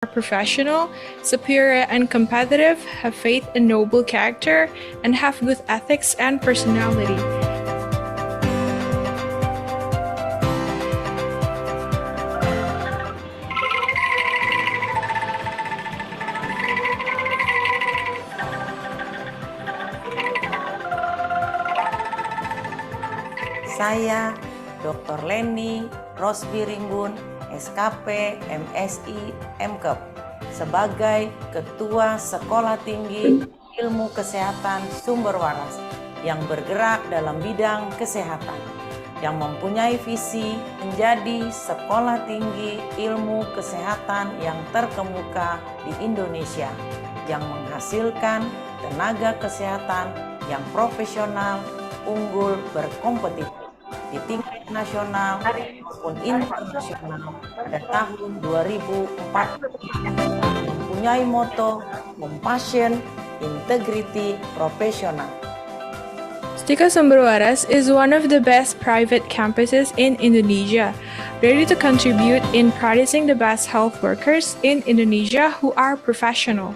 professional, superior and competitive, have faith and noble character, and have good ethics and personality. Saya, Dr. Leni Rosbiringgun, SKP, MSI, MKep, sebagai Ketua Sekolah Tinggi Ilmu Kesehatan Sumber Waras yang bergerak dalam bidang kesehatan, yang mempunyai visi menjadi sekolah tinggi ilmu kesehatan yang terkemuka di Indonesia, yang menghasilkan tenaga kesehatan yang profesional, unggul, berkompetitif di tingkat nasional maupun internasional pada tahun 2004, mempunyai moto compassion, integrity, profesional. Stika Sumber Waras is one of the best private campuses in Indonesia, ready to contribute in producing the best health workers in Indonesia who are professional.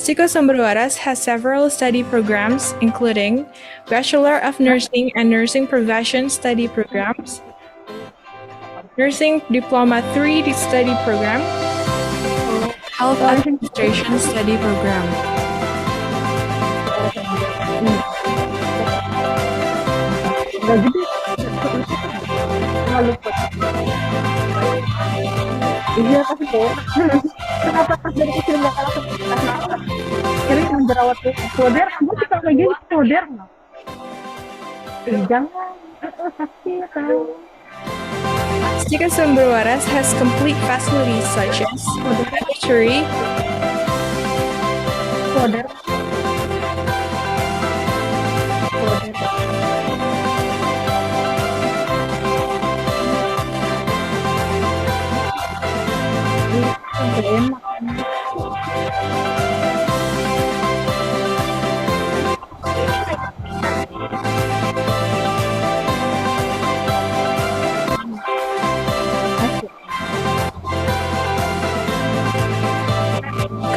Stika Sumber Waras has several study programs, including Bachelor of Nursing and Nursing Profession study programs, Nursing Diploma 3 study program, Health Administration study program. Iya kasih deh. Kenapa pas dari kecil nggak kalah sama kira menjerawat modern, gue suka kayak gini modern. Jangan sakit tahu. Stika Sumber Waras has complete facilities such as respiratory, Modern.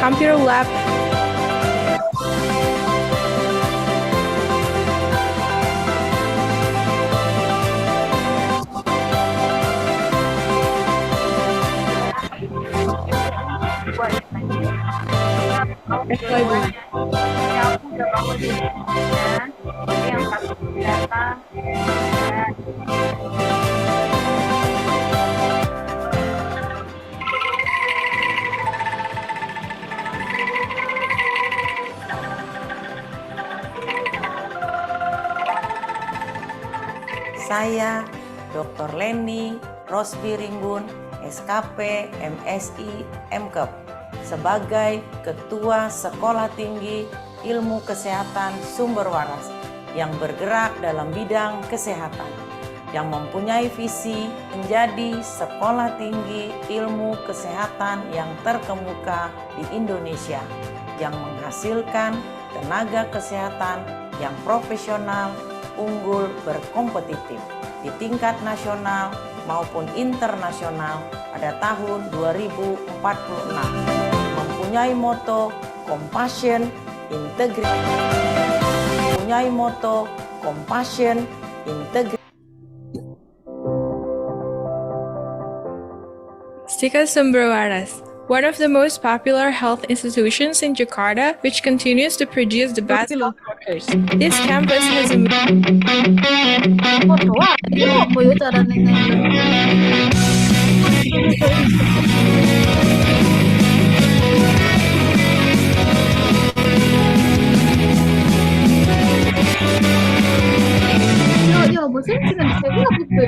computer lab, Saya, Dr. Leni Rosbiringgun, SKP, MSI, MKep, sebagai Ketua Sekolah Tinggi Ilmu Kesehatan Sumber Waras yang bergerak dalam bidang kesehatan, yang mempunyai visi menjadi sekolah tinggi ilmu kesehatan yang terkemuka di Indonesia, yang menghasilkan tenaga kesehatan yang profesional, unggul, berkompetitif di tingkat nasional maupun internasional pada tahun 2046, mempunyai moto compassion, integrity, mempunyai moto compassion, integrity. Stika Sumber Waras, one of the most popular health institutions in Jakarta, which continues to produce the best health workers. This campus has a bosan sih kan saya nggak bisa.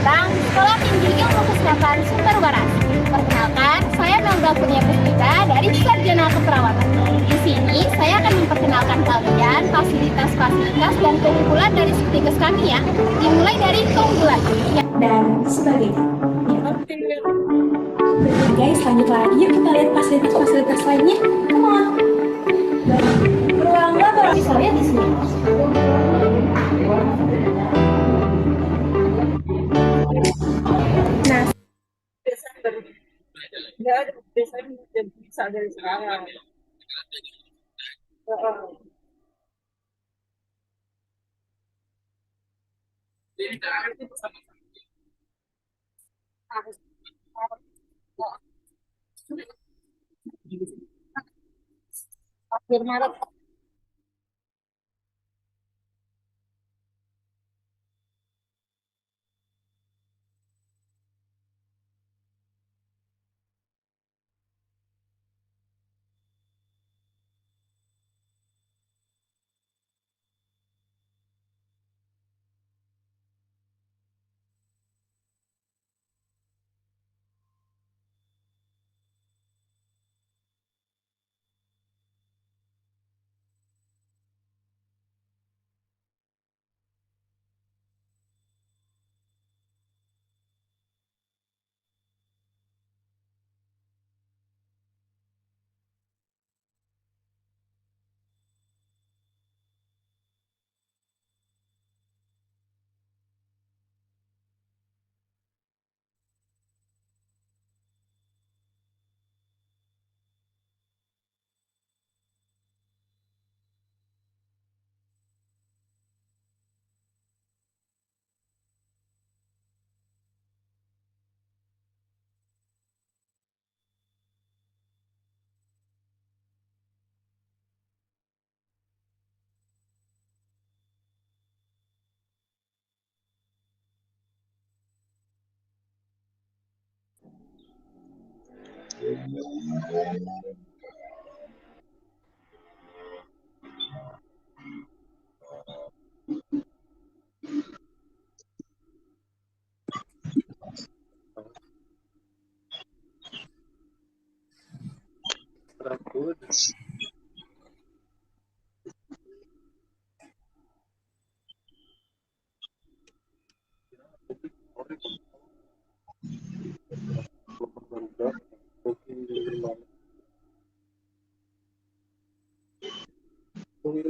datang di Sekolah Tinggi Ilmu Kesehatan Sumber Waras. Perkenalkan, saya Melda Punya Puspita dari Sarjana Keperawatan. Di sini saya akan memperkenalkan kalian fasilitas-fasilitas dan keunggulan dari Stikes kami ya. Dimulai dari keunggulan dan sebagainya. Oke guys, lanjut lagi. Yuk kita lihat fasilitas-fasilitas lainnya. Come on. Ruang laboratorium bisa lihat di sini. Nah, Nggak ada desain yang bisa dari sekarang. Akhir Maret.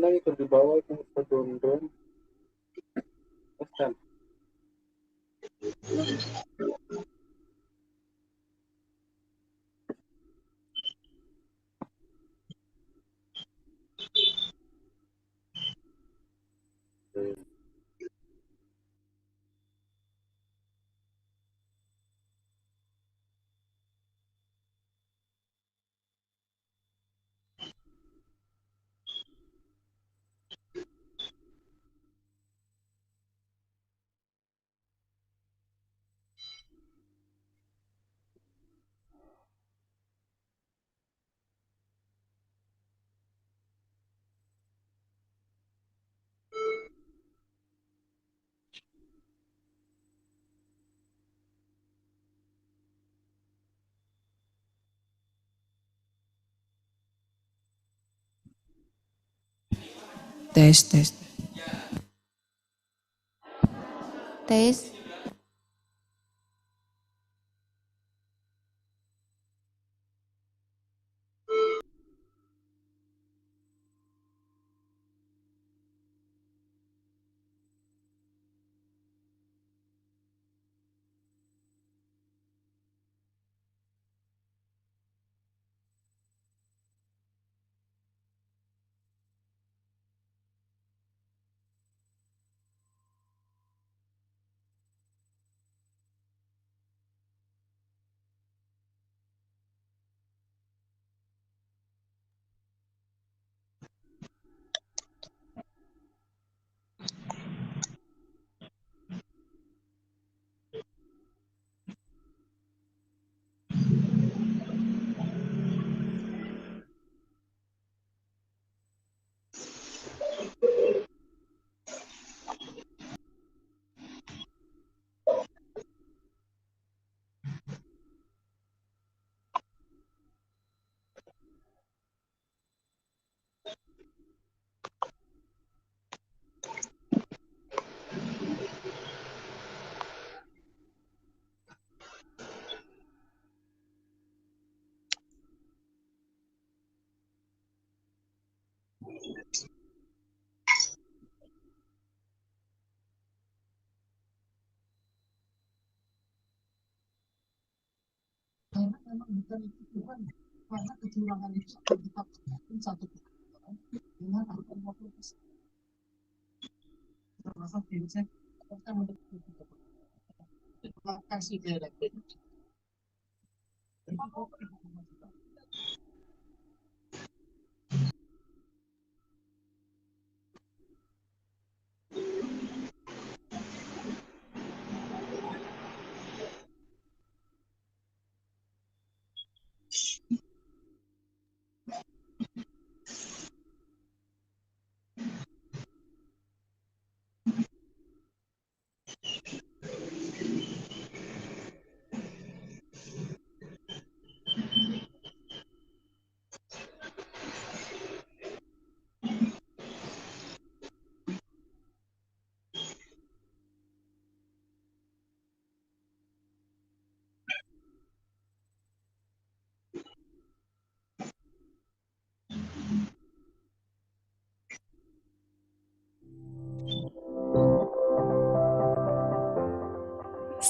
Lagi di bawah itu sedondong pesan. Tes, tes. Tes.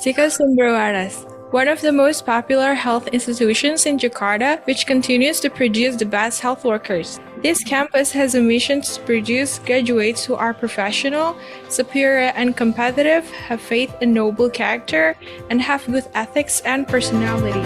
Stika Sumber Waras, one of the most popular health institutions in Jakarta, which continues to produce the best health workers. This campus has a mission to produce graduates who are professional, superior, and competitive, have faith and noble character, and have good ethics and personality.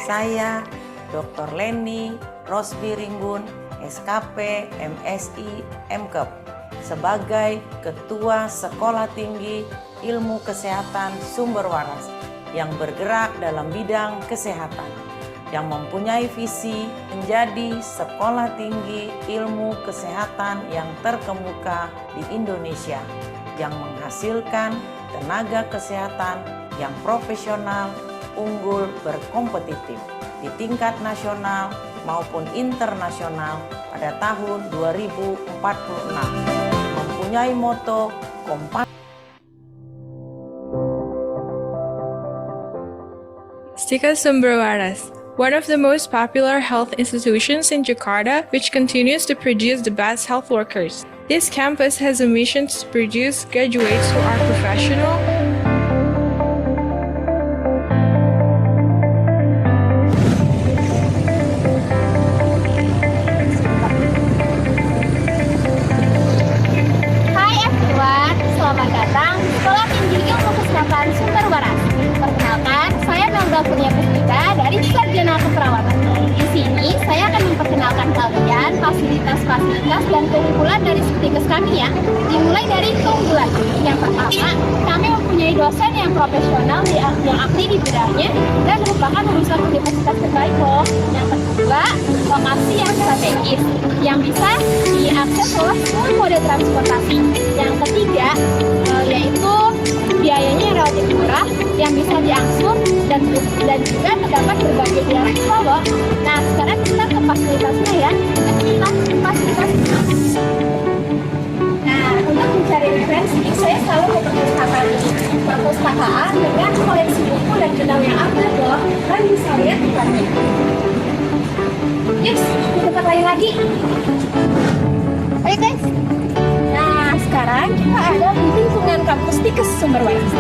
Saya, Dr. Leni Rosbiringgun, SKP, MSI, MKep, sebagai Ketua Sekolah Tinggi Ilmu Kesehatan Sumber Waras yang bergerak dalam bidang kesehatan, yang mempunyai visi menjadi sekolah tinggi ilmu kesehatan yang terkemuka di Indonesia, yang menghasilkan tenaga kesehatan yang profesional, unggul, berkompetitif di tingkat nasional maupun internasional pada tahun 2046. Mempunyai moto kompasif. Stika Sumber Waras, one of the most popular health institutions in Jakarta, which continues to produce the best health workers. This campus has a mission to produce graduates who are professional, Sumber Waras. Perkenalkan, saya Melda punya peserta dari Sarjana Keperawatan. Di sini saya akan memperkenalkan kalian fasilitas-fasilitas dan keunggulan dari Stikes kami ya. Dimulai dari keunggulan. Yang pertama, kami mempunyai dosen yang profesional yang ahli di bidangnya dan merupakan lulusan universitas terbaik loh. Yang kedua, lokasi yang strategis yang bisa diakses oleh semua moda transportasi. Yang ketiga, yaitu biayanya relatif murah yang bisa diangsut dan juga terdapat berbagai beasiswa loh. Nah, sekarang kita ke fasilitasnya ya. Kita fasilitas. Nah, untuk mencari referensi, saya selalu ke perpustakaan dengan koleksi buku dan jurnal yang update loh. Kalian bisa lihat di sana. Yuk, ke tempat lain lagi. Ayo guys. Sekarang kita ada di lingkungan kampus Stikes Sumber Waras.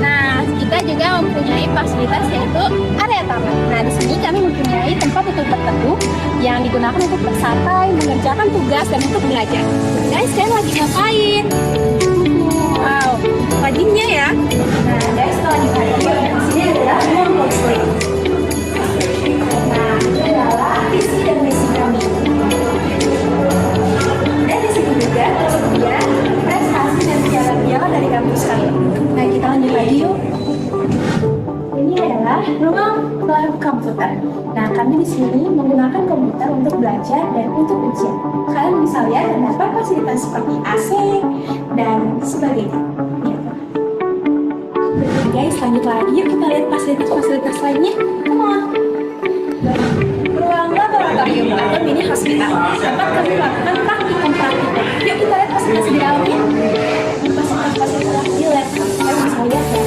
Nah, kita juga mempunyai fasilitas yaitu area taman. Nah, di sini kami mempunyai tempat untuk berteduh yang digunakan untuk bersantai, mengerjakan tugas dan untuk belajar. Guys, saya lagi ngapain? Wow, rajinnya ya. Nah, guys, kalau dibagi di sini adalah ruang konseling. Nah, ini adalah visi dan misi kami. Dan di sini juga tersedia prestasi dan piala-piala dari kampus kami. Nah, kita lanjut lagi yuk. Ini adalah ruang lab komputer. Nah, kami di sini menggunakan komputer untuk belajar dan untuk ujian. Kalian bisa lihat terdapat fasilitas seperti AC dan sebagainya. Oke guys, lanjut lagi yuk kita lihat fasilitas-fasilitas lainnya. Come on. Ruang laboratorium atau mini hospital, tempat kami melakukan praktikum. Yuk kita lihat fasilitas di dalamnya. Fasilitas di lab, kalian bisa lihat ya.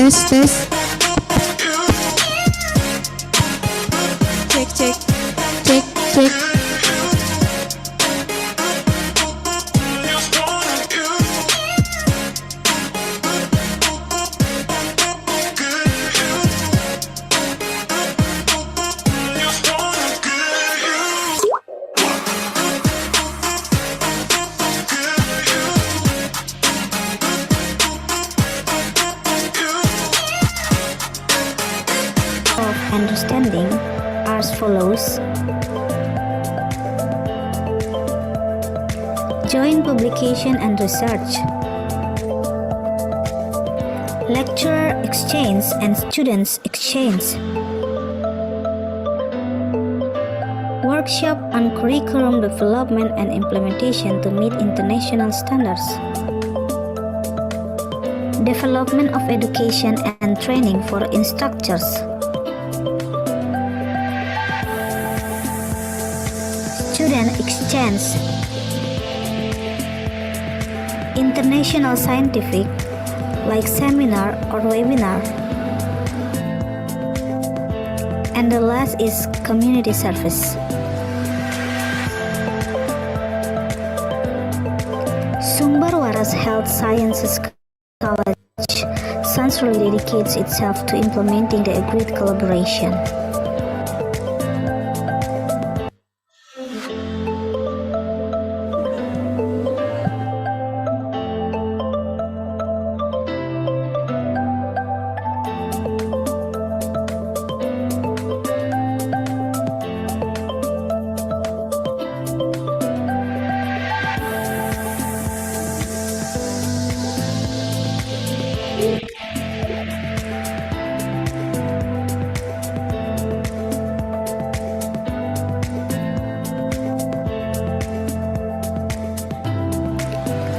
tes. Cek. Of understanding are as follows. Joint publication and research, lecturer exchange and students exchange, workshop on curriculum development and implementation to meet international standards, development of education and training for instructors, student exchange, international scientific like seminar or webinar, and the last is community service. Sumber Waras Health Sciences College centrally dedicates itself to implementing the agreed collaboration.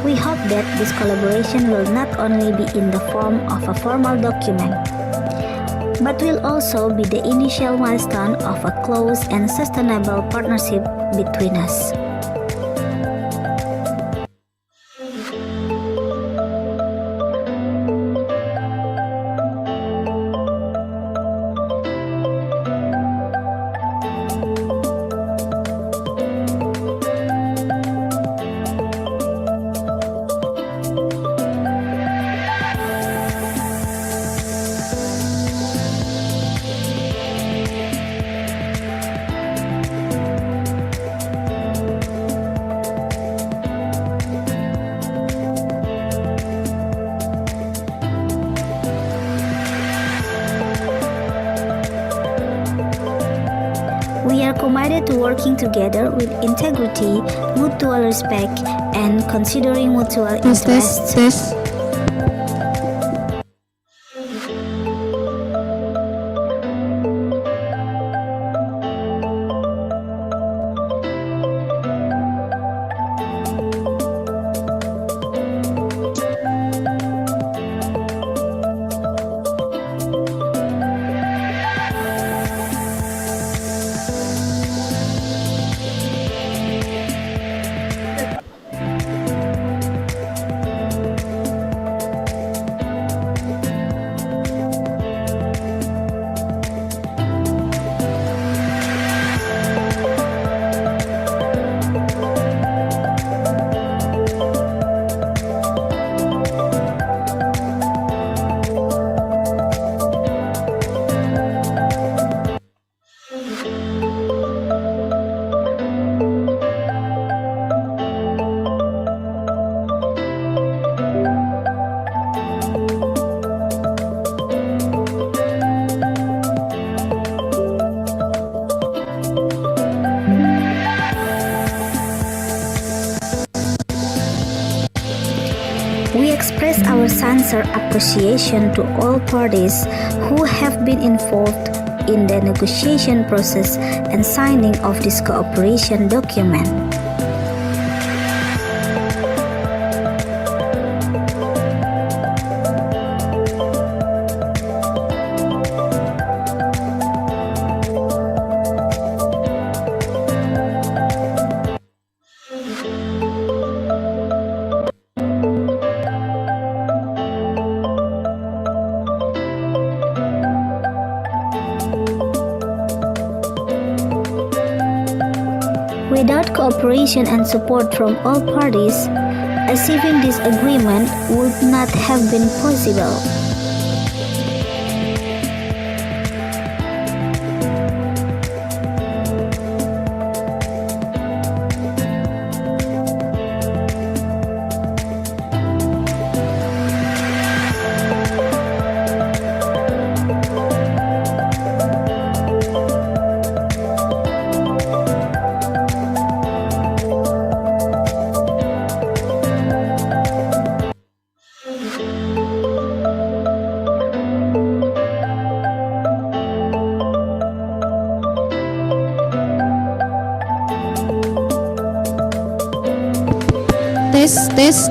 We hope that this collaboration will not only be in the form of a formal document, but will also be the initial milestone of a close and sustainable partnership between us. We are committed to working together with integrity, mutual respect, and considering mutual interests. We express our sincere appreciation to all parties who have been involved in the negotiation process and signing of this cooperation document. Without cooperation and support from all parties, achieving this agreement would not have been possible.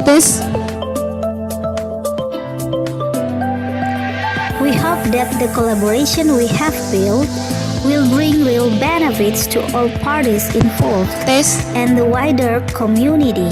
Tes. We hope that the collaboration we have built will bring real benefits to all parties involved Tes. and the wider community.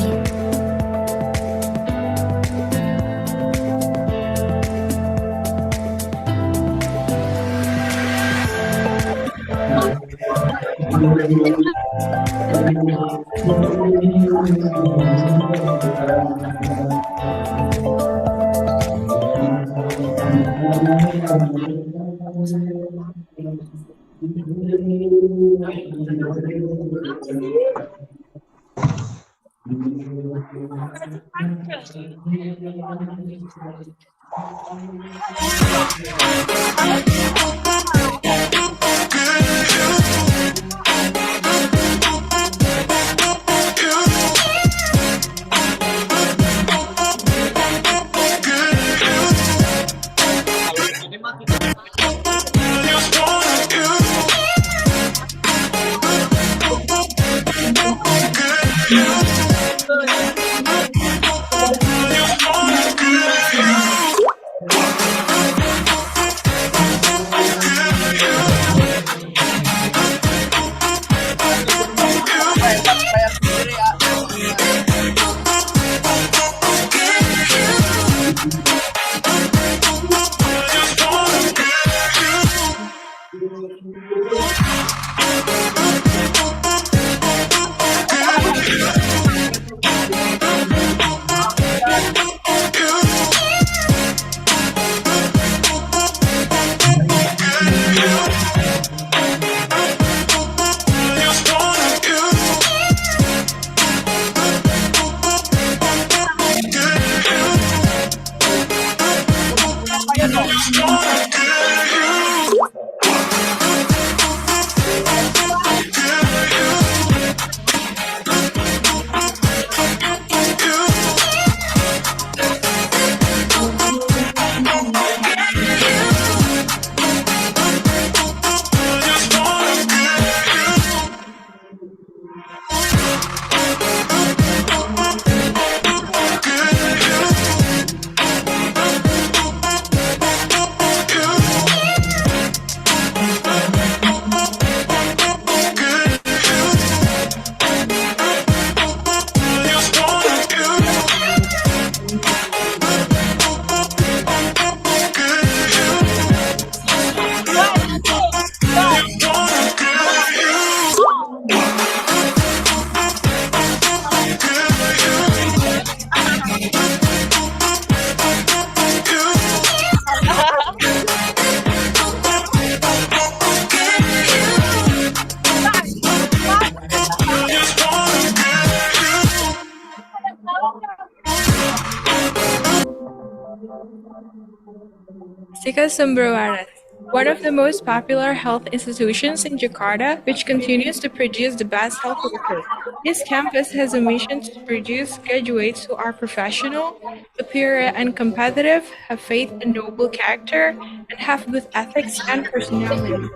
Setelah, one of the most popular health institutions in Jakarta, which continues to produce the best health workers. This campus has a mission to produce graduates who are professional, superior and competitive, have faith and noble character, and have good ethics and personality.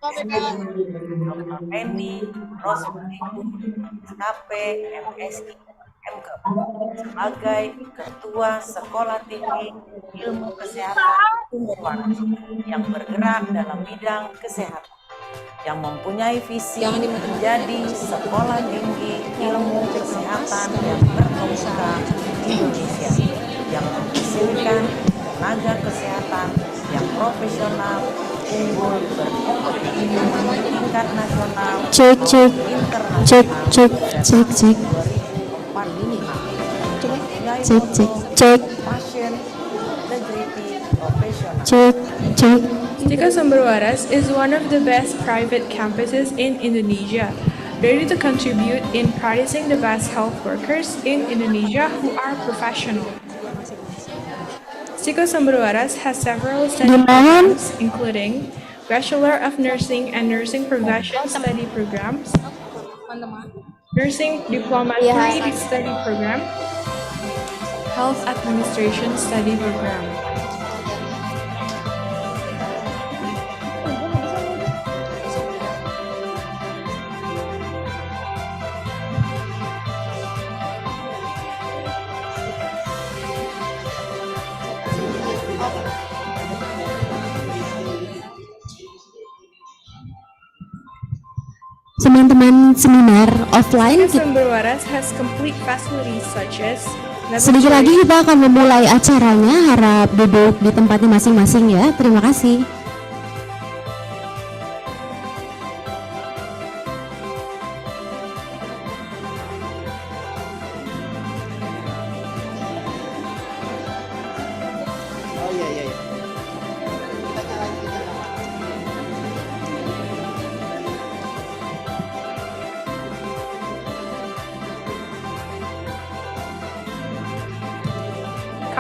Dr. Lenny, Rosberingun, SKP, MSI, MKep, sebagai Ketua Sekolah Tinggi Ilmu Kesehatan Umum Waras yang bergerak dalam bidang kesehatan. yang mempunyai visi menjadi sekolah tinggi ilmu kesehatan yang terkemuka di Indonesia, yang menghasilkan tenaga kesehatan yang profesional, unggul, berkompetisi tingkat nasional, Cek, cek. internasional, Cek, cek, cek, cek. 2045. Cek, cek, cek. Passion, integrity, professional. Cek, cek. Stika Sumber Waras is one of the best private campuses in Indonesia, ready to contribute in producing the best health workers in Indonesia who are professional. Stika Sumber Waras has several study programs, including Bachelor of Nursing and Nursing Profession study programs, Nursing Diploma 3 study program, Health Administration study program. Teman-teman seminar offline, Stika Sumber Waras has complete facilities such as sedikit lagi kita akan memulai acaranya. Harap duduk di tempatnya masing-masing ya. Terima kasih.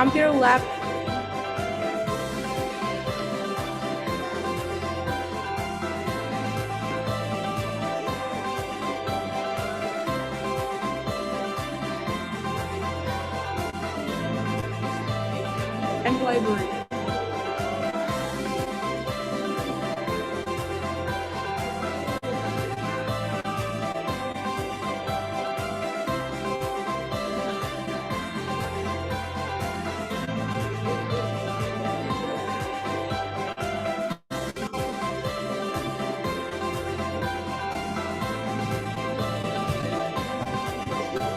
Computer lab, and library.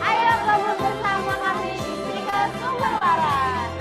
Ayo gabung bersama kami di Stika Sumber Waras.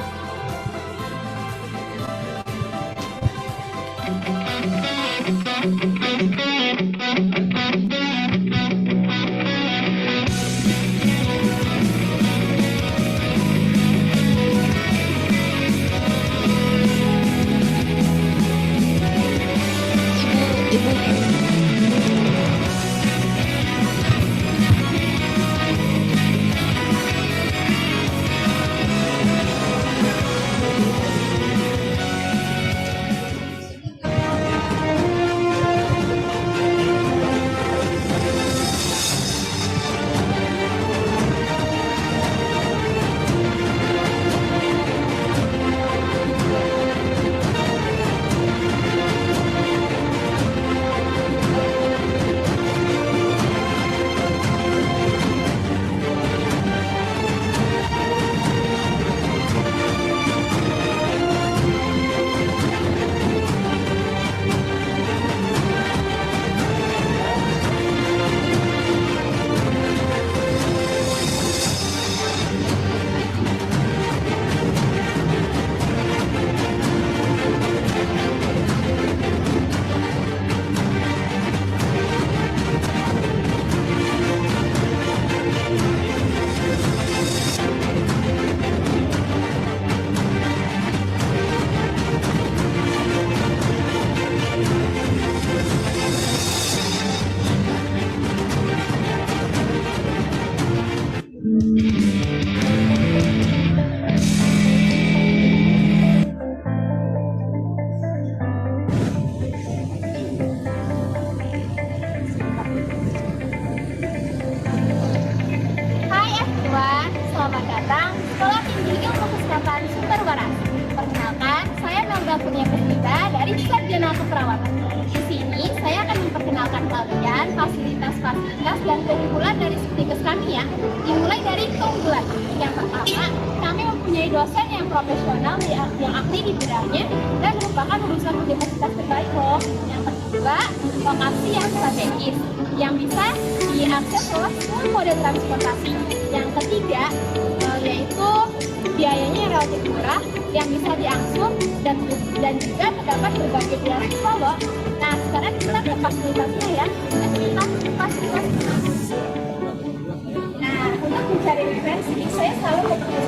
Hai everyone, selamat datang di Sekolah Tinggi Ilmu Kesehatan Sumber Waras. Perkenalkan, saya Melda Punya Puspita dari Sarjana Keperawatan. Di sini saya akan memperkenalkan kalian fasilitas-fasilitas dan keunggulan dari Stikes kami ya. Dimulai dari keunggulan. Yang pertama, kami mempunyai mempunyai dosen yang profesional yang ahli di bidangnya dan merupakan lulusan universitas terbaik loh. Yang kedua, lokasi yang strategis yang bisa diakses oleh semua moda transportasi. Yang ketiga, yaitu biayanya yang relatif murah yang bisa diangsur dan juga terdapat berbagai beasiswa loh. Nah, sekarang kita ke fasilitasnya ya. Kita fasilitas. Nah, untuk mencari referensi, saya selalu ke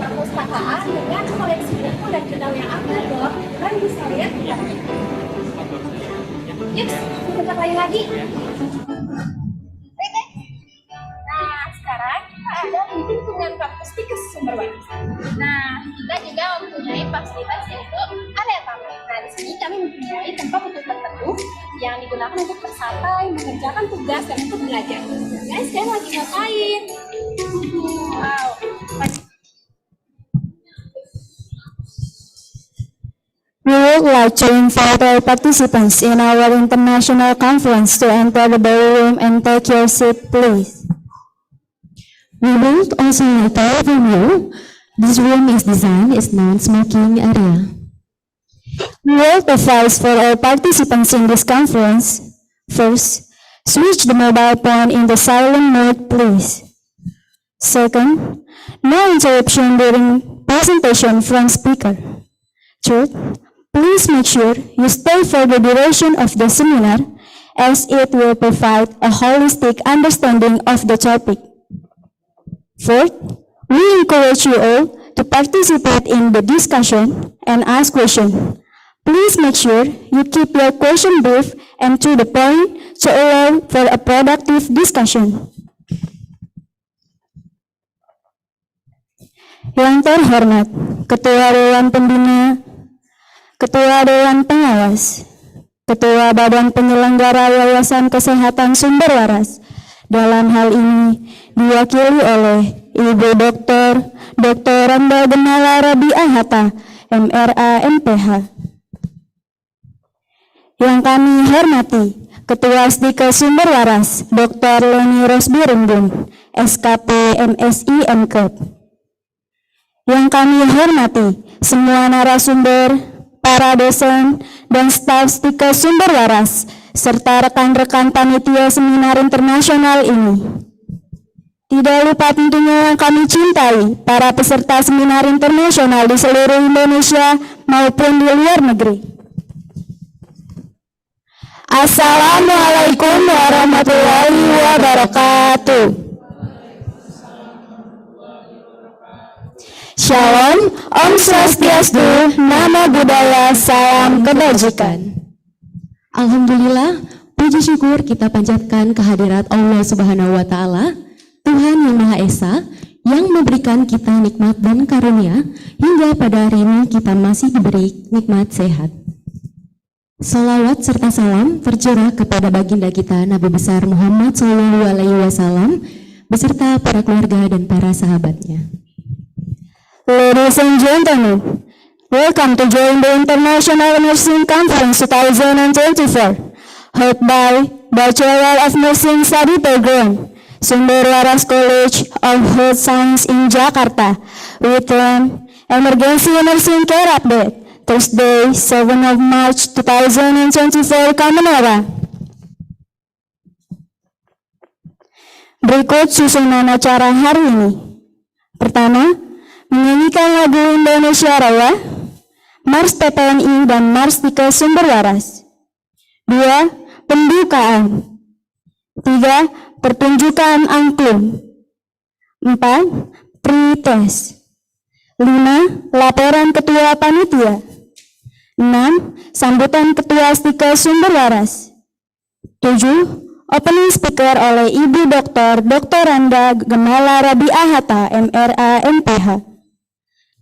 perpustakaan dengan koleksi buku dan jurnal yang aktif loh. Kalian bisa lihat ya. Yuk, kita lain lagi. Oke. Nah, sekarang kita ada di lingkungan kampus di sumber waras. Nah, kita juga mempunyai fasilitas yaitu area tamu. Nah, di sini kami mempunyai tempat untuk berteduh yang digunakan untuk bersantai, mengerjakan tugas dan untuk belajar. Guys, kalian lagi ngapain? Wow. We would like to invite all participants in our international conference to enter the ballroom and take your seat, please. We would also like to inform you, this room is designed as non-smoking area. We will advise for all participants in this conference. First, switch the mobile phone in the silent mode, please. Second, no interruption during presentation from speaker. Third, please make sure you stay for the duration of the seminar as it will provide a holistic understanding of the topic. Fourth, we encourage you all to participate in the discussion and ask questions. Please make sure you keep your question brief and to the point to allow for a productive discussion. Yang terhormat, Ketua Dewan Pembina, Ketua Dewan Pengawas, Ketua Badan Penyelenggara Yayasan Kesehatan Sumber Waras, dalam hal ini diwakili oleh Ibu Dr. Randa Gemala Rabi'ah Hatta, MRA MPH. Yang kami hormati, Ketua Stika Sumber Waras, Dr. Leni Rosbi Rembun, SKP MSI MKEP. Yang kami hormati, semua narasumber, para dosen, dan staf Stika Sumber Waras, serta rekan-rekan panitia seminar internasional ini. Tidak lupa tentunya yang kami cintai, para peserta seminar internasional di seluruh Indonesia maupun di luar negeri. Assalamualaikum warahmatullahi wabarakatuh. Shalom, Om Swastiastu, Namo Buddhaya, Salam Kebajikan. Alhamdulillah, puji syukur kita panjatkan kehadirat Allah Subhanahu wa Ta'ala, Tuhan yang Maha Esa, yang memberikan kita nikmat dan karunia hingga pada hari ini kita masih diberi nikmat sehat. Salawat serta salam tercurah kepada baginda kita Nabi besar Muhammad SAW beserta para keluarga dan para sahabatnya. Ladies and gentlemen, welcome to join the International Nursing Conference 2024, held by Bachelor of Nursing Study Program, Sumber Waras College of Health Science in Jakarta, with an Emergency Nursing Care Update, Thursday, 7 of March 2024, Kamanora. Berikut susunan acara hari ini. Pertama, menyanyikan lagu Indonesia Raya, Mars TPNI dan Mars Stika Sumber Waras. 2. Pembukaan. 3. Pertunjukan angklung. 4. Pretest. 5. Laporan Ketua Panitia. 6. Sambutan Ketua Stika Sumber Waras. 7. Opening speaker oleh Ibu Dr. Randa Gemala Rabi'ah Hatta, MRA MPH.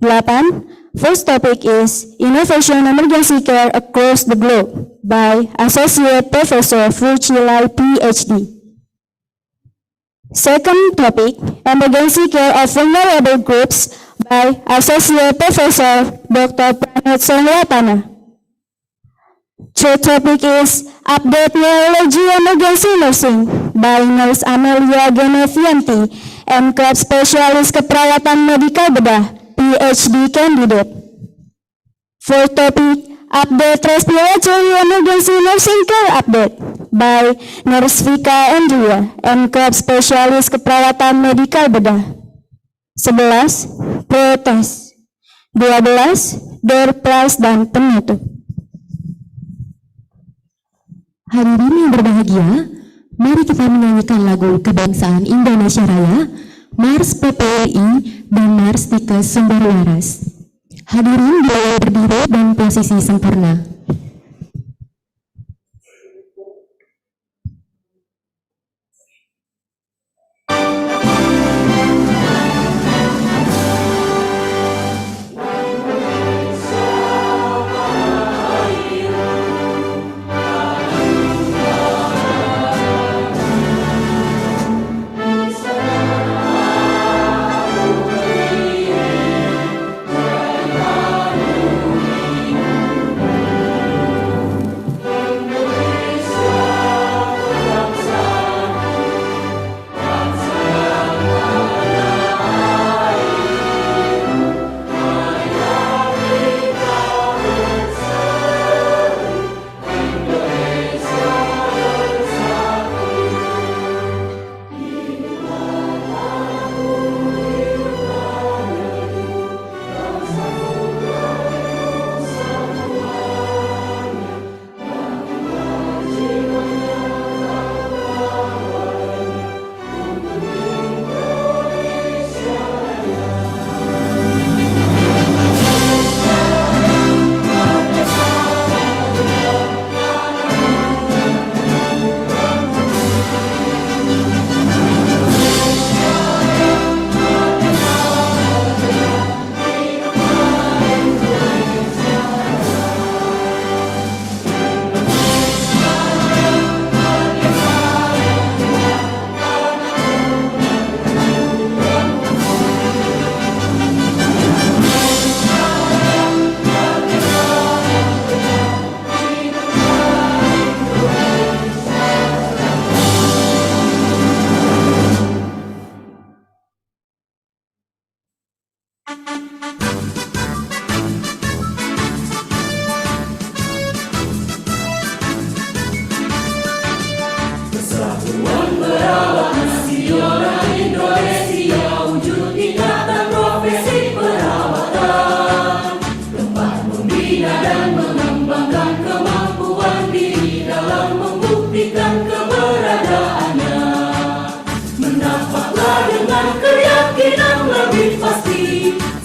8. First topic is Innovation Emergency Care Across the Globe by Associate Professor Fuchilai PhD. Second topic, Emergency Care of Vulnerable Groups by Associate Professor Dr. Pranet Songwatana. Third topic is Update Neurology Emergency Nursing by Nurse Amelia Genevianti, MCAP Spesialis Keperawatan Medikal Bedah, PhD candidate. For topic, update respiratory emergency nursing care update by Nurse Vika Andrea, MCAP spesialis keperawatan medikal bedah. 11. Protes. 12. Door prize dan penutup. Hadirin yang berbahagia, mari kita menyanyikan lagu Kebangsaan Indonesia Raya, Mars PPRI, dan Mars Tike Sumber Waras. Hadirin boleh berdiri dan posisi sempurna.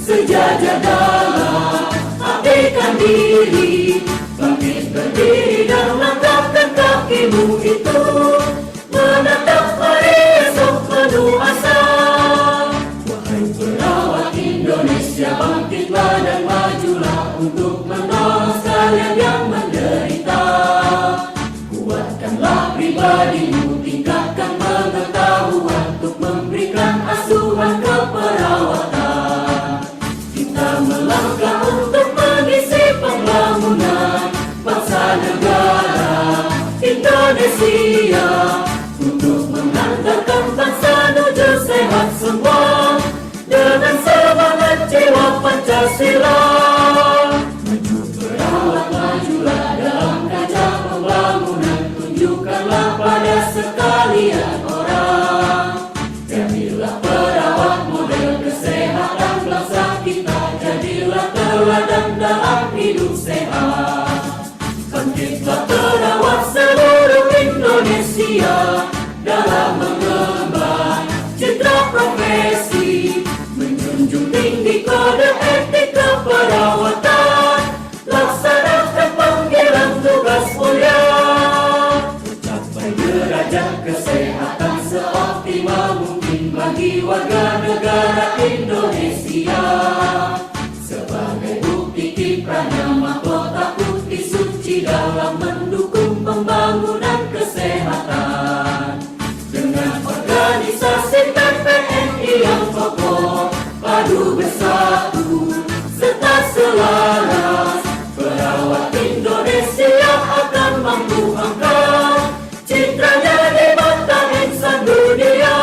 Sejajar dalam abdikan diri, bangkit berdiri dan langkahkan kakimu itu, menatap hari esok penuh asa. Wahai perawat Indonesia, bangkitlah dan majulah untuk menolong sekalian yang menderita. Kuatkanlah pribadimu, tingkatkan pengetahuan untuk memberikan asuhan keperawatan. Melangkah untuk mengisi pembangunan bangsa negara Indonesia, untuk mengantarkan bangsa menuju sehat semua dengan semangat jiwa Pancasila. Maju perawat, majulah dalam kancah pembangunan, tunjukkanlah pada sekalian orang. Jadilah perawat model kesehatan bangsa kita, jadilah teladan dalam hidup sehat. Bangkitlah perawat seluruh Indonesia dalam mengemban citra profesi, menjunjung tinggi kode etik keperawatan, laksanakan panggilan tugas mulia, mencapai derajat kesehatan seoptimal mungkin bagi warga negara Indonesia. Sebagai bukti kiprahnya mahkota putih suci dalam mendukung pembangunan kesehatan, dengan organisasi PPNI yang kokoh, padu bersatu serta selaras, perawat Indonesia akan mampu angkat citranya di mata insan dunia.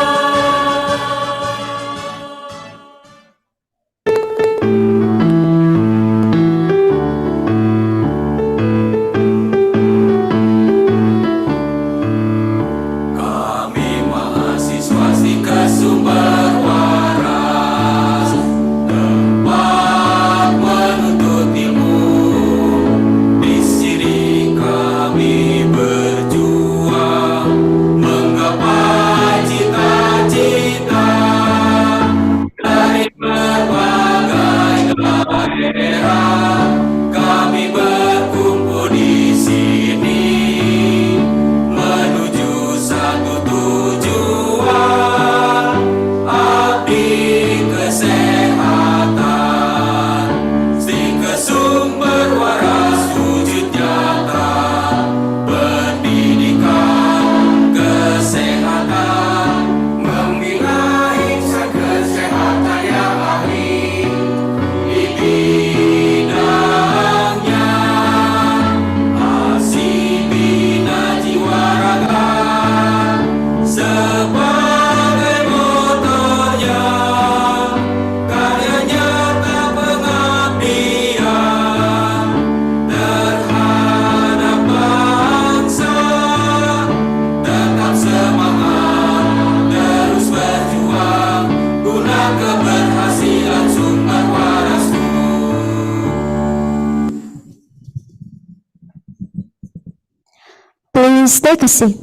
Please take a seat.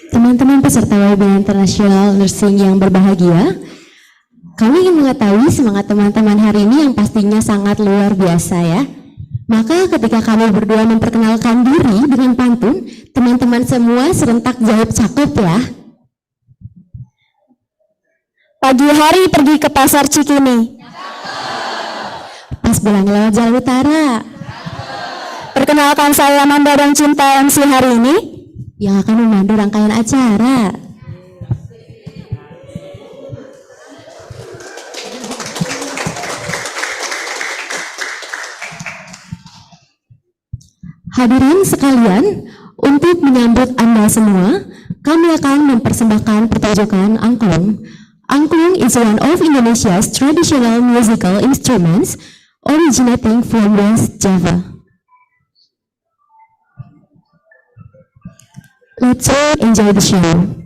Teman-teman peserta webinar internasional nursing yang berbahagia, kami ingin mengetahui semangat teman-teman hari ini yang pastinya sangat luar biasa ya. Maka ketika kami berdua memperkenalkan diri dengan pantun, teman-teman semua serentak jawab cakep ya. Pagi hari pergi ke pasar Cikini. Pas pulang lewat Jalan Utara. Perkenalkan saya Manda dan Cinta MC hari ini yang akan memandu rangkaian acara. Hadirin sekalian, untuk menyambut Anda semua, kami akan mempersembahkan pertunjukan angklung. Angklung is one of Indonesia's traditional musical instruments originating from West Java. Let's all enjoy the show.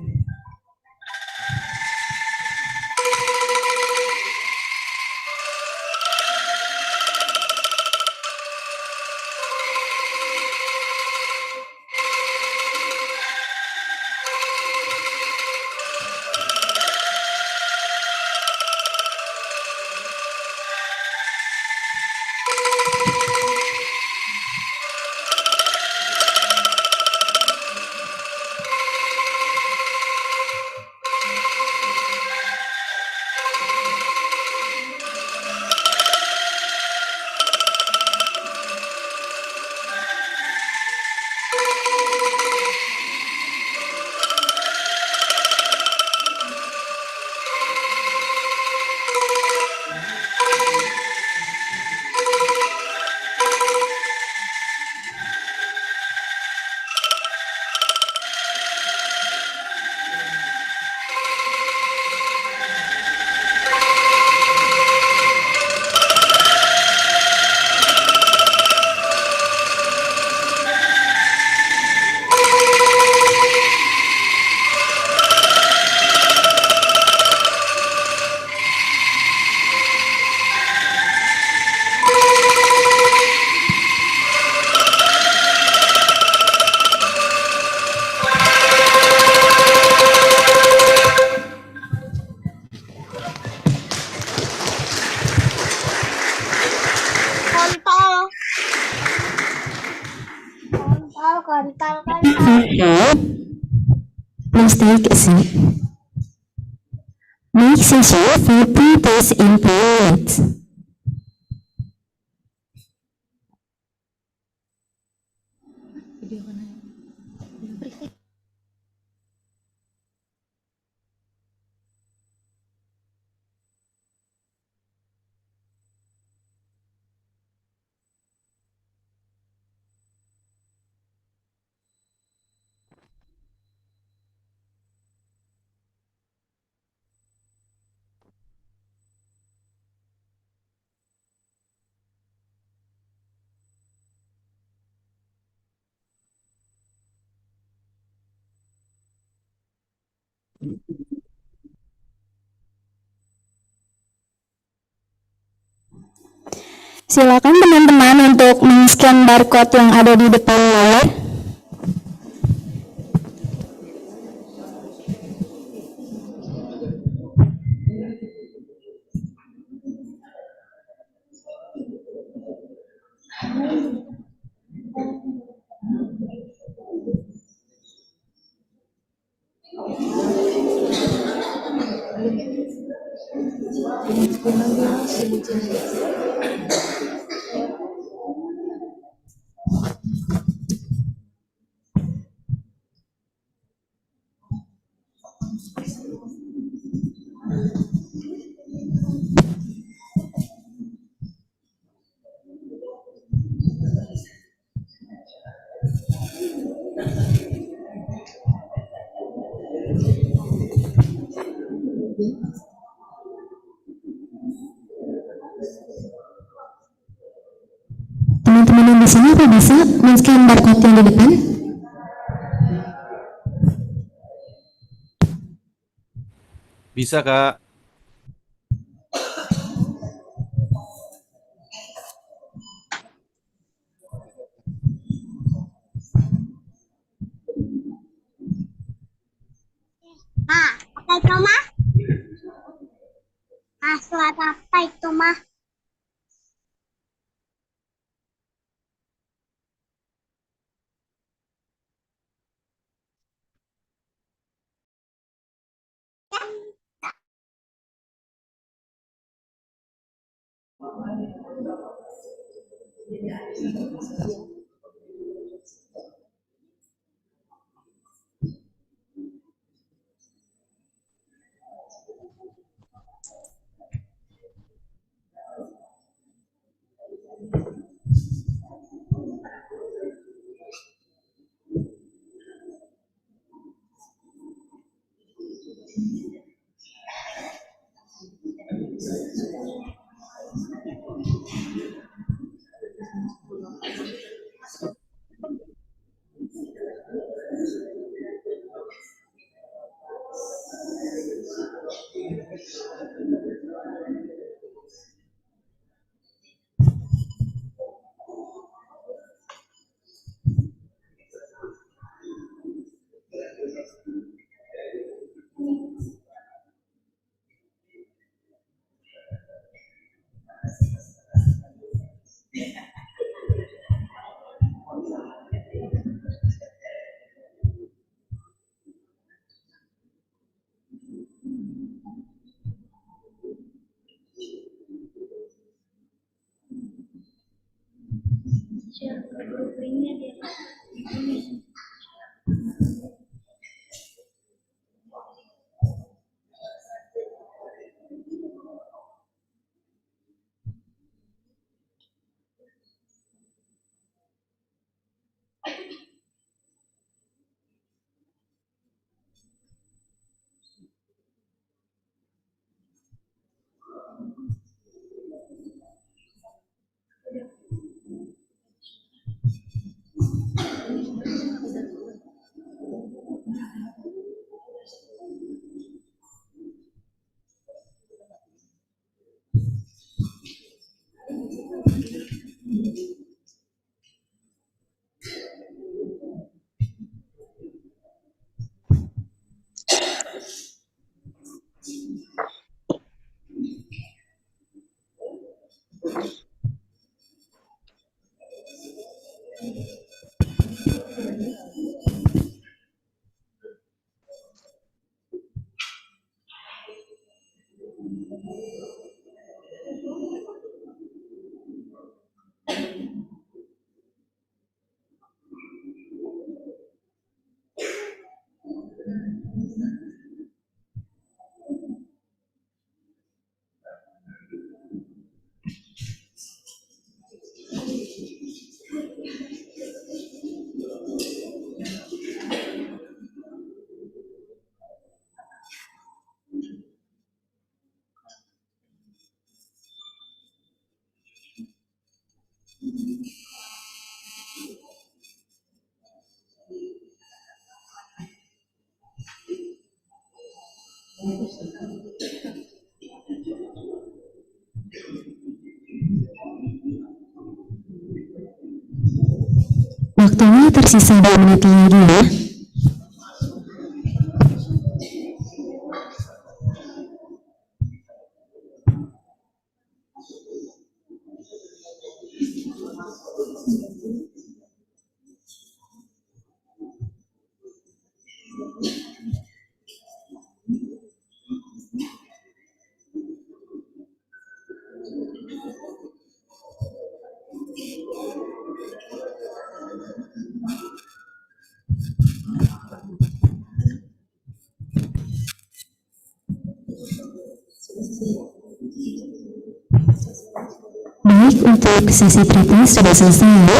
Please take a seat. Make session for pupils in toilets. Silakan teman-teman untuk men-scan barcode yang ada di depan layar. Teman-teman yang di sini apa bisa men-scan barcode yang di depan? Bisa, Kak. Apa itu mah? Suara apa itu mah? Waktunya tersisa 2 menit lagi ya. Baik, untuk sesi treatment sudah selesai ya.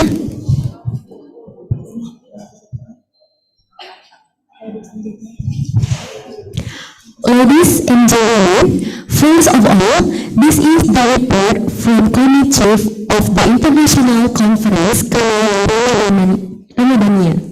Ladies and gentlemen, first of all, this is the report from Committee of the International Conference Ramadaniyah.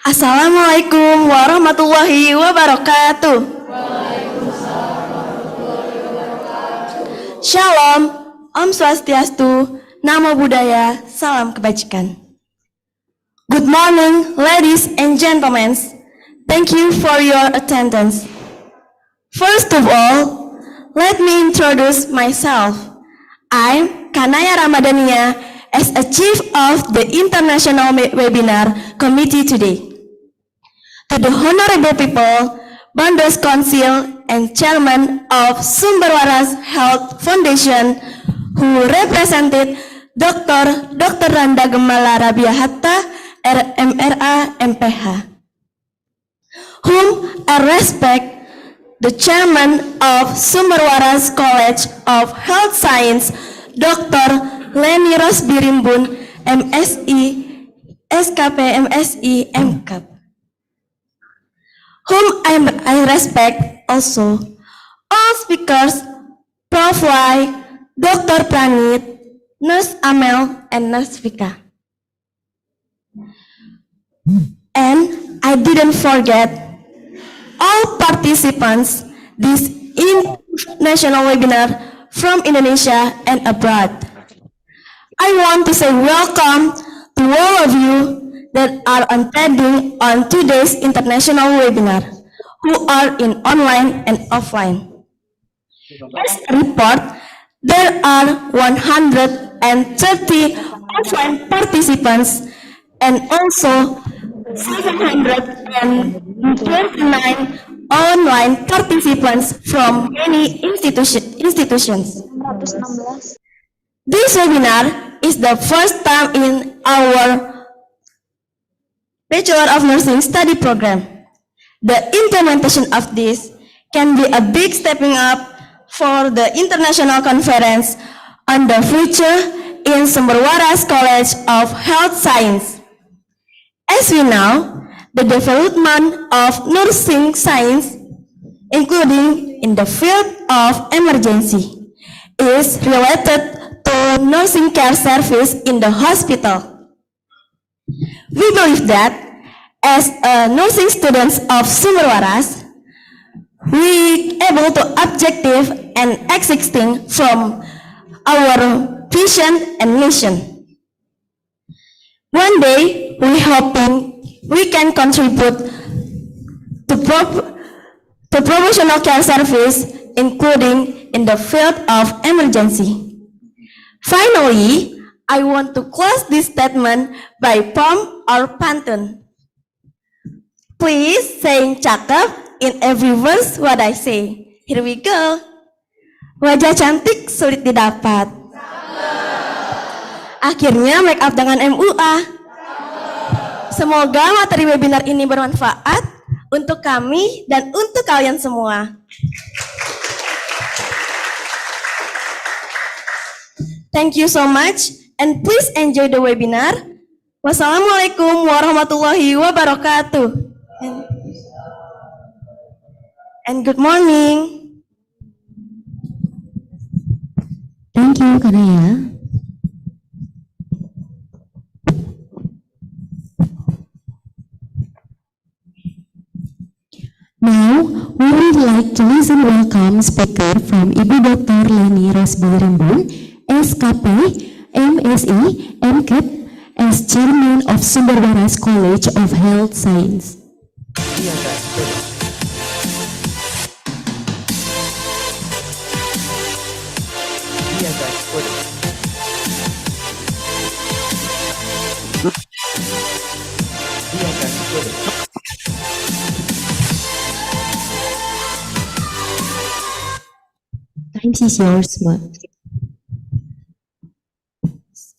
Assalamualaikum warahmatullahi wabarakatuh. Shalom, Om Swastiastu, Namo Buddhaya, Salam Kebajikan. Good morning, ladies and gentlemen. Thank you for your attendance. First of all, let me introduce myself. I'm Kanaya Ramadhania as a chief of the International Webinar Committee today. To the honorable people, Bondos Council and Chairman of Sumber Waras Health Foundation who represented Dr. Randa Gemala Rabia Hatta, RMRA MPH, whom I respect, the Chairman of Sumber Waras College of Health Science, Dr. Leni Rosbirimbun, MSI, SKP MSI, MKAP, whom I respect also, all speakers, Prof. Y, Dr. Pranit, Nurse Amel, and Nurse Vika. And I didn't forget all participants this international webinar from Indonesia and abroad. I want to say welcome to all of you that are attending on today's international webinar, who are in online and offline. As a report, there are 130 offline participants and also 729 online participants from many institutions. This webinar is the first time in our Bachelor of Nursing study program. The implementation of this can be a big stepping up for the international conference on the future in Sumber Waras College of Health Science. As we know, the development of nursing science, including in the field of emergency, is related to nursing care service in the hospital. We believe that as nursing students of Sumber Waras, we able to objective and existing from our vision and mission. One day, we hoping we can contribute to promotional care service, including in the field of emergency. Finally, I want to close this statement by poem or pantun. Please saying cakep in every verse what I say. Here we go. Wajah cantik sulit didapat. Akhirnya make up dengan MUA. Semoga materi webinar ini bermanfaat untuk kami dan untuk kalian semua. Thank you so much and please enjoy the webinar. Wassalamualaikum warahmatullahi wabarakatuh. And good morning. Thank you, Kanaya. Now, we would like to listen welcome speaker from Ibu Dr. Leni Rosbirimbun, SKP, MSI, MKAP, as Chairman of Sumber Waras College of Health Science. Time is yours, Ma.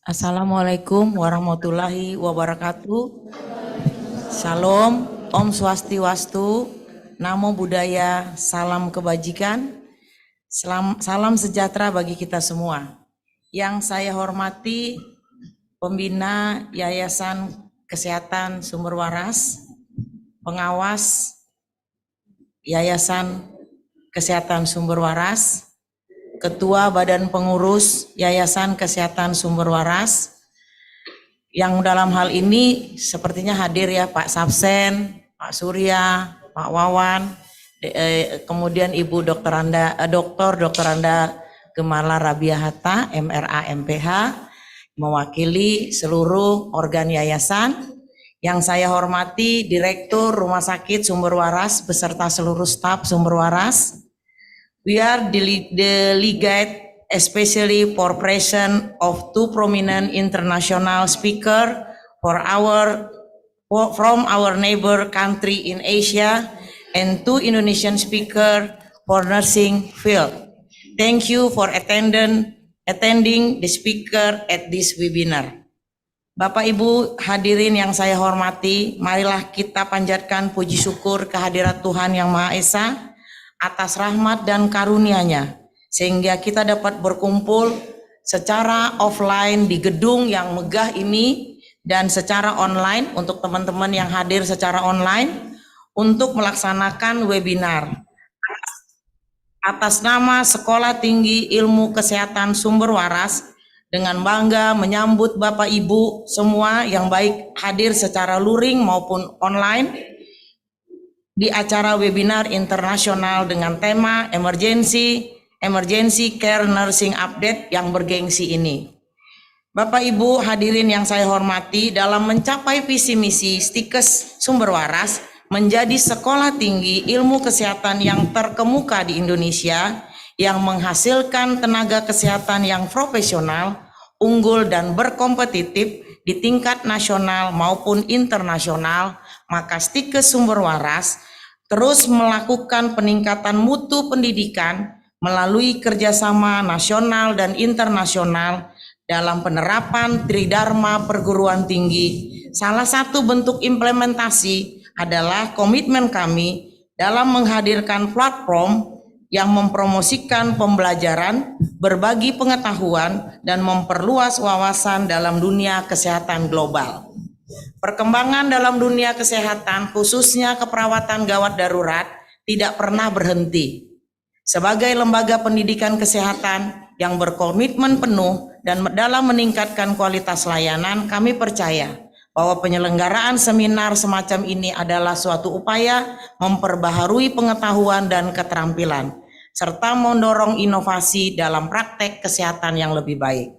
Assalamualaikum warahmatullahi wabarakatuh. Shalom, Om Swastiastu, Namo Buddhaya, Salam Kebajikan. Salam sejahtera bagi kita semua. Yang saya hormati Pembina Yayasan Kesehatan Sumber Waras, Pengawas Yayasan Kesehatan Sumber Waras, Ketua Badan Pengurus Yayasan Kesehatan Sumber Waras, yang dalam hal ini sepertinya hadir ya Pak Sabsen, Pak Surya, Pak Wawan, kemudian Ibu Dr. Anda Gemala Rabia Hatta, MRA MPH, mewakili seluruh organ yayasan. Yang saya hormati Direktur Rumah Sakit Sumber Waras beserta seluruh staf Sumber Waras. We are delegate especially for presence of two prominent international speaker from our neighbor country in Asia and two Indonesian speaker for nursing field. Thank you for attending the speaker at this webinar. Bapak Ibu hadirin yang saya hormati, marilah kita panjatkan puji syukur kehadirat Tuhan Yang Maha Esa atas rahmat dan karunia-Nya, sehingga kita dapat berkumpul secara offline di gedung yang megah ini dan secara online untuk teman-teman yang hadir secara online untuk melaksanakan webinar atas nama Sekolah Tinggi Ilmu Kesehatan Sumber Waras. Dengan bangga menyambut Bapak Ibu semua yang baik hadir secara luring maupun online di acara webinar internasional dengan tema Emergency Care Nursing Update yang bergengsi ini. Bapak Ibu hadirin yang saya hormati, dalam mencapai visi misi Stikes Sumber Waras menjadi sekolah tinggi ilmu kesehatan yang terkemuka di Indonesia yang menghasilkan tenaga kesehatan yang profesional, unggul dan berkompetitif di tingkat nasional maupun internasional, maka Stikes Sumber Waras terus melakukan peningkatan mutu pendidikan melalui kerjasama nasional dan internasional dalam penerapan Tridharma perguruan tinggi. Salah satu bentuk implementasi adalah komitmen kami dalam menghadirkan platform yang mempromosikan pembelajaran, berbagi pengetahuan, dan memperluas wawasan dalam dunia kesehatan global. Perkembangan dalam dunia kesehatan, khususnya keperawatan gawat darurat, tidak pernah berhenti. Sebagai lembaga pendidikan kesehatan yang berkomitmen penuh dan dalam meningkatkan kualitas layanan, kami percaya bahwa penyelenggaraan seminar semacam ini adalah suatu upaya memperbaharui pengetahuan dan keterampilan, serta mendorong inovasi dalam praktek kesehatan yang lebih baik.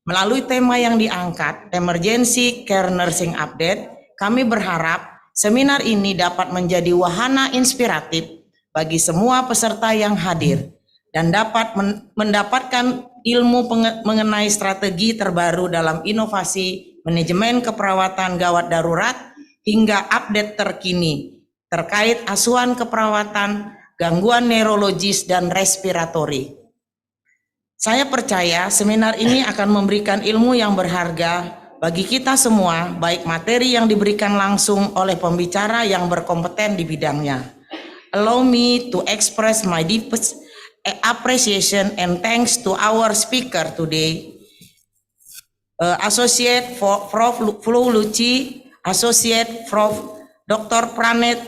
Melalui tema yang diangkat, Emergency Care Nursing Update, kami berharap seminar ini dapat menjadi wahana inspiratif bagi semua peserta yang hadir dan dapat mendapatkan ilmu mengenai strategi terbaru dalam inovasi manajemen keperawatan gawat darurat hingga update terkini terkait asuhan keperawatan, gangguan neurologis dan respiratory. Saya percaya seminar ini akan memberikan ilmu yang berharga bagi kita semua, baik materi yang diberikan langsung oleh pembicara yang berkompeten di bidangnya. Allow me to express my deepest appreciation and thanks to our speaker today, Associate Prof. Flu Luci, Associate Prof. Dr. Pranet,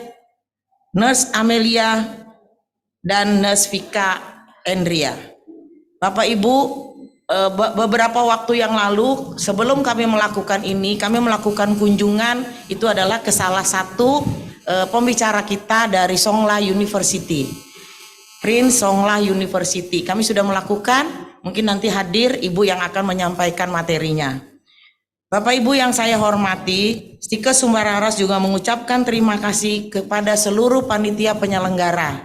Nurse Amelia, dan Nurse Vika Endria. Bapak Ibu, beberapa waktu yang lalu sebelum kami melakukan ini, kami melakukan kunjungan, itu adalah ke salah satu pembicara kita dari Songla University, Prince Songla University. Kami sudah melakukan. Mungkin nanti hadir ibu yang akan menyampaikan materinya. Bapak Ibu yang saya hormati, Stikes Sumber Waras juga mengucapkan terima kasih kepada seluruh panitia penyelenggara,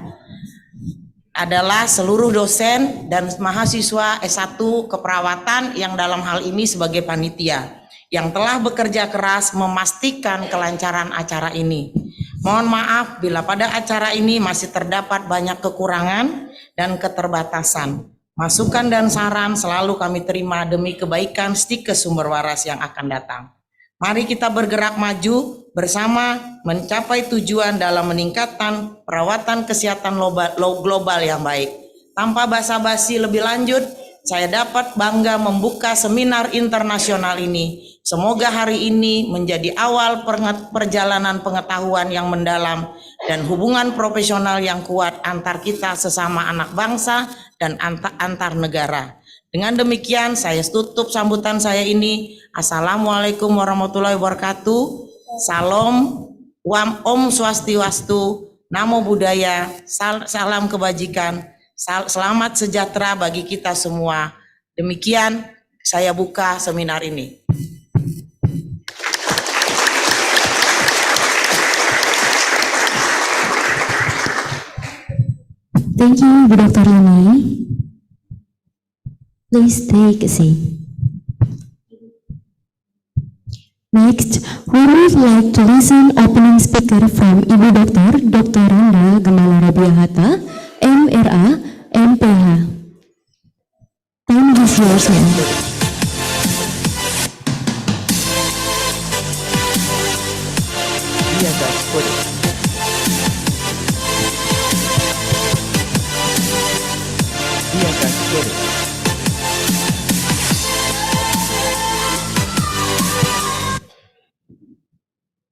adalah seluruh dosen dan mahasiswa S1 keperawatan yang dalam hal ini sebagai panitia, yang telah bekerja keras memastikan kelancaran acara ini. Mohon maaf bila pada acara ini masih terdapat banyak kekurangan dan keterbatasan. Masukan dan saran selalu kami terima demi kebaikan Stikes Sumber Waras yang akan datang. Mari kita bergerak maju bersama mencapai tujuan dalam meningkatkan perawatan kesehatan global yang baik. Tanpa basa-basi lebih lanjut, saya dapat bangga membuka seminar internasional ini. Semoga hari ini menjadi awal perjalanan pengetahuan yang mendalam dan hubungan profesional yang kuat antar kita sesama anak bangsa dan antar negara. Dengan demikian saya tutup sambutan saya ini. Assalamualaikum warahmatullahi wabarakatuh. Salam, Om Swastiastu, Namo Buddhaya, salam kebajikan, selamat sejahtera bagi kita semua. Demikian saya buka seminar ini. Thank you, Bu Dr. Lani. Please take a seat. Next, we would like to listen opening speaker from Ibu Dr. Randa Gemala Rabiahata, MRA, MPH. Time is yours, ma'am.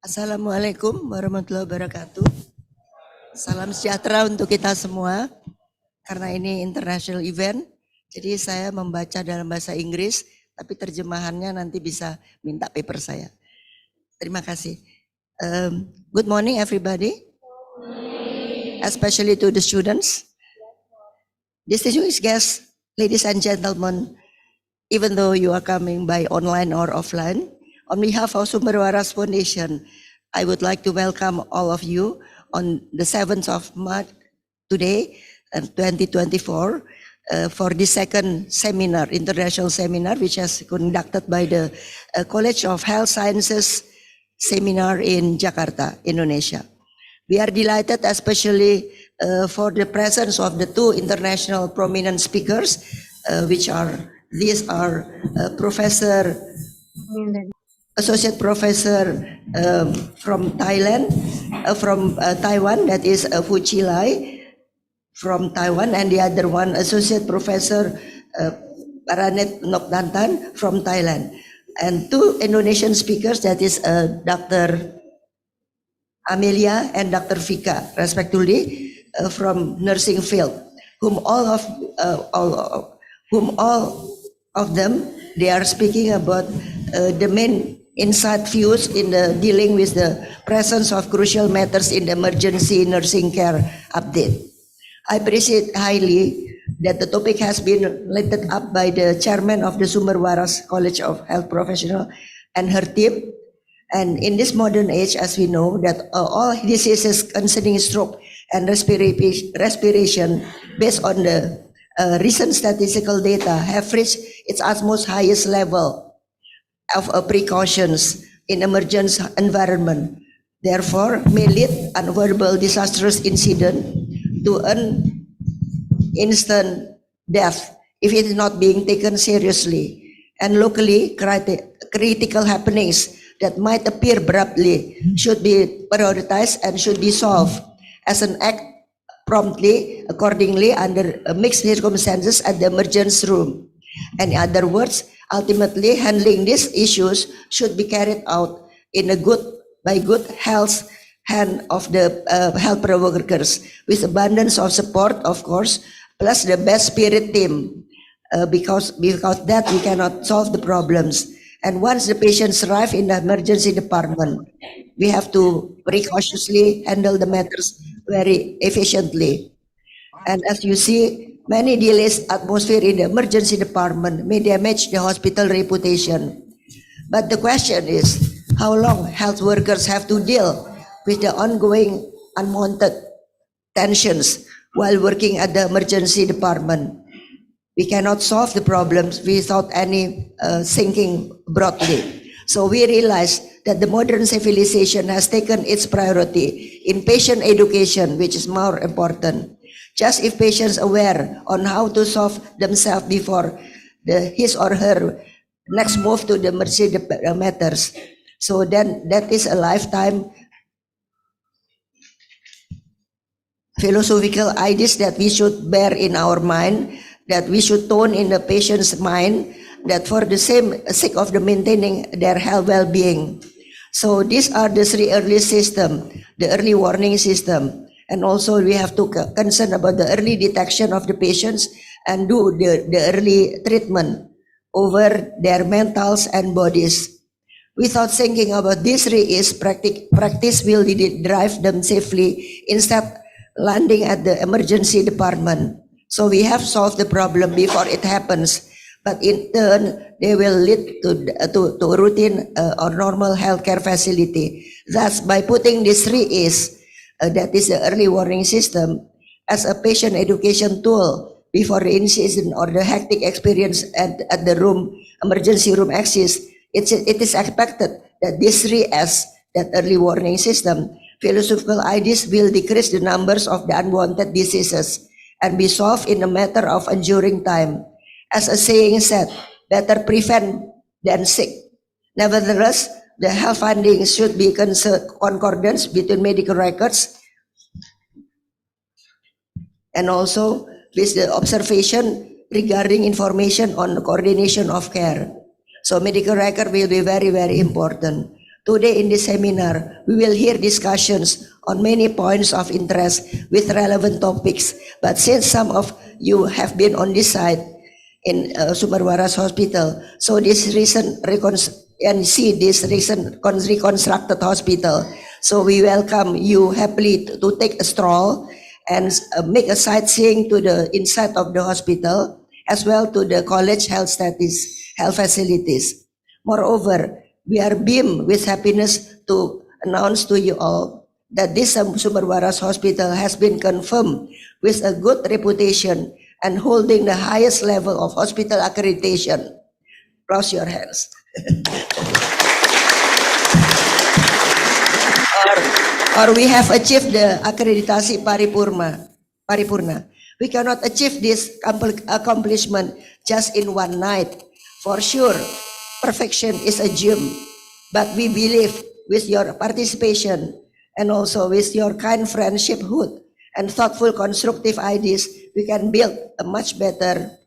Assalamualaikum warahmatullahi wabarakatuh. Salam sejahtera untuk kita semua. Karena ini international event, jadi saya membaca dalam bahasa Inggris, tapi terjemahannya nanti bisa minta paper saya. Terima kasih. Good morning everybody, especially to the students. Distinguished guests, ladies and gentlemen, even though you are coming by online or offline, on behalf of Sumber Waras Foundation, I would like to welcome all of you on the 7th of March today, 2024, for the second seminar, international seminar, which is conducted by the College of Health Sciences Seminar in Jakarta, Indonesia. We are delighted especially for the presence of the two international prominent speakers, these are Professor Associate Professor from Thailand, from Taiwan, that is Fu Chilai from Taiwan, and the other one Associate Professor Paranet Nokdantan from Thailand, and two Indonesian speakers, that is Dr. Amelia and Dr. Vika, respectively, from nursing field, whom all of them they are speaking about the main insight views in the dealing with the presence of crucial matters in the emergency nursing care update. I appreciate highly that the topic has been lifted up by the chairman of the Sumber Waras College of Health Professional and her team. And in this modern age, as we know, that all diseases concerning stroke and respiration based on the recent statistical data have reached its utmost highest level of precautions in emergency environment, therefore may lead unavoidable disastrous incident to an instant death if it is not being taken seriously, and locally critical happenings that might appear abruptly should be prioritized and should be solved as an act promptly, accordingly, under mixed circumstances at the emergency room. And in other words, ultimately, handling these issues should be carried out in a good health hand of the health workers with abundance of support, of course, plus the best spirit team, because that we cannot solve the problems. And once the patients arrive in the emergency department, we have to precautiously handle the matters very efficiently. And as you see, many delays atmosphere in the emergency department may damage the hospital reputation. But the question is, how long health workers have to deal with the ongoing unwanted tensions while working at the emergency department? We cannot solve the problems without any thinking broadly. So we realize that the modern civilization has taken its priority in patient education, which is more important. Just if patients aware on how to solve themselves before his or her next move to the emergency matters. So then that is a lifetime philosophical ideas that we should bear in our mind, that we should tone in the patient's mind, that for the sake of the maintaining their health well-being. So these are the three early system, the early warning system. And also we have to concern about the early detection of the patients and do the early treatment over their mentals and bodies. Without thinking about these three is practice will drive them safely instead landing at the emergency department. So we have solved the problem before it happens, but in turn they will lead to routine or normal healthcare facility. Thus, by putting these three is that is the early warning system as a patient education tool before the incident or the hectic experience at the emergency room exists, it is expected that these three S, that early warning system, philosophical ideas will decrease the numbers of the unwanted diseases and be solved in a matter of enduring time. As a saying said, better prevent than sick. Nevertheless, the health findings should be concordance between medical records and also with the observation regarding information on the coordination of care. So medical record will be very, very important. Today in this seminar, we will hear discussions on many points of interest with relevant topics. But since some of you have been on this side in Sumberwaras Hospital, so this recent reconstructed hospital, so we welcome you happily to take a stroll and make a sightseeing to the inside of the hospital, as well to the college health facilities. Moreover, we are beamed with happiness to announce to you all that this Sumberwaras Hospital has been confirmed with a good reputation and holding the highest level of hospital accreditation. Cross your hands. Or we have achieved the akreditasi paripurna. We cannot achieve this accomplishment just in one night. For sure, perfection is a dream, but we believe with your participation and also with your kind friendshiphood and thoughtful constructive ideas, we can build a much better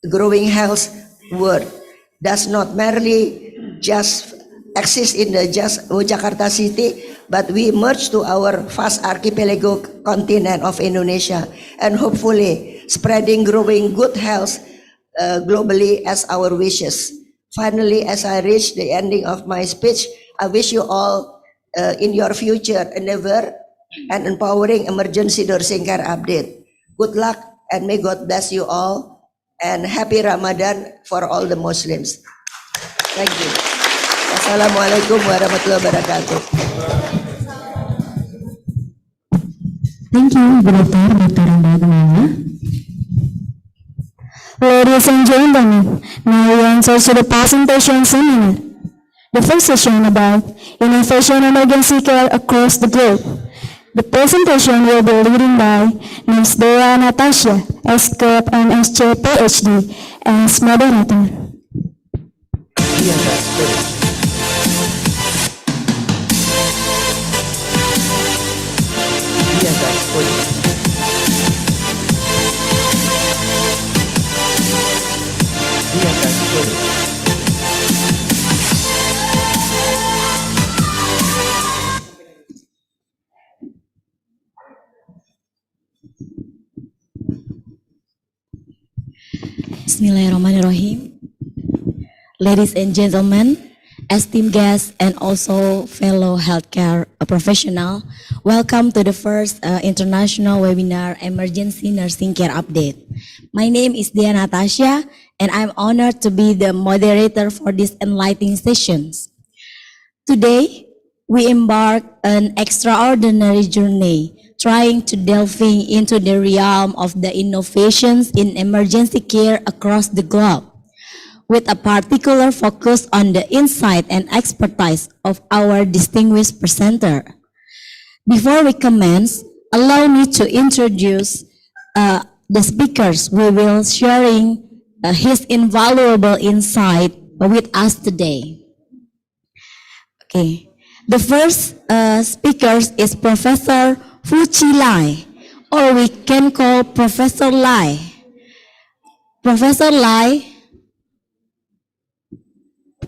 growing health world. Does not merely just exist in the Jakarta city, but we merge to our vast archipelago continent of Indonesia and hopefully spreading growing good health globally as our wishes. Finally, as I reach the ending of my speech, I wish you all in your future endeavor and empowering emergency nursing care update. Good luck and may God bless you all and happy Ramadan for all the Muslims. Thank you. Assalamualaikum warahmatullahi wabarakatuh. Thank you, Dr. Randa Gumala. Ladies and gentlemen, now we enter to the presentation seminar. The first session about innovation emergency care across the globe. The presentation will be leading by Ms. Dea Natasha, SCAP and SC PhD, as moderator. Bismillahirrahmanirrahim. Ladies and gentlemen, esteemed guests and also fellow healthcare professional, welcome to the first international webinar Emergency Nursing Care Update. My name is Dea Natasha and I'm honored to be the moderator for these enlightening sessions. Today, we embark an extraordinary journey trying to delving into the realm of the innovations in emergency care across the globe, with a particular focus on the insight and expertise of our distinguished presenter. Before we commence, allow me to introduce the speakers we will sharing his invaluable insight with us today. Okay, the first speaker is Professor Fuchi Lai, or we can call Professor Lai. Professor Lai,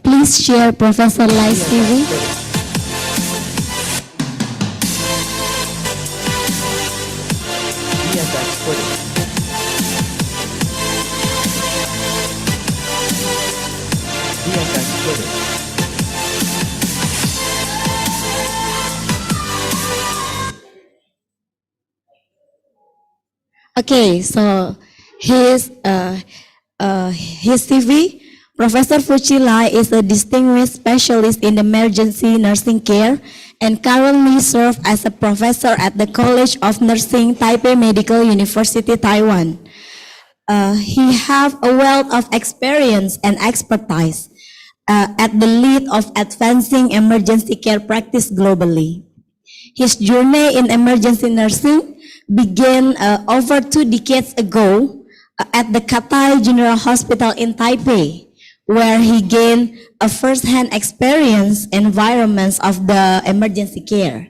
please share Professor Lai's CV. put it. Dia akan put it. Okay, so his CV, Professor Fuchi Lai is a distinguished specialist in emergency nursing care and currently serves as a professor at the College of Nursing, Taipei Medical University, Taiwan. He has a wealth of experience and expertise at the lead of advancing emergency care practice globally. His journey in emergency nursing began over 2 decades ago at the Cathay General Hospital in Taipei, where he gained a first-hand experience environments of the emergency care.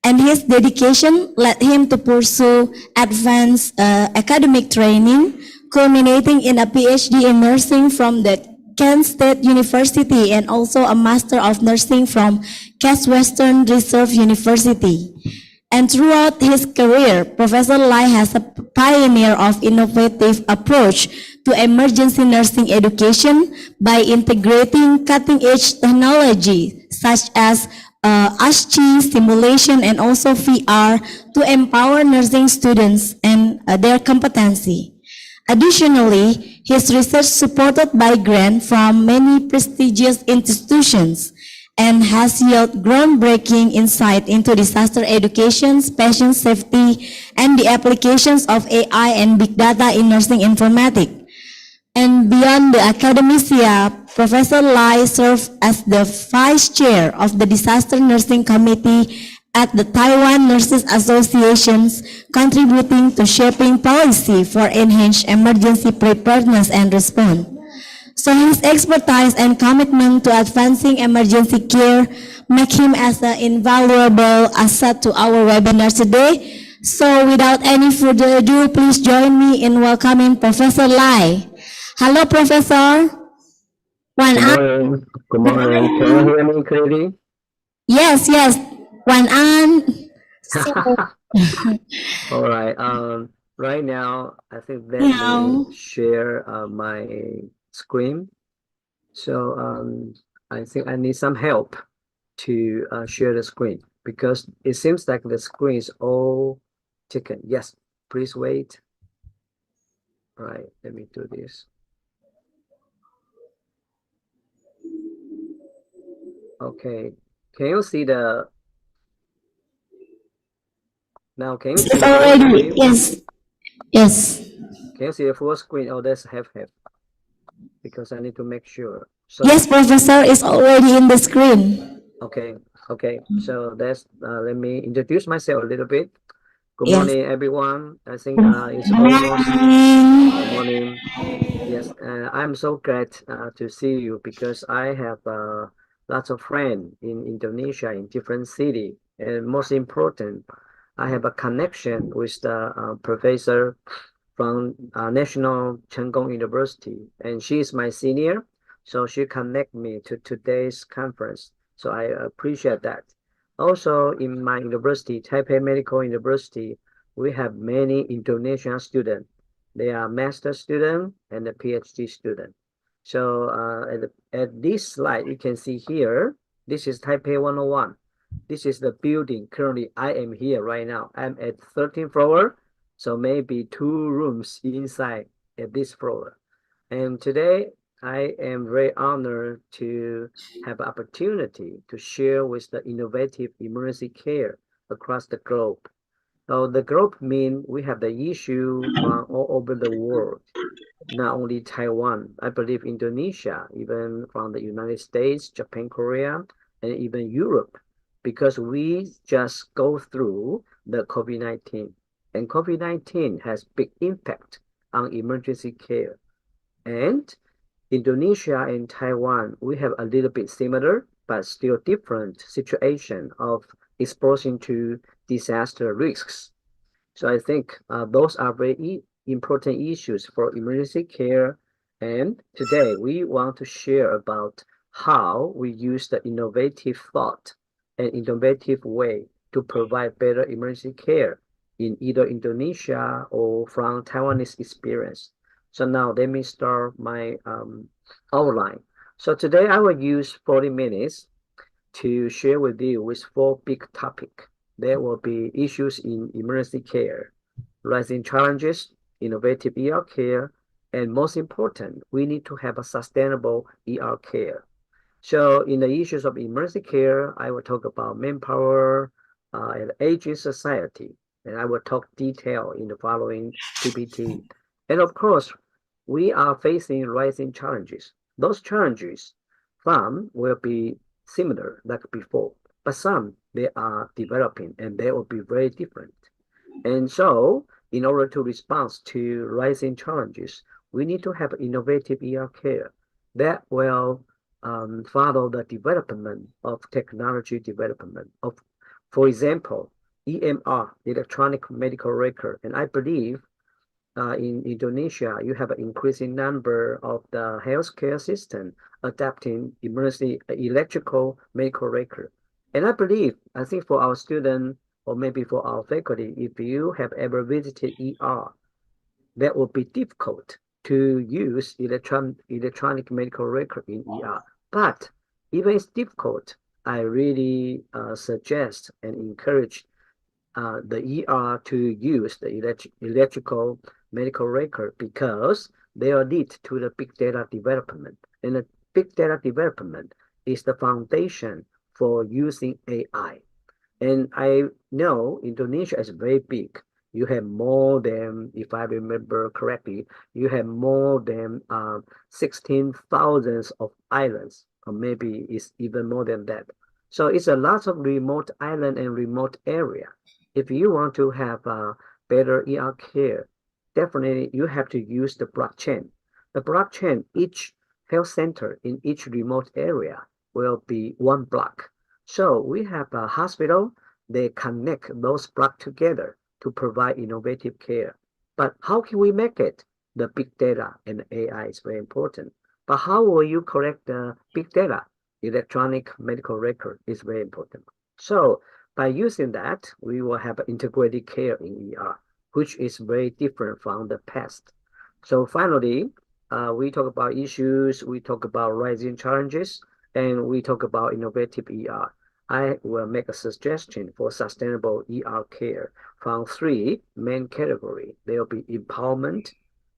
And his dedication led him to pursue advanced academic training, culminating in a PhD in nursing from the Kent State University and also a Master of Nursing from Case Western Reserve University. And throughout his career, Professor Lai has a pioneer of innovative approach to emergency nursing education by integrating cutting-edge technology such as ASCII, simulation, and also VR to empower nursing students and their competency. Additionally, his research supported by grant from many prestigious institutions and has yielded groundbreaking insight into disaster education, patient safety, and the applications of AI and big data in nursing informatics. And beyond the academia, Professor Lai served as the Vice Chair of the Disaster Nursing Committee at the Taiwan Nurses Associations, contributing to shaping policy for enhanced emergency preparedness and response. So his expertise and commitment to advancing emergency care make him as an invaluable asset to our webinar today. So without any further ado, please join me in welcoming Professor Lai. Hello, Professor. Good morning. Good morning. Can you hear me clearly? Yes. All right. Right now, I think let me share my screen. So I think I need some help to share the screen because it seems like the screen is all taken. Yes, please wait. All right, let me do this. Okay, can you see the now? Can you see the already? Yes. Can you see the full screen? Oh, that's half because I need to make sure. So, yes, Professor, is already in the screen. Okay. So that's let me introduce myself a little bit. Good Yes. morning, everyone. I think it's almost good morning. Yes, I'm so glad to see you because I have lots of friends in Indonesia in different cities, and most important, I have a connection with the professor from National Cheng Kung University, and she is my senior, so she connect me to today's conference. So I appreciate that. Also, in my university, Taipei Medical University, we have many Indonesian students. They are master student and a PhD student. So at this slide, you can see here, this is Taipei 101. This is the building. Currently, I am here right now. I'm at 13th floor. So maybe 2 rooms inside at this floor. And today I am very honored to have an opportunity to share with the innovative emergency care across the globe. So the globe means we have the issue from all over the world, not only Taiwan. I believe Indonesia, even from the United States, Japan, Korea, and even Europe, because we just go through the COVID-19. And COVID-19 has big impact on emergency care. And Indonesia and Taiwan, we have a little bit similar, but still different situation of exposing to disaster risks. So I think those are very important issues for emergency care. And today we want to share about how we use the innovative thought and innovative way to provide better emergency care in either Indonesia or from Taiwanese experience. So now let me start my outline. So today I will use 40 minutes to share with you with 4 big topics. There will be issues in emergency care, rising challenges, innovative ER care, and most important, we need to have a sustainable ER care. So in the issues of emergency care, I will talk about manpower and aging society, and I will talk detail in the following PPT. And of course, we are facing rising challenges. Those challenges, some will be similar like before, but some they are developing and they will be very different. And so, in order to respond to rising challenges, we need to have innovative ER care that will follow the development of technology development of, for example, EMR, electronic medical record. And I believe in Indonesia, you have an increasing number of the healthcare system adapting emergency electrical medical record. And I think for our students or maybe for our faculty, if you have ever visited ER, that will be difficult to use electronic medical record in ER. But even it's difficult, I really suggest and encourage the ER to use the electrical medical record because they will lead to the big data development. And the big data development is the foundation for using AI. And I know Indonesia is very big. You have more than, if I remember correctly, you have more than 16,000 of islands, or maybe it's even more than that. So it's a lot of remote island and remote area. If you want to have better ER care, definitely you have to use the blockchain. The blockchain, each health center in each remote area will be one block. So we have a hospital, they connect those blocks together to provide innovative care. But how can we make it? The big data and AI is very important. But how will you collect the big data? Electronic medical record is very important. So by using that, we will have integrated care in ER, which is very different from the past. So finally, we talk about issues, we talk about rising challenges, and we talk about innovative ER. I will make a suggestion for sustainable ER care from 3 main categories. There will be empowerment,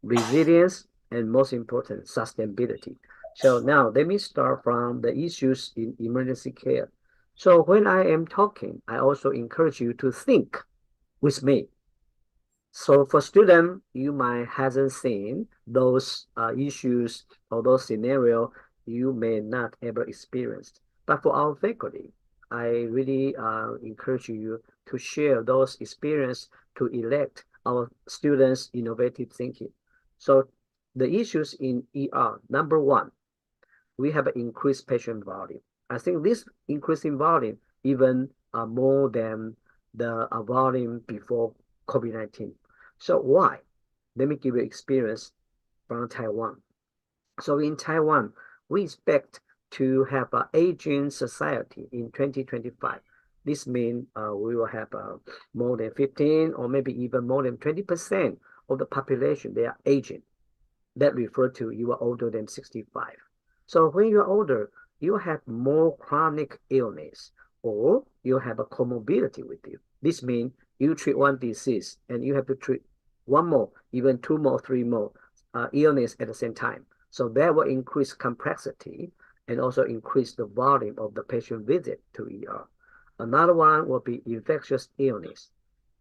resilience, and most important, sustainability. So now let me start from the issues in emergency care. So when I am talking, I also encourage you to think with me. So for students, you might hasn't seen those issues or those scenarios you may not ever experience. But for our faculty, I really encourage you to share those experiences to elect our students' innovative thinking. So the issues in ER, number 1, we have an increased patient volume. I think this increasing volume even more than the volume before COVID-19. So why? Let me give you experience from Taiwan. So in Taiwan, we expect to have an aging society in 2025. This means we will have more than 15 or maybe even more than 20% of the population, they are aging. That refers to you are older than 65. So when you're older, you have more chronic illness or you have a comorbidity with you. This means you treat one disease and you have to treat 1 more, even 2 more, 3 more illness at the same time. So that will increase complexity and also increase the volume of the patient visit to ER. Another one will be infectious illness.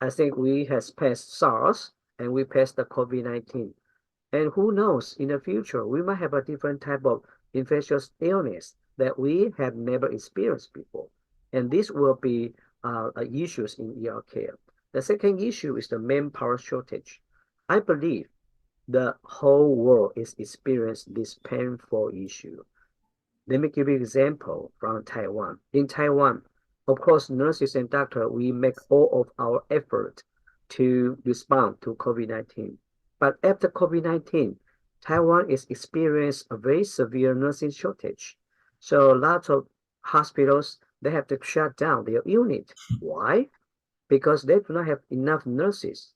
I think we have passed SARS and we passed the COVID-19. And who knows, in the future, we might have a different type of infectious illness that we have never experienced before. And this will be issues in ER care. The second issue is the manpower shortage. I believe the whole world is experiencing this painful issue. Let me give you an example from Taiwan. In Taiwan, of course, nurses and doctors, we make all of our effort to respond to COVID-19. But after COVID-19, Taiwan is experiencing a very severe nursing shortage. So lots of hospitals, they have to shut down their unit. Why? because they do not have enough nurses.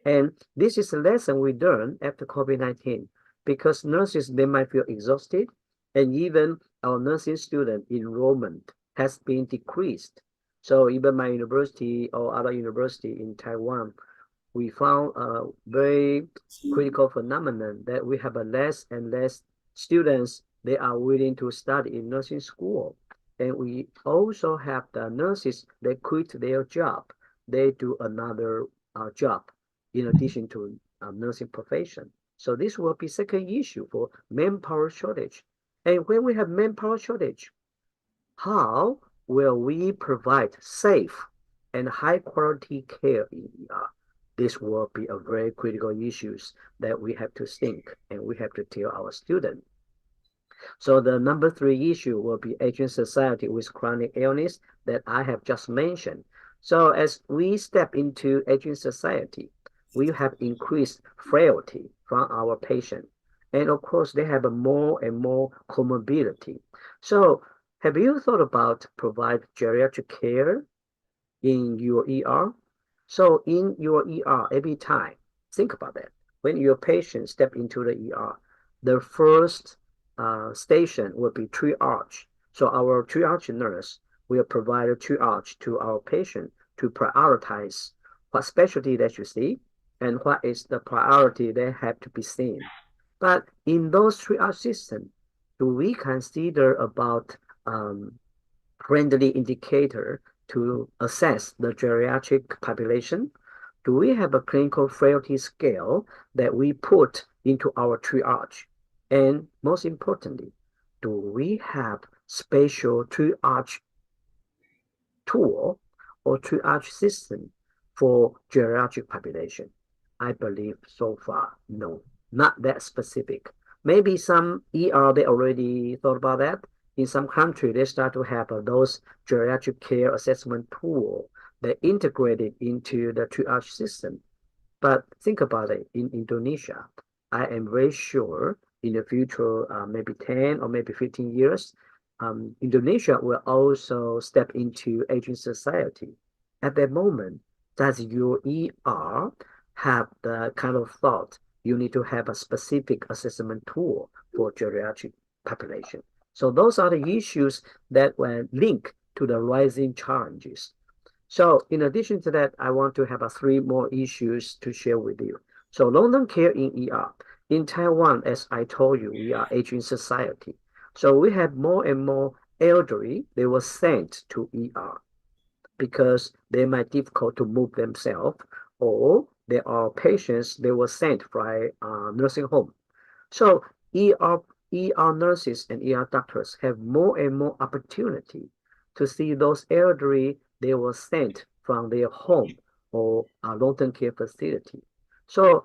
And this is a lesson we learned after COVID-19, because nurses, they might feel exhausted, and even our nursing student enrollment has been decreased. So even my university or other university in Taiwan, we found a very critical phenomenon that we have a less and less students they are willing to study in nursing school. And we also have the nurses, they quit their job. They do another job in addition to nursing profession. So this will be second issue for manpower shortage. And when we have manpower shortage, how will we provide safe and high quality care in ER? This will be a very critical issues that we have to think and we have to tell our students. So the number 3 issue will be aging society with chronic illness that I have just mentioned. So as we step into aging society, we have increased frailty from our patient. And of course, they have a more and more comorbidity. So have you thought about provide geriatric care in your ER? So in your ER, every time, think about that. When your patient step into the ER, the first station will be triage. So our triage nurse will provide a triage to our patient to prioritize what specialty that you see and what is the priority that have to be seen. But in those triage systems, do we consider about friendly indicator to assess the geriatric population? Do we have a clinical frailty scale that we put into our triage? And most importantly, do we have special triage tool or triage system for geriatric population? I believe so far, no, not that specific. Maybe some ER, they already thought about that. In some country, they start to have those geriatric care assessment tool that integrated into the triage system. But think about it, in Indonesia, I am very sure in the future, maybe 10 or maybe 15 years, Indonesia will also step into aging society. At that moment, does your ER have the kind of thought you need to have a specific assessment tool for geriatric population? So those are the issues that were linked to the rising challenges. So in addition to that, I want to have 3 more issues to share with you. So long-term care in ER. In Taiwan, as I told you, we are aging society. So we have more and more elderly, they were sent to ER because they might difficult to move themselves, or there are patients, they were sent by nursing home. So ER nurses and ER doctors have more and more opportunity to see those elderly, they were sent from their home or a long-term care facility. So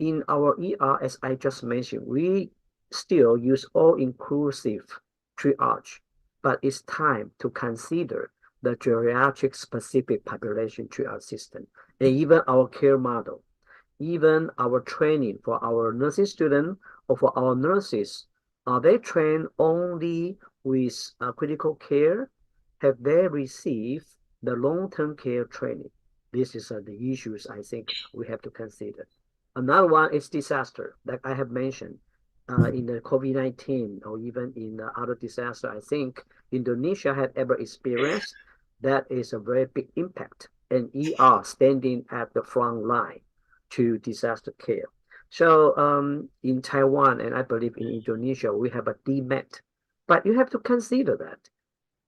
in our ER, as I just mentioned, we still use all-inclusive triage, but it's time to consider the geriatric specific population triage system, and even our care model, even our training for our nursing students or for our nurses. Are they trained only with critical care? Have they received the long-term care training? This is the issues I think we have to consider. Another one is disaster, like I have mentioned, in the COVID-19 or even in other disaster. I think Indonesia had ever experienced. That is a very big impact, and ER standing at the front line to disaster care. So in Taiwan, and I believe in Indonesia, we have a DMAT, but you have to consider that.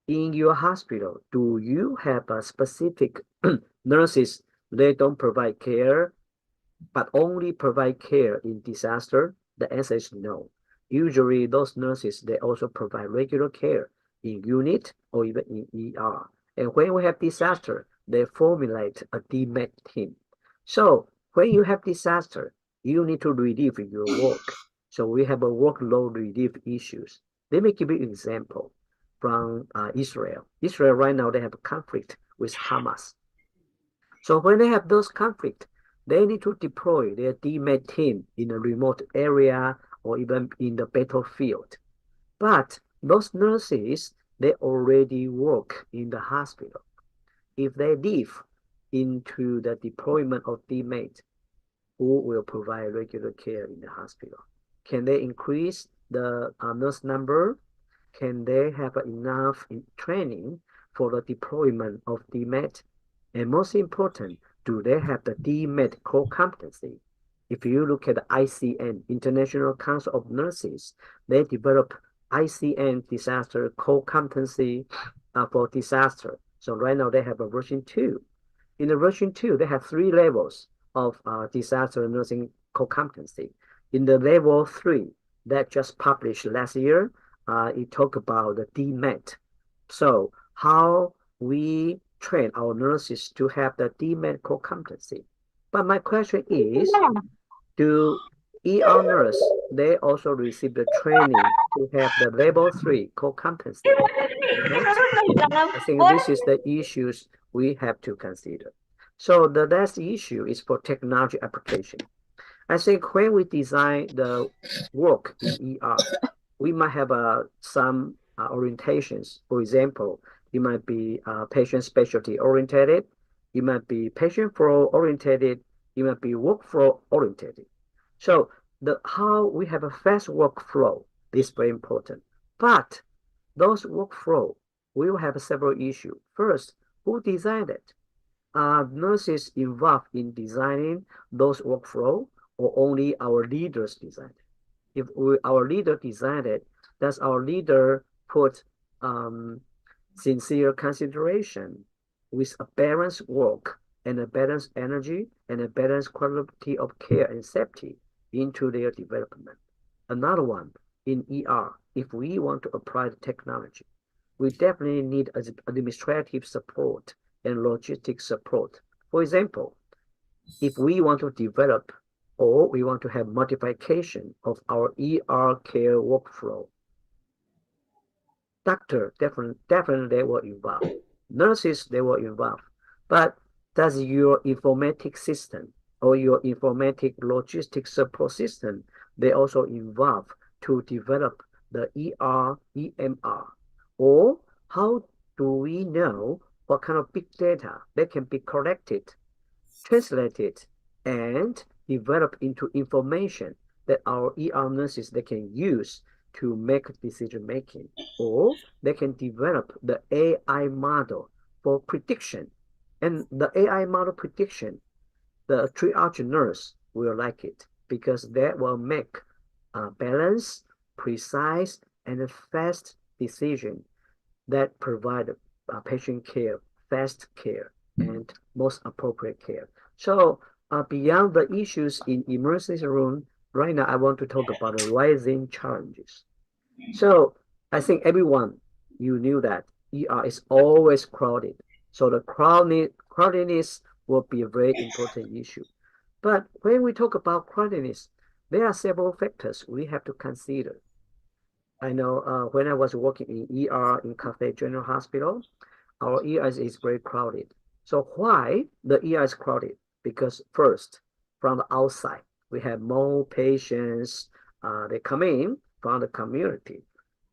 In your hospital, do you have a specific nurses, they don't provide care, but only provide care in disaster? The answer is no. Usually those nurses, they also provide regular care in unit or even in ER. And when we have disaster, they formulate a DMAT team. So when you have disaster, you need to relieve your work. So we have a workload relief issues. Let me give you an example from Israel. Israel right now, they have a conflict with Hamas. So when they have those conflicts, they need to deploy their DMAT team in a remote area or even in the battlefield. But those nurses, they already work in the hospital. If they live into the deployment of DMAT, who will provide regular care in the hospital? Can they increase the nurse number? Can they have enough training for the deployment of DMAT? And most important, do they have the DMAT core competency? If you look at the ICN, International Council of Nurses, they develop ICN disaster core competency for disaster. So right now they have a version 2. In the version 2, they have 3 levels of disaster nursing core competency. In the level 3 that just published last year, it talked about the DMAT. So how we train our nurses to have the DMAT core competency. But my question is, do ER nurse, they also receive the training to have the level 3 core competency? I think this is the issues we have to consider. So the last issue is for technology application. I think when we design the work in ER, we might have some orientations. For example, it might be patient specialty oriented, it might be patient flow oriented, it might be workflow oriented. So how we have a fast workflow is very important. But those workflow will have several issues. First, who designed it? Are nurses involved in designing those workflow, or only our leaders design it? If our leader designed it, does our leader put sincere consideration with a balanced work and a balanced energy and a balanced quality of care and safety into their development? Another one, in ER, if we want to apply the technology, we definitely need administrative support and logistic support. For example, if we want to develop or we want to have modification of our ER care workflow, doctor definitely they were involved. Nurses, they were involved. But does your informatic system or your informatic logistic support system, they also involved to develop the ER, EMR? Or how do we know what kind of big data that can be collected, translated, and developed into information that our ER nurses, they can use to make decision making? Or they can develop the AI model for prediction. And the AI model prediction, the triage nurse will like it because that will make a balanced, precise, and fast decision that provide patient care, fast care, and most appropriate care. So beyond the issues in emergency room, right now I want to talk about the rising challenges. So I think everyone, you knew that ER is always crowded. So the crowdedness will be a very important issue. But when we talk about crowdedness, there are several factors we have to consider. I know when I was working in ER in Cathay General Hospital, our ER is very crowded. So why the ER is crowded? Because first, from the outside, we have more patients, they come in from the community.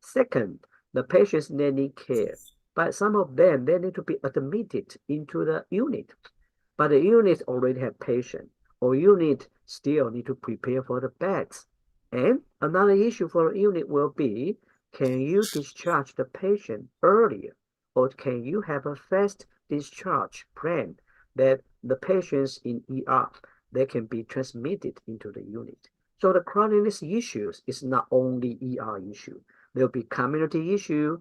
Second, the patients, they need care, but some of them, they need to be admitted into the unit. But the unit already have patients, or unit still need to prepare for the beds. And another issue for a unit will be, can you discharge the patient earlier? Or can you have a fast discharge plan that the patients in ER, they can be transmitted into the unit? So the crowdedness issues is not only ER issue. There will be community issue,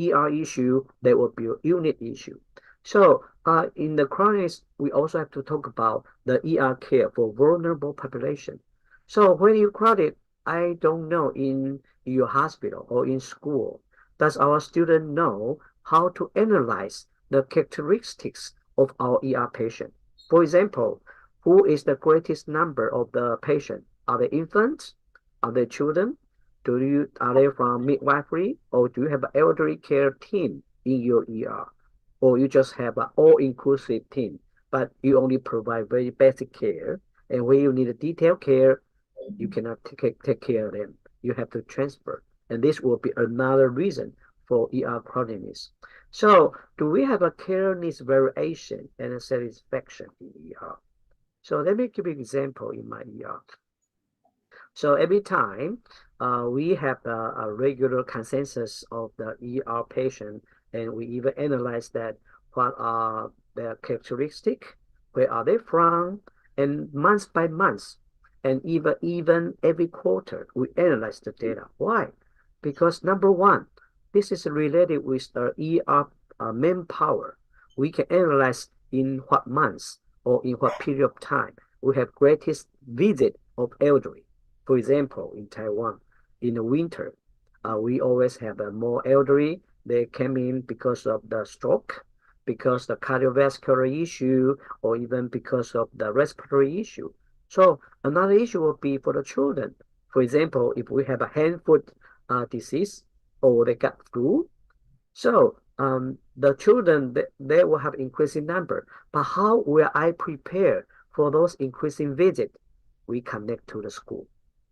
ER issue, there will be a unit issue. So in the crowdedness, we also have to talk about the ER care for vulnerable population. So when you're crowded, I don't know in your hospital or in school, does our student know how to analyze the characteristics of our ER patient? For example, who is the greatest number of the patient? Are they infants? Are they children? Are they from midwifery? Or do you have an elderly care team in your ER? Or you just have an all-inclusive team, but you only provide very basic care, and when you need a detailed care, you cannot take care of them. You have to transfer. And this will be another reason for ER crowdedness. So do we have a care needs variation and a satisfaction in ER? So let me give you an example in my ER. So every time we have a regular consensus of the ER patient, and we even analyze that what are their characteristic, where are they from, and month by month, and even every quarter, we analyze the data. Why? Because number one, this is related with the ER manpower. We can analyze in what months or in what period of time we have greatest visit of elderly. For example, in Taiwan, in the winter, we always have more elderly. They came in because of the stroke, because the cardiovascular issue, or even because of the respiratory issue. So another issue will be for the children. For example, if we have a hand-foot disease or they got flu, so the children, they will have increasing number. But how will I prepare for those increasing visits? We connect to the school.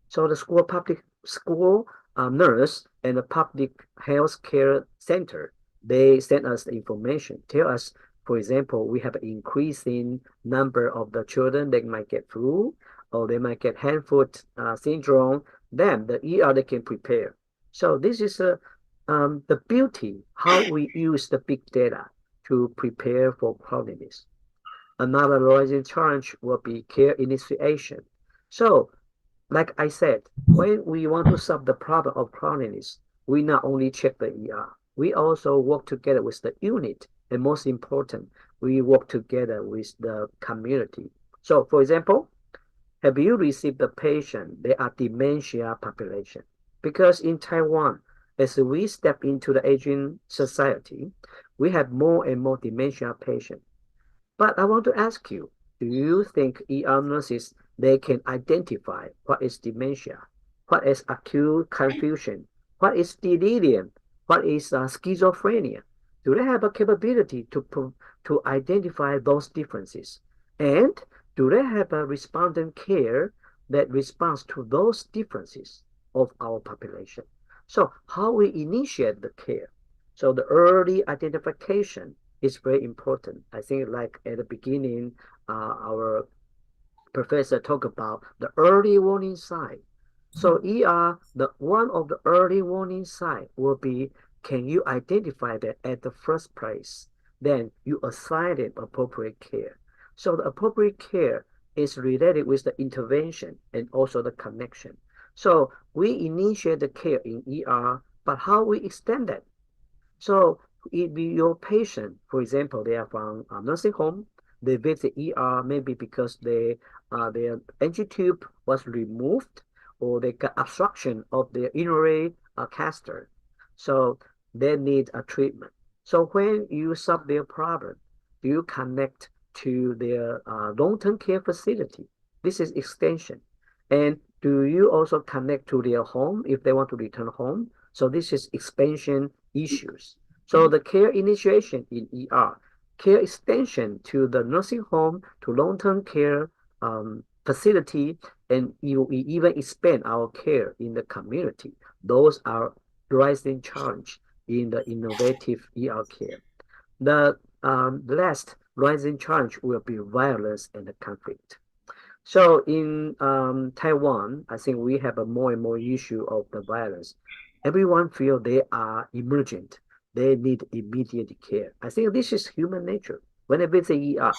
So the public school nurse and the public health care center, they send us the information, tell us, for example, we have an increasing number of the children that might get flu or they might get hand-foot syndrome. Then the ER, they can prepare. So this is the beauty, how we use the big data to prepare for chronics. Another rising challenge will be care initiation. So like I said, when we want to solve the problem of chronics, we not only check the ER, we also work together with the unit, and most important, we work together with the community. So, for example, have you received the patient? They are dementia population. Because in Taiwan, as we step into the aging society, we have more and more dementia patients. But I want to ask you, do you think ER nurses, they can identify what is dementia, what is acute confusion, what is delirium, what is schizophrenia? Do they have a capability to identify those differences? And do they have a respondent care that responds to those differences of our population? So how we initiate the care? So the early identification is very important. I think like at the beginning, our professor talked about the early warning sign. So one of the early warning sign will be, can you identify that at the first place? Then you assign it appropriate care. So the appropriate care is related with the intervention and also the connection. So we initiate the care in ER, but how we extend that? So if your patient, for example, they are from a nursing home, they visit ER maybe because their entry tube was removed or they got obstruction of their urinary catheter. So they need a treatment. So when you solve their problem, do you connect to their long-term care facility? This is extension. And do you also connect to their home if they want to return home? So this is expansion issues. So the care initiation in ER, care extension to the nursing home, to long-term care facility, and we even expand our care in the community. Those are rising challenge in the innovative ER care. The last rising challenge will be violence and the conflict. So in Taiwan, I think we have a more and more issue of the violence. Everyone feel they are emergent. They need immediate care. I think this is human nature. When I visit ER,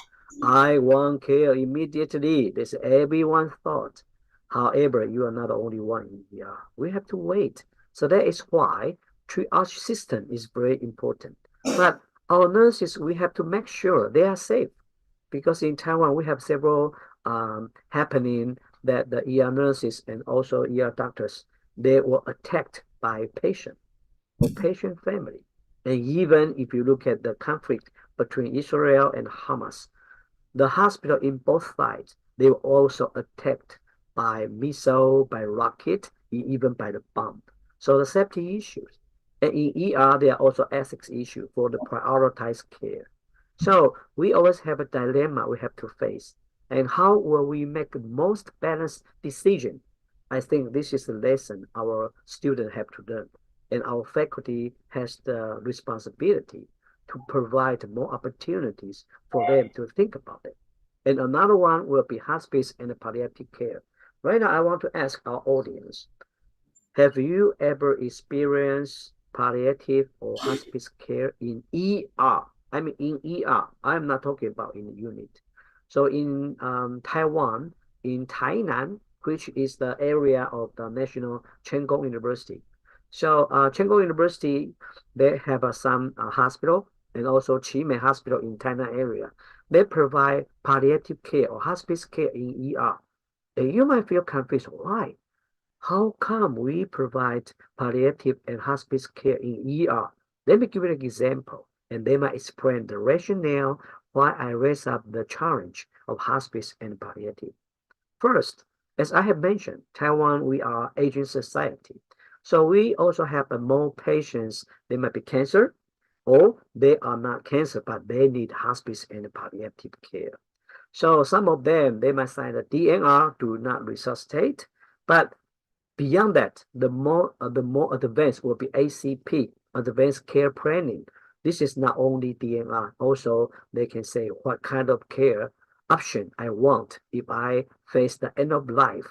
I want care immediately. This is everyone's thought. However, you are not the only one in ER. We have to wait. So that is why triage system is very important. But our nurses, we have to make sure they are safe. Because in Taiwan, we have several happening that the ER nurses and also ER doctors, they were attacked by patient or patient family. And even if you look at the conflict between Israel and Hamas, the hospital in both sides, they were also attacked by missile, by rocket, even by the bomb. So the safety issues. And in ER, there are also ethics issues for the prioritized care. So we always have a dilemma we have to face. And how will we make the most balanced decision? I think this is a lesson our students have to learn. And our faculty has the responsibility to provide more opportunities for them to think about it. And another one will be hospice and palliative care. Right now, I want to ask our audience, have you ever experienced palliative or hospice care in ER? I mean, in ER. I'm not talking about in the unit. So in Taiwan, in Tainan, which is the area of the National Cheng Kung University. So Cheng Kung University, they have some hospital and also Chimei Hospital in Tainan area. They provide palliative care or hospice care in ER. And you might feel confused. Why? How come we provide palliative and hospice care in ER? Let me give you an example, and they might explain the rationale why I raise up the challenge of hospice and palliative. First, as I have mentioned, Taiwan, we are aging society. So we also have more patients. They might be cancer, or they are not cancer, but they need hospice and palliative care. So some of them, they might sign a DNR, do not resuscitate, but beyond that, the more advanced will be ACP, advanced care planning. This is not only DNR, also they can say what kind of care option I want if I face the end of life.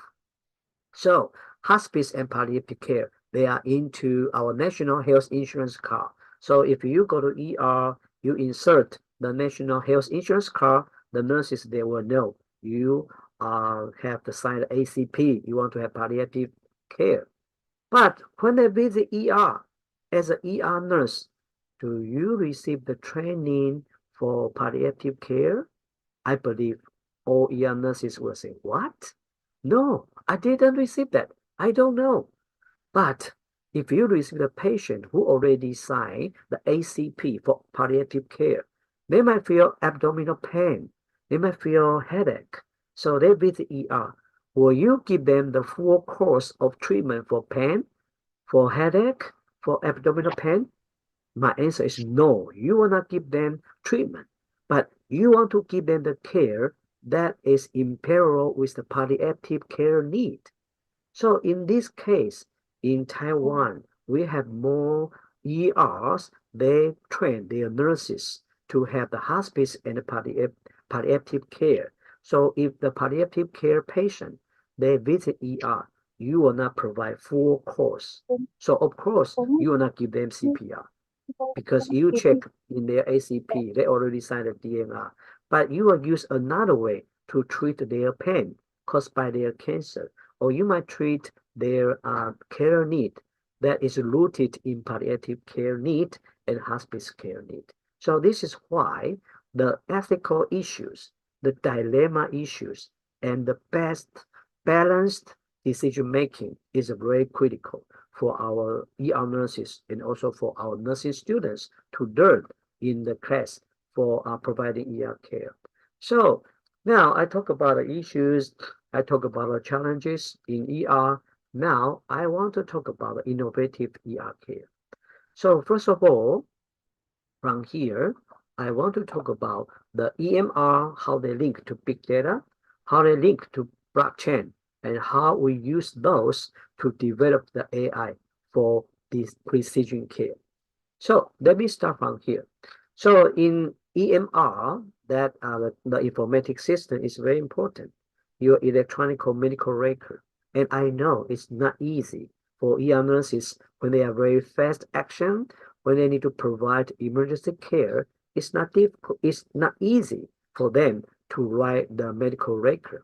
So hospice and palliative care, they are into our national health insurance card. So if you go to ER, you insert the national health insurance card, the nurses, they will know you have to sign the ACP, you want to have palliative care. But when they visit ER, as an ER nurse, do you receive the training for palliative care? I believe all ER nurses will say, what? No, I didn't receive that. I don't know. But if you receive a patient who already signed the ACP for palliative care, they might feel abdominal pain. They might feel headache. So they visit ER. Will you give them the full course of treatment for pain, for headache, for abdominal pain? My answer is no. You will not give them treatment, but you want to give them the care that is in parallel with the palliative care need. So in this case, in Taiwan, we have more ERs. They train their nurses to have the hospice and the palliative care. So if the palliative care patient, they visit ER, you will not provide full course. So of course, you will not give them CPR because you check in their ACP, they already signed a DNR. But you will use another way to treat their pain caused by their cancer, or you might treat their care need that is rooted in palliative care need and hospice care need. So this is why the ethical issues, the dilemma issues, and the best balanced decision making is very critical for our ER nurses and also for our nursing students to learn in the class for providing ER care. So now I talk about the issues, I talk about the challenges in ER. Now I want to talk about innovative ER care. So first of all, from here, I want to talk about the EMR, how they link to big data, how they link to blockchain, and how we use those to develop the AI for this precision care. So let me start from here. So in EMR, that the informatic system is very important, your electronic medical record. And I know it's not easy for ER nurses when they are very fast action, when they need to provide emergency care. It's not difficult, it's not easy for them to write the medical record.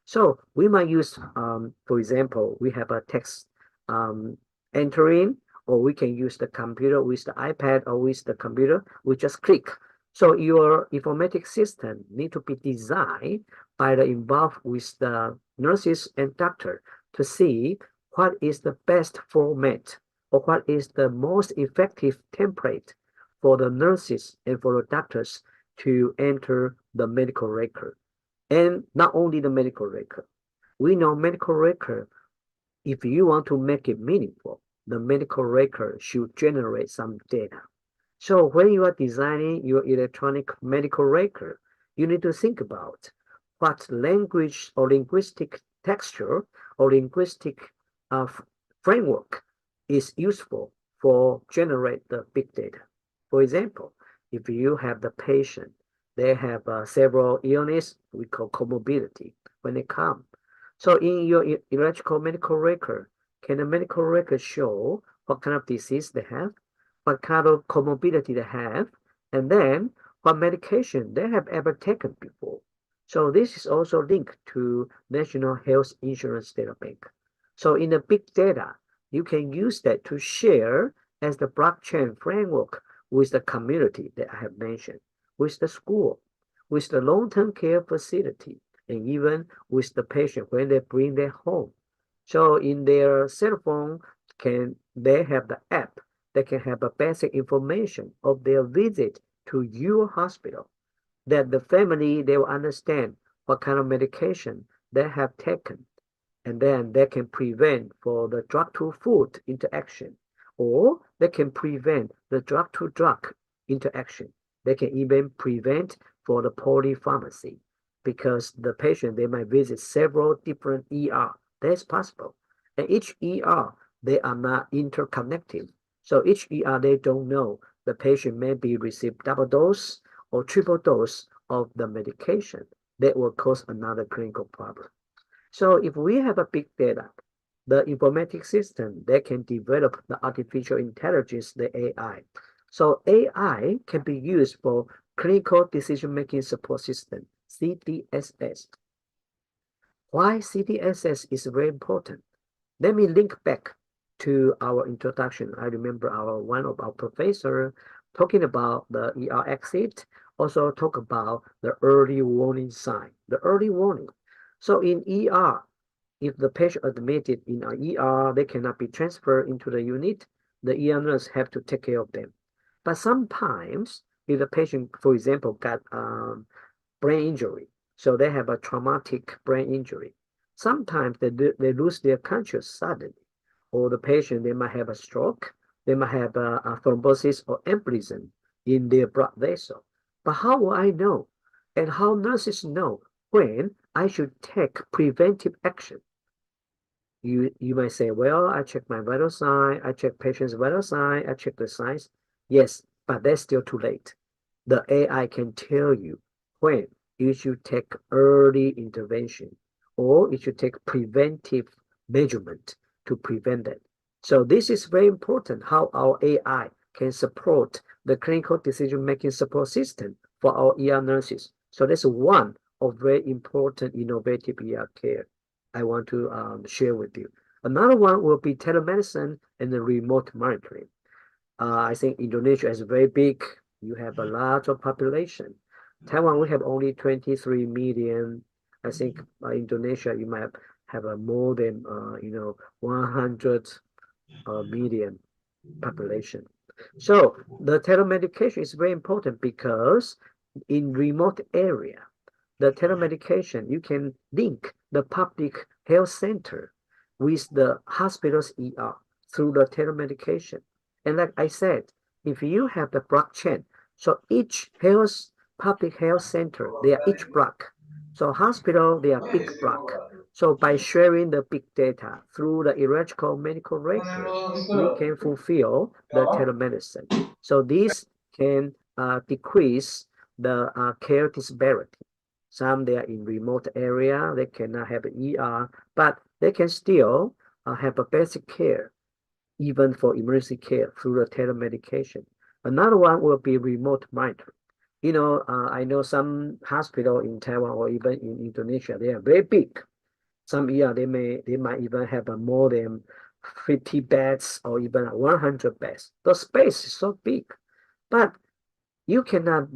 So we might use, for example, we have a text entering, or we can use the computer with the iPad or with the computer. We just click. So your informatic system need to be designed by the involved with the nurses and doctor to see what is the best format or what is the most effective template for the nurses and for the doctors to enter the medical record. And not only the medical record. We know medical record, if you want to make it meaningful, the medical record should generate some data. So when you are designing your electronic medical record, you need to think about what language or linguistic texture or linguistic framework is useful for generate the big data. For example, if you have the patient, they have several illness we call comorbidity when they come. So in your electrical medical record, can the medical record show what kind of disease they have, what kind of comorbidity they have, and then what medication they have ever taken before? So this is also linked to National Health Insurance Data Bank. So in the big data, you can use that to share as the blockchain framework with the community that I have mentioned, with the school, with the long-term care facility, and even with the patient when they bring their home. So in their cell phone, they have the app that can have a basic information of their visit to your hospital, that the family, they will understand what kind of medication they have taken, and then they can prevent for the drug to food interaction, or they can prevent the drug to drug interaction. They can even prevent for the polypharmacy, because the patient, they might visit several different ER. That's possible. And each ER, they are not interconnected. So each ER, they don't know the patient may be received double dose or triple dose of the medication. That will cause another clinical problem. So if we have a big data, the informatics system, they can develop the artificial intelligence, the AI. So AI can be used for clinical decision-making support system, CDSS. Why CDSS is very important? Let me link back to our introduction. I remember one of our professor talking about the ER exit, also talk about the early warning sign, the early warning. So in ER, if the patient admitted in an ER, they cannot be transferred into the unit, the ER nurse have to take care of them. But sometimes, if the patient, for example, got brain injury, so they have a traumatic brain injury, sometimes they lose their conscious suddenly, or the patient, they might have a stroke, they might have a thrombosis or embolism in their blood vessel. But how will I know? And how nurses know when I should take preventive action? You might say, well, I check my vital sign, I check patient's vital sign, I check the signs. Yes, but that's still too late. The AI can tell you when you should take early intervention, or you should take preventive measurement to prevent that. So this is very important, how our AI can support the clinical decision-making support system for our ER nurses. So that's one of very important innovative ER care I want to share with you. Another one will be telemedicine and the remote monitoring. I think Indonesia is very big. You have a lot of population. Taiwan, we have only 23 million. I think Indonesia, you might have a more than 100 million population. So the telemedication is very important because in remote area, the telemedication, you can link the public health center with the hospital's ER through the telemedication. And like I said, if you have the blockchain, so each public health center, they are each block. So hospital, they are big block. So by sharing the big data through the electrical medical record, we can fulfill the telemedicine. So this can decrease the care disparity. Some, they are in remote area, they cannot have an ER, but they can still have a basic care, even for emergency care through the telemedication. Another one will be remote monitoring. I know some hospital in Taiwan or even in Indonesia, they are very big. Some ER, they might even have more than 50 beds or even 100 beds. The space is so big, but you cannot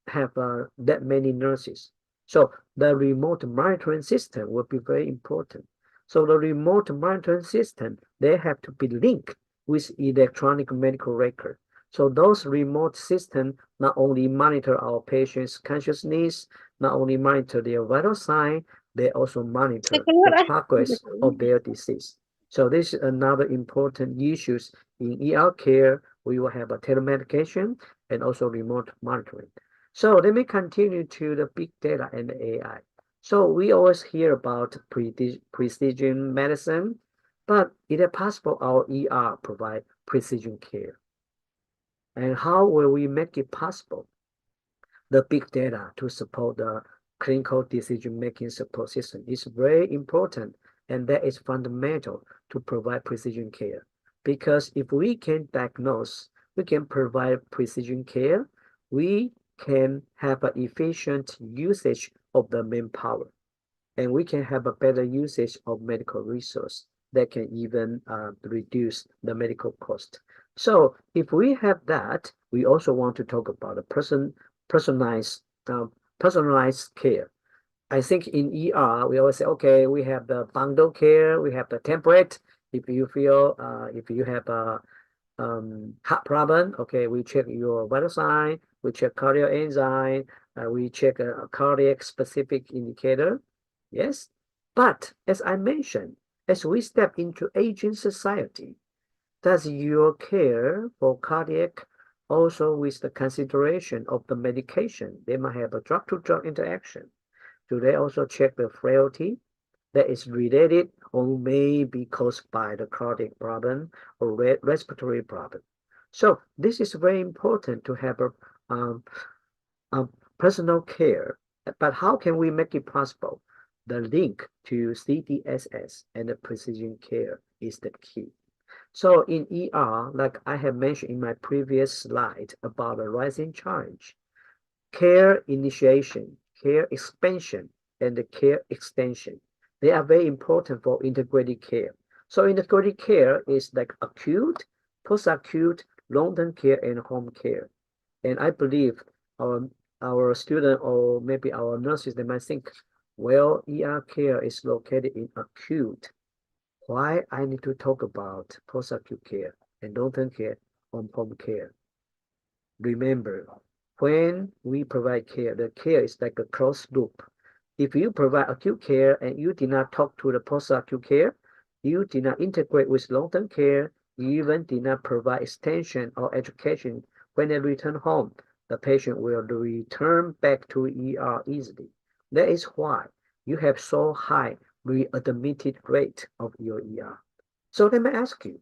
have that many nurses. So the remote monitoring system will be very important. So the remote monitoring system, they have to be linked with electronic medical record. So those remote systems not only monitor our patients' consciousness, not only monitor their vital sign, they also monitor the progress of their disease. So this is another important issues in ER care. We will have a telemedication and also remote monitoring. So let me continue to the big data and the AI. So we always hear about precision medicine, but is it possible our ER provide precision care? And how will we make it possible? The big data to support the clinical decision-making support system is very important, and that is fundamental to provide precision care. Because if we can diagnose, we can provide precision care, we can have an efficient usage of the manpower, and we can have a better usage of medical resource that can even reduce the medical cost. So if we have that, we also want to talk about a personalized care. I think in ER, we always say, okay, we have the bundle care, we have the template. If you feel, if you have a heart problem, okay, we check your vital sign, we check cardiac enzyme, we check a cardiac specific indicator. Yes, but as I mentioned, as we step into aging society, does your care for cardiac also with the consideration of the medication? They might have a drug-to-drug interaction. Do they also check the frailty that is related or may be caused by the cardiac problem or respiratory problem? So this is very important to have a personal care. But how can we make it possible? The link to CDSS and the precision care is the key. So in ER, like I have mentioned in my previous slide about the rising charge, care initiation, care expansion, and the care extension, they are very important for integrated care. So integrated care is like acute, post-acute, long-term care, and home care. And I believe our student or maybe our nurses, they might think, well, ER care is located in acute. Why I need to talk about post-acute care and long-term care on home care? Remember, when we provide care, the care is like a closed loop. If you provide acute care and you did not talk to the post-acute care, you did not integrate with long-term care, you even did not provide extension or education, when they return home, the patient will return back to ER easily. That is why you have so high readmitted rate of your ER. So let me ask you,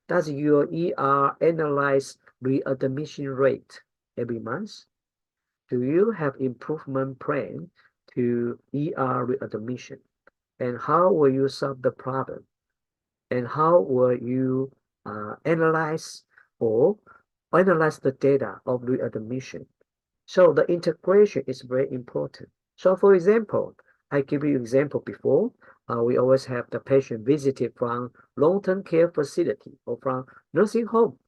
does your ER analyze readmission rate every month? Do you have improvement plan to ER readmission? And how will you solve the problem? And how will you analyze the data of readmission? So the integration is very important. So for example, I give you example before, we always have the patient visited from long-term care facility or from nursing home.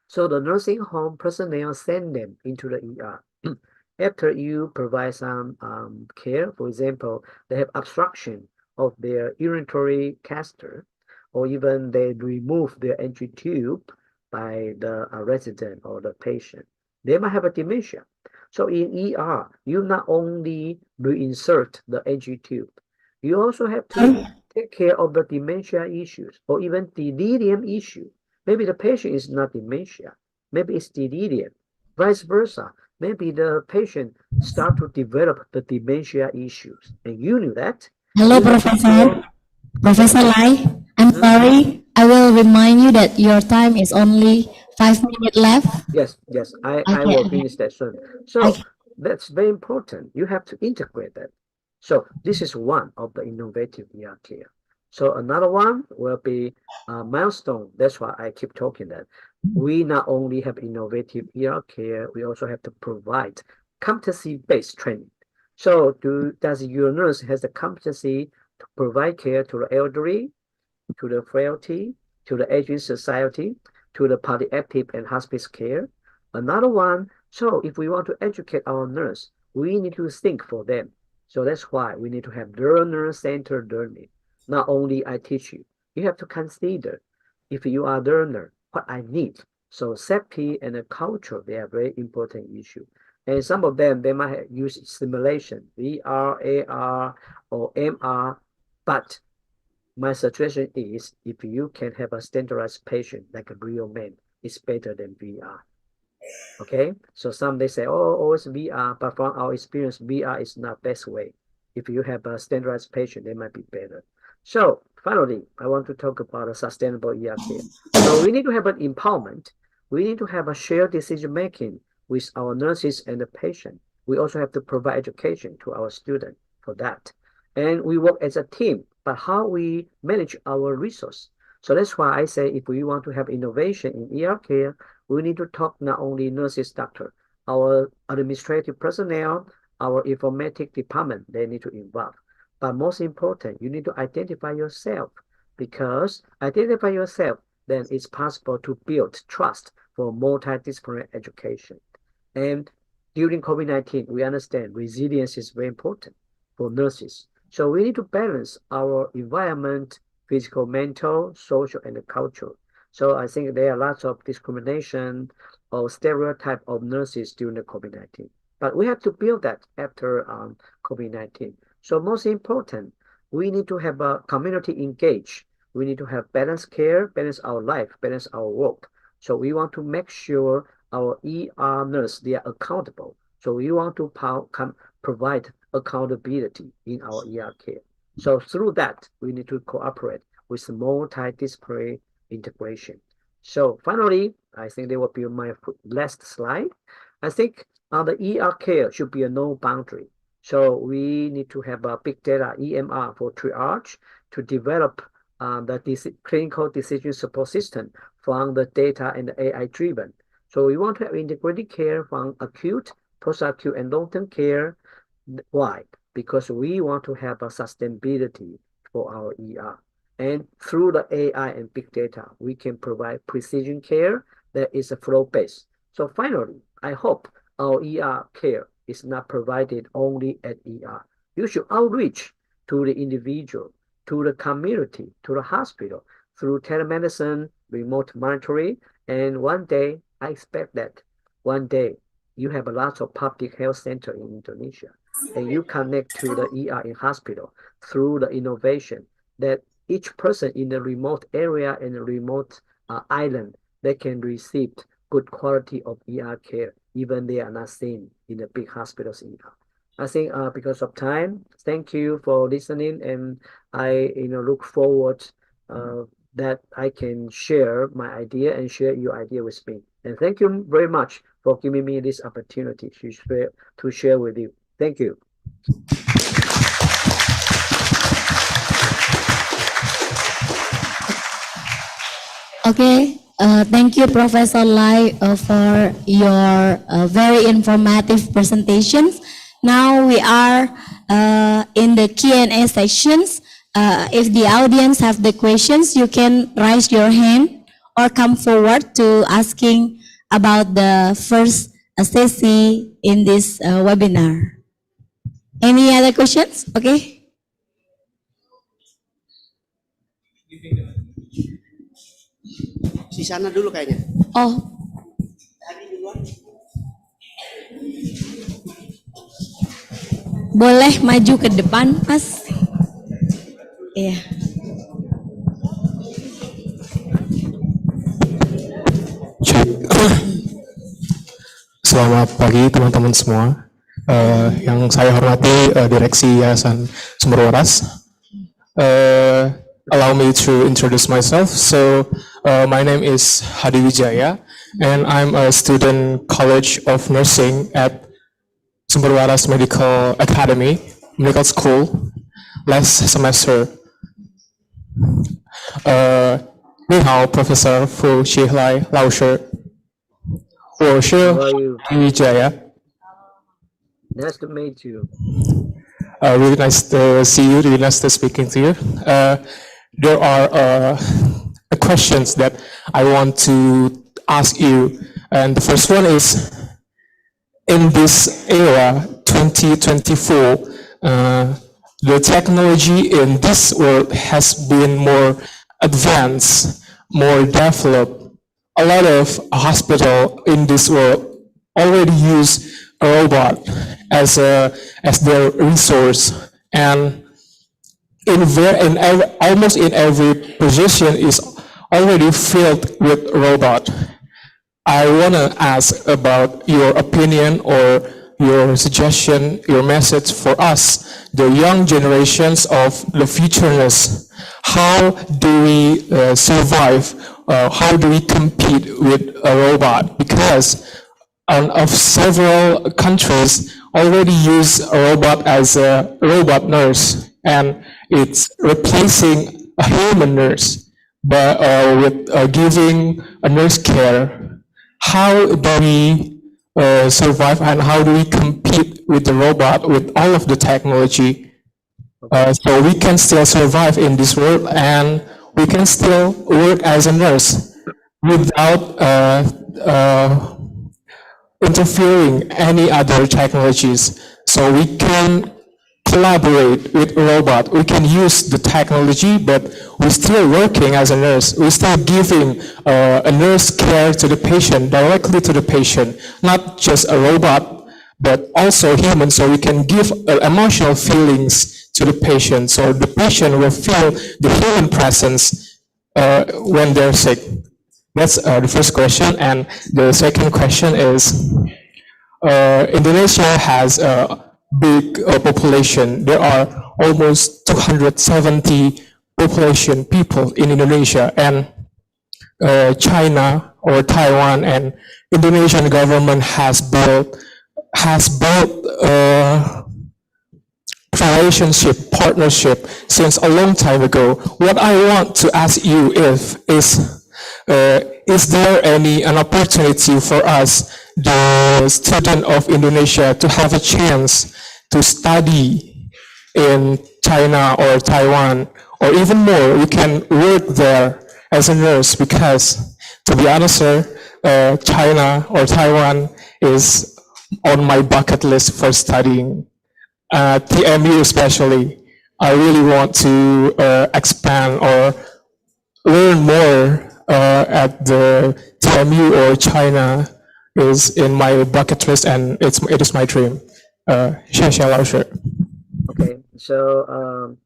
So the nursing home personnel send them into the ER. After you provide some care, for example, they have obstruction of their urinary catheter, or even they remove their entry tube by the resident or the patient. They might have a dementia. So in ER, you not only reinsert the entry tube, you also have to take care of the dementia issues or even delirium issue. Maybe the patient is not dementia, maybe it's delirium, vice versa. Maybe the patient start to develop the dementia issues, and you knew that. Hello, Professor. Professor Lai, I'm sorry. I will remind you that your time is only 5 minutes left. Yes, I will finish that soon. So that's very important. You have to integrate that. So this is one of the innovative ER care. So another one will be milestone. That's why I keep talking that. We not only have innovative ER care, we also have to provide competency-based training. So does your nurse has the competency to provide care to the elderly, to the frailty, to the aging society, to the palliative and hospice care? Another one, so if we want to educate our nurse, we need to think for them. So that's why we need to have learner-centered learning. Not only I teach you, you have to consider, if you are a learner, what I need. So safety and the culture, they are very important issue. And some of them, they might use simulation, VR, AR, or MR, but my suggestion is, if you can have a standardized patient like a real man, it's better than VR. Okay, so some they say, oh, always VR, but from our experience, VR is not best way. If you have a standardized patient, they might be better. So finally, I want to talk about a sustainable ER care. So we need to have an empowerment. We need to have a shared decision making with our nurses and the patient. We also have to provide education to our students for that. And we work as a team, but how we manage our resource. So that's why I say if we want to have innovation in ER care, we need to talk not only nurses, doctor, our administrative personnel, our informatic department, they need to involve. But most important, you need to identify yourself, because identify yourself, then it's possible to build trust for multidisciplinary education. And during COVID-19, we understand resilience is very important for nurses. So we need to balance our environment, physical, mental, social, and cultural. So I think there are lots of discrimination or stereotype of nurses during the COVID-19. But we have to build that after COVID-19. So most important, we need to have a community engaged. We need to have balanced care, balance our life, balance our work. So we want to make sure our ER nurse, they are accountable. So we want to provide accountability in our ER care. So through that, we need to cooperate with multidisciplinary integration. So finally, I think they will be my last slide. I think the ER care should be a no boundary. So we need to have a big data EMR for triage to develop the clinical decision support system from the data and the AI driven. So we want to have integrated care from acute, post-acute, and long-term care. Why? Because we want to have a sustainability for our ER. And through the AI and big data, we can provide precision care that is a flow-based. So finally, I hope our ER care is not provided only at ER. You should outreach to the individual, to the community, to the hospital through telemedicine, remote monitoring, and one day, I expect that one day you have a lot of public health center in Indonesia, and you connect to the ER in hospital through the innovation that each person in the remote area and the remote island, they can receive good quality of ER care, even they are not seen in the big hospitals in ER. I think because of time, thank you for listening, and I look forward that I can share my idea and share your idea with me. And thank you very much for giving me this opportunity to share with you. Thank you. Okay, thank you, Professor Lai, for your very informative presentations. Now we are in the Q&A sections. If the audience have the questions, you can raise your hand or come forward to asking about the first session in this webinar. Any other questions? Okay. Di sana dulu kayaknya. Oh. Boleh maju ke depan, Mas? Iya. Selamat pagi teman-teman semua. Yang saya hormati Direksi Yayasan Sumber Waras. Allow me to introduce myself. So, my name is Hadi Wijaya, and I'm a student College of Nursing at Sumber Waras Medical Academy, Medical School, last semester. 你好 Professor Fu Xihlai 老师，我是Hadi Wijaya. Nice to meet you. Really nice to see you. Really nice to speaking to you. There are questions that I want to ask you, and the first one is: in this era, 2024, the technology in this world has been more advanced, more developed. A lot of hospitals in this world already use a robot as their resource, and almost in every position is already filled with robot. I want to ask about your opinion or your suggestion, your message for us, the young generations of the futureness. How do we survive how do we compete with a robot? Because of several countries already use a robot as a robot nurse, and it's replacing a human nurse, but with giving a nurse care. How do we survive, and how do we compete with the robot with all of the technology? So we can still survive in this world, and we can still work as a nurse without interfering any other technologies. So we can collaborate with robot. We can use the technology, but we're still working as a nurse. We're still giving a nurse care to the patient, directly to the patient, not just a robot, but also human. So we can give emotional feelings to the patient. So the patient will feel the human presence when they're sick. That's the first question. And the second question is, Indonesia has a big population. There are almost 270 population people in Indonesia, and China or Taiwan and Indonesian government has built relationship, partnership since a long time ago. What I want to ask you is there an opportunity for us, the student of Indonesia, to have a chance to study in China or Taiwan, or even more, we can work there as a nurse? Because to be honest, sir, China or Taiwan is on my bucket list for studying. TMU especially, I really want to expand or learn more at the TMU or China is in my bucket list, and it is my dream. 谢谢老师. Okay, so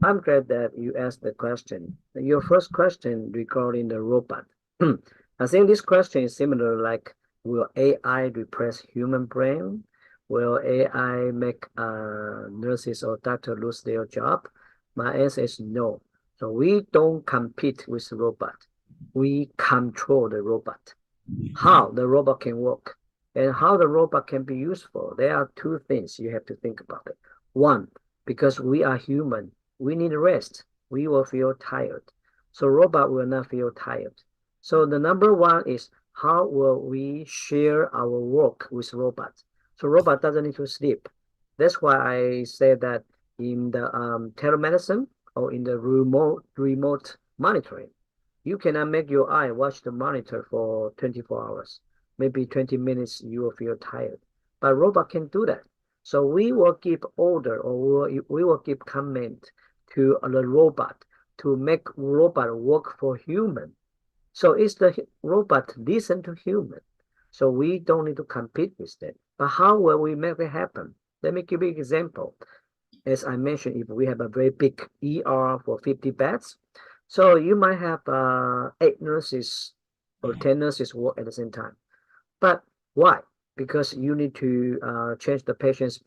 I'm glad that you asked the question. Your first question regarding the robot. I think this question is similar, like, will AI replace human brain? Will AI make nurses or doctors lose their job? My answer is no. So we don't compete with the robot. We control the robot. How the robot can work and how the robot can be useful. There are two things you have to think about it. One, because we are human, we need rest. We will feel tired. So robot will not feel tired. So the number one is, how will we share our work with robots? So robot doesn't need to sleep. That's why I say that in the telemedicine or in the remote monitoring, you cannot make your eye watch the monitor for 24 hours. Maybe 20 minutes you will feel tired. But robot can do that. So we will give order, or we will give command to the robot to make robot work for human. So it's the robot listen to human. So we don't need to compete with them. But how will we make it happen? Let me give you an example. As I mentioned, if we have a very big ER for 50 beds, so you might have 8 nurses or 10 nurses work at the same time. But why? Because you need to change the patient's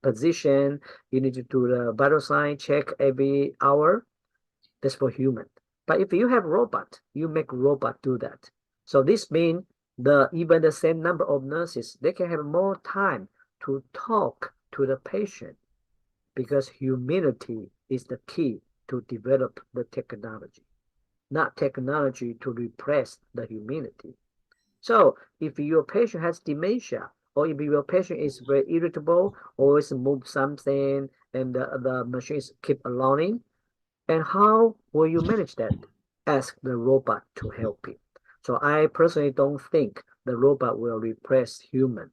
position. You need to do the vital sign check every hour. That's for human. But if you have robot, you make robot do that. So this means even the same number of nurses, they can have more time to talk to the patient, because humanity is the key to develop the technology, not technology to replace the humanity. So if your patient has dementia, or if your patient is very irritable, always move something, and the machines keep alarming, and how will you manage that? Ask the robot to help you. So I personally don't think the robot will replace human.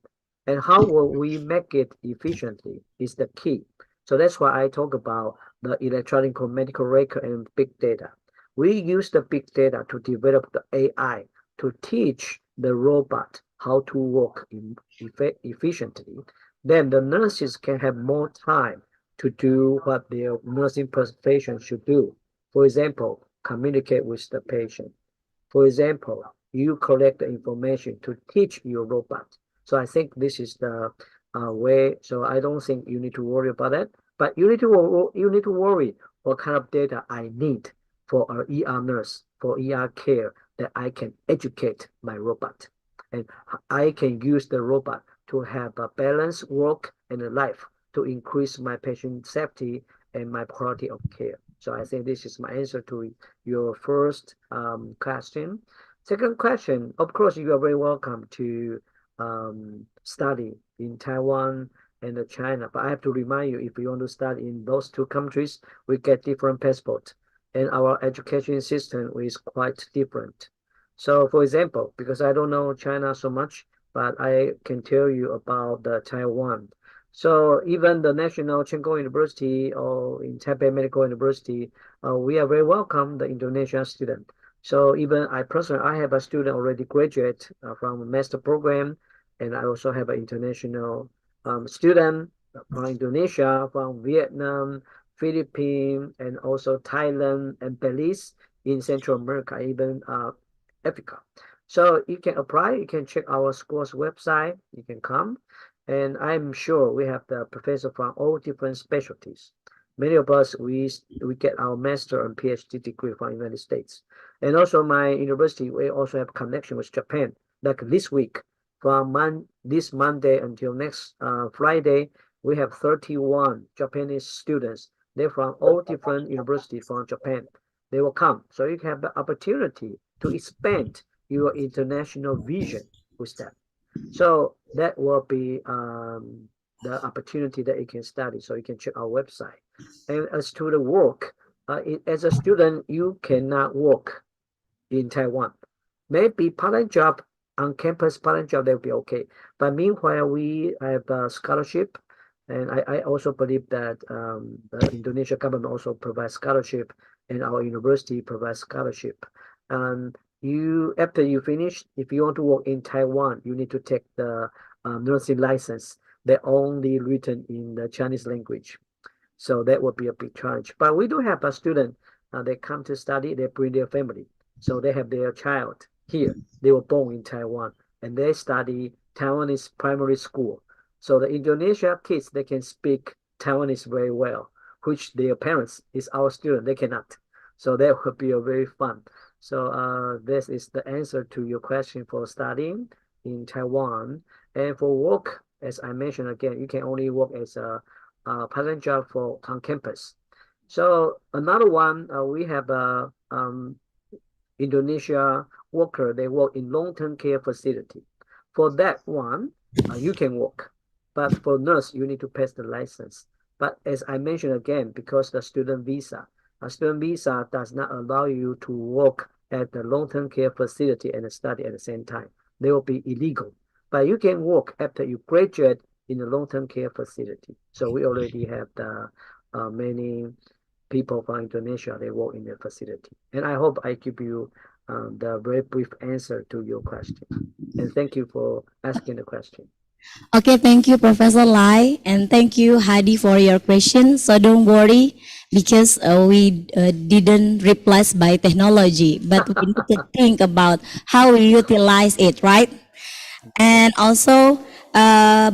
And how will we make it efficiently is the key. So that's why I talk about the electronic medical record and big data. We use the big data to develop the AI to teach the robot how to work efficiently. Then the nurses can have more time to do what their nursing profession should do. For example, communicate with the patient. For example, you collect the information to teach your robot. So I think this is the way. So I don't think you need to worry about that. But you need to worry what kind of data I need for an ER nurse, for ER care, that I can educate my robot. And I can use the robot to have a balanced work and a life to increase my patient safety and my quality of care. So I think this is my answer to your first question. Second question, of course, you are very welcome to study in Taiwan and China. But I have to remind you, if you want to study in those two countries, we get different passports. And our education system is quite different. So for example, because I don't know China so much, but I can tell you about the Taiwan. So even the National Chengkong University or in Taipei Medical University, we are very welcome the Indonesian student. So even I personally, I have a student already graduate from a master program, and I also have an international student from Indonesia, from Vietnam, Philippines, and also Thailand and Belize in Central America, even Africa. So you can apply, you can check our school's website, you can come. And I'm sure we have the professor from all different specialties. Many of us, we get our master and PhD degree from the United States. And also my university, we also have connection with Japan. Like this week, from this Monday until next Friday, we have 31 Japanese students. They're from all different universities from Japan. They will come. So you have the opportunity to expand your international vision with them. So that will be the opportunity that you can study. So you can check our website. And as to the work, as a student, you cannot work in Taiwan. Maybe part-time job, on campus part-time job, that will be okay. But meanwhile, we have a scholarship. And I also believe that the Indonesian government also provides scholarship, and our university provides scholarship. And after you finish, if you want to work in Taiwan, you need to take the nursing license. They're only written in the Chinese language. So that would be a big challenge. But we do have a student, they come to study, they bring their family. So they have their child here. They were born in Taiwan, and they study Taiwanese primary school. So the Indonesian kids, they can speak Taiwanese very well, which their parents is our student, they cannot. So that would be a very fun. So this is the answer to your question for studying in Taiwan. And for work, as I mentioned again, you can only work as a part-time job on campus. So another one, we have a Indonesia worker, they work in long-term care facility. For that one, you can work. But for nurse, you need to pass the license. But as I mentioned again, because the student visa, a student visa does not allow you to work at the long-term care facility and study at the same time. They will be illegal. But you can work after you graduate in the long-term care facility. So we already have the many people from Indonesia, they work in the facility. And I hope I give you the very brief answer to your question. And thank you for asking the question. Okay, thank you, Professor Lai, and thank you, Hadi, for your question. So don't worry, because we didn't replace by technology, but we need to think about how we utilize it, right? And also,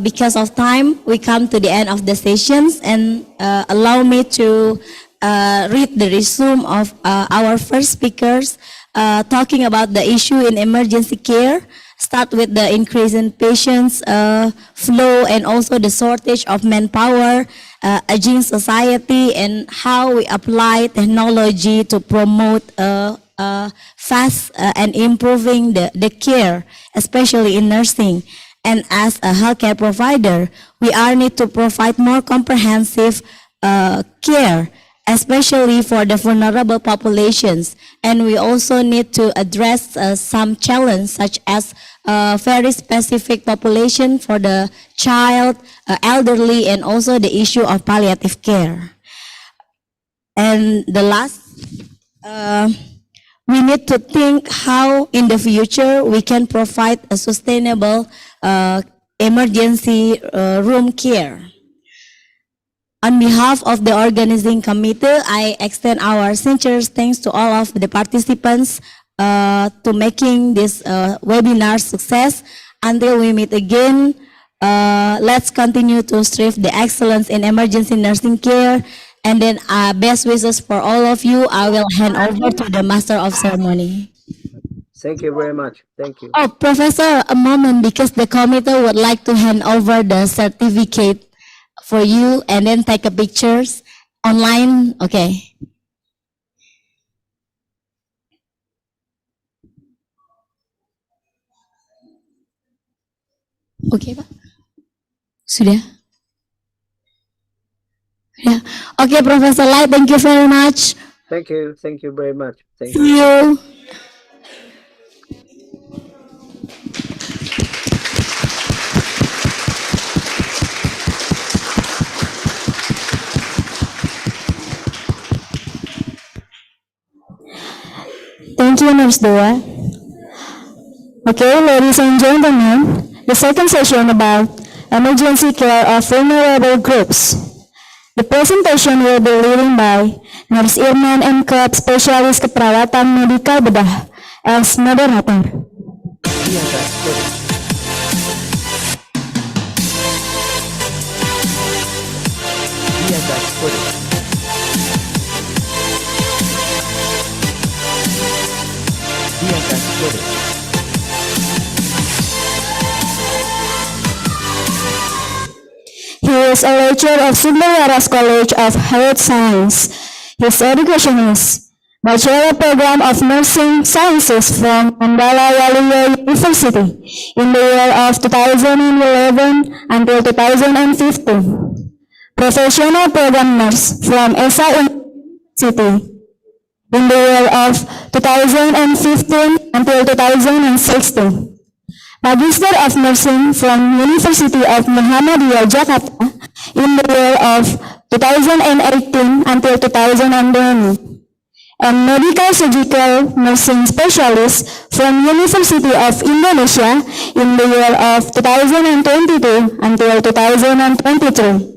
because of time, we come to the end of the sessions, and allow me to read the resume of our first speakers, talking about the issue in emergency care. Start with the increase in patients flow, and also the shortage of manpower, aging society, and how we apply technology to promote fast and improving the care, especially in nursing. And as a healthcare provider, we are need to provide more comprehensive care, especially for the vulnerable populations. And we also need to address some challenges, such as very specific population for the child, elderly, and also the issue of palliative care. And the last, we need to think how in the future we can provide a sustainable emergency room care. On behalf of the organizing committee, I extend our sincere thanks to all of the participants to making this webinar success. Until we meet again, let's continue to strive the excellence in emergency nursing care And then best wishes for all of you. I will hand over to the Master of Ceremony. Thank you very much. Thank you. Oh, Professor, a moment, because the committee would like to hand over the certificate for you and then take a pictures online. Okay. Oke, Pak. Sudah? Ya. Oke, Professor Light, thank you very much. Thank you. Thank you very much. Thank See you. Thank you, Nurse Dua. Okay, ladies and gentlemen, the second session about emergency care of vulnerable groups. The presentation will be leading by Nurse Irman M. Kep, Spesialis Keperawatan Medikal Bedah, as moderator. He is a lecturer of Sindawara's College of Health Science. His education is Bachelor Program of Nursing Sciences from Mandala Walia University in the year of 2011 until 2015. Professional Program Nurse from ESA University in the year of 2015 until 2016. Magister of Nursing from University of Muhammadiyah Jakarta in the year of 2018 until 2020. And Medical Surgical Nursing Specialist from University of Indonesia in the year of 2022 until 2023.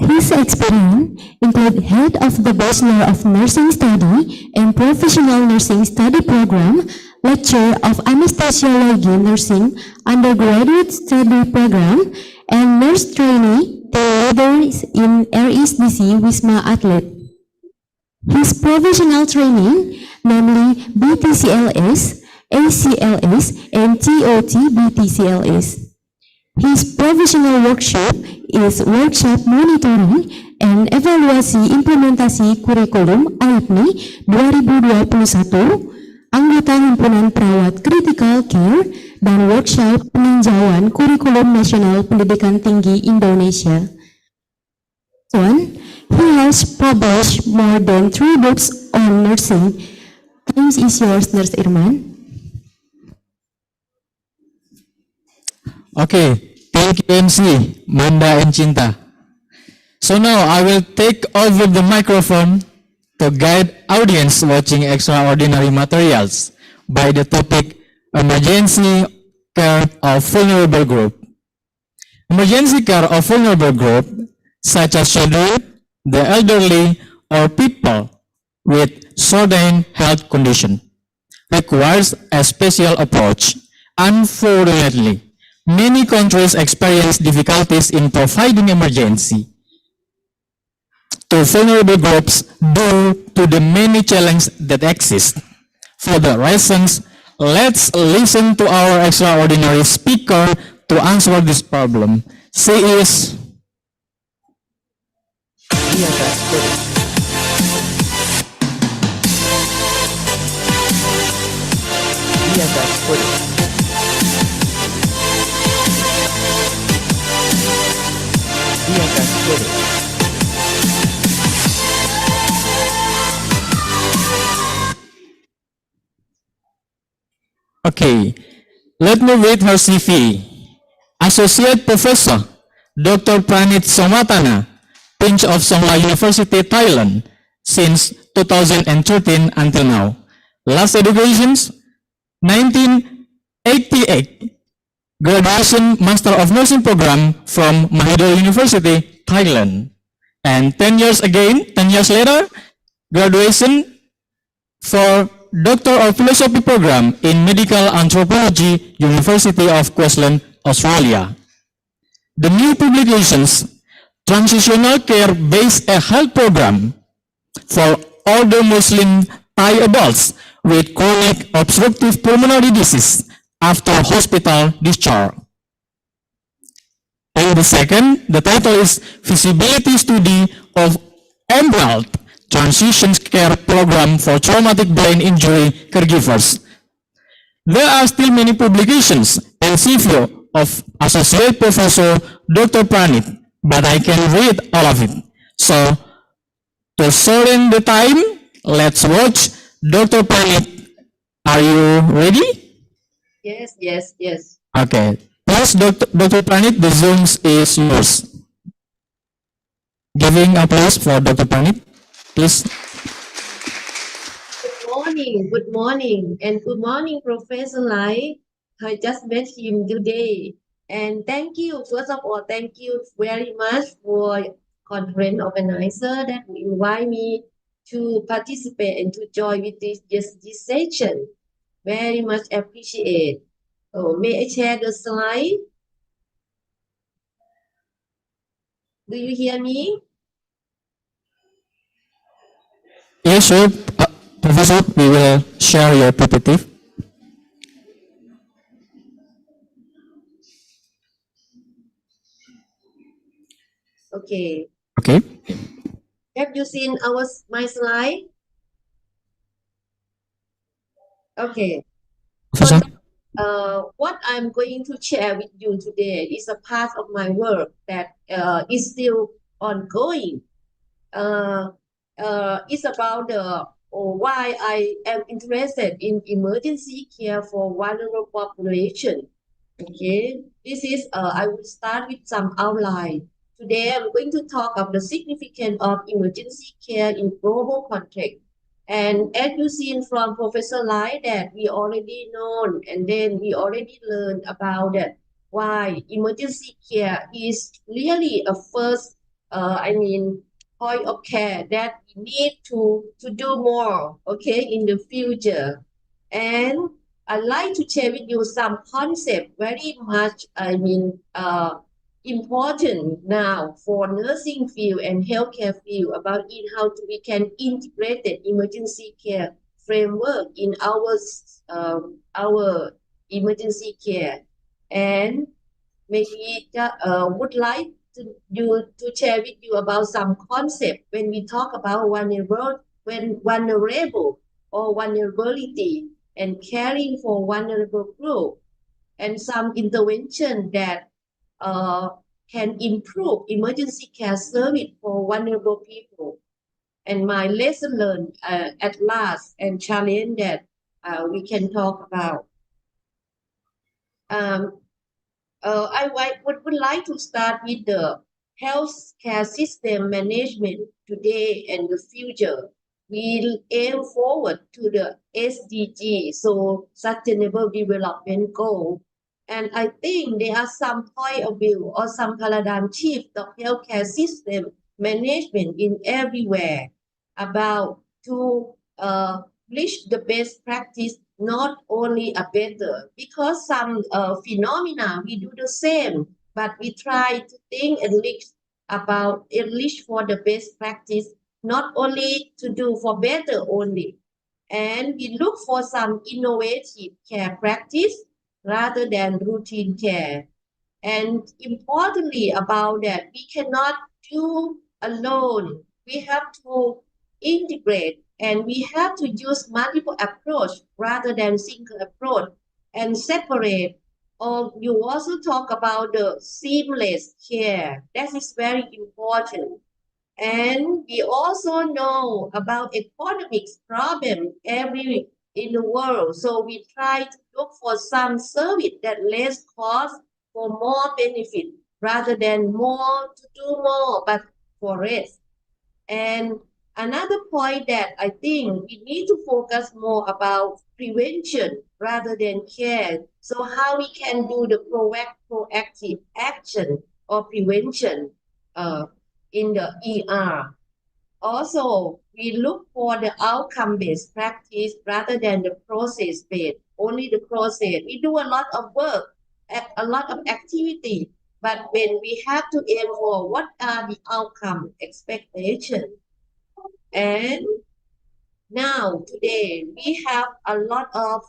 His experience include head of the Bachelor of Nursing Study and Professional Nursing Study Program, lecturer of Anesthesiology Nursing Undergraduate Study Program, and nurse trainee leaders in RSDC Wisma Atlet. His professional training, namely BTCLS, ACLS, and TOT BTCLS. His professional workshop is workshop monitoring and evaluasi implementasi kurikulum AIPNI 2021, anggota himpunan perawat critical care, dan workshop peninjauan kurikulum nasional pendidikan tinggi Indonesia. He has published more than 3 books on nursing. Time is yours, Nurse Irman. Okay, thank you MC, Manda and Cinta. So now I will take over the microphone to guide audience watching extraordinary materials by the topic emergency care of vulnerable group. Emergency care of vulnerable group such as children, the elderly, or people with certain health condition requires a special approach. Unfortunately, many countries experience difficulties in providing emergency to vulnerable groups due to the many challenges that exist. For the reasons, let's listen to our extraordinary speaker to answer this problem. She is okay, let me read her CV. Associate Professor, Dr. Pranit Somatana, Prince of Songkla University, Thailand, since 2013 until now. Last educations, 1988, graduation Master of Nursing Program from Mahidol University, Thailand. And 10 years later, graduation for Doctor of Philosophy Program in Medical Anthropology, University of Queensland, Australia. The new publications transitional care-based health program for older Muslim Thai adults with chronic obstructive pulmonary disease after hospital discharge. And the second, the title is Feasibility Study of Emerald Transition Care Program for Traumatic Brain Injury Caregivers. There are still many publications and CV of Associate Professor Dr. Pranit, but I can read all of it. So, to shorten the time, let's watch Dr. Pranit. Are you ready? Yes, yes, yes. Okay. Please, Dr. Pranit, the Zoom is yours. Giving applause for Dr. Pranit, please. Good morning, and good morning, Professor Lai. I just met him today. And thank you, first of all, thank you very much for conference organizer that invite me to participate and to join with this session. Very much appreciate. Oh, may I share the slide? Do you hear me? Yes, sure. Professor, we will share your PPT. Okay. Okay. Have you seen my slide? Okay. Professor? What I'm going to share with you today is a part of my work that is still ongoing. It's about why I am interested in emergency care for vulnerable population. Okay, this is I will start with some outline. Today I'm going to talk of the significance of emergency care in global context. And as you seen from Professor Lai that we already know, and then we already learned about that why emergency care is really a first point of care that we need to do more, okay, in the future. And I'd like to share with you some concept very much important now for nursing field and healthcare field about how we can integrate the emergency care framework in our emergency care. And maybe would like to share with you about some concept when we talk about vulnerable or vulnerability and caring for vulnerable group, and some intervention that can improve emergency care service for vulnerable people. And my lesson learned at last and challenge that we can talk about. I would like to start with the healthcare system management today and the future. We aim forward to the SDG, so Sustainable Development Goal. And I think there are some point of view or some paradigm shift of healthcare system management in everywhere about to reach the best practice, not only a better, because some phenomena we do the same, but we try to think and reach for the best practice, not only to do for better only. And we look for some innovative care practice rather than routine care. And importantly about that, we cannot do alone. We have to integrate and we have to use multiple approach rather than single approach and separate. Or you also talk about the seamless care. That is very important. And we also know about economics problem in the world. So we try to look for some service that less cost for more benefit rather than more to do more, but for less. And another point that I think we need to focus more about prevention rather than care. So how we can do the proactive action or prevention in the ER. Also, we look for the outcome-based practice rather than the process-based, only the process. We do a lot of work, a lot of activity, But when we have to aim for what are the outcome expectation, and now today we have a lot of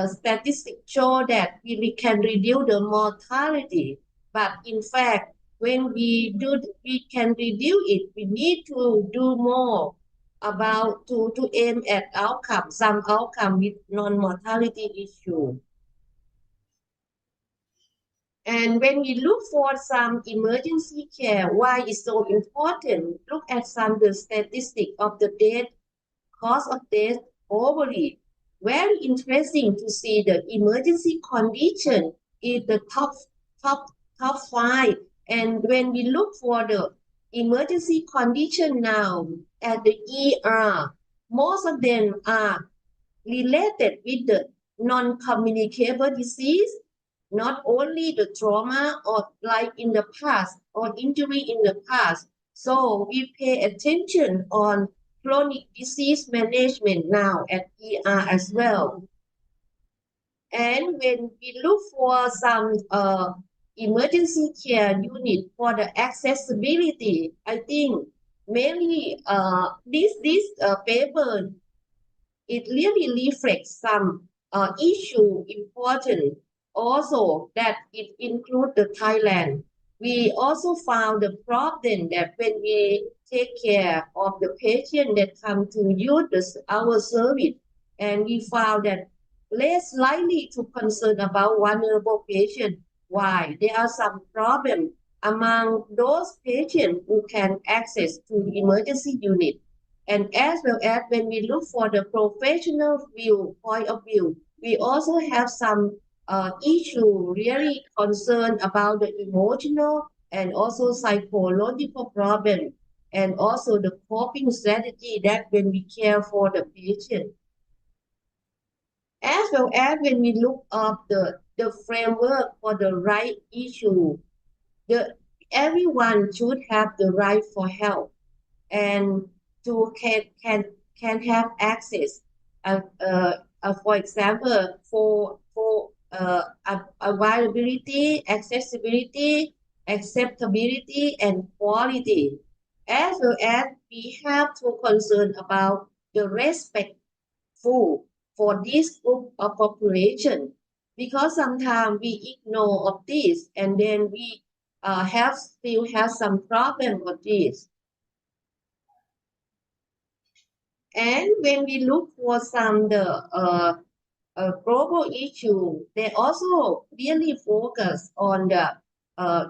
statistics show that we can reduce the mortality. But in fact, when we can reduce it, we need to do more about to aim at outcome, some outcome with non-mortality issue. And when we look for some emergency care, why it's so important? Look at some of the statistics of the death, cause of death globally. Very interesting to see the emergency condition is the top 5. And when we look for the emergency condition now at the ER, most of them are related with the non-communicable disease, not only the trauma or like in the past or injury in the past. So we pay attention on chronic disease management now at ER as well. And when we look for some emergency care unit for the accessibility, I think mainly this paper, it really reflects some issue important also that it includes the Thailand. We also found the problem that when we take care of the patient that come to use our service, and we found that less likely to concern about vulnerable patients. Why? There are some problems among those patients who can access to the emergency unit. And as well as when we look for the professional point of view, we also have some issue really concerned about the emotional and also psychological problem, and also the coping strategy that when we care for the patient. As well as when we look up the framework for the right issue, everyone should have the right for help and to can have access. For example, for availability, accessibility, acceptability, and quality. As well as we have to concern about the respectful for this group of population, because sometimes we ignore of this and then we still have some problem with this. And when we look for some global issue, they also really focus on the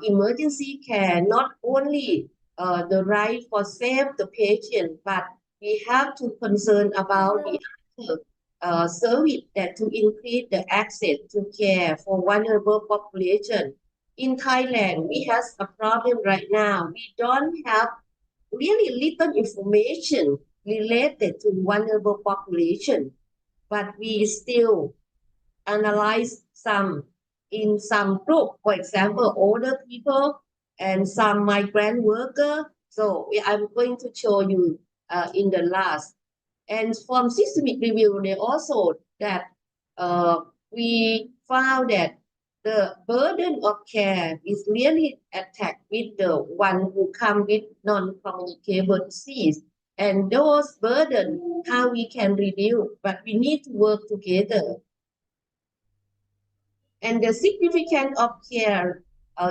emergency care, not only the right for save the patient, but we have to concern about the other service that to increase the access to care for vulnerable population. In Thailand, we have a problem right now. We don't have really little information related to vulnerable population, but we still analyze some in some group, for example, older people and some migrant workers. So I'm going to show you in the last. And from systemic review, they also that we found that the burden of care is really attacked with the one who come with non-communicable disease. And those burdens, how we can reduce, but we need to work together. And the significance of care,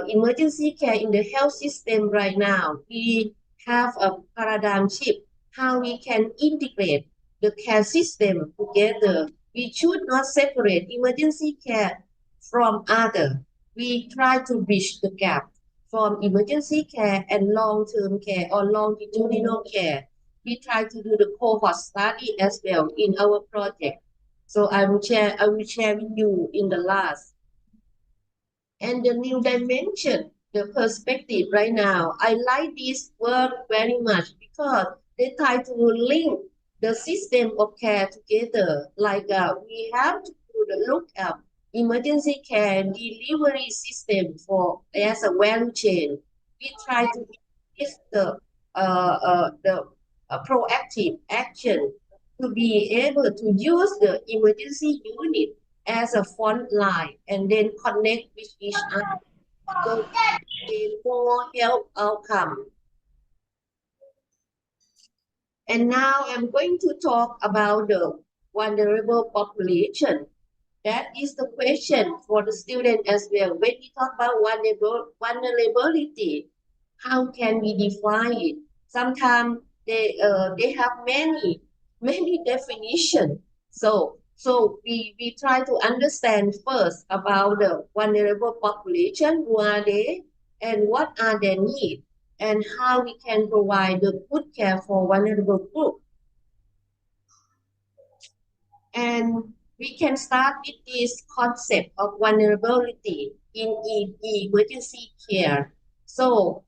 emergency care in the health system right now, we have a paradigm shift, how we can integrate the care system together. We should not separate emergency care from other. We try to bridge the gap from emergency care and long-term care or longitudinal care. We try to do the cohort study as well in our project. So I will share with you in the last. And the new dimension, the perspective right now, I like this word very much because they try to link the system of care together. Like we have to look at emergency care delivery system for as a value chain. We try to use the proactive action to be able to use the emergency unit as a front line and then connect with each other. going to gain more health outcome. And now I'm going to talk about the vulnerable population. That is the question for the student as well. When we talk about vulnerability, how can we define it? Sometimes they have many definitions. So we try to understand first about the vulnerable population, who are they, and what are their needs, and how we can provide the good care for vulnerable group. And we can start with this concept of vulnerability in emergency care. So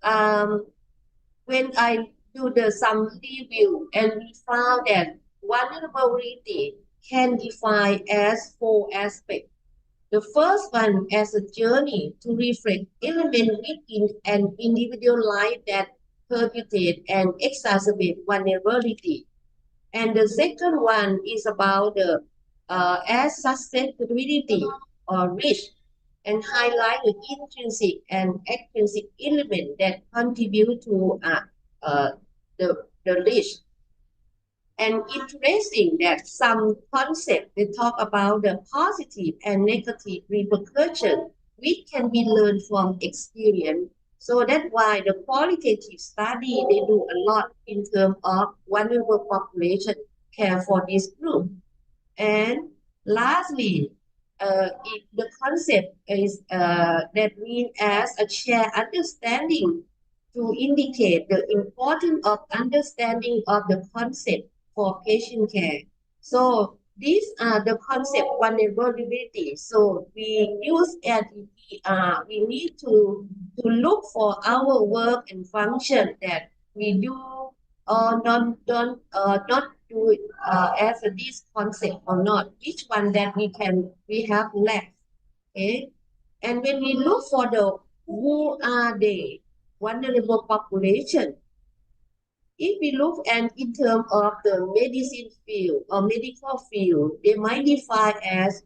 when I do some review, and we found that vulnerability can define as 4 aspects. The first one as a journey to reflect elements within an individual life that perpetuate and exacerbate vulnerability. And the second one is about the as susceptibility or risk, and highlight the intrinsic and extrinsic element that contribute to the risk. And interesting that some concept they talk about the positive and negative repercussion which can be learned from experience. So that's why the qualitative study they do a lot in terms of vulnerable population care for this group. And lastly, if the concept is that means as a shared understanding to indicate the importance of understanding of the concept for patient care. So these are the concept vulnerability. So we use as we need to look for our work and function that we do or not do it as this concept or not. Which one that we have left. Okay, and when we look for the who are they vulnerable population, if we look at in terms of the medicine field or medical field, they might define as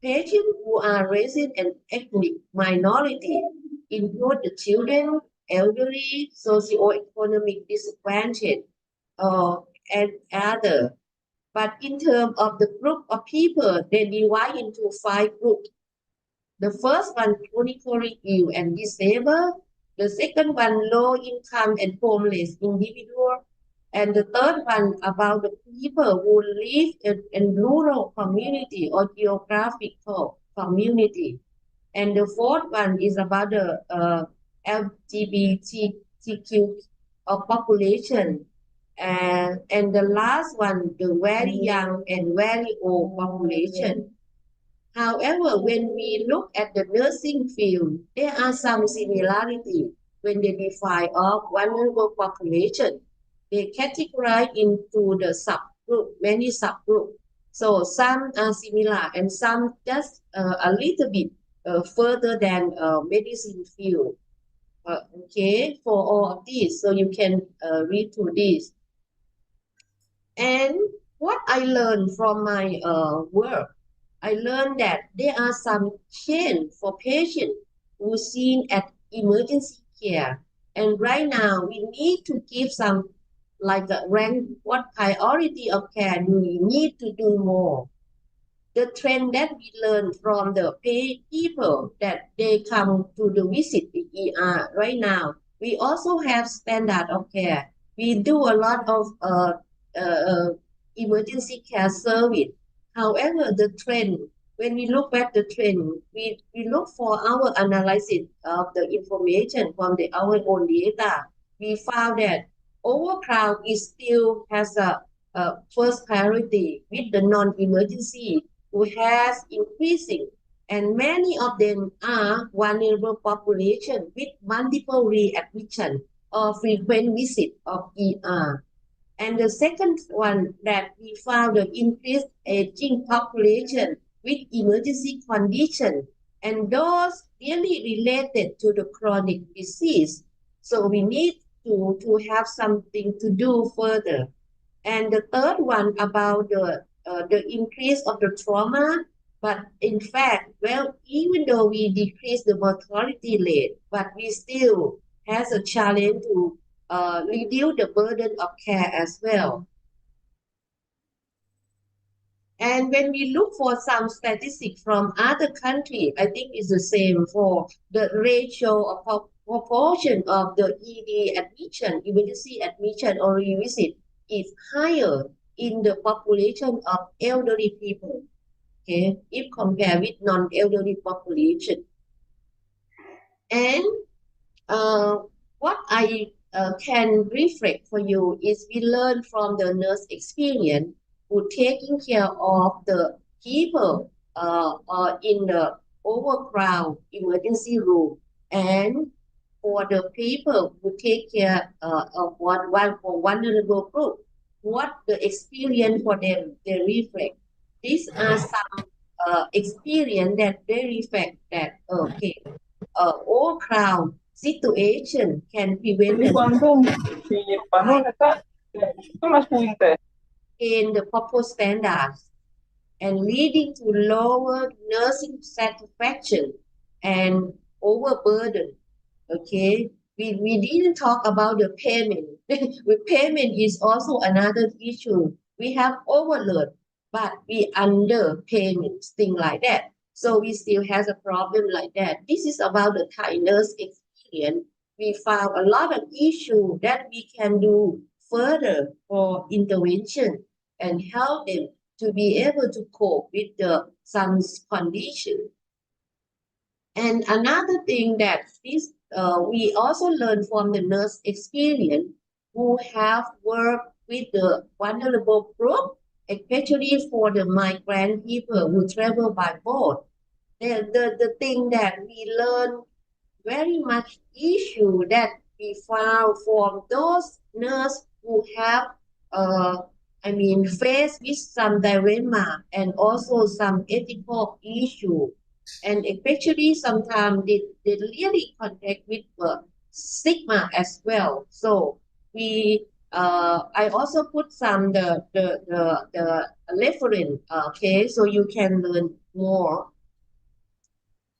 patients who are raised in ethnic minority, include the children, elderly, socio-economic disadvantaged, and other. But in terms of the group of people, they divide into 5 groups. The first one, chronically ill and disabled. The second one, low income and homeless individual. And the third one, about the people who live in rural community or geographical community. And the fourth one is about the LGBTQ population. And the last one, the very young and very old population. However, when we look at the nursing field, there are some similarity when they define of vulnerable population. They categorize into the subgroup, many subgroups. So some are similar and some just a little bit further than medicine field. Okay, for all of these, so you can read through this. And what I learned from my work, I learned that there are some change for patients who seen at emergency care. And right now, we need to give some like a rank, what priority of care do we need to do more. The trend that we learn from the people that they come to the visit the ER right now, we also have standard of care. We do a lot of emergency care service. However, the trend, when we look at the trend, we look for our analysis of the information from our own data. We found that overcrowd is still has a first priority with the non-emergency who has increasing, and many of them are vulnerable population with multiple readmission or frequent visit of ER. And the second one that we found the increased aging population with emergency condition, and those really related to the chronic disease. So we need to have something to do further. And the third one about the increase of the trauma But in fact, well, even though we decrease the mortality rate, but we still has a challenge to reduce the burden of care as well. And when we look for some statistics from other countries, I think it's the same for the ratio of proportion of the ED admission, emergency admission or revisit is higher in the population of elderly people, okay, if compared with non-elderly population. And what I can reflect for you is we learn from the nurse experience who taking care of the people in the overcrowd emergency room, and for the people who take care of one vulnerable group, what the experience for them they reflect. These are some experience that they reflect that okay, overcrowd situation can prevent in the proper standards and leading to lower nursing satisfaction and overburden. Okay, we didn't talk about the payment. With payment is also another issue. We have overload, but we underpayment, things like that. So we still has a problem like that. This is about the Thai nurse experience. We found a lot of issue that we can do further for intervention and help them to be able to cope with the some condition. And another thing that this we also learn from the nurse experience who have worked with the vulnerable group, especially for the migrant people who travel by boat. The thing that we learn very much issue that we found from those nurses who have faced with some dilemma and also some ethical issue, and especially sometimes they really contact with stigma as well. So we I also put some the reference, okay, so you can learn more.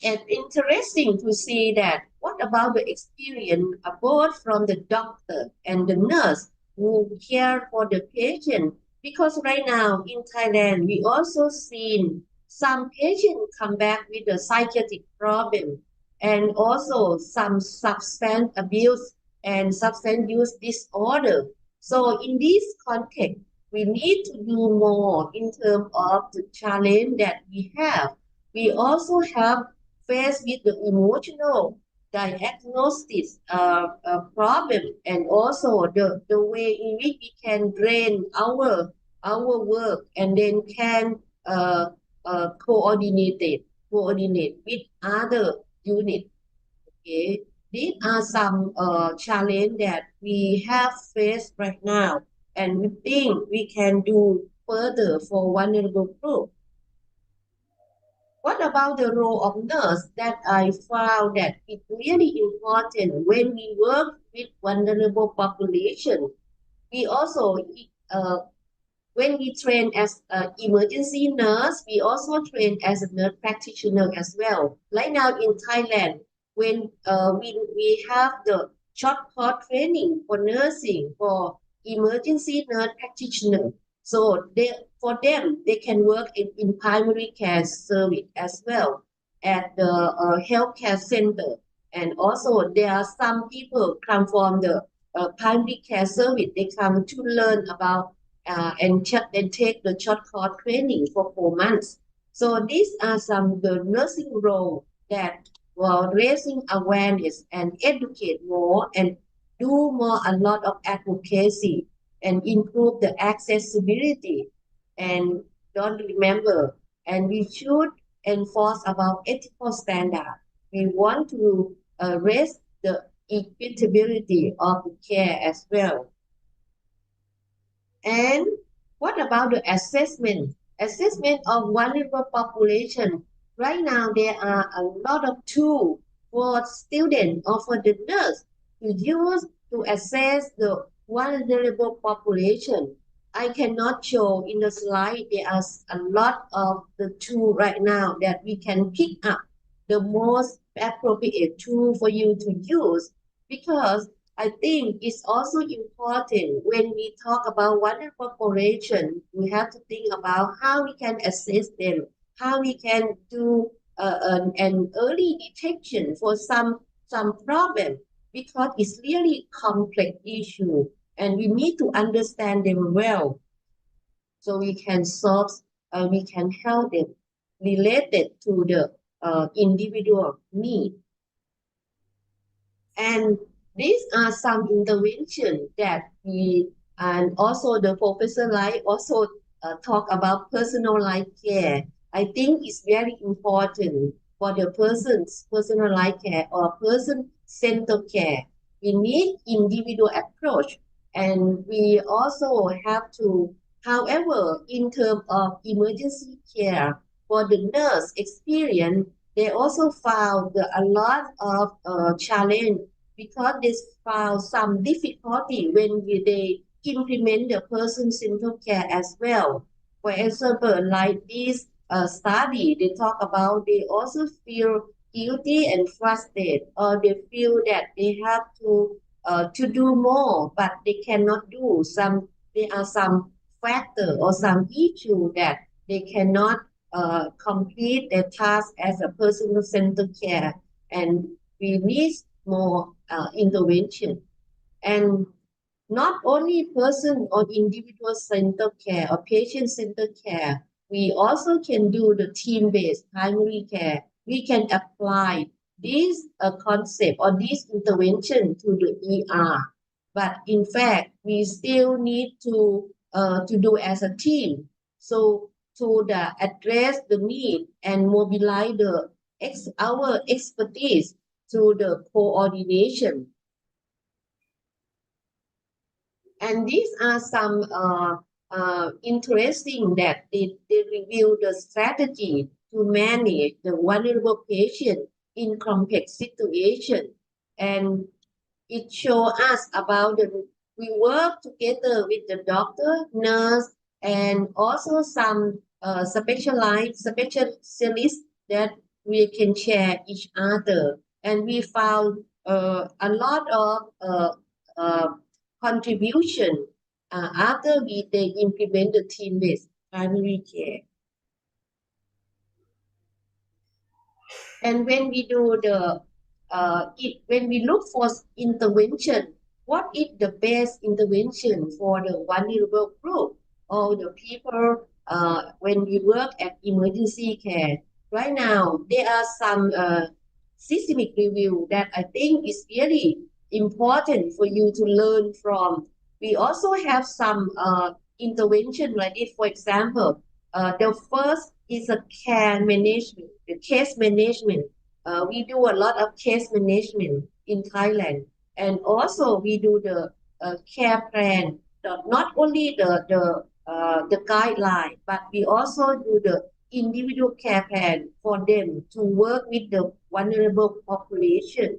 And interesting to see that what about the experience both from the doctor and the nurse who care for the patient, because right now in Thailand we also seen some patients come back with a psychiatric problem and also some substance abuse and substance use disorder. So in this context, we need to do more in terms of the challenge that we have. We also have faced with the emotional diagnosis problem, and also the way in which we can drain our work and then can coordinate with other units. Okay, these are some challenges that we have faced right now, and we think we can do further for vulnerable group. What about the role of nurse that I found that it's really important when we work with vulnerable population? We also, when we train as an emergency nurse, we also train as a nurse practitioner as well. Right now in Thailand, when we have the short course training for nursing for emergency nurse practitioner, so for them, they can work in primary care service as well at the healthcare center. And also there are some people come from the primary care service. They come to learn about and take the short course training for 4 months. So these are some the nursing role that while raising awareness and educate more and do more a lot of advocacy and improve the accessibility. And don't remember, and we should enforce about ethical standard. We want to raise the equitability of the care as well. And what about the assessment? Assessment of vulnerable population. Right now, there are a lot of tools for students or for the nurse to use to assess the vulnerable population. I cannot show in the slide. There are a lot of the tool right now that we can pick up the most appropriate tool for you to use, because I think it's also important when we talk about vulnerable population, we have to think about how we can assess them, how we can do an early detection for some problem, because it's really complex issue and we need to understand them well so we can solve, we can help them related to the individual need. And these are some interventions that we, and also the Professor Lai also talk about personalized care. I think it's very important for the person's personalized care or person-centered care. We need individual approach, and we also have to, however, in terms of emergency care, for the nurse experience, they also found a lot of challenge because they found some difficulty when they implement the person-centered care as well. For example, like this study, they talk about they also feel guilty and frustrated, or they feel that they have to do more, but they cannot do some. There are some factor or some issue that they cannot complete their task as a personal-centered care, and we need more intervention. And not only person or individual-centered care or patient-centered care, we also can do the team-based primary care. We can apply this concept or this intervention to the ER, but in fact, we still need to do as a team. So to address the need and mobilize our expertise through the coordination. And these are some interesting that they review the strategy to manage the vulnerable patient in complex situation. And it shows us about we work together with the doctor, nurse, and also some specialists that we can share each other. And we found a lot of contribution after they implement the team-based primary care. And when we do when we look for intervention, what is the best intervention for the vulnerable group or the people when we work at emergency care? Right now, there are some systemic review that I think is really important for you to learn from. We also have some intervention like this. For example, the first is a care management, the case management. We do a lot of case management in Thailand, and also we do the care plan. Not only the guideline, but we also do the individual care plan for them to work with the vulnerable population.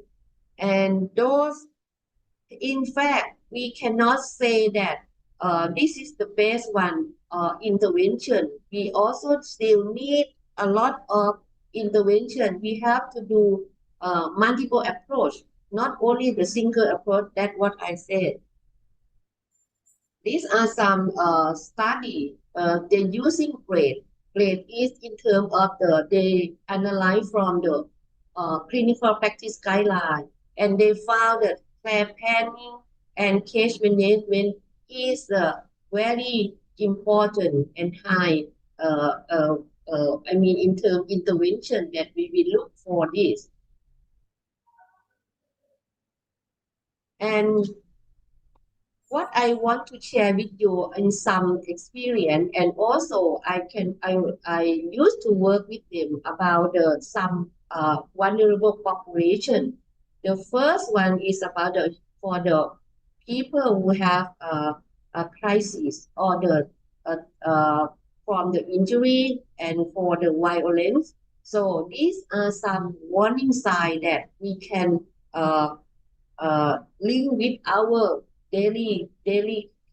And those, in fact, we cannot say that this is the best one intervention. We also still need a lot of intervention. We have to do multiple approach, not only the single approach. That's what I said. These are some study. They're using grade. Grade is in terms of they analyze from the clinical practice guideline, and they found that care planning and case management is very important and high. I mean, in terms intervention that we will look for this. And what I want to share with you in some experience, and also I used to work with them about some vulnerable population. The first one is about for the people who have a crisis or from the injury and for the violence. So these are some warning signs that we can link with our daily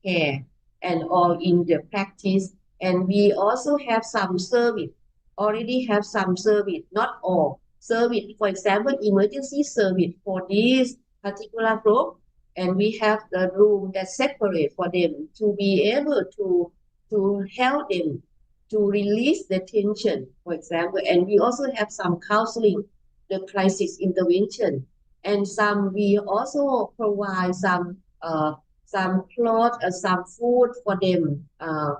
care. and all in the practice. And we also have some service, already have some service, not all service. For example, emergency service for this particular group, and we have the room that's separate for them to be able to help them to release the tension, for example. And we also have some counseling, the crisis intervention, and some we also provide some clothes, some food for them,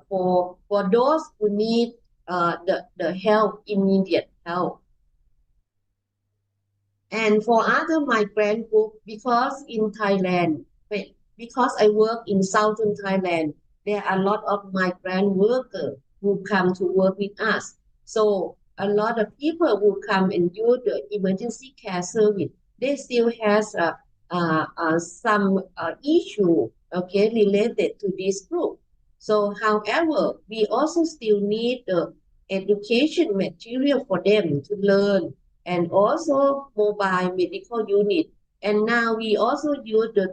for those who need the help, immediate help. And for other migrant group, because in Thailand, because I work in southern Thailand, there are a lot of migrant workers who come to work with us. So a lot of people who come and use the emergency care service, they still has some issue, okay, related to this group. So, however, we also still need the education material for them to learn, and also mobile medical unit. And now we also use the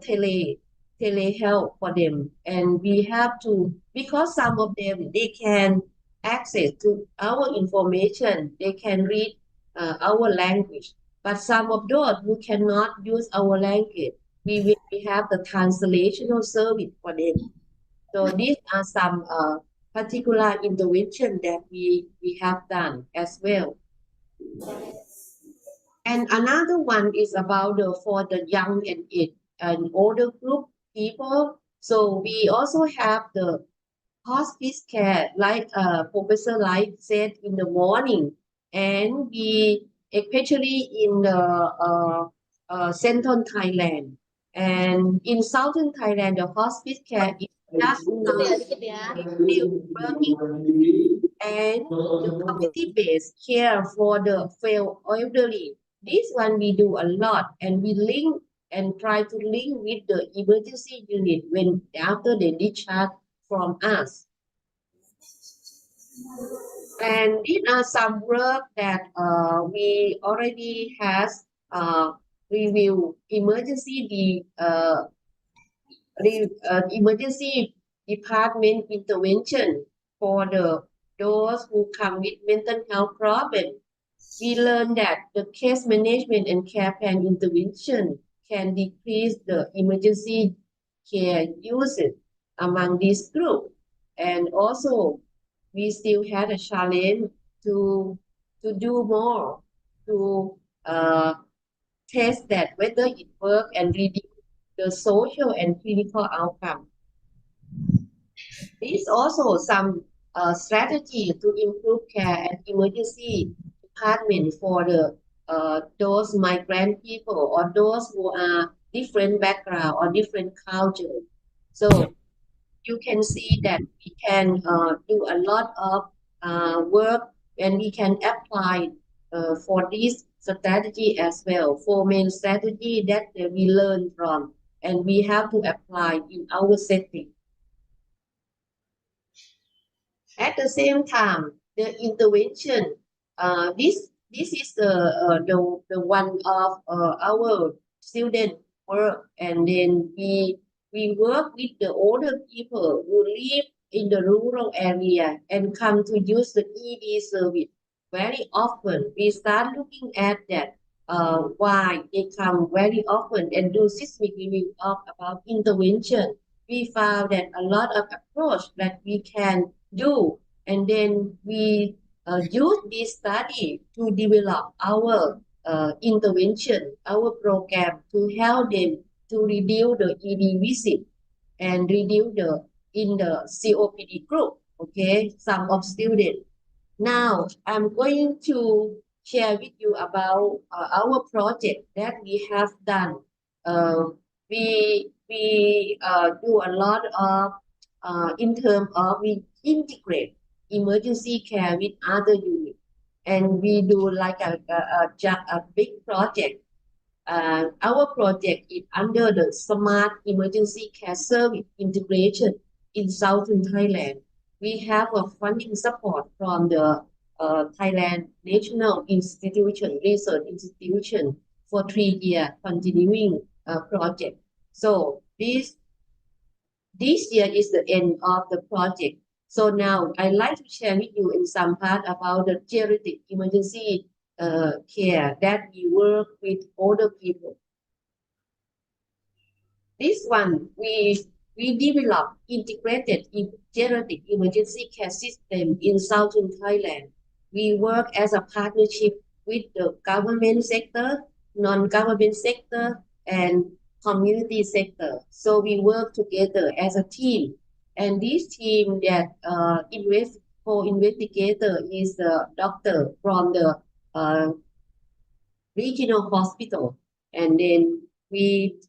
telehealth for them. And we have to, because some of them, they can access to our information, they can read our language. But some of those who cannot use our language, we have the translational service for them. So these are some particular intervention that we have done as well. And another one is about for the young and older group people. So we also have the hospice care, like Professor Light said in the morning, and we especially in the central Thailand and in southern Thailand, the hospice care is just still working, and the community-based care for the failed elderly. This one we do a lot, and we link and try to link with the emergency unit when after they discharge from us. And these are some work that we already has review emergency emergency department intervention for those who come with mental health problems. We learned that the case management and care plan intervention can decrease the emergency care usage among this group. And also, we still had a challenge to do more, to test that whether it works and reduce the social and clinical outcome. There is also some strategy to improve care and emergency department for those migrant people or those who are different background or different culture. So you can see that we can do a lot of work, and we can apply for this strategy as well. 4 main strategy that we learn from, and we have to apply in our setting. At the same time, the intervention, this is the one of our student work, and then we work with the older people who live in the rural area and come to use the ED service very often. We start looking at that, why they come very often, and do systemic review about intervention. We found that a lot of approach that we can do, and then we use this study to develop our intervention, our program to help them to reduce the ED visit and reduce in the COPD group, okay, some of students. Now, I'm going to share with you about our project that we have done. We do a lot of, in terms of we integrate emergency care with other units, and we do like a big project. Our project is under the Smart Emergency Care Service integration in Southern Thailand. We have a funding support from the Thailand National Institution, Research Institution for 3-year continuing project. So this this year is the end of the project. So now I'd like to share with you in some part about the geriatric emergency care that we work with older people. This one, we developed integrated geriatric emergency care system in southern Thailand. We work as a partnership with the government sector, non-government sector, and community sector. So we work together as a team. And this team that co-investigator is the doctor from the regional hospital. And then we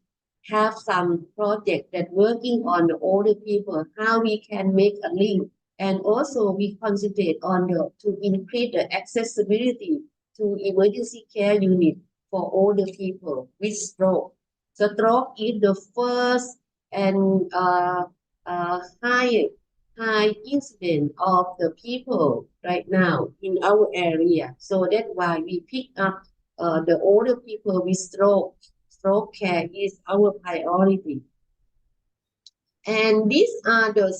have some project that working on the older people, how we can make a link. And also we concentrate on to increase the accessibility to emergency care unit for older people with stroke. Stroke is the first and high incident of the people right now in our area. So that's why we pick up the older people with stroke. Stroke care is our priority. And these are the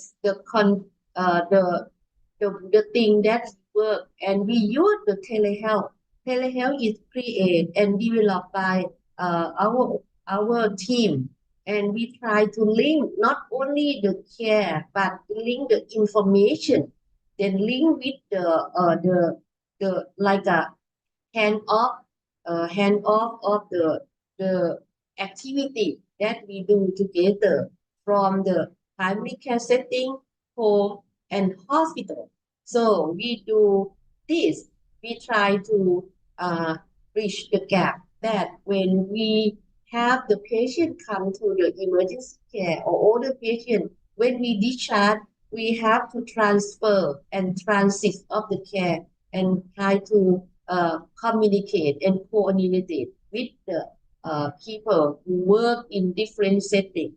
thing that work, and we use the telehealth. Telehealth is created and developed by our team, and we try to link not only the care but link the information, then link with the like a hand off of the activity that we do together from the primary care setting, home, and hospital. So we do this. We try to bridge the gap that when we have the patient come to the emergency care or older patient, when we discharge, we have to transfer and transit of the care and try to communicate and coordinate with the people who work in different settings.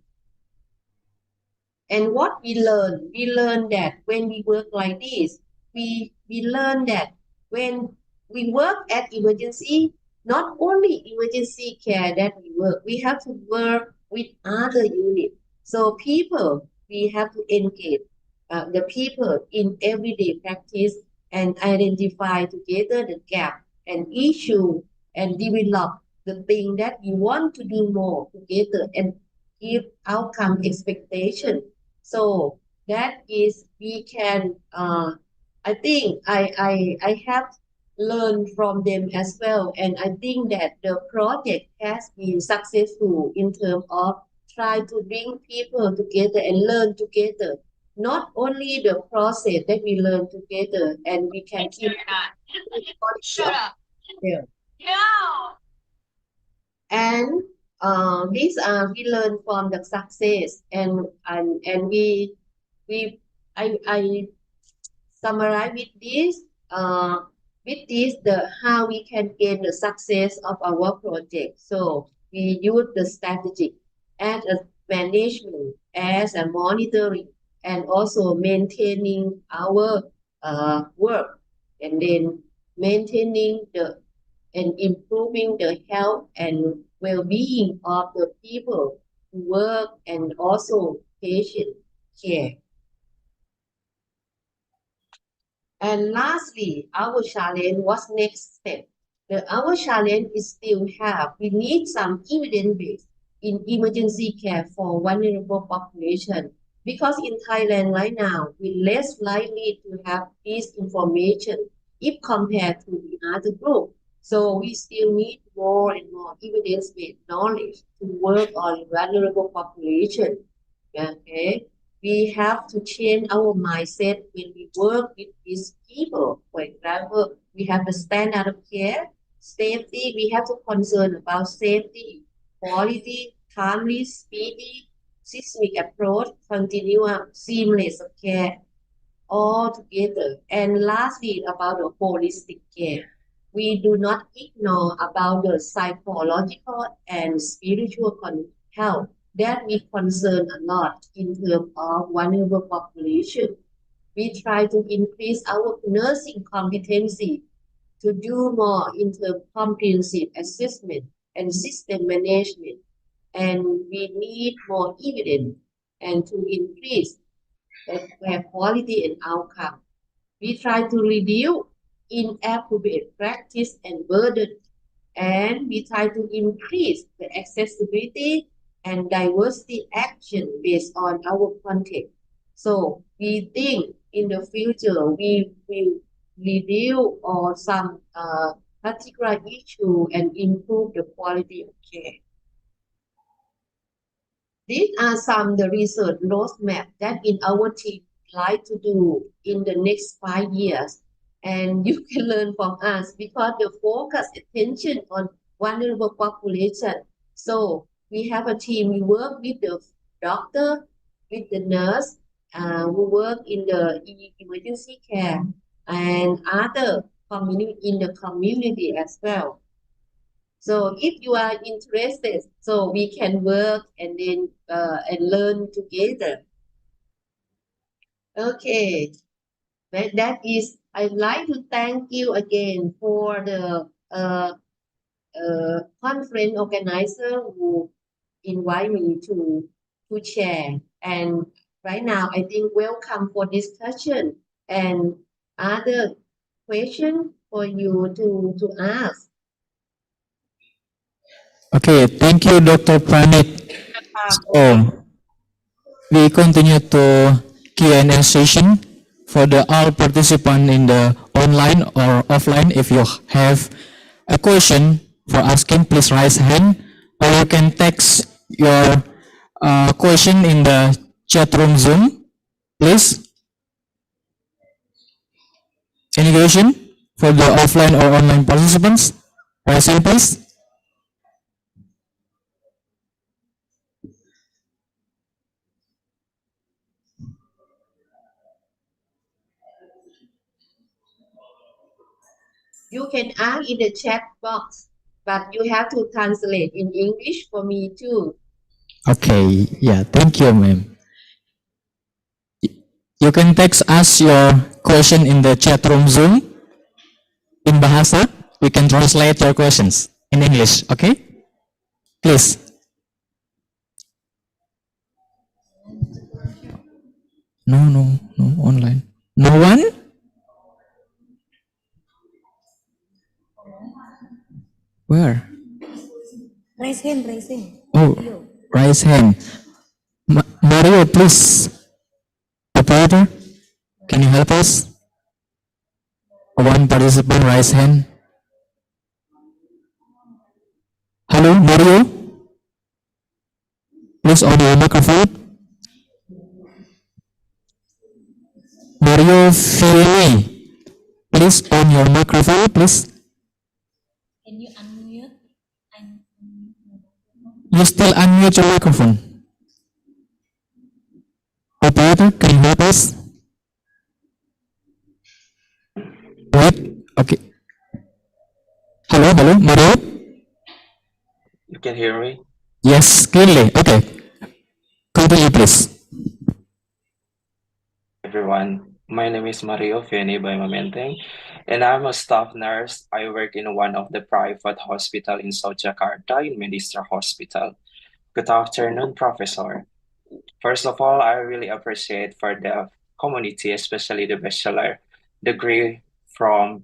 And what we learn that when we work like this, we learn that when we work at emergency, not only emergency care that we have to work with other units. So people, we have to engage the people in everyday practice and identify together the gap and issue and develop the thing that we want to do more together and give outcome expectation. So that is we can I think I have learned from them as well, and I think that the project has been successful in terms of try to bring people together and learn together. Not only the process that we learn together and we can keep shut up. Yeah. No. And these are we learn from the success and I summarize with this the how we can gain the success of our project. So we use the strategy as a management, as a monitoring, and also maintaining our work, and then maintaining and improving the health and well-being of the people who work and also patient care. And lastly, our challenge was next step. Our challenge is still we need some evidence base in emergency care for vulnerable population, because in Thailand right now, we're less likely to have this information if compared to the other group. So we still need more and more evidence-based knowledge to work on vulnerable population. Okay, we have to change our mindset when we work with these people. For example, we have the standard of care, safety. We have to concern about safety, quality, timely, speedy, systemic approach, continuous, seamless care, all together. And lastly, about the holistic care. We do not ignore about the psychological and spiritual health that we concern a lot in terms of vulnerable population. We try to increase our nursing competency to do more in terms of comprehensive assessment and system management. And we need more evidence and to increase the care quality and outcome. We try to reduce inappropriate practice and burden, and we try to increase the accessibility and diversity action based on our context. So we think in the future we will review or some particular issue and improve the quality of care. These are some the research roadmap that in our team like to do in the next 5 years. And you can learn from us because the focus attention on vulnerable population. So we have a team, we work with the doctor, with the nurse, who work in the emergency care and other community in the community as well. So if you are interested, so we can work and then and learn together. Okay, that is. I'd like to thank you again for the conference organizer who invite me to share. And right now, I think welcome for discussion and other question for you to ask. Okay, thank you, Dr. Pranit. So, we continue to Q&A session for the all participants in the online or offline. If you have a question for asking, please raise hand, or you can text your question in the chat room Zoom, please. Any question for the offline or online participants? Raise hand, please. You can ask in the chat box, but you have to translate in English for me too. Okay, yeah, thank you, ma'am. You can text us your question in the chat room Zoom in Bahasa. We can translate your questions in English, okay? Please. No, online. No one? Where? Raise hand, raise hand. Oh, raise hand. Mario, please. Operator, can you help us? One participant raise hand. Hello, Mario. Please on your microphone. Mario Fieri, please on your microphone, please. Can you unmute? You still unmute your microphone. Operator, can you help us? Wait, okay. Hello, Mario? You can hear me? Yes, clearly. Okay. Continue, please. Everyone, my name is Mario Fieni by Mamenteng, and I'm a staff nurse. I work in one of the private hospital in South Jakarta, in Medistra Hospital. Good afternoon, Professor. First of all, I really appreciate for the community, especially the bachelor degree from.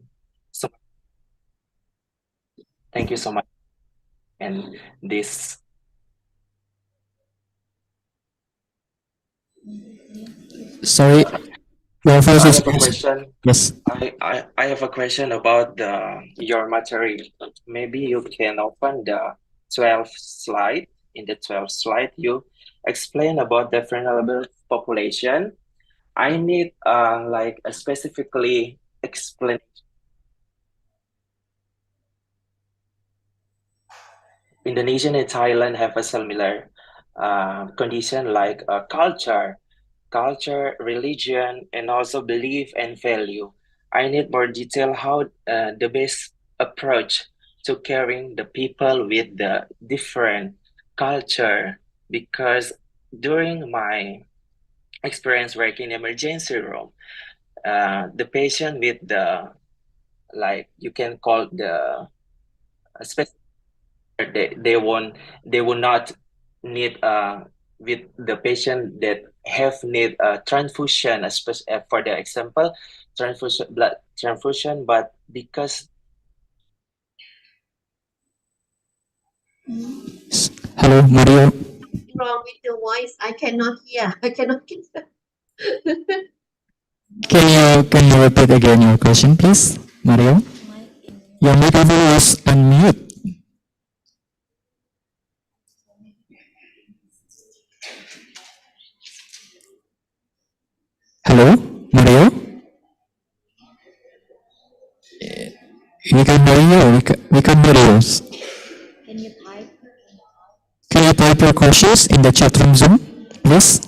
Thank you so much. And this. Sorry, your voice I is have a question. Yes. I have a question about your material. Maybe you can open the 12th slide. In the 12th slide, you explain about the vulnerable population. I need like a specifically explain. Indonesia and Thailand have a similar condition like culture, religion, and also belief and value. I need more detail how the best approach to caring the people with the different culture, because during my experience working in emergency room, the patient with the, like you can call the specific, they will not need with the patient that have need a transfusion, especially for the example, transfusion, blood transfusion, but because Hello, Mario. Wrong with the voice. I cannot hear. I cannot hear. Can you repeat again your question, please, Mario? Your microphone is unmute. Hello, Mario. We can hear you. We can hear you. Can you type your questions in the chat room Zoom, please?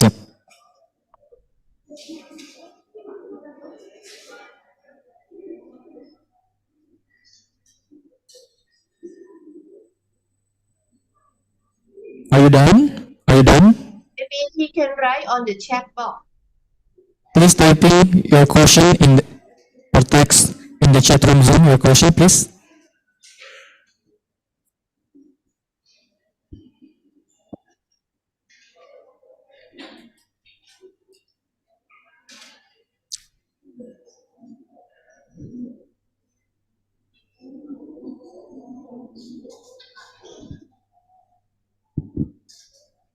Yep. Are you done? Are you done? Maybe he can write on the chat box. Please type in your question in the, or text in the chat room Zoom. Your question, please.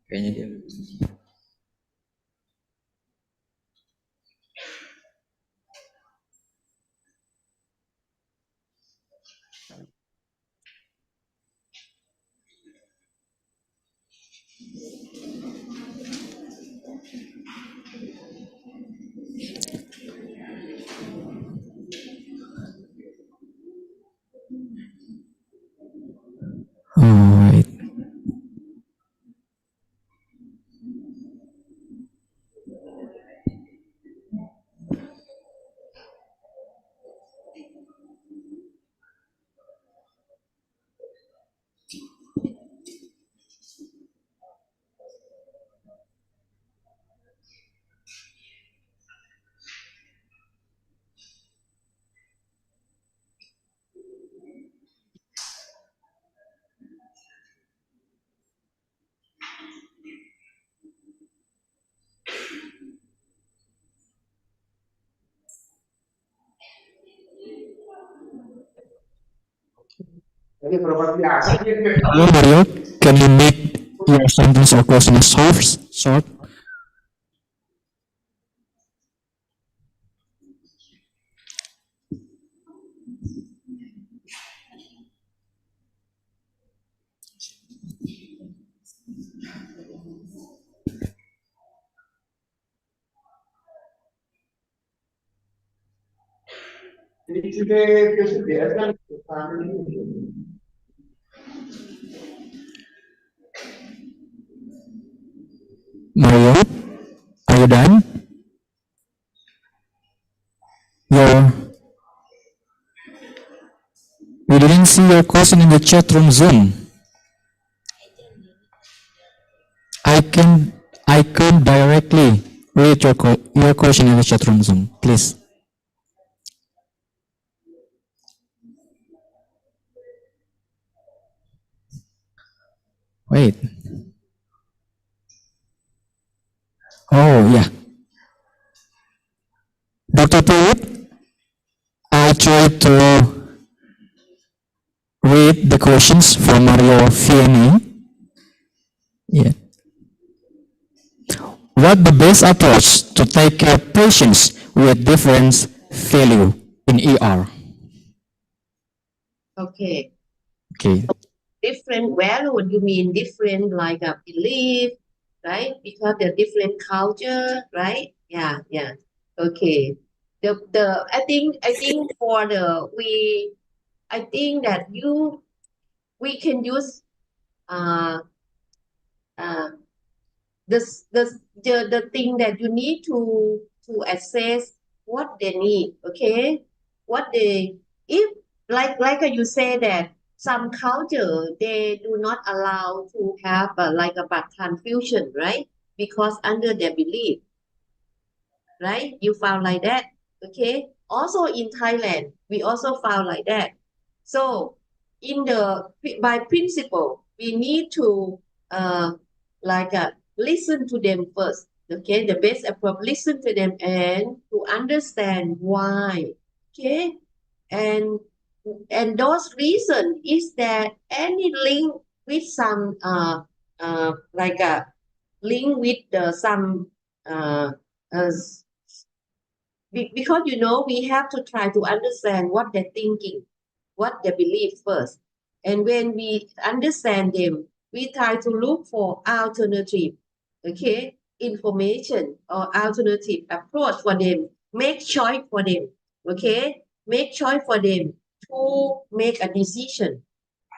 Kayaknya dia. Alright. Hello, Mario. Can you make your sentence or question short? Mario, are you done? We didn't see your question in the chat room Zoom. I can directly read your question in the chat room Zoom, please. Wait. Oh, yeah. Dr. Pruitt, I tried to read the questions from Mario Fieni. Yeah. What the best approach to take care of patients with different value in ER? Okay. Okay. Different value, you mean different like a belief, right? Because the different culture, right? Yeah, yeah. Okay. I think for the I think that we can use uh the thing that you need to assess what they need, okay? What they if like you say that some culture they do not allow to have like a blood transfusion, right? Because under their belief, right? You found like that, okay? Also in Thailand, we also found like that. So in the by principle, we need to like listen to them first. Okay, the best approach, listen to them and to understand why. Okay, and those reason is that any link with some like a link with some uh, uh, because you know we have to try to understand what they're thinking, what they believe first, and when we understand them, we try to look for alternative, okay, information or alternative approach for them, make choice for them, okay, make choice for them to make a decision,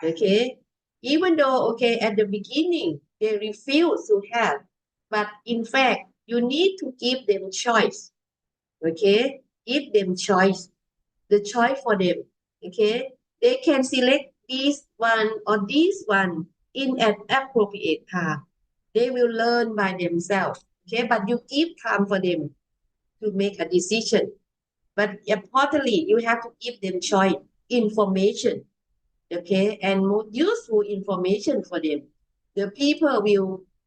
okay, even though okay at the beginning they refuse to have, but in fact you need to give them choice, okay, give them choice, the choice for them, okay, they can select this one or this one in an appropriate path, they will learn by themselves, okay, but you give time for them to make a decision, but importantly you have to give them choice, information, okay, and more useful information for them, the people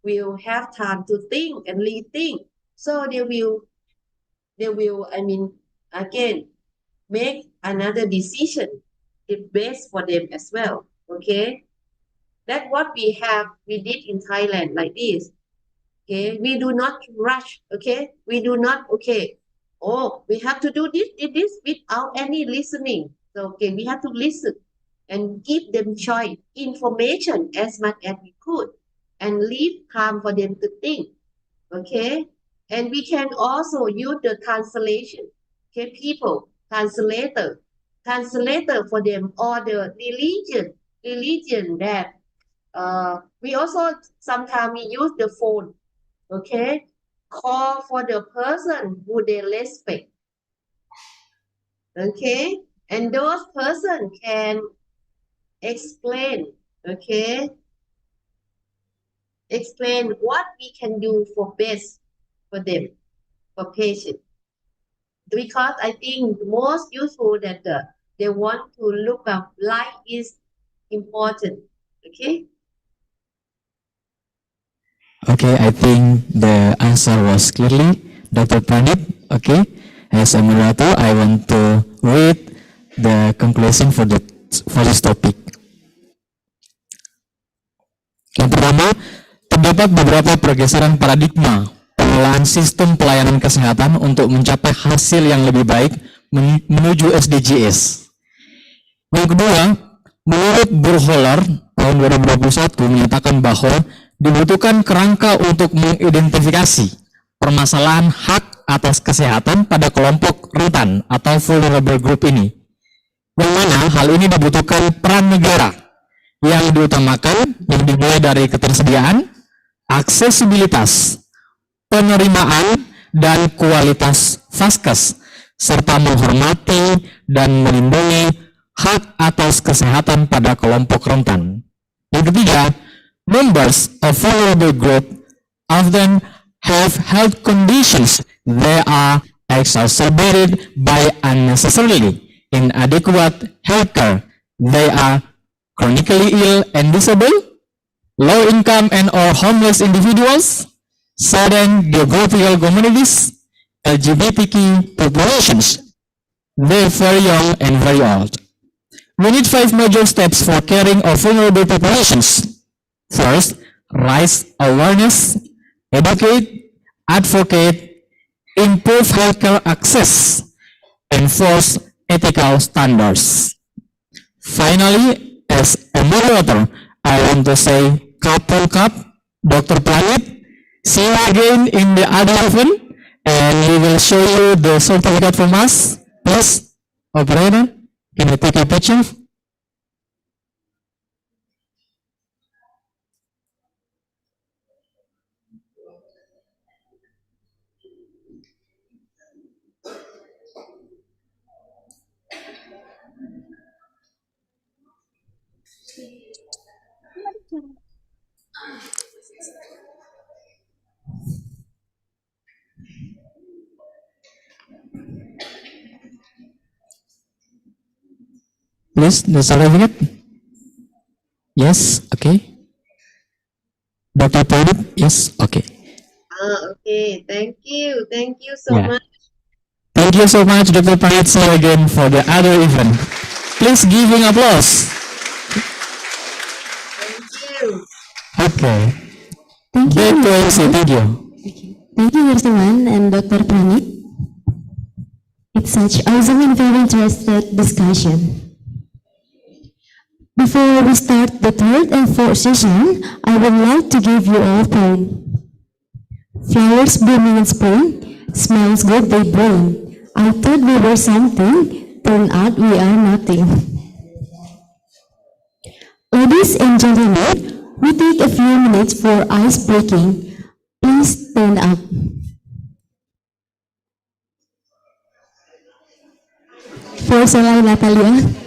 will have time to think and rethink, so they will I mean again make another decision is best for them as well, okay, that's what we did in Thailand like this, okay, we do not rush, okay, we do not okay, oh we have to do this without any listening, so okay we have to listen and give them choice information as much as we could and leave time for them to think, okay, and we can also use the translation, okay, people translator for them, or the religion that we also sometimes we use the phone, okay, call for the person who they respect, okay, and those person can explain, okay, explain what we can do for best for them, for patient, because I think most useful that they want to look up life is important, okay. Okay, I think the answer was clearly Dr. Pranit. Okay, as a moderator, I want to read the conclusion for this topic. Yang pertama, terdapat beberapa pergeseran paradigma pengelolaan sistem pelayanan kesehatan untuk mencapai hasil yang lebih baik menuju SDGs. Yang kedua, menurut Burholer tahun 2021 menyatakan bahwa dibutuhkan kerangka untuk mengidentifikasi permasalahan hak atas kesehatan pada kelompok rentan atau vulnerable group ini. Yang mana hal ini dibutuhkan peran negara yang diutamakan yang dimulai dari ketersediaan, aksesibilitas, penerimaan, dan kualitas vaskes, serta menghormati dan melindungi hak atas kesehatan pada kelompok rentan. Yang ketiga, members of vulnerable group often have health conditions that are exacerbated by unnecessarily inadequate healthcare. They are chronically ill and disabled, low income and or homeless individuals, certain geographical communities, LGBTQ populations. They're very young and very old. We need 5 major steps for caring of vulnerable populations. First, raise awareness, educate, advocate, improve healthcare access, enforce ethical standards. Finally, as a moderator, I want to say couple cup, Dr. Planet, see you again in the other event, and we will show you the certificate from us. Please, operator, can you take a picture? Please, the certificate. Yes, okay. Dr. Pradip, yes, okay. Okay, thank you so Yeah. much. Thank you so much, Dr. Pradip, again for the other event. Please giving applause. Thank you. Okay. Thank you. Back to MC, thank you. Thank you, Nursiman and Dr. Pranit. It's such awesome and very interesting discussion. Before we start the third and fourth session, I would like to give you all a poem. Flowers blooming in spring, smells good they bring. I thought we were something, turned out we are nothing. Ladies and gentlemen, we take a few minutes for ice breaking. Please stand up. For Setelah Natalia.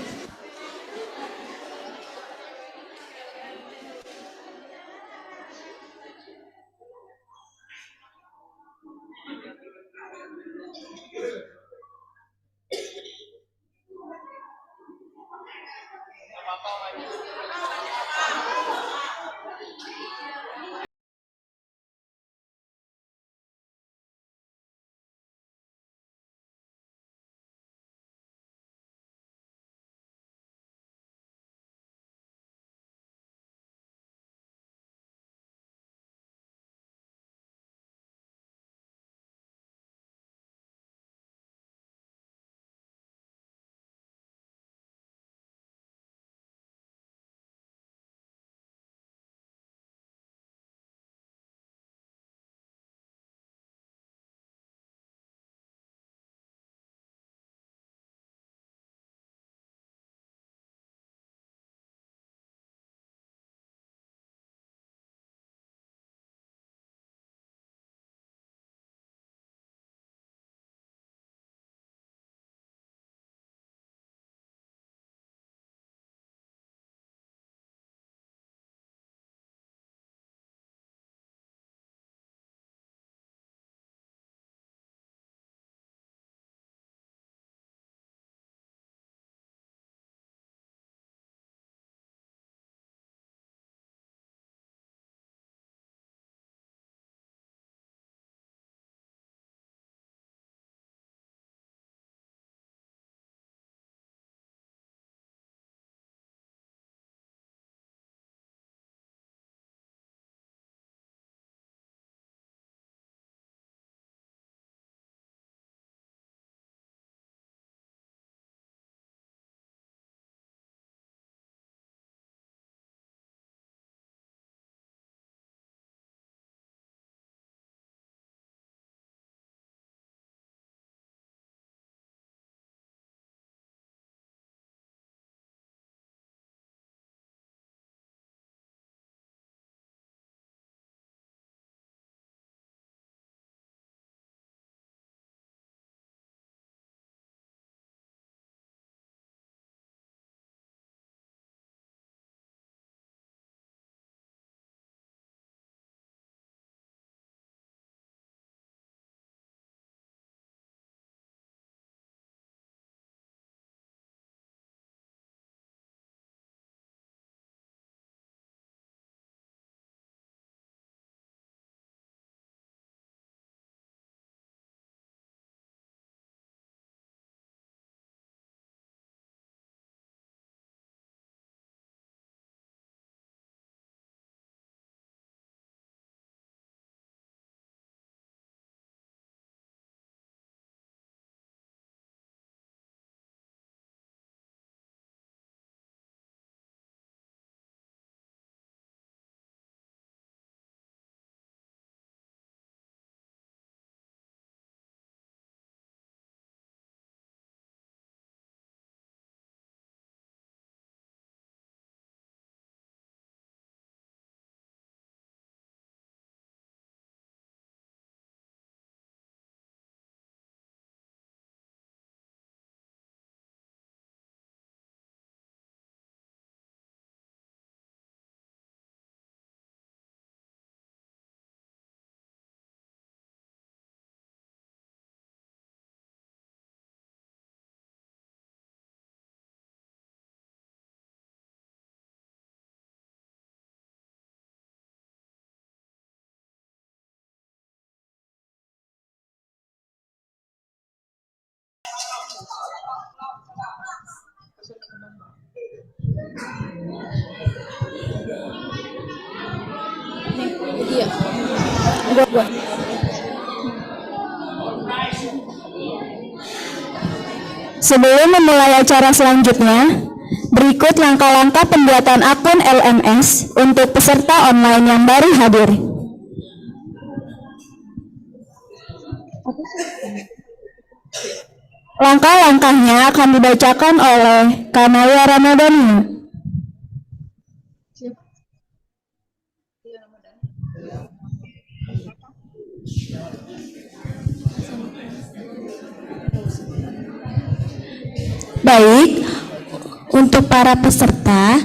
Iya. Gua. Sebelum memulai acara selanjutnya, berikut langkah-langkah pembuatan akun LMS untuk peserta online yang baru hadir. Langkah-langkahnya akan dibacakan oleh Kanaya Ramadhani. Baik, untuk para peserta,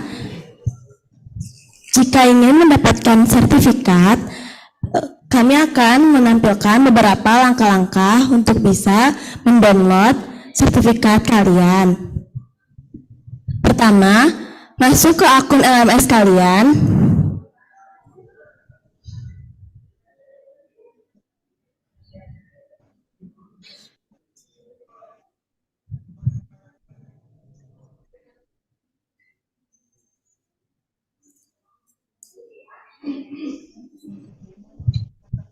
jika ingin mendapatkan sertifikat, kami akan menampilkan beberapa langkah-langkah untuk bisa mendownload sertifikat kalian. Pertama, masuk ke akun LMS kalian.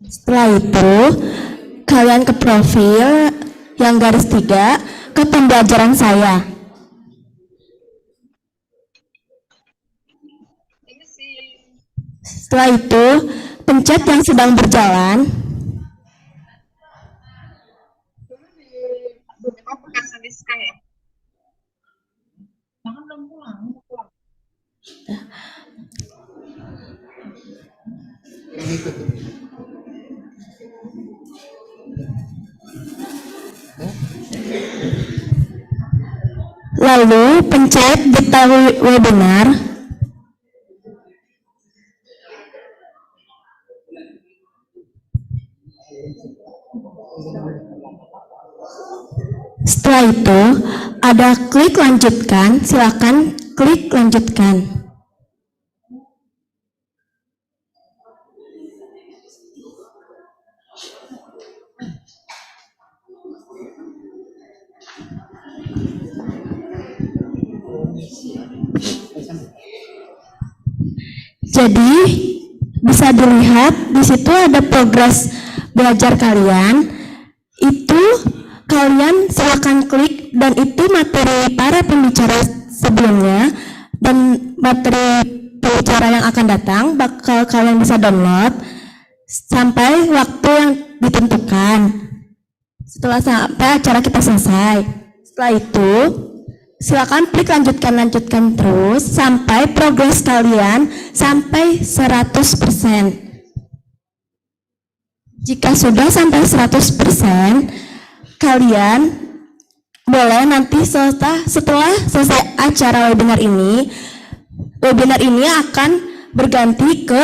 Setelah itu, kalian ke profil yang garis 3 ke pembelajaran saya. Setelah itu, pencet yang sedang berjalan. Lalu pencet detail webinar. Setelah itu ada klik lanjutkan, silakan klik lanjutkan. Jadi bisa dilihat di situ ada progres belajar kalian. Itu kalian silakan klik, dan itu materi para pembicara sebelumnya dan materi pembicara yang akan datang bakal kalian bisa download sampai waktu yang ditentukan. Setelah sampai acara kita selesai. Setelah itu silakan klik lanjutkan terus sampai progres kalian sampai 100%. Jika sudah sampai 100%, kalian boleh nanti setelah selesai acara webinar ini akan berganti ke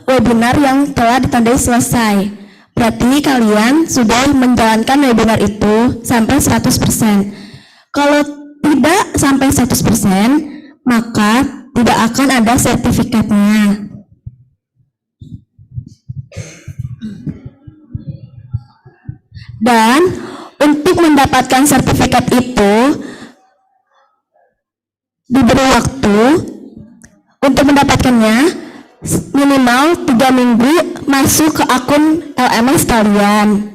webinar yang telah ditandai selesai. Berarti kalian sudah menjalankan webinar itu sampai 100%. Kalau tidak sampai 100%, maka tidak akan ada sertifikatnya. Dan untuk mendapatkan sertifikat itu diberi waktu untuk mendapatkannya minimal 3 minggu masuk ke akun LMS kalian.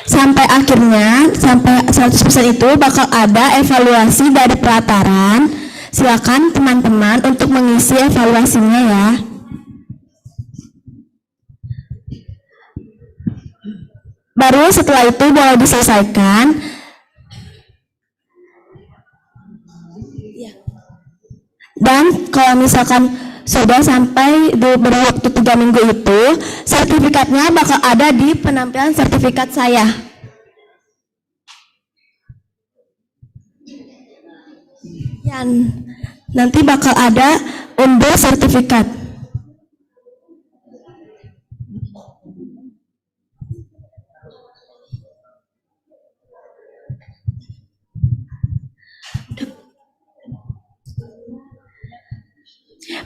Sampai akhirnya, sampai 100% itu bakal ada evaluasi dari pelataran. Silakan teman-teman untuk mengisi evaluasinya ya. Baru setelah itu boleh diselesaikan. Dan kalau misalkan sudah sampai diberi waktu 3 minggu itu, sertifikatnya bakal ada di penampilan sertifikat saya. Dan nanti bakal ada unduh sertifikat.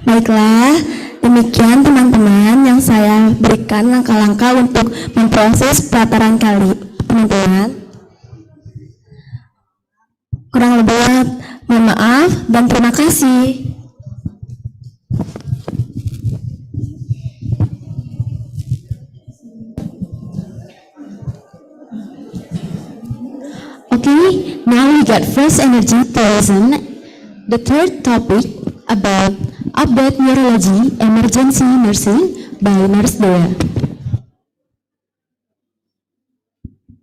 Baiklah, demikian teman-teman yang saya berikan langkah-langkah untuk memproses pelataran kali teman-teman. Kurang lebihnya mohon maaf dan terima kasih. Okay, now we got first energy tourism. The third topic about update neurology emergency nursing by Nurse Dea.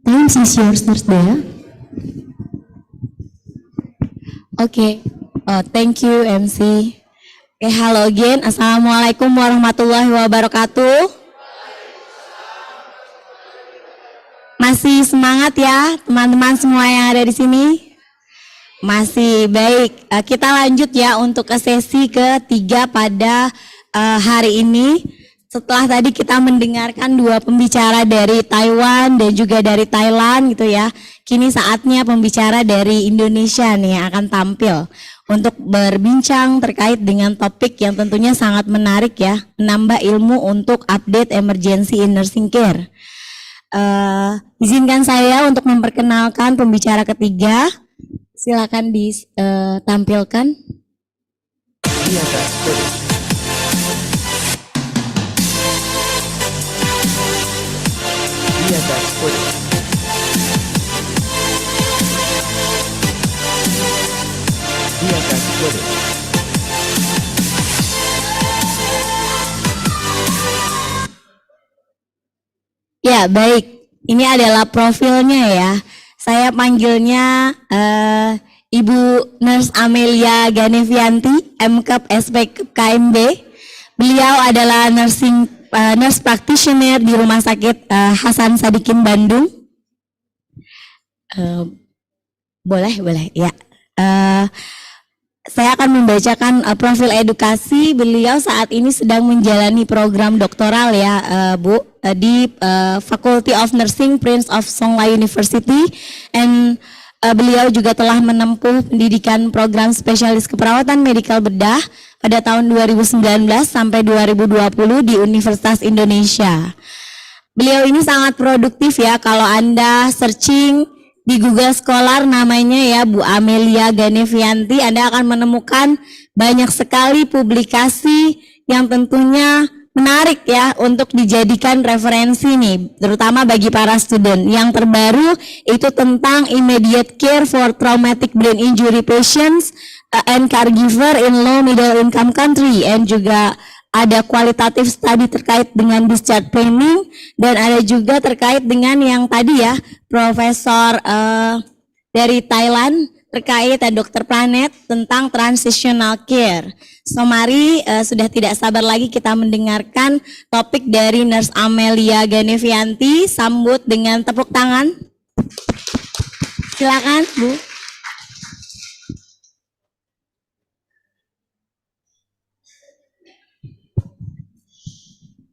Time is yours, Nurse Dea. Okay, thank you MC. Okay, hello again. Assalamualaikum warahmatullahi wabarakatuh. Masih semangat ya teman-teman semua yang ada di sini? Masih baik. Kita lanjut ya untuk ke sesi ketiga pada hari ini. Setelah tadi kita mendengarkan dua pembicara dari Taiwan dan juga dari Thailand gitu ya. Kini saatnya pembicara dari Indonesia nih yang akan tampil untuk berbincang terkait dengan topik yang tentunya sangat menarik ya. Menambah ilmu untuk update emergency in nursing care. Izinkan saya untuk memperkenalkan pembicara ketiga. Silakan ditampilkan. Iya, Kak. Iya, Kak. Iya, Kak. Ya, baik. Ini adalah profilnya ya. Saya panggilnya Ibu Nurse Amelia Ganevianti, MKep SPK KMB. Beliau adalah nurse practitioner di Rumah Sakit Hasan Sadikin Bandung. Boleh ya. Saya akan membacakan profil edukasi. Beliau saat ini sedang menjalani program doktoral ya, Bu, di Faculty of Nursing Prince of Songla University, and beliau juga telah menempuh pendidikan program spesialis keperawatan medikal bedah pada tahun 2019 sampai 2020 di Universitas Indonesia. Beliau ini sangat produktif ya, kalau Anda searching di Google Scholar namanya ya Bu Amelia Ganevianti, Anda akan menemukan banyak sekali publikasi yang tentunya menarik ya untuk dijadikan referensi nih, terutama bagi para student. Yang terbaru itu tentang immediate care for traumatic brain injury patients and caregiver in low middle income country, and juga ada kualitatif study terkait dengan discharge planning, dan ada juga terkait dengan yang tadi ya profesor dari Thailand terkait Dr. Planet tentang transitional care. So mari sudah tidak sabar lagi kita mendengarkan topik dari Nurse Amelia Ganevianti. Sambut dengan tepuk tangan. Silakan Bu.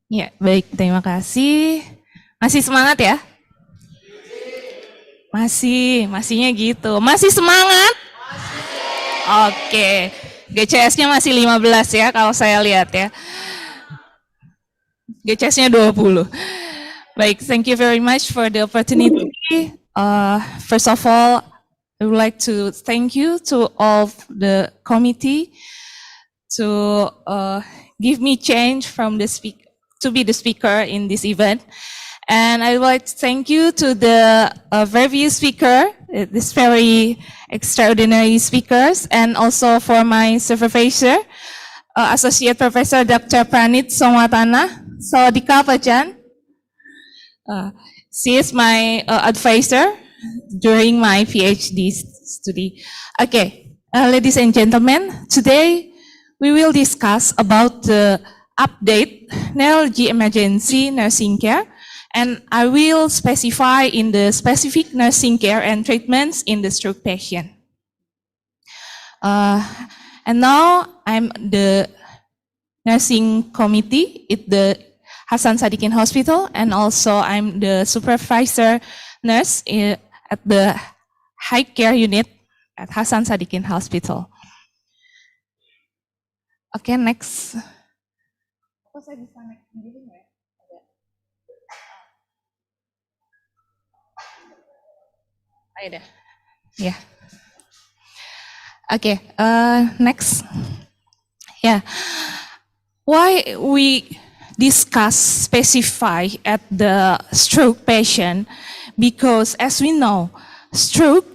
Ya, baik, terima kasih. Masih semangat ya? Masihnya gitu. Masih semangat? Oke. GCS-nya masih 15 ya kalau saya lihat ya. GCS-nya 20. Baik, thank you very much for the opportunity. First of all, I would like to thank you to all the committee to give me change from the to be the speaker in this event. And I would like to thank you to the various speaker, this very extraordinary speakers, and also for my supervisor, Associate Professor Dr. Pranit Somwatana Sawadika Pajan. She is my advisor during my PhD study. Okay, ladies and gentlemen, today we will discuss about the update neurology emergency nursing care, and I will specify in the specific nursing care and treatments in the stroke patient. And now I'm the nursing committee at the Hasan Sadikin Hospital, and also I'm the supervisor nurse at the high care unit at Hasan Sadikin Hospital. Okay, next. Oh, saya bisa naik sendiri nggak ya? Ayo deh. Yeah. Okay, next. Yeah. Why we discuss, specify at the stroke patient? Because as we know, stroke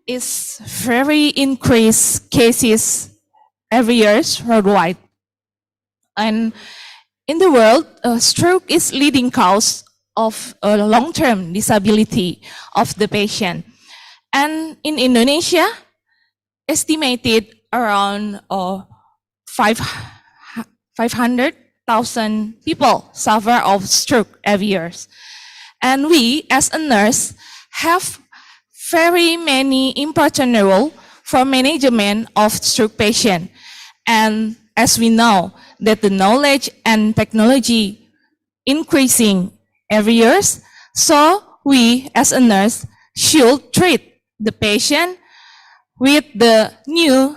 is very increased cases every year worldwide. And in the world, stroke is leading cause of long-term disability of the patient. And in Indonesia, estimated around 500,000 people suffer of stroke every year. And we, as a nurse, have very many important role for management of stroke patient. And as we know that the knowledge and technology increasing every year, so we, as a nurse, should treat the patient with the new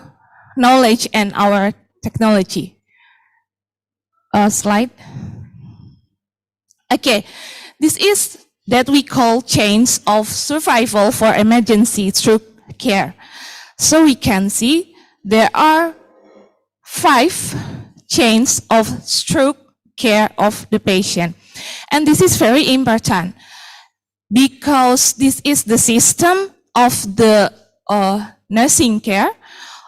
knowledge and our technology. Slide. Okay, this is that we call chains of survival for emergency stroke care. So we can see there are 5 chains of stroke care of the patient. And this is very important because this is the system of the nursing care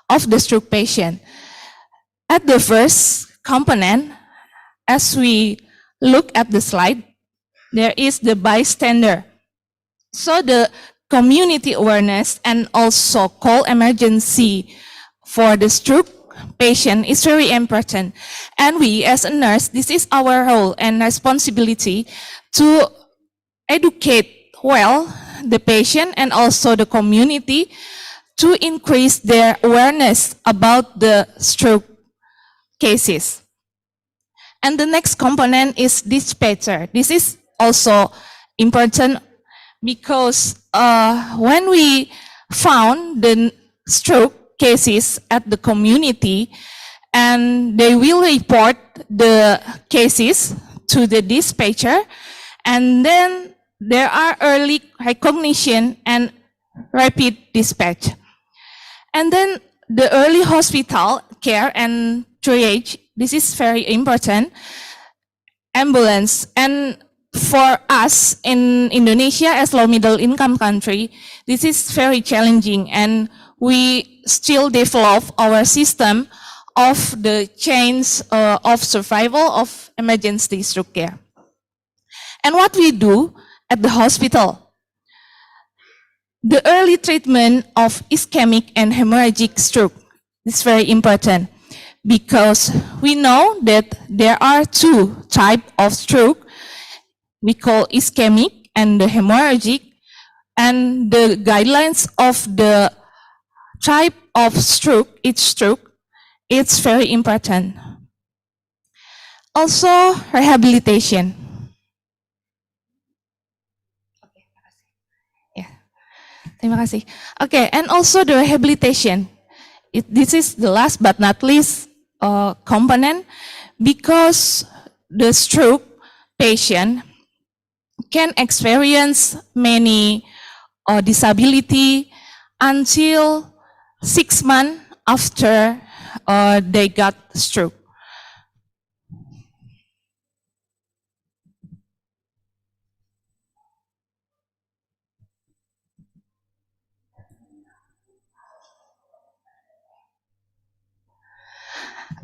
of the stroke patient. At the first component, as we look at the slide, there is the bystander. So the community awareness and also call emergency for the stroke patient is very important. And we as a nurse, this is our role and responsibility to educate well the patient and also the community to increase their awareness about the stroke cases. And the next component is dispatcher. This is also important because when we found the stroke cases at the community, and they will report the cases to the dispatcher, and then there are early recognition and rapid dispatch. And then the early hospital care and triage, this is very important. Ambulance, and for us in Indonesia as low middle income country, this is very challenging, and we still develop our system of the chains of survival of emergency stroke care. And what we do at the hospital, the early treatment of ischemic and hemorrhagic stroke is very important because we know that there are 2 types of stroke. We call ischemic and the hemorrhagic, and the guidelines of the type of stroke, each stroke, it's very important. Also, rehabilitation. Terima kasih. Okay, and also the rehabilitation. This is the last but not least component because the stroke patient can experience many disability until 6 months after they got stroke.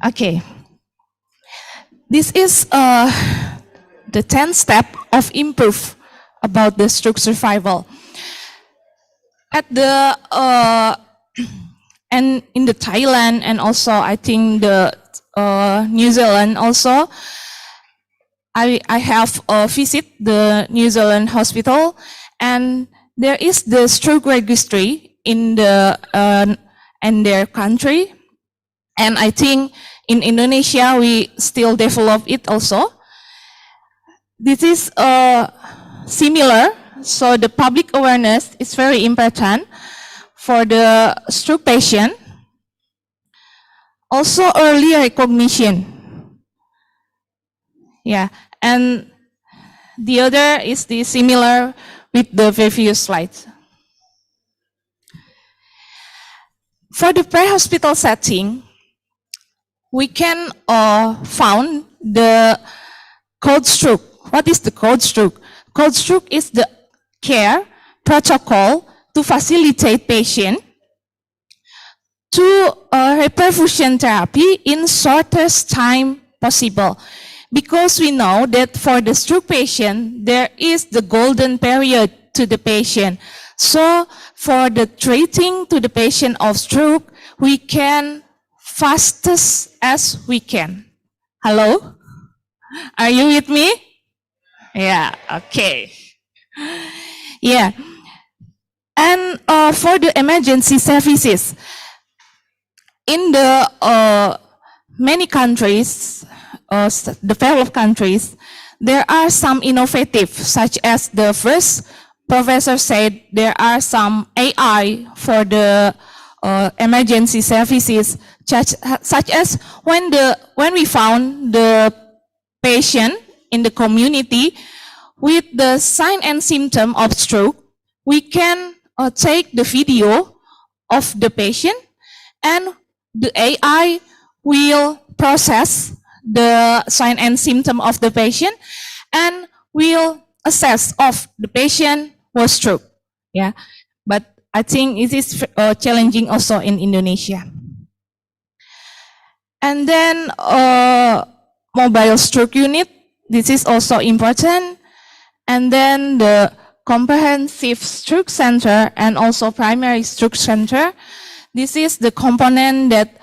Okay, this is the 10th step of improve about the stroke survival. At the and in the Thailand and also I think the New Zealand also, I have visit the New Zealand hospital, and there is the stroke registry in the in their country, and I think in Indonesia we still develop it also. This is similar, so the public awareness is very important for the stroke patient. Also early recognition. Yeah, and the other is the similar with the previous slides. For the pre-hospital setting, we can found the code stroke. What is the code stroke? Code stroke is the care protocol to facilitate patient to reperfusion therapy in shortest time possible. Because we know that for the stroke patient, there is the golden period to the patient. So for the treating to the patient of stroke, we can fastest as we can. Hello? Are you with me? Yeah, okay. Yeah. And for the emergency services, in the many countries, the developed countries, there are some innovative, such as the first professor said, there are some AI for the emergency services, such as when we found the patient in the community with the sign and symptom of stroke, we can take the video of the patient, and the AI will process the sign and symptom of the patient and will assess if the patient was stroke. Yeah, but I think it is challenging also in Indonesia. And then mobile stroke unit, this is also important. And then the comprehensive stroke center and also primary stroke center. This is the component that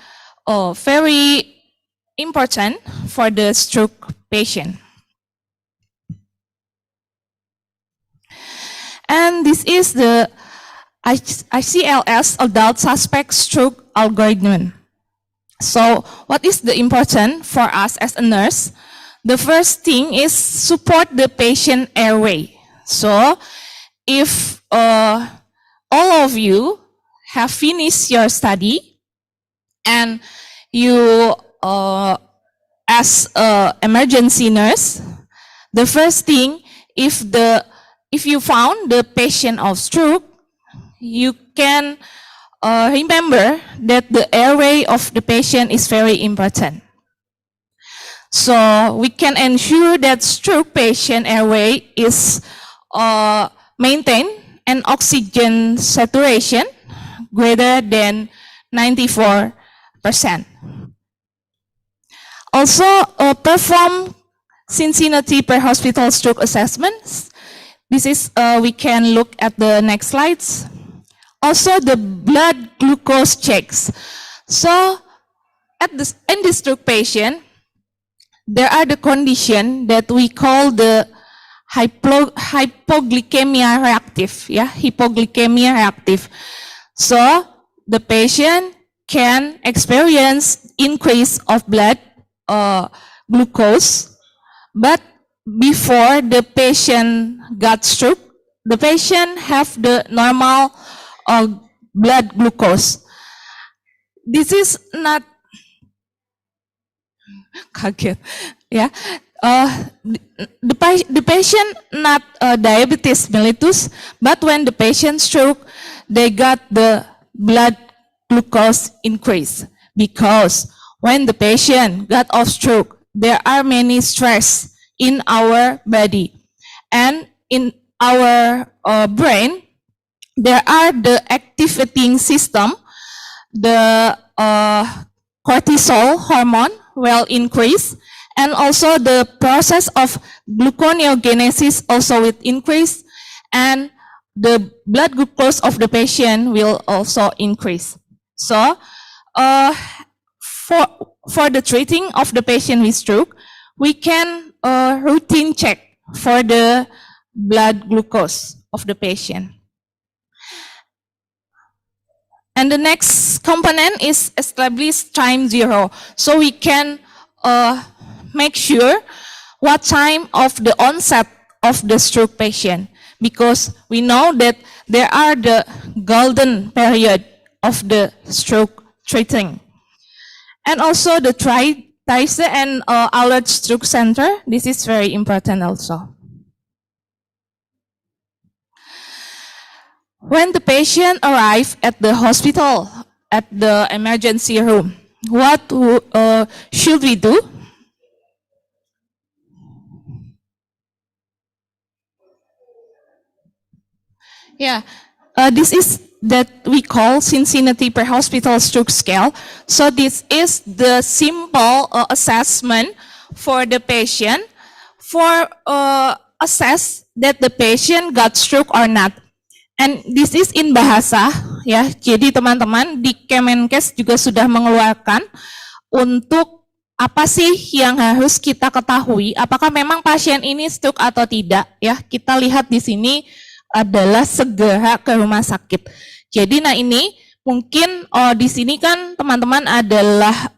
very important for the stroke patient. And this is the ICLS adult suspect stroke algorithm. So what is the important for us as a nurse? The first thing is support the patient airway. So if all of you have finished your study and you as an emergency nurse, the first thing, if you found the patient of stroke, you can remember that the airway of the patient is very important. So we can ensure that stroke patient airway is maintained and oxygen saturation greater than 94%. Also, perform Cincinnati per-hospital stroke assessments. This is, we can look at the next slides. Also, the blood glucose checks. So, in the stroke patient, there are the condition that we call the hypoglycemia reactive. Yeah, hypoglycemia reactive. So, the patient can experience increase of blood glucose, but before the patient got stroke, the patient have the normal blood glucose. This is not kaget, yeah. The patient not diabetes mellitus, but when the patient stroke, they got the blood glucose increase, because when the patient got off stroke, there are many stress in our body, and in our brain, there are the activating system, the cortisol hormone will increase, and also the process of gluconeogenesis also will increase, and the blood glucose of the patient will also increase. So, for the treating of the patient with stroke, we can routine check for the blood glucose of the patient. And the next component is establish time zero. So we can make sure what time of the onset of the stroke patient, because we know that there are the golden period of the stroke treating. And also the TICE and alert stroke center. This is very important also. When the patient arrives at the hospital, at the emergency room, what should we do? Yeah, this is that we call Cincinnati per hospital stroke scale. So this is the simple assessment for the patient for assess that the patient got stroke or not. And this is in bahasa ya. Jadi teman-teman di Kemenkes juga sudah mengeluarkan untuk apa sih yang harus kita ketahui, apakah memang pasien ini stroke atau tidak ya. Kita lihat di sini adalah segera ke rumah sakit. Jadi nah ini mungkin di sini kan teman-teman adalah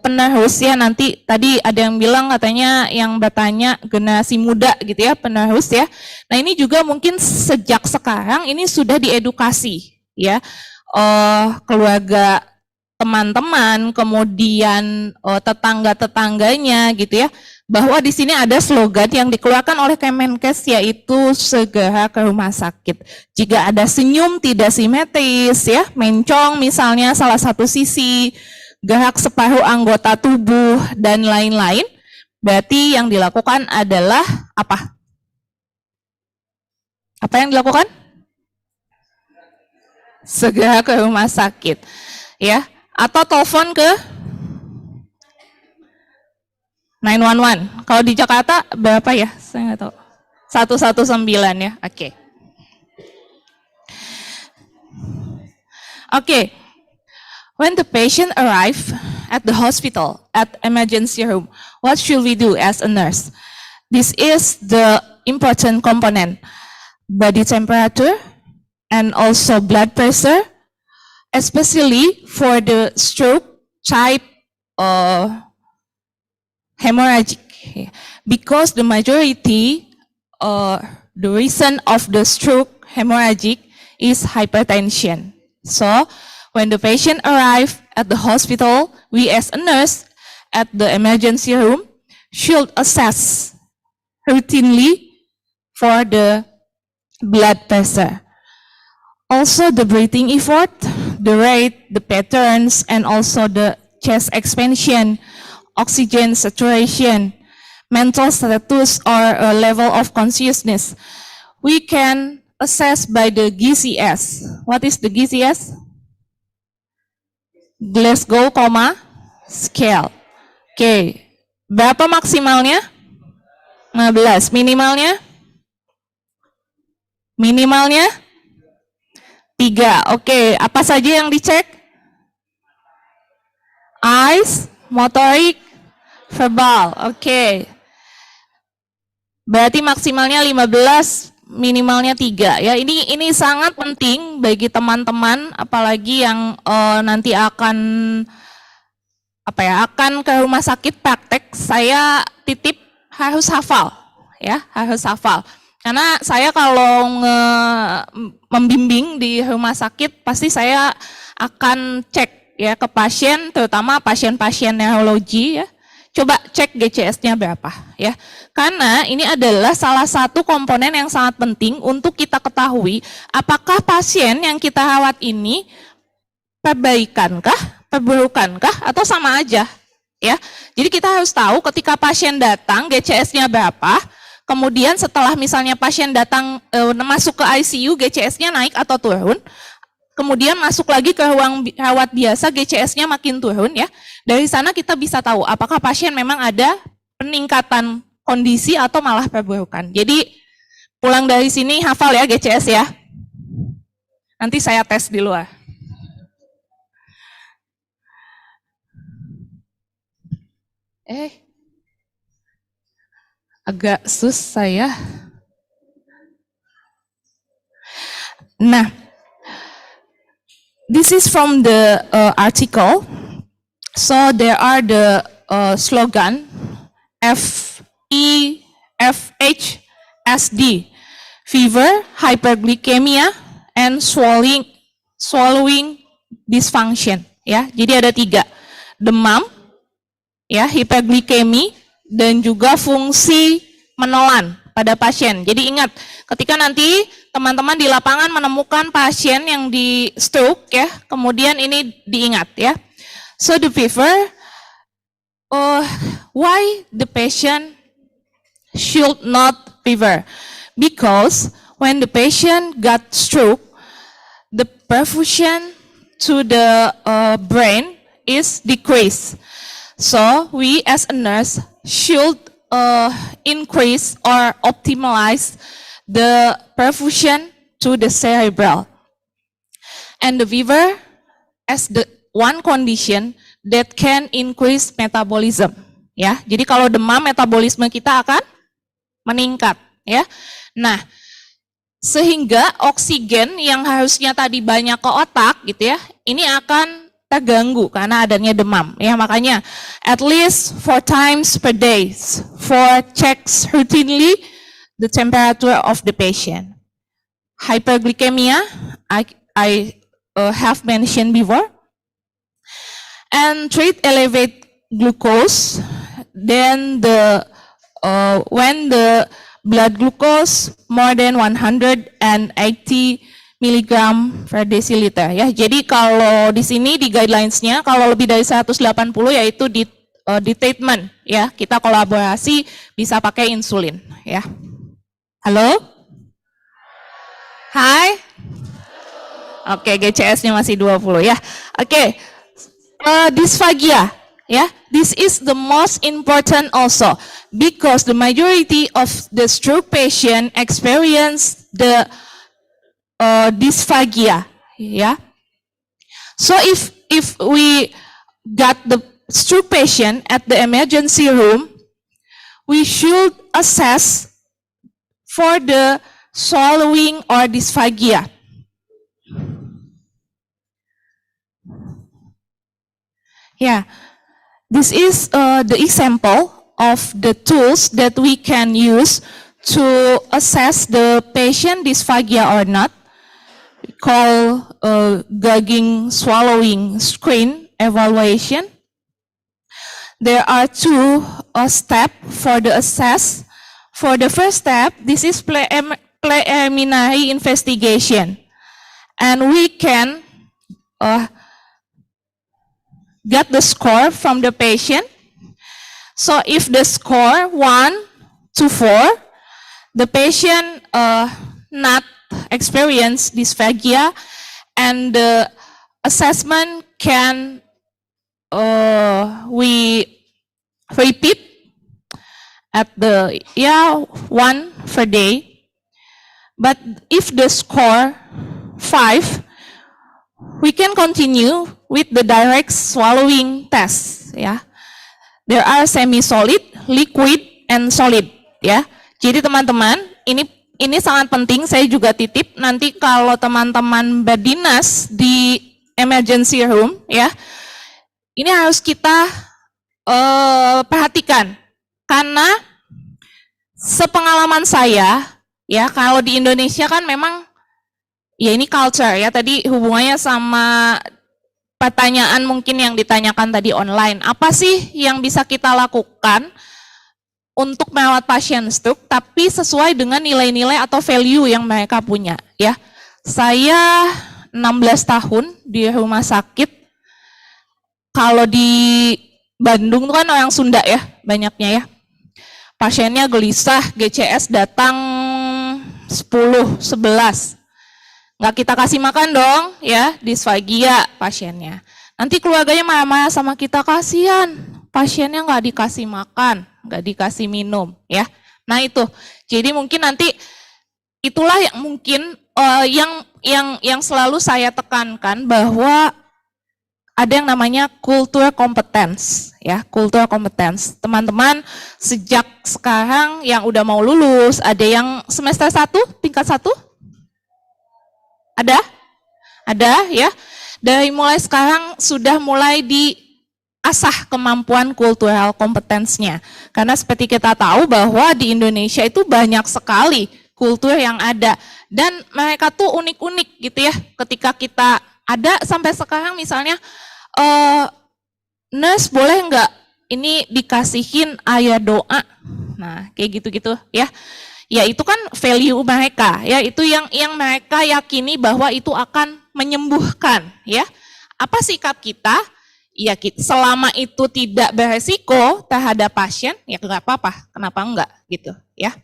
penerus ya, nanti tadi ada yang bilang katanya yang bertanya generasi muda gitu ya, penerus ya. Nah ini juga mungkin sejak sekarang ini sudah diedukasi ya, keluarga, teman-teman, kemudian tetangga-tetangganya gitu ya, bahwa di sini ada slogan yang dikeluarkan oleh Kemenkes yaitu segera ke rumah sakit. Jika ada senyum tidak simetris ya, mencong misalnya salah satu sisi, gerak separuh anggota tubuh dan lain-lain, berarti yang dilakukan adalah apa? Apa yang dilakukan? Segera ke rumah sakit ya, atau telepon ke 911. Kalau di Jakarta berapa ya? Saya nggak tahu. 119 ya. Oke. Oke. When the patient arrive at the hospital, at emergency room, what should we do as a nurse? This is the important component. Body temperature and also blood pressure, especially for the stroke type hemorrhagic, because the majority, the reason of the stroke hemorrhagic is hypertension. So when the patient arrive at the hospital, we as a nurse at the emergency room should assess routinely for the blood pressure. Also the breathing effort, the rate, the patterns, and also the chest expansion, oxygen saturation, mental status or level of consciousness. We can assess by the GCS. What is the GCS? Glasgow Coma Scale. Oke. Berapa maksimalnya? 15. Minimalnya? Minimalnya? 3. Oke. Apa saja yang dicek? Eyes, motorik, verbal. Oke. Berarti maksimalnya 15, minimalnya 3 ya. Ini sangat penting bagi teman-teman apalagi yang nanti akan akan ke rumah sakit praktek. Saya titip harus hafal ya, harus hafal. Karena saya kalau membimbing di rumah sakit pasti saya akan cek ya ke pasien, terutama pasien-pasien neurology ya. Coba cek GCS-nya berapa ya. Karena ini adalah salah satu komponen yang sangat penting untuk kita ketahui apakah pasien yang kita rawat ini perbaikankah, perburukankah, atau sama aja ya. Jadi kita harus tahu ketika pasien datang GCS-nya berapa, kemudian setelah misalnya pasien datang masuk ke ICU GCS-nya naik atau turun, kemudian masuk lagi ke ruang rawat biasa GCS-nya makin turun ya. Dari sana kita bisa tahu apakah pasien memang ada peningkatan kondisi atau malah perburukan. Jadi pulang dari sini hafal ya GCS ya. Nanti saya tes di luar. Agak susah ya. Nah, this is from the article. So there are the slogan FEFHSD, fever, hyperglycemia, and swallowing dysfunction. Ya, jadi ada 3, demam, ya, hiperglikemi, dan juga fungsi menelan pada pasien. Jadi ingat, ketika nanti teman-teman di lapangan menemukan pasien yang di stroke, ya, kemudian ini diingat, ya. So the fever, why the patient should not fever? Because when the patient got stroke, the perfusion to the brain is decreased. So we as a nurse should increase or optimize the perfusion to the cerebral. And the fever as the one condition that can increase metabolism. Ya, jadi kalau demam, metabolisme kita akan meningkat. Ya, nah, sehingga oksigen yang harusnya tadi banyak ke otak, gitu ya, ini akan terganggu karena adanya demam. Ya, makanya at least 4 times per day for checks routinely the temperature of the patient. Hyperglycemia, I have mentioned before, and treat elevate glucose. Then when the blood glucose more than 180 miligram per deciliter, ya. Jadi kalau di sini di guidelines-nya kalau lebih dari 180 yaitu di treatment, ya. Kita kolaborasi bisa pakai insulin, ya. Halo? Hai? Oke, GCS-nya masih 20, ya. Oke. Dysphagia, ya. This is the most important also because the majority of the stroke patient experience the dysphagia, ya. So if we got the stroke patient at the emergency room, we should assess for the swallowing or dysphagia. Yeah, this is the example of the tools that we can use to assess the patient dysphagia or not. We call gagging swallowing screen evaluation. There are 2 steps for the assess. For the first step, this is preliminary investigation, and we can get the score from the patient. So if the score 1 to 4, the patient not experience dysphagia, and the assessment can we repeat at the 1 per day. But if the score 5, we can continue with the direct swallowing test, ya. There are semi-solid, liquid, and solid, ya. Jadi teman-teman, ini sangat penting. Saya juga titip nanti kalau teman-teman berdinas di emergency room, ya, ini harus kita perhatikan karena sepengalaman saya, ya, kalau di Indonesia kan memang ya ini culture, ya, tadi hubungannya sama pertanyaan mungkin yang ditanyakan tadi online. Apa sih yang bisa kita lakukan untuk merawat pasien stroke tapi sesuai dengan nilai-nilai atau value yang mereka punya, ya. Saya 16 tahun di rumah sakit. Kalau di Bandung tuh kan orang Sunda, ya, banyaknya, ya. Pasiennya gelisah, GCS datang 10, 11. Nggak kita kasih makan dong, ya, dysphagia pasiennya. Nanti keluarganya marah-marah sama kita, kasihan pasiennya nggak dikasih makan, nggak dikasih minum, ya. Nah itu, jadi mungkin nanti itulah yang mungkin yang selalu saya tekankan bahwa ada yang namanya kultur kompetens, ya, kultur kompetens. Teman-teman sejak sekarang yang udah mau lulus, ada yang semester 1, tingkat 1? Ada, ya. Dari mulai sekarang sudah mulai diasah kemampuan kultural kompetensnya. Karena seperti kita tahu bahwa di Indonesia itu banyak sekali kultur yang ada. Dan mereka tuh unik-unik gitu, ya. Ketika kita ada sampai sekarang misalnya, nurse boleh nggak ini dikasihin ayat doa. Nah, kayak gitu-gitu ya. Ya itu kan value mereka ya, itu yang mereka yakini bahwa itu akan menyembuhkan ya. Apa sikap kita? Ya selama itu tidak beresiko terhadap pasien ya nggak apa-apa, kenapa enggak gitu ya.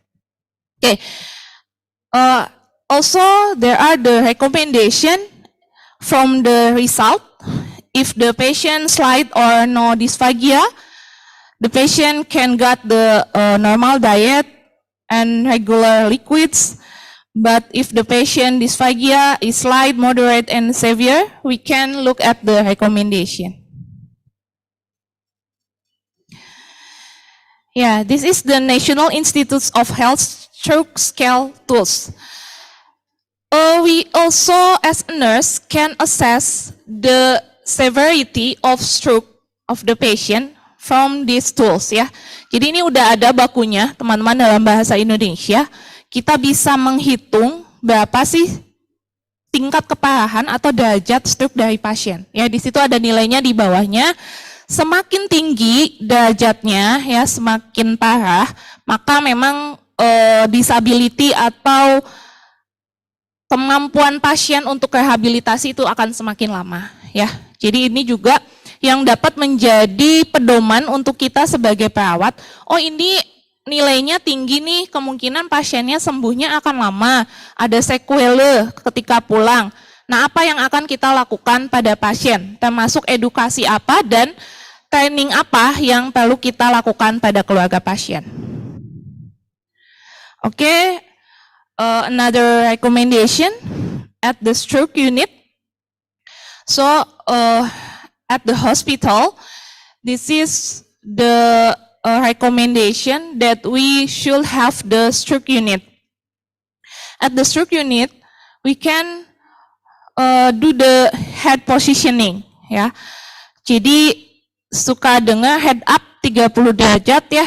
Oke. Also there are the recommendation from the result. If the patient slight or no dysphagia, the patient can get the normal diet and regular liquids. But if the patient dysphagia is slight, moderate, and severe, we can look at the recommendation. Yeah, this is the National Institutes of Health Stroke Scale Tools. We also, as a nurse, can assess the severity of stroke of the patient from these tools ya. Jadi ini udah ada bakunya teman-teman dalam bahasa Indonesia. Kita bisa menghitung berapa sih tingkat keparahan atau derajat stroke dari pasien. Ya di situ ada nilainya di bawahnya. Semakin tinggi derajatnya ya, semakin parah, maka memang disability atau kemampuan pasien untuk rehabilitasi itu akan semakin lama ya. Jadi ini juga yang dapat menjadi pedoman untuk kita sebagai perawat. Oh ini nilainya tinggi nih, kemungkinan pasiennya sembuhnya akan lama, ada sequelae ketika pulang. Nah apa yang akan kita lakukan pada pasien? Termasuk edukasi apa dan training apa yang perlu kita lakukan pada keluarga pasien. Oke, another recommendation at the stroke unit. So at the hospital, this is the recommendation that we should have the stroke unit. At the stroke unit, we can do the head positioning ya. Jadi suka dengar head up 30 derajat ya.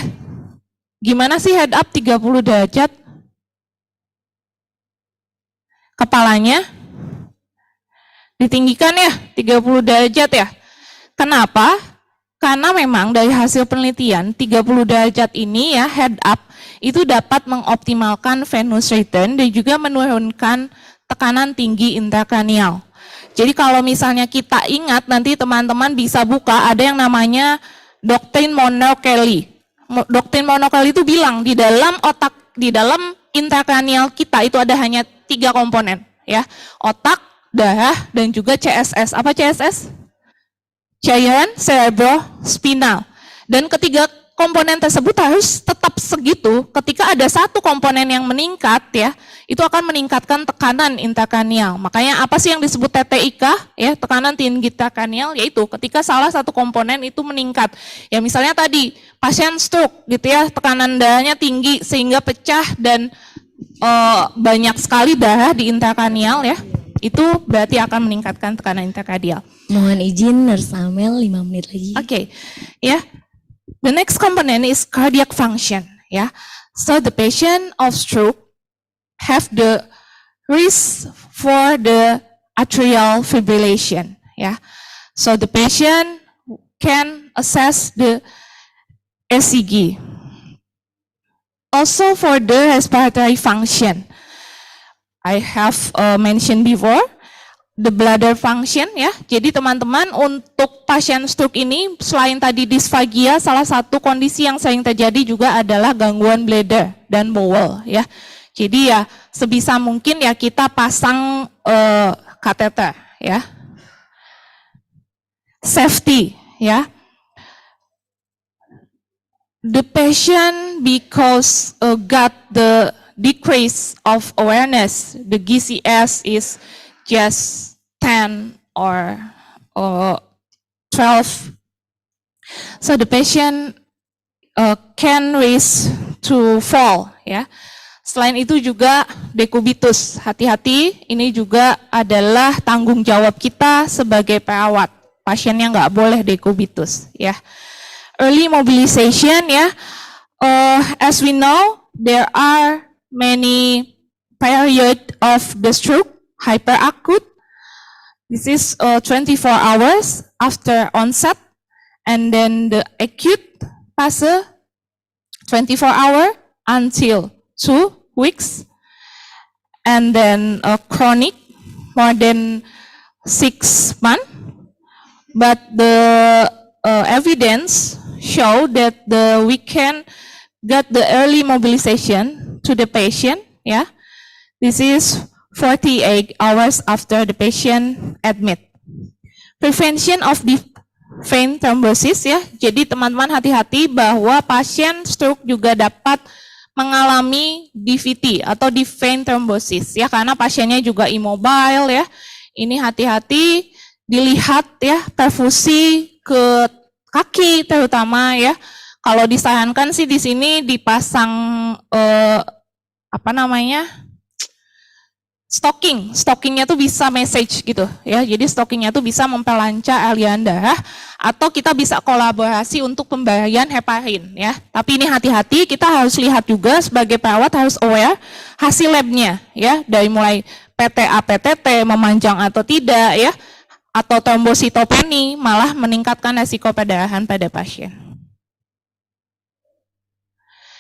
Gimana sih head up 30 derajat? Kepalanya ditinggikan ya 30 derajat ya. Kenapa? Karena memang dari hasil penelitian 30 derajat ini ya head up itu dapat mengoptimalkan venous return dan juga menurunkan tekanan tinggi intrakranial. Jadi kalau misalnya kita ingat nanti teman-teman bisa buka ada yang namanya doktrin Monro-Kelly. Doktrin Monro-Kelly itu bilang di dalam otak, di dalam intrakranial kita itu ada hanya 3 komponen ya. Otak, darah dan juga CSS. Apa CSS? Cairan cerebrospinal. Dan ketiga komponen tersebut harus tetap segitu. Ketika ada satu komponen yang meningkat ya, itu akan meningkatkan tekanan intrakranial. Makanya apa sih yang disebut TTIK ya, tekanan tinggi intrakranial, yaitu ketika salah satu komponen itu meningkat. Ya misalnya tadi pasien stroke gitu ya, tekanan darahnya tinggi sehingga pecah dan banyak sekali darah di intrakranial ya. Itu berarti akan meningkatkan tekanan intrakranial. Mohon izin Nurse Amel 5 menit lagi. Oke, ya. The next component is cardiac function. Ya, so the patient of stroke have the risk for the atrial fibrillation. Ya, so the patient can assess the ECG. Also for the respiratory function. I have mentioned before the bladder function ya. Jadi teman-teman untuk pasien stroke ini selain tadi dysphagia, salah satu kondisi yang sering terjadi juga adalah gangguan bladder dan bowel ya. Jadi ya sebisa mungkin ya kita pasang kateter ya. Safety ya. The patient because got the decrease of awareness, the GCS is just 10 or 12. So the patient can risk to fall ya. Selain itu juga dekubitus, hati-hati, ini juga adalah tanggung jawab kita sebagai perawat. Pasiennya nggak boleh dekubitus ya. Early mobilization ya. As we know, there are many period of the stroke, hyperacute. This is 24 hours after onset and then the acute fase 24 hour until 2 weeks, and then chronic more than 6 months. But the evidence show that we can get the early mobilization to the patient. Yeah, this is 48 hours after the patient admit. Prevention of the vein thrombosis, ya. Jadi teman-teman hati-hati bahwa pasien stroke juga dapat mengalami DVT atau deep vein thrombosis, ya, karena pasiennya juga immobile, ya. Ini hati-hati, dilihat ya perfusi ke kaki terutama, ya. Kalau disarankan sih di sini dipasang stockingnya tuh bisa message gitu ya, jadi stockingnya tuh bisa memperlancar aliran darah, atau kita bisa kolaborasi untuk pemberian heparin ya. Tapi ini hati-hati, kita harus lihat juga sebagai perawat harus aware hasil labnya ya, dari mulai PTA, PTT memanjang atau tidak ya, atau trombositopeni malah meningkatkan resiko perdarahan pada pasien.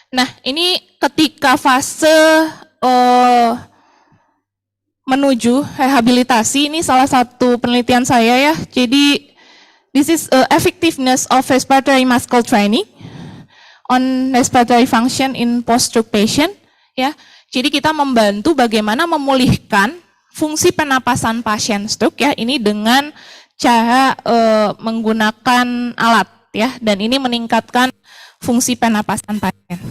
Nah, ini ketika fase menuju rehabilitasi, ini salah satu penelitian saya ya. Jadi this is effectiveness of respiratory muscle training on respiratory function in post-stroke patient ya. Jadi kita membantu bagaimana memulihkan fungsi pernapasan pasien stroke ya, ini dengan cara menggunakan alat ya, dan ini meningkatkan fungsi pernapasan pasien.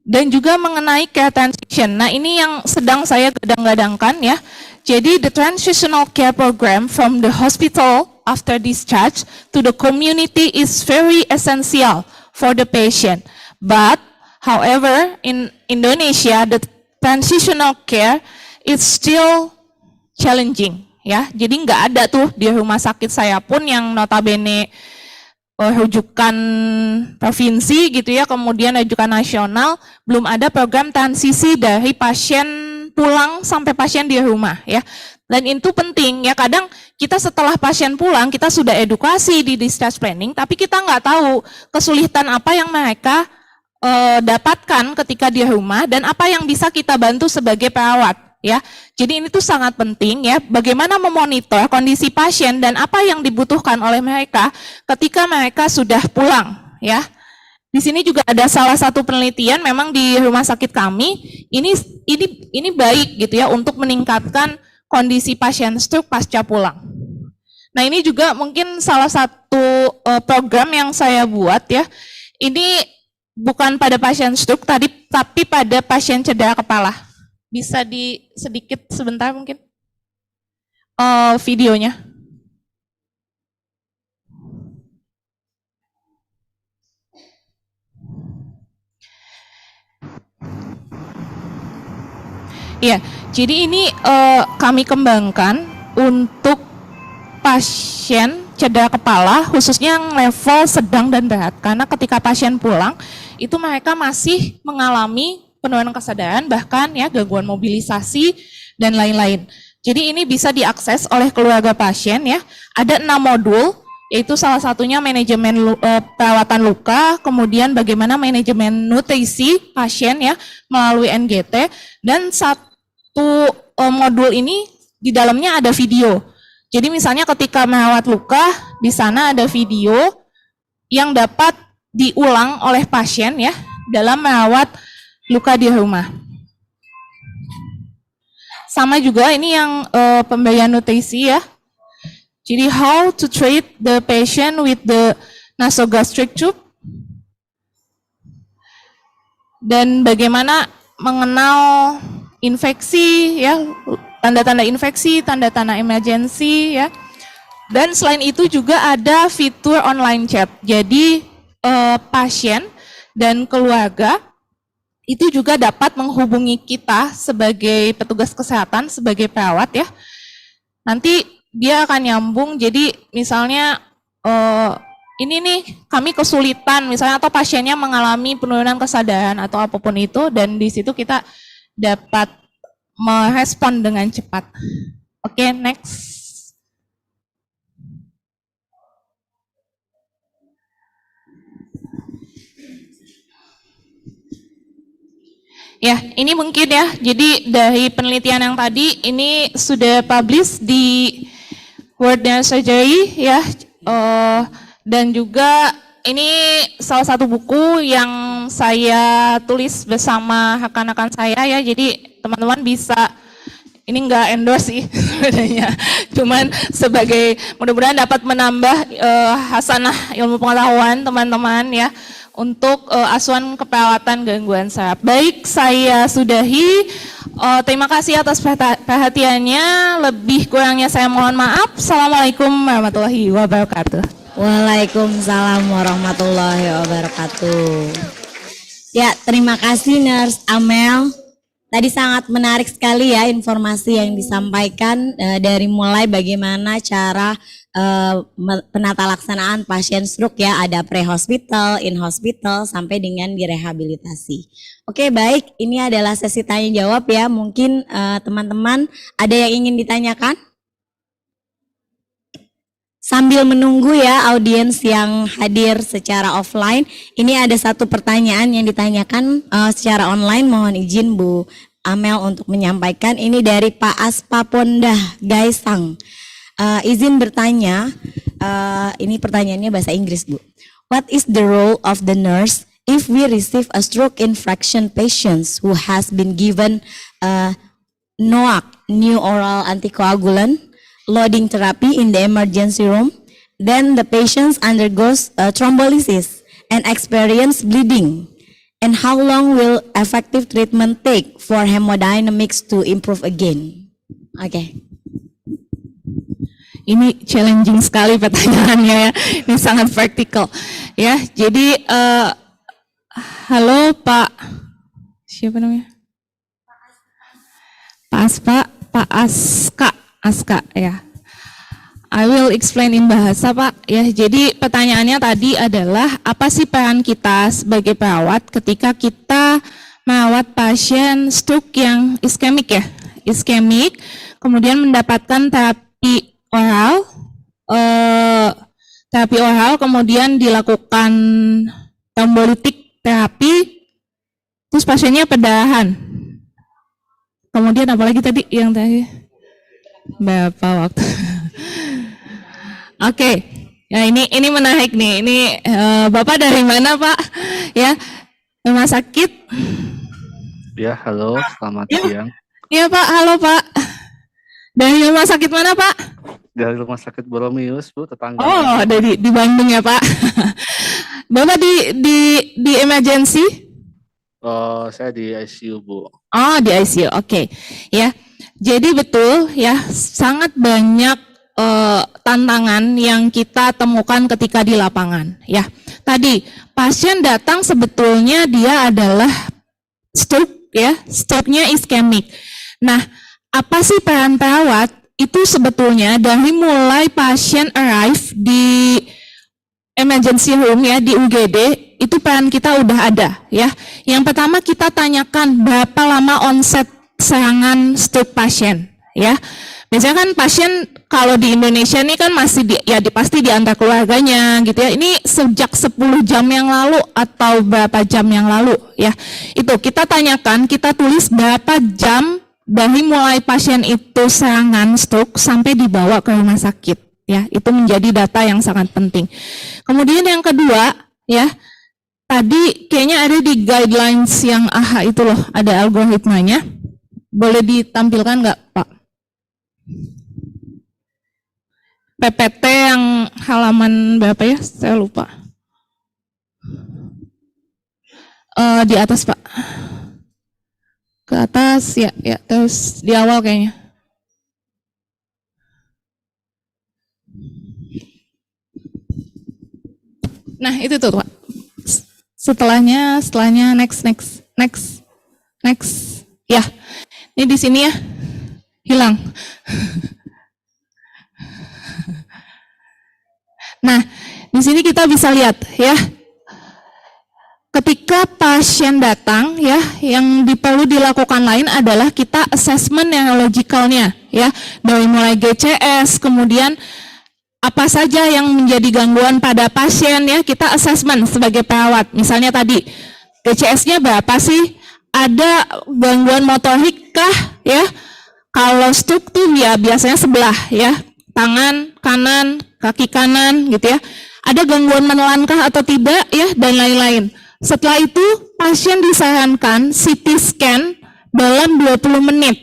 Dan juga mengenai care transition. Nah, ini yang sedang saya gadang-gadangkan ya. Jadi the transitional care program from the hospital after discharge to the community is very essential for the patient. But however, in Indonesia the transitional care is still challenging ya. Jadi nggak ada tuh di rumah sakit saya pun yang notabene rujukan provinsi gitu ya, kemudian rujukan nasional, belum ada program transisi dari pasien pulang sampai pasien di rumah ya. Dan itu penting ya, kadang kita setelah pasien pulang kita sudah edukasi di discharge planning, tapi kita nggak tahu kesulitan apa yang mereka dapatkan ketika di rumah dan apa yang bisa kita bantu sebagai perawat ya. Jadi ini tuh sangat penting ya, bagaimana memonitor kondisi pasien dan apa yang dibutuhkan oleh mereka ketika mereka sudah pulang ya. Di sini juga ada salah satu penelitian memang di rumah sakit kami, ini baik gitu ya untuk meningkatkan kondisi pasien stroke pasca pulang. Nah, ini juga mungkin salah satu program yang saya buat ya. Ini bukan pada pasien stroke tapi pada pasien cedera kepala. Bisa sedikit sebentar mungkin videonya. Iya, jadi ini kami kembangkan untuk pasien cedera kepala, khususnya yang level sedang dan berat. Karena ketika pasien pulang, itu mereka masih mengalami penurunan kesadaran, bahkan ya gangguan mobilisasi dan lain-lain. Jadi ini bisa diakses oleh keluarga pasien ya. Ada 6 modul, yaitu salah satunya manajemen perawatan luka, kemudian bagaimana manajemen nutrisi pasien ya melalui NGT, dan satu modul ini di dalamnya ada video. Jadi misalnya ketika merawat luka, di sana ada video yang dapat diulang oleh pasien ya dalam merawat luka di rumah. Sama juga ini yang pemberian nutrisi ya. Jadi how to treat the patient with the nasogastric tube. Dan bagaimana mengenal infeksi ya, tanda-tanda infeksi, tanda-tanda emergency ya. Dan selain itu juga ada fitur online chat. Jadi pasien dan keluarga itu juga dapat menghubungi kita sebagai petugas kesehatan, sebagai perawat ya. Nanti dia akan nyambung, jadi misalnya ini nih kami kesulitan misalnya, atau pasiennya mengalami penurunan kesadaran atau apapun itu, dan di situ kita dapat merespon dengan cepat. Oke, next. Ya, ini mungkin ya. Jadi dari penelitian yang tadi ini sudah publish di World Neurosurgery ya. Dan juga ini salah satu buku yang saya tulis bersama rekan-rekan saya ya. Jadi teman-teman bisa, ini nggak endorse sih sebenarnya, cuman sebagai mudah-mudahan dapat menambah hasanah ilmu pengetahuan teman-teman ya untuk asuhan keperawatan gangguan saraf. Baik, saya sudahi. Terima kasih atas perhatiannya. Lebih kurangnya saya mohon maaf. Assalamualaikum warahmatullahi wabarakatuh. Waalaikumsalam warahmatullahi wabarakatuh. Ya, terima kasih Nurse Amel. Tadi sangat menarik sekali ya informasi yang disampaikan dari mulai bagaimana cara penata laksanaan pasien stroke ya, ada pre-hospital, in-hospital, sampai dengan direhabilitasi. Oke, baik, ini adalah sesi tanya jawab ya. Mungkin teman-teman ada yang ingin ditanyakan? Sambil menunggu ya audiens yang hadir secara offline, ini ada satu pertanyaan yang ditanyakan secara online. Mohon izin Bu Amel untuk menyampaikan. Ini dari Pak Aspa Pondah Gaisang. Izin bertanya, ini pertanyaannya bahasa Inggris Bu. What is the role of the nurse if we receive a stroke infection patients who has been given NOAC, new oral anticoagulant, loading therapy in the emergency room, then the patient undergoes thrombolysis and experience bleeding. And how long will effective treatment take for hemodynamics to improve again? Oke. Ini challenging sekali pertanyaannya ya. Ini sangat praktikal. Ya, jadi halo Pak, siapa namanya? Pak Aska ya. I will explain in bahasa Pak ya. Jadi pertanyaannya tadi adalah apa sih peran kita sebagai perawat ketika kita merawat pasien stroke yang iskemik ya, iskemik, kemudian mendapatkan terapi oral, kemudian dilakukan trombolitik terapi, terus pasiennya perdarahan. Kemudian apalagi tadi yang tadi berapa waktu? Oke, ya ini menarik nih. Ini Bapak dari mana Pak? Ya, rumah sakit? Ya, halo, selamat siang. Ya Pak, halo Pak. Dari rumah sakit mana Pak? Dari rumah sakit Boromius Bu, tetangga. Oh, dari di Bandung ya Pak. Bapak di emergency? Oh, saya di ICU Bu. Oh, di ICU, oke. Ya, jadi betul ya, sangat banyak tantangan yang kita temukan ketika di lapangan. Ya, tadi pasien datang sebetulnya dia adalah stroke ya, stroke-nya iskemik. Nah, apa sih peran perawat? Itu sebetulnya dari mulai pasien arrive di emergency room ya, di UGD, itu peran kita udah ada ya. Yang pertama kita tanyakan berapa lama onset serangan stroke pasien ya. Biasanya kan pasien kalau di Indonesia nih kan masih pasti diantar keluarganya gitu ya. Ini sejak 10 jam yang lalu atau berapa jam yang lalu ya. Itu kita tanyakan, kita tulis berapa jam dari mulai pasien itu serangan stroke sampai dibawa ke rumah sakit ya. Itu menjadi data yang sangat penting. Kemudian yang kedua ya, tadi kayaknya ada di guidelines yang AHA itu loh, ada algoritmanya. Boleh ditampilkan nggak Pak? PPT yang halaman berapa ya? Saya lupa. Di atas Pak. Ke atas ya, terus di awal kayaknya. Nah itu tuh Pak. Setelahnya next. Ya, ini di sini ya, hilang. Nah, di sini kita bisa lihat ya, ketika pasien datang ya, yang perlu dilakukan lain adalah kita assessment neurologicalnya ya, dari mulai GCS, kemudian apa saja yang menjadi gangguan pada pasien ya, kita assessment sebagai perawat. Misalnya tadi GCS-nya berapa sih, ada gangguan motorik kah ya? Kalau stroke tuh ya biasanya sebelah ya, tangan kanan, kaki kanan gitu ya. Ada gangguan menelankah atau tidak ya, dan lain-lain. Setelah itu pasien disarankan CT scan dalam 20 menit.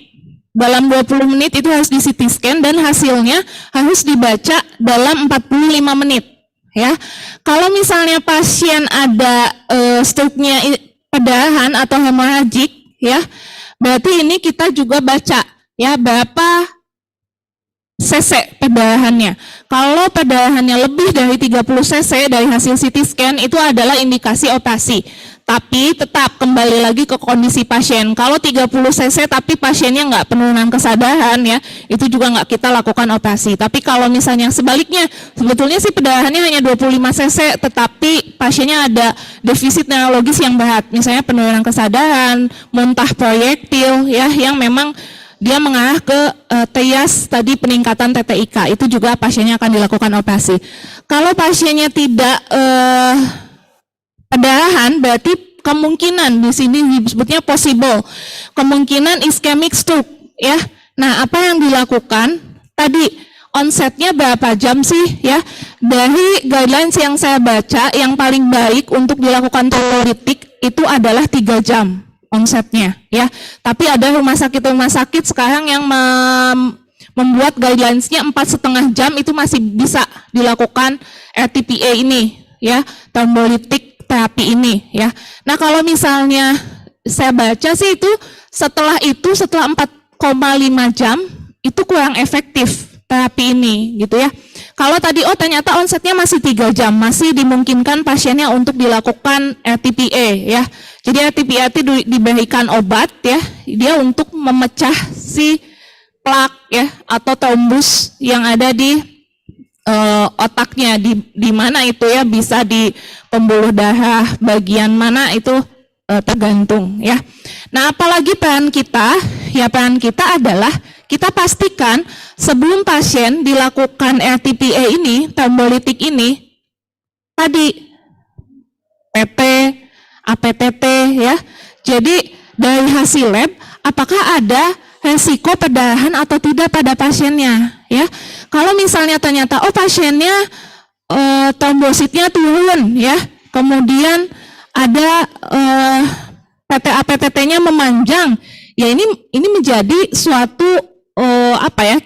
Dalam 20 menit itu harus di CT scan dan hasilnya harus dibaca dalam 45 menit ya. Kalau misalnya pasien ada stroke-nya perdarahan atau hemoragik ya, berarti ini kita juga baca ya berapa cc perdarahannya. Kalau perdarahannya lebih dari 30 cc dari hasil CT scan itu adalah indikasi operasi. Tapi tetap kembali lagi ke kondisi pasien. Kalau 30 cc tapi pasiennya nggak penurunan kesadaran ya, itu juga nggak kita lakukan operasi. Tapi kalau misalnya sebaliknya, sebetulnya sih perdarahannya hanya 25 cc, tetapi pasiennya ada defisit neurologis yang berat, misalnya penurunan kesadaran, muntah proyektil ya, yang memang dia mengarah ke TIAS tadi peningkatan TTIK, itu juga pasiennya akan dilakukan operasi. Kalau pasiennya tidak perdarahan, berarti kemungkinan di sini disebutnya possible, kemungkinan ischemic stroke ya. Nah, apa yang dilakukan tadi, onsetnya berapa jam sih ya? Dari guidelines yang saya baca, yang paling baik untuk dilakukan thrombolytic itu adalah 3 jam onsetnya ya. Tapi ada rumah sakit sekarang yang membuat guidelines-nya 4,5 jam itu masih bisa dilakukan RTPA ini ya, thrombolytic terapi ini ya. Nah, kalau misalnya saya baca sih itu setelah 4,5 jam itu kurang efektif terapi ini gitu ya. Kalau tadi ternyata onsetnya masih 3 jam, masih dimungkinkan pasiennya untuk dilakukan RTPA ya. Jadi RTPA itu diberikan obat ya, dia untuk memecah si plak ya atau trombus yang ada di otaknya, di mana itu ya, bisa di pembuluh darah bagian mana itu tergantung ya. Nah, apalagi peran kita ya, peran kita adalah kita pastikan sebelum pasien dilakukan RTPA ini, thrombolytic ini tadi PT, APTT ya. Jadi dari hasil lab apakah ada resiko perdarahan atau tidak pada pasiennya ya. Kalau misalnya ternyata pasiennya trombositnya turun ya, kemudian ada PTA-PTT-nya memanjang, ya ini menjadi suatu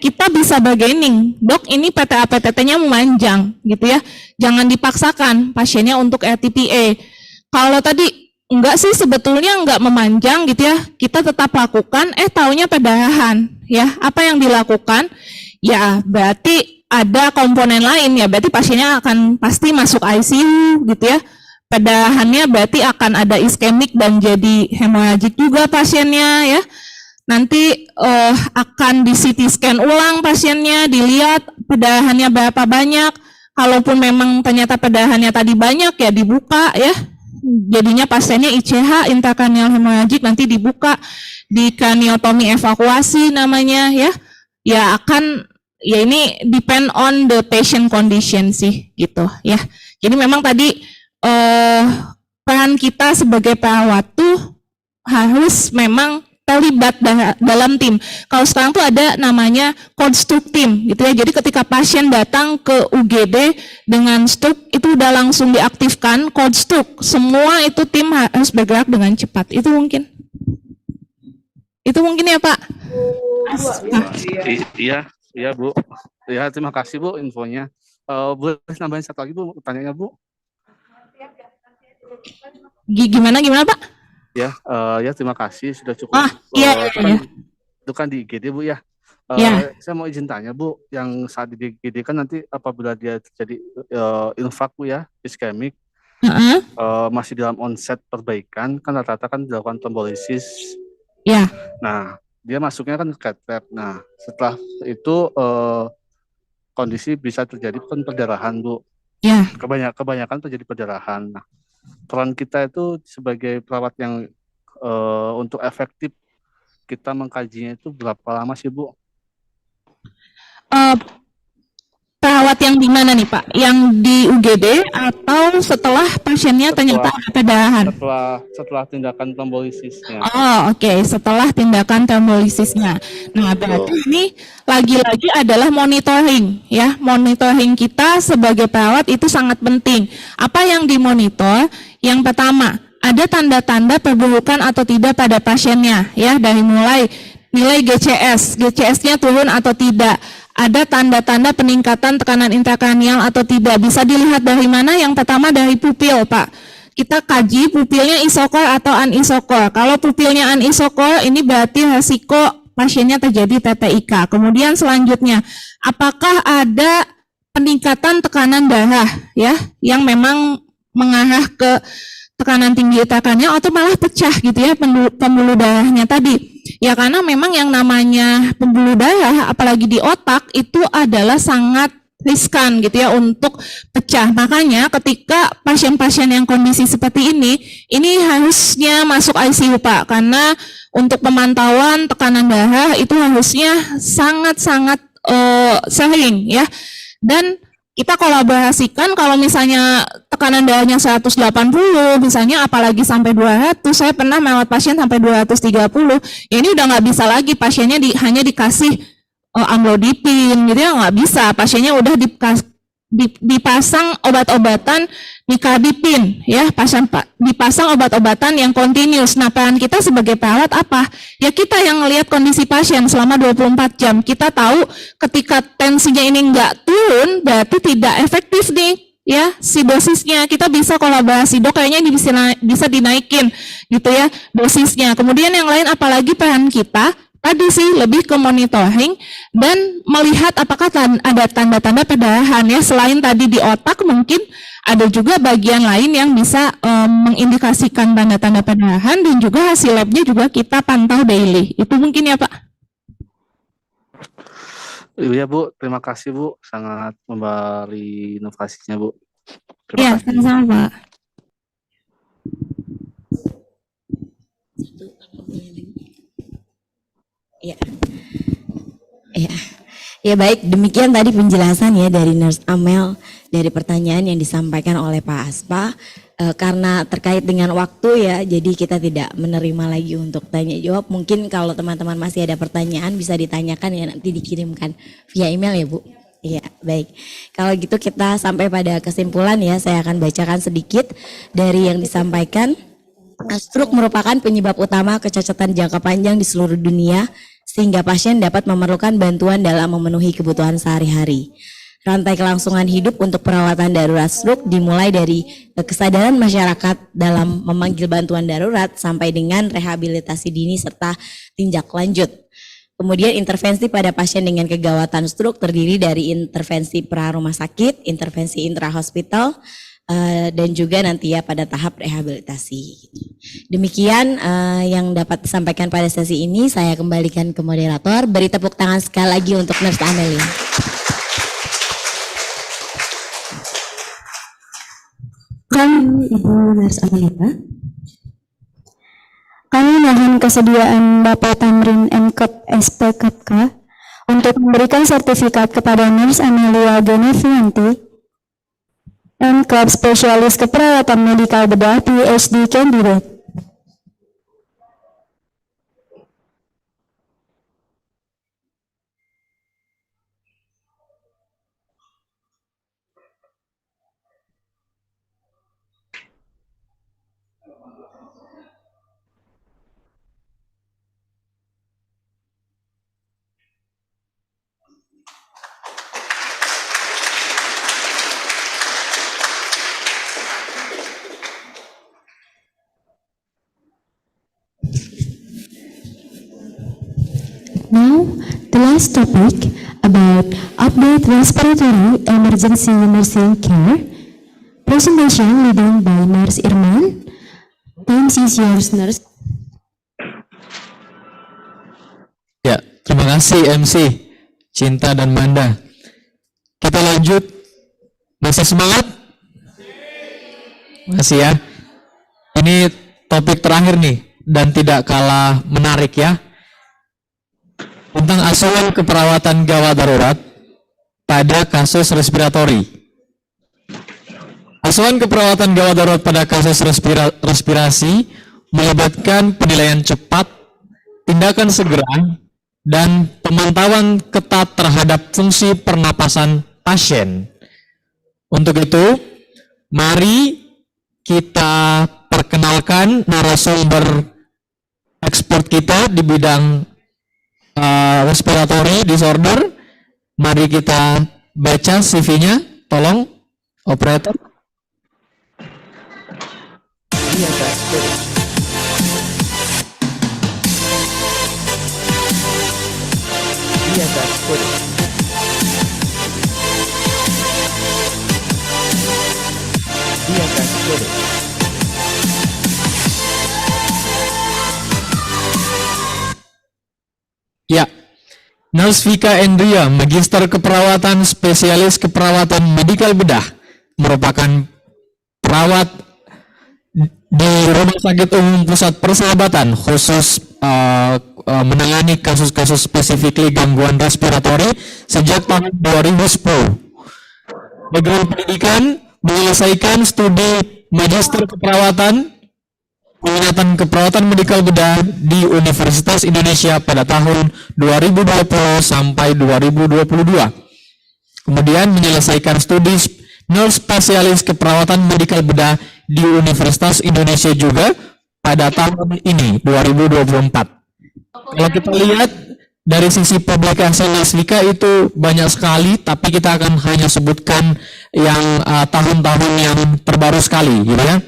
kita bisa bargaining, dok ini PTA-PTT-nya memanjang gitu ya, jangan dipaksakan pasiennya untuk RTPA. Kalau tadi enggak sih, sebetulnya enggak memanjang gitu ya, kita tetap lakukan, taunya perdarahan ya. Apa yang dilakukan? Ya berarti ada komponen lain ya, berarti pasiennya akan pasti masuk ICU gitu ya. Perdarahannya berarti akan ada iskemik dan jadi hemoragik juga pasiennya ya. Nanti akan di CT scan ulang pasiennya, dilihat perdarahannya berapa banyak. Kalaupun memang ternyata perdarahannya tadi banyak ya dibuka ya. Jadinya pasiennya ICH, intracranial hemorrhagic, nanti dibuka di kraniotomi evakuasi namanya ya. Ya akan, ya ini depend on the patient condition sih gitu ya. Jadi memang tadi peran kita sebagai perawat tuh harus memang terlibat dalam tim. Kalau sekarang tuh ada namanya construct team gitu ya. Jadi ketika pasien datang ke UGD dengan stroke itu udah langsung diaktifkan construct. Semua itu tim harus bergerak dengan cepat. Itu mungkin ya Pak. Iya Bu. Ya, terima kasih Bu infonya. Boleh nambahin satu lagi Bu, pertanyaannya Bu? Gimana Pak? Ya, terima kasih sudah cukup. Iya. Itu kan di IGD Bu ya. Saya mau izin tanya Bu, yang saat di IGD kan nanti apabila dia terjadi infak Bu ya, iskemik, masih dalam onset perbaikan, kan rata-rata kan dilakukan trombolisis. Iya. Nah, dia masuknya kan ke cath. Nah, setelah itu kondisi bisa terjadi kan perdarahan Bu. Iya. Kebanyakan terjadi perdarahan. Nah, peran kita itu sebagai perawat yang untuk efektif kita mengkajinya itu berapa lama sih Bu? Perawat perawat yang di mana nih Pak? Yang di UGD atau setelah pasiennya ternyata ada perdarahan? Setelah tindakan trombolisisnya. Oh, oke. Setelah tindakan trombolisisnya. Nah, berarti ini lagi-lagi adalah monitoring, ya. Monitoring kita sebagai perawat itu sangat penting. Apa yang dimonitor? Yang pertama, ada tanda-tanda perburukan atau tidak pada pasiennya, ya. Dari mulai nilai GCS-nya turun atau tidak. Ada tanda-tanda peningkatan tekanan intrakranial atau tidak. Bisa dilihat dari mana? Yang pertama dari pupil, Pak. Kita kaji pupilnya isokor atau anisokor. Kalau pupilnya anisokor, ini berarti resiko pasiennya terjadi TTIK. Kemudian selanjutnya, apakah ada peningkatan tekanan darah, ya, yang memang mengarah ke tekanan tinggi intrakranial atau malah pecah gitu ya pembuluh darahnya tadi. Ya karena memang yang namanya pembuluh darah apalagi di otak itu adalah sangat riskan gitu ya untuk pecah. Makanya ketika pasien-pasien yang kondisi seperti ini harusnya masuk ICU Pak, karena untuk pemantauan tekanan darah itu harusnya sangat-sangat sering ya. Dan kita kolaborasikan kalau misalnya tekanan darahnya 180 misalnya apalagi sampai 200, saya pernah merawat pasien sampai 230, ya ini udah nggak bisa lagi pasiennya hanya dikasih amlodipin gitu ya, nggak bisa, pasiennya udah dipasang obat-obatan nikardipin ya, dipasang obat-obatan yang continuous. Nah, peran kita sebagai perawat apa? Ya kita yang ngelihat kondisi pasien selama 24 jam. Kita tahu ketika tensinya ini nggak turun berarti tidak efektif nih ya si dosisnya. Kita bisa kolaborasi, dok kayaknya bisa dinaikin gitu ya dosisnya. Kemudian yang lain apalagi peran kita tadi sih lebih ke monitoring dan melihat apakah ada tanda-tanda perdarahan ya. Selain tadi di otak mungkin ada juga bagian lain yang bisa mengindikasikan tanda-tanda perdarahan dan juga hasil labnya juga kita pantau daily. Itu mungkin ya Pak. Iya Bu, terima kasih Bu, sangat memberi inovasinya Bu. Iya, sama-sama Pak. Ya. Ya baik, demikian tadi penjelasan ya dari Nurse Amel dari pertanyaan yang disampaikan oleh Pak Aspa. Karena terkait dengan waktu ya, jadi kita tidak menerima lagi untuk tanya jawab. Mungkin kalau teman-teman masih ada pertanyaan bisa ditanyakan ya, nanti dikirimkan via email ya Bu. Iya, baik. Kalau gitu kita sampai pada kesimpulan ya, saya akan bacakan sedikit dari yang disampaikan. Stroke merupakan penyebab utama kecacatan jangka panjang di seluruh dunia, sehingga pasien dapat memerlukan bantuan dalam memenuhi kebutuhan sehari-hari. Rantai kelangsungan hidup untuk perawatan darurat stroke dimulai dari kesadaran masyarakat dalam memanggil bantuan darurat sampai dengan rehabilitasi dini serta tindak lanjut. Kemudian intervensi pada pasien dengan kegawatan stroke terdiri dari intervensi pra rumah sakit, intervensi intrahospital, dan juga nanti ya pada tahap rehabilitasi. Demikian yang dapat disampaikan pada sesi ini. Saya kembalikan ke moderator. Beri tepuk tangan sekali lagi untuk Nurse Amelia. Kami Ibu Nurse Amelia. Kami mohon kesediaan Bapak Tamrin MKep SPKK untuk memberikan sertifikat kepada Nurse Amelia Genevianti, MKep Spesialis Keperawatan Medikal Bedah PhD Candidate. Now, the last topic about update respiratory emergency nursing care. Presentation leading by Nurse Irman. Time is yours, Nurse. Ya, terima kasih MC Cinta dan Manda. Kita lanjut. Masih semangat? Masih ya. Ini topik terakhir nih dan tidak kalah menarik ya. Tentang asuhan keperawatan gawat darurat pada kasus respiratory. Asuhan keperawatan gawat darurat pada kasus respirasi melibatkan penilaian cepat, tindakan segera, dan pemantauan ketat terhadap fungsi pernapasan pasien. Untuk itu, mari kita perkenalkan narasumber ekspert kita di bidang respiratory disorder. Mari kita baca CV-nya, tolong operator. Iya, Kak. Iya, Kak. Iya, Kak. Ya, Nurse Vika Endria, Magister Keperawatan, Spesialis Keperawatan Medikal Bedah, merupakan perawat di Rumah Sakit Umum Pusat Persahabatan, khusus menangani kasus-kasus spesifik gangguan respiratory sejak tahun 2010. Background pendidikan, menyelesaikan studi Magister Keperawatan, Peminatan Keperawatan Medikal Bedah di Universitas Indonesia pada tahun 2020 sampai 2022. Kemudian menyelesaikan studi Nurse Spesialis Keperawatan Medikal Bedah di Universitas Indonesia juga pada tahun ini 2024. Kalau kita lihat dari sisi publikasi Nasvika itu banyak sekali, tapi kita akan hanya sebutkan yang tahun-tahun yang terbaru sekali, gitu ya.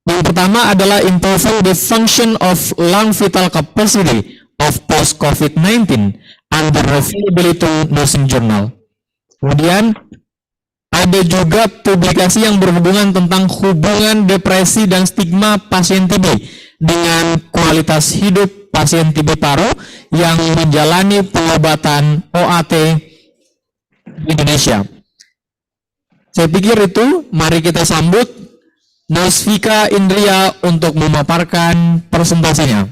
Yang pertama adalah improving the function of lung vital capacity of post-COVID-19 under Reliability Nursing Journal. Kemudian ada juga publikasi yang berhubungan tentang hubungan depresi dan stigma pasien TB dengan kualitas hidup pasien TB paru yang menjalani pengobatan OAT di Indonesia. Saya pikir itu, mari kita sambut Nurse Vika Indria untuk memaparkan presentasinya.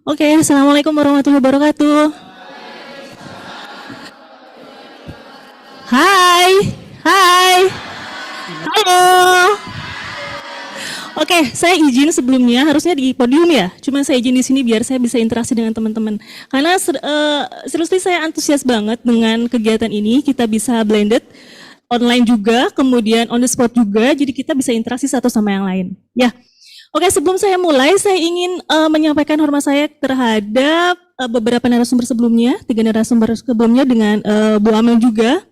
Oke, Assalamualaikum warahmatullahi wabarakatuh. Hai, halo. Oke, saya izin sebelumnya harusnya di podium ya. Cuma saya izin di sini biar saya bisa interaksi dengan teman-teman. Karena seriously saya antusias banget dengan kegiatan ini. Kita bisa blended, online juga, kemudian on the spot juga. Jadi kita bisa interaksi satu sama yang lain. Ya. Oke, sebelum saya mulai, saya ingin menyampaikan hormat saya terhadap beberapa narasumber sebelumnya, 3 narasumber sebelumnya dengan Bu Amel juga,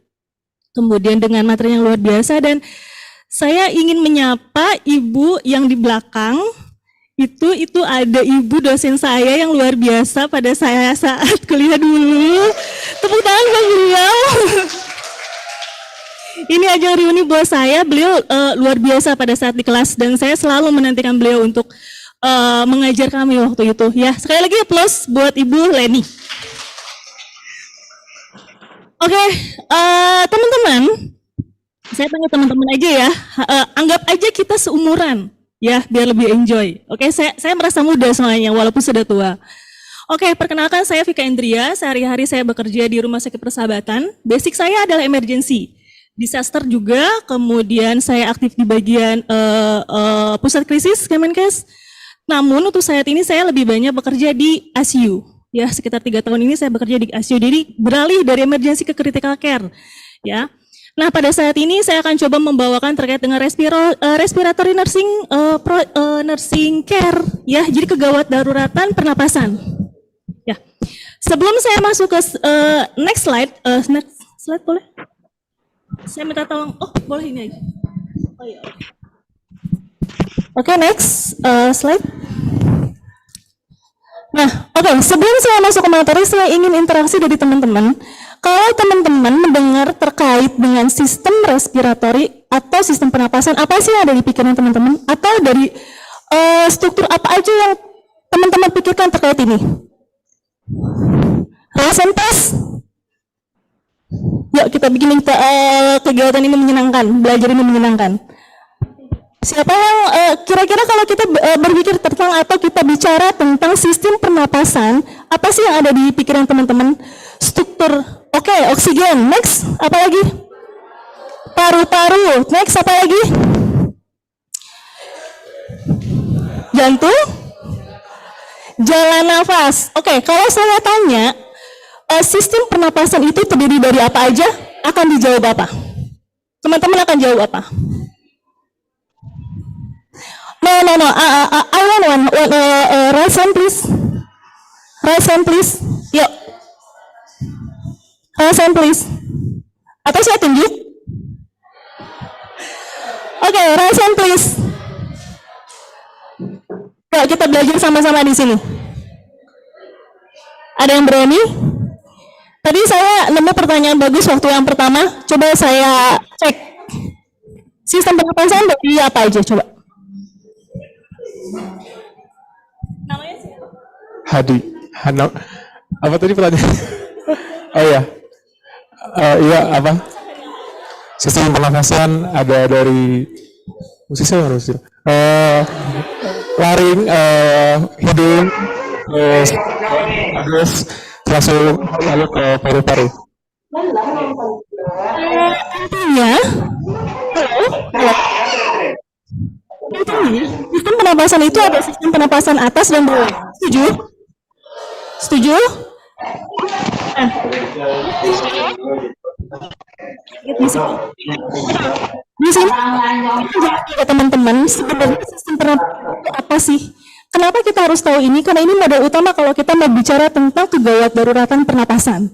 kemudian dengan materi yang luar biasa, dan saya ingin menyapa Ibu yang di belakang. Itu ada Ibu dosen saya yang luar biasa pada saya saat kuliah dulu. Tepuk tangan buat beliau. Ini ajang reuni buat saya, beliau luar biasa pada saat di kelas dan saya selalu menantikan beliau untuk mengajar kami waktu itu. Ya, sekali lagi aplaus buat Ibu Leni. Oke, teman-teman, saya panggil teman-teman aja ya. Anggap aja kita seumuran, ya, biar lebih enjoy. Oke, saya merasa muda semuanya, walaupun sudah tua. Oke, perkenalkan saya Vika Indria. Sehari-hari saya bekerja di Rumah Sakit Persahabatan. Basic saya adalah emergency. Disaster juga, kemudian saya aktif di bagian pusat krisis Kemenkes. Namun untuk saat ini saya lebih banyak bekerja di ICU. Ya, sekitar 3 tahun ini saya bekerja di ICU. Jadi beralih dari emergency ke critical care. Ya. Nah, pada saat ini saya akan coba membawakan terkait dengan respiratory nursing care. Ya, jadi kegawat daruratan pernapasan. Ya. Sebelum saya masuk ke next slide boleh? Saya minta tolong, boleh ini aja. Oh iya. Oke, next slide. Nah, oke, sebelum saya masuk ke materi, saya ingin interaksi dari teman-teman. Kalau teman-teman mendengar terkait dengan sistem respiratory atau sistem pernapasan, apa sih yang ada di pikiran teman-teman? Atau dari struktur apa aja yang teman-teman pikirkan terkait ini? Rasen tes? Yuk kita bikin kegiatan ini menyenangkan, belajar ini menyenangkan. Siapa yang kira-kira kalau kita berpikir tentang atau kita bicara tentang sistem pernapasan, apa sih yang ada di pikiran teman-teman? Struktur, oke, oksigen. Next, apa lagi? Paru-paru. Next, apa lagi? Jantung, jalan nafas. Oke, kalau saya tanya, sistem pernapasan itu terdiri dari apa aja? Akan dijawab apa? Teman-teman akan jawab apa? No. I want one. Right hand, please. Right hand, please. Yuk. Right hand, please. Atau saya tunjuk? Oke, right hand, please. Yuk, kita belajar sama-sama di sini. Ada yang berani? Tadi saya nemu pertanyaan bagus waktu yang pertama. Coba saya cek. Sistem pernapasan dari apa aja? Coba. Namanya siapa? Hadi. Apa tadi pertanyaan? Oh ya. Iya apa? Sistem pernafasan ada dari musisi mana musisi? Laring, hidung, terus langsung lalu ke paru-paru. Intinya, sistem pernapasan itu ada sistem pernapasan atas dan bawah. Setuju? Setuju? Di sini ya teman-teman, sebenarnya sistem pernapasan itu apa sih? Kenapa kita harus tahu ini? Karena ini modal utama kalau kita mau bicara tentang kegawat daruratan pernapasan.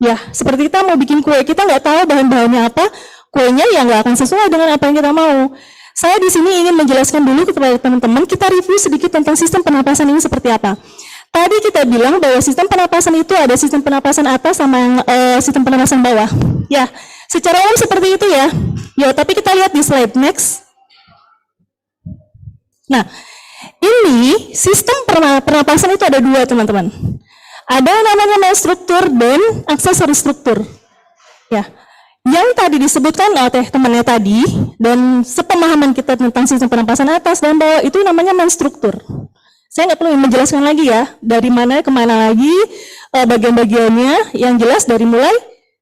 Ya, seperti kita mau bikin kue, kita nggak tahu bahan-bahannya apa, kuenya ya nggak akan sesuai dengan apa yang kita mau. Saya di sini ingin menjelaskan dulu kepada teman-teman, kita review sedikit tentang sistem pernapasan ini seperti apa. Tadi kita bilang bahwa sistem pernapasan itu ada sistem pernapasan atas sama yang sistem pernapasan bawah. Ya, secara umum seperti itu ya. Ya, tapi kita lihat di slide next. Nah, ini sistem pernapasan itu ada dua teman-teman. Ada yang namanya struktur dan aksesori struktur. Ya, yang tadi disebutkan oleh temannya tadi dan sepemahaman kita tentang sistem pernapasan atas dan bawah itu namanya struktur. Saya nggak perlu menjelaskan lagi ya dari mana kemana lagi bagian-bagiannya. Yang jelas dari mulai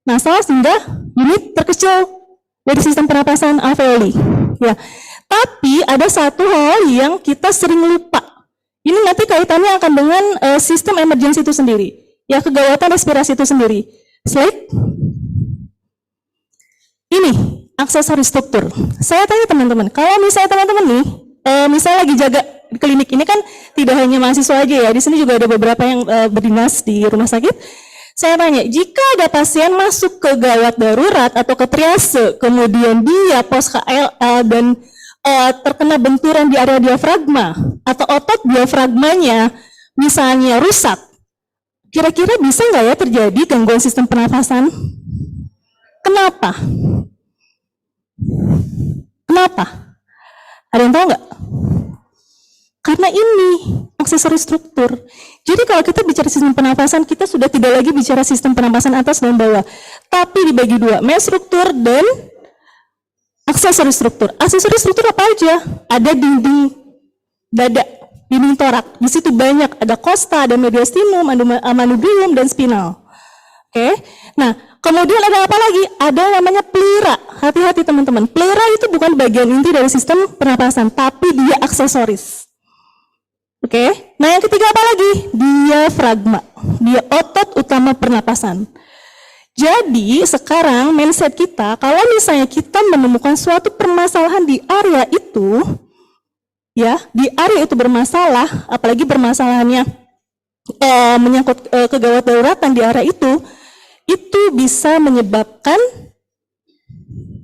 nasal hingga unit terkecil dari sistem pernapasan alveoli. Ya, tapi ada satu hal yang kita sering lupa. Ini nanti kaitannya akan dengan sistem emergensi itu sendiri. Ya, kegawatan respirasi itu sendiri. Slide. Ini, aksesori struktur. Saya tanya teman-teman, kalau misalnya teman-teman nih, misalnya lagi jaga di klinik ini kan tidak hanya mahasiswa aja ya, di sini juga ada beberapa yang berdinas di rumah sakit. Saya tanya, jika ada pasien masuk ke gawat darurat atau ke triase, kemudian dia pos KLA dan terkena benturan di area diafragma atau otot diafragmanya misalnya rusak, kira-kira bisa nggak ya terjadi gangguan sistem pernafasan? Kenapa? Kenapa? Ada yang tahu nggak? Karena ini aksesori struktur. Jadi kalau kita bicara sistem pernafasan, kita sudah tidak lagi bicara sistem pernafasan atas dan bawah, tapi dibagi dua, struktur dan aksesori struktur. Aksesori struktur apa aja? Ada dinding dada, dinding torak. Di situ banyak, ada costa, ada mediastinum, ada manubrium, dan spinal. Oke. Nah, kemudian ada apa lagi? Ada namanya pleura. Hati-hati teman-teman. Pleura itu bukan bagian inti dari sistem pernapasan, tapi dia aksesoris. Oke. Nah, yang ketiga apa lagi? Diafragma. Dia otot utama pernapasan. Jadi sekarang mindset kita, kalau misalnya kita menemukan suatu permasalahan di area itu, ya di area itu bermasalah, apalagi permasalahannya menyangkut kegawat daruratan di area itu bisa menyebabkan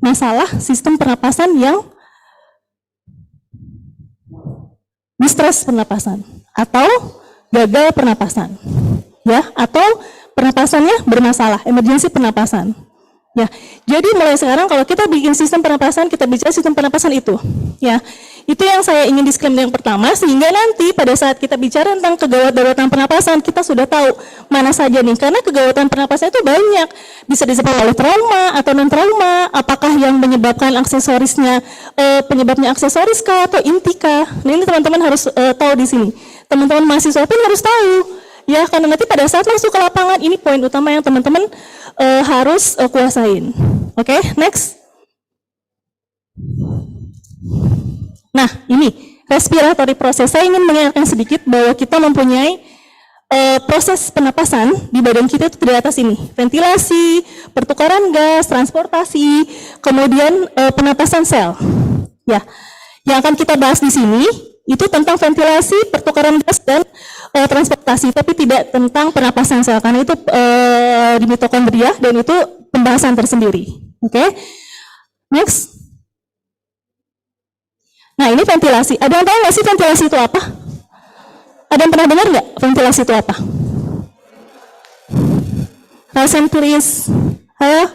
masalah sistem pernapasan yang distres pernapasan atau gagal pernapasan, ya atau pernapasannya bermasalah, emergensi pernapasan. Ya, jadi mulai sekarang kalau kita bikin sistem pernapasan, kita bicara sistem pernapasan itu. Ya, itu yang saya ingin disclaimer yang pertama, sehingga nanti pada saat kita bicara tentang kegawat-daruratan pernapasan, kita sudah tahu mana saja nih, karena kegawatan pernapasan itu banyak, bisa disebabkan oleh trauma atau non trauma, apakah yang menyebabkan aksesorisnya penyebabnya aksesoris kah atau inti kah. Nah, ini teman-teman harus tahu di sini. Teman-teman mahasiswa pun harus tahu. Ya, karena nanti pada saat masuk ke lapangan, ini poin utama yang teman-teman harus kuasain. Oke, next. Nah, ini respiratory proses. Saya ingin mengingatkan sedikit bahwa kita mempunyai proses pernapasan di badan kita itu di atas ini. Ventilasi, pertukaran gas, transportasi, kemudian pernapasan sel. Ya, yang akan kita bahas di sini itu tentang ventilasi, pertukaran gas, dan transportasi, tapi tidak tentang pernapasan sel, karena itu di mitokondria dan itu pembahasan tersendiri. Oke, next. Nah, ini ventilasi. Ada yang tahu nggak sih ventilasi itu apa? Ada yang pernah dengar nggak ventilasi itu apa? Rasen please. Ayo,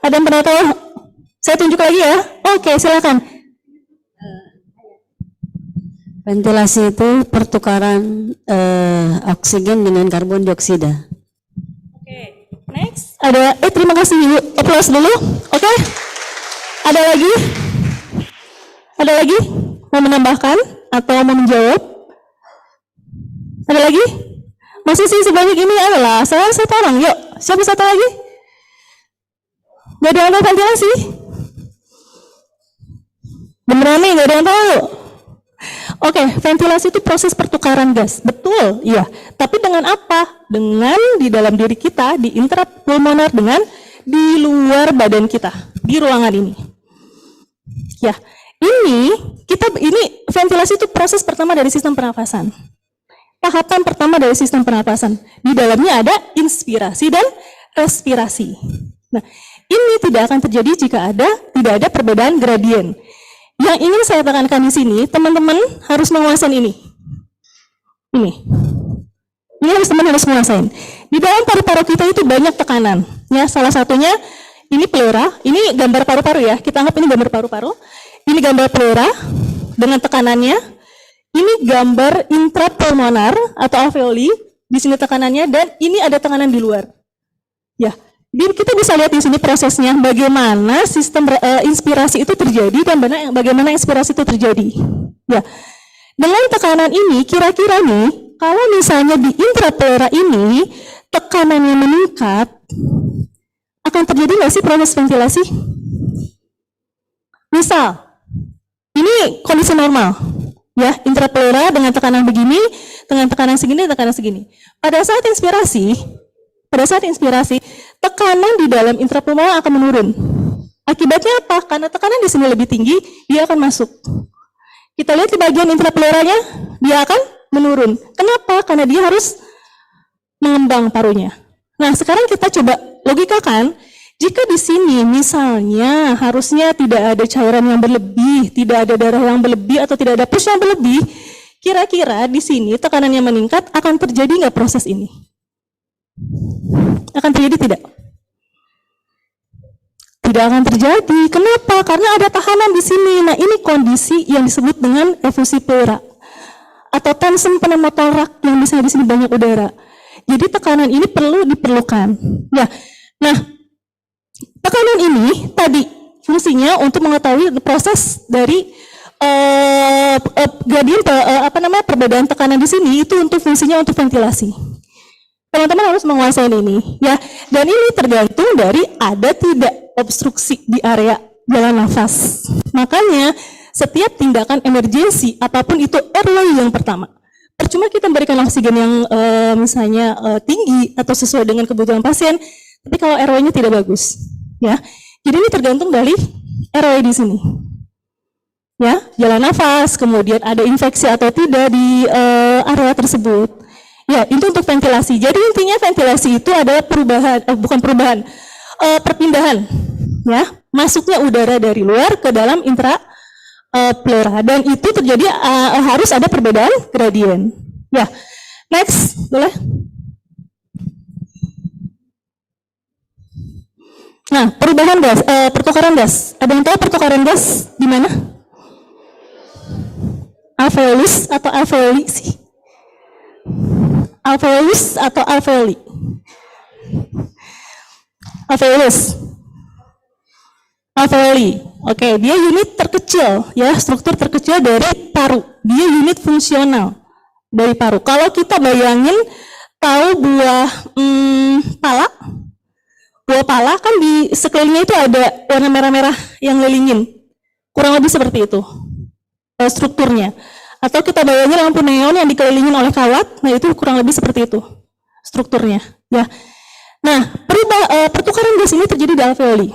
ada yang pernah tahu? Saya tunjuk lagi ya. Oke, silakan. Ventilasi itu pertukaran oksigen dengan karbon dioksida. Oke, next. Ada, terima kasih Ibu. Aplaus dulu. Oke. Ada lagi? Ada lagi? Mau menambahkan atau mau menjawab? Ada lagi? Masih sih sebanyak ini adalah saya satu orang. Yuk, siapa satu lagi? Gak ada yang tahu ventilasi? Beneran nih, gak ada yang tahu? Oke, ventilasi itu proses pertukaran gas. Betul, iya. Tapi dengan apa? Dengan di dalam diri kita, di intrapulmoner, dengan di luar badan kita, di ruangan ini. Ya, ini ventilasi itu proses pertama dari sistem pernapasan. Tahapan pertama dari sistem pernapasan. Di dalamnya ada inspirasi dan respirasi. Nah, ini tidak akan terjadi jika tidak ada perbedaan gradien. Yang ingin saya tekankan di sini, teman-teman harus menguasai ini. Ini harus teman-teman harus menguasai. Di dalam paru-paru kita itu banyak tekanan. Ya, salah satunya ini pleura. Ini gambar paru-paru ya. Kita anggap ini gambar paru-paru. Ini gambar pleura dengan tekanannya. Ini gambar intrapulmonar atau alveoli. Di sini tekanannya dan ini ada tekanan di luar. Ya. Kita bisa lihat di sini prosesnya bagaimana sistem inspirasi itu terjadi dan bagaimana ekspirasi itu terjadi. Ya, dengan tekanan ini kira-kira nih, kalau misalnya di intrapleura ini tekanannya meningkat, akan terjadi nggak sih proses ventilasi? Misal, ini kondisi normal, ya intrapleura dengan tekanan begini, dengan tekanan segini. Pada saat inspirasi, tekanan di dalam intrapulmoner akan menurun. Akibatnya apa? Karena tekanan di sini lebih tinggi, dia akan masuk. Kita lihat di bagian intrapleuranya, dia akan menurun. Kenapa? Karena dia harus mengembang parunya. Nah, sekarang kita coba logikakan, jika di sini misalnya harusnya tidak ada cairan yang berlebih, tidak ada darah yang berlebih, atau tidak ada push yang berlebih, kira-kira di sini tekanannya meningkat, akan terjadi nggak proses ini? Akan terjadi tidak? Tidak akan terjadi. Kenapa? Karena ada tahanan di sini. Nah, ini kondisi yang disebut dengan efusi pleura atau tension pneumotorak yang misalnya di sini banyak udara. Jadi tekanan ini diperlukan. Ya. Nah, tekanan ini tadi fungsinya untuk mengetahui proses dari gradien perbedaan tekanan di sini itu untuk fungsinya untuk ventilasi. Teman-teman harus menguasai ini, ya. Dan ini tergantung dari ada tidak obstruksi di area jalan nafas. Makanya setiap tindakan emergensi apapun itu airway yang pertama. Percuma kita memberikan oksigen yang misalnya tinggi atau sesuai dengan kebutuhan pasien, tapi kalau airway-nya tidak bagus, ya. Jadi ini tergantung dari airway di sini. Ya, jalan nafas, kemudian ada infeksi atau tidak di area tersebut. Ya, itu untuk ventilasi. Jadi intinya ventilasi itu adalah perpindahan, ya, masuknya udara dari luar ke dalam intrapleura, dan itu terjadi harus ada perbedaan gradien. Ya, next, boleh. Nah, perubahan gas, pertukaran gas. Ada yang tahu pertukaran gas di mana? Alveolus atau alveoli sih? Alveolus atau alveoli? Alveolus. Alveoli. Oke, dia unit terkecil ya, struktur terkecil dari paru. Dia unit fungsional dari paru. Kalau kita bayangin tahu buah pala, buah pala kan di sekelilingnya itu ada warna merah-merah yang ngelilingin. Kurang lebih seperti itu strukturnya. Atau kita bayangin lampu neon yang dikelilingin oleh kawat, nah itu kurang lebih seperti itu strukturnya. Ya. Nah, pertukaran gas ini terjadi di alveoli.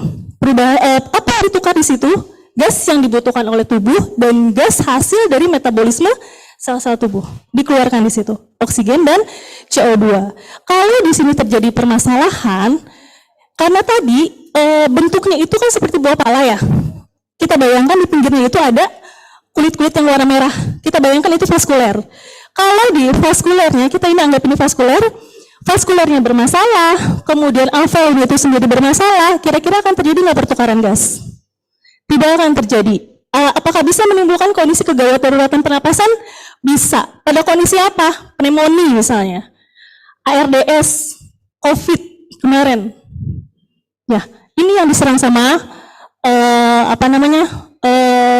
Apa yang ditukar di situ? Gas yang dibutuhkan oleh tubuh dan gas hasil dari metabolisme sel-sel tubuh dikeluarkan di situ, oksigen dan CO2. Kalau di sini terjadi permasalahan, karena tadi bentuknya itu kan seperti buah pala ya. Kita bayangkan di pinggirnya itu ada kulit-kulit yang warna merah. Kita bayangkan itu vaskuler. Kalau di vaskulernya, kita ini anggap ini vaskuler, vaskulernya bermasalah, kemudian alveolnya itu sendiri bermasalah, kira-kira akan terjadi nggak pertukaran gas? Tidak akan terjadi. Apakah bisa menimbulkan kondisi kegawat daruratan pernapasan? Bisa. Pada kondisi apa? Pneumonia misalnya. ARDS, COVID kemarin. Ya, ini yang diserang sama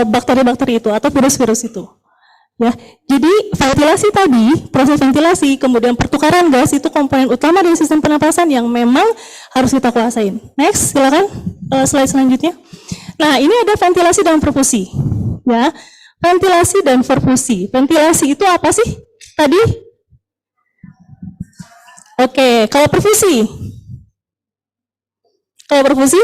bakteri-bakteri itu atau virus-virus itu. Ya, jadi ventilasi tadi, proses ventilasi, kemudian pertukaran gas itu komponen utama dari sistem pernapasan yang memang harus kita kuasain. Next, silakan slide selanjutnya. Nah, ini ada ventilasi dan perfusi. Ya, ventilasi dan perfusi. Ventilasi itu apa sih? Tadi? Oke, kalau perfusi? Kalau perfusi?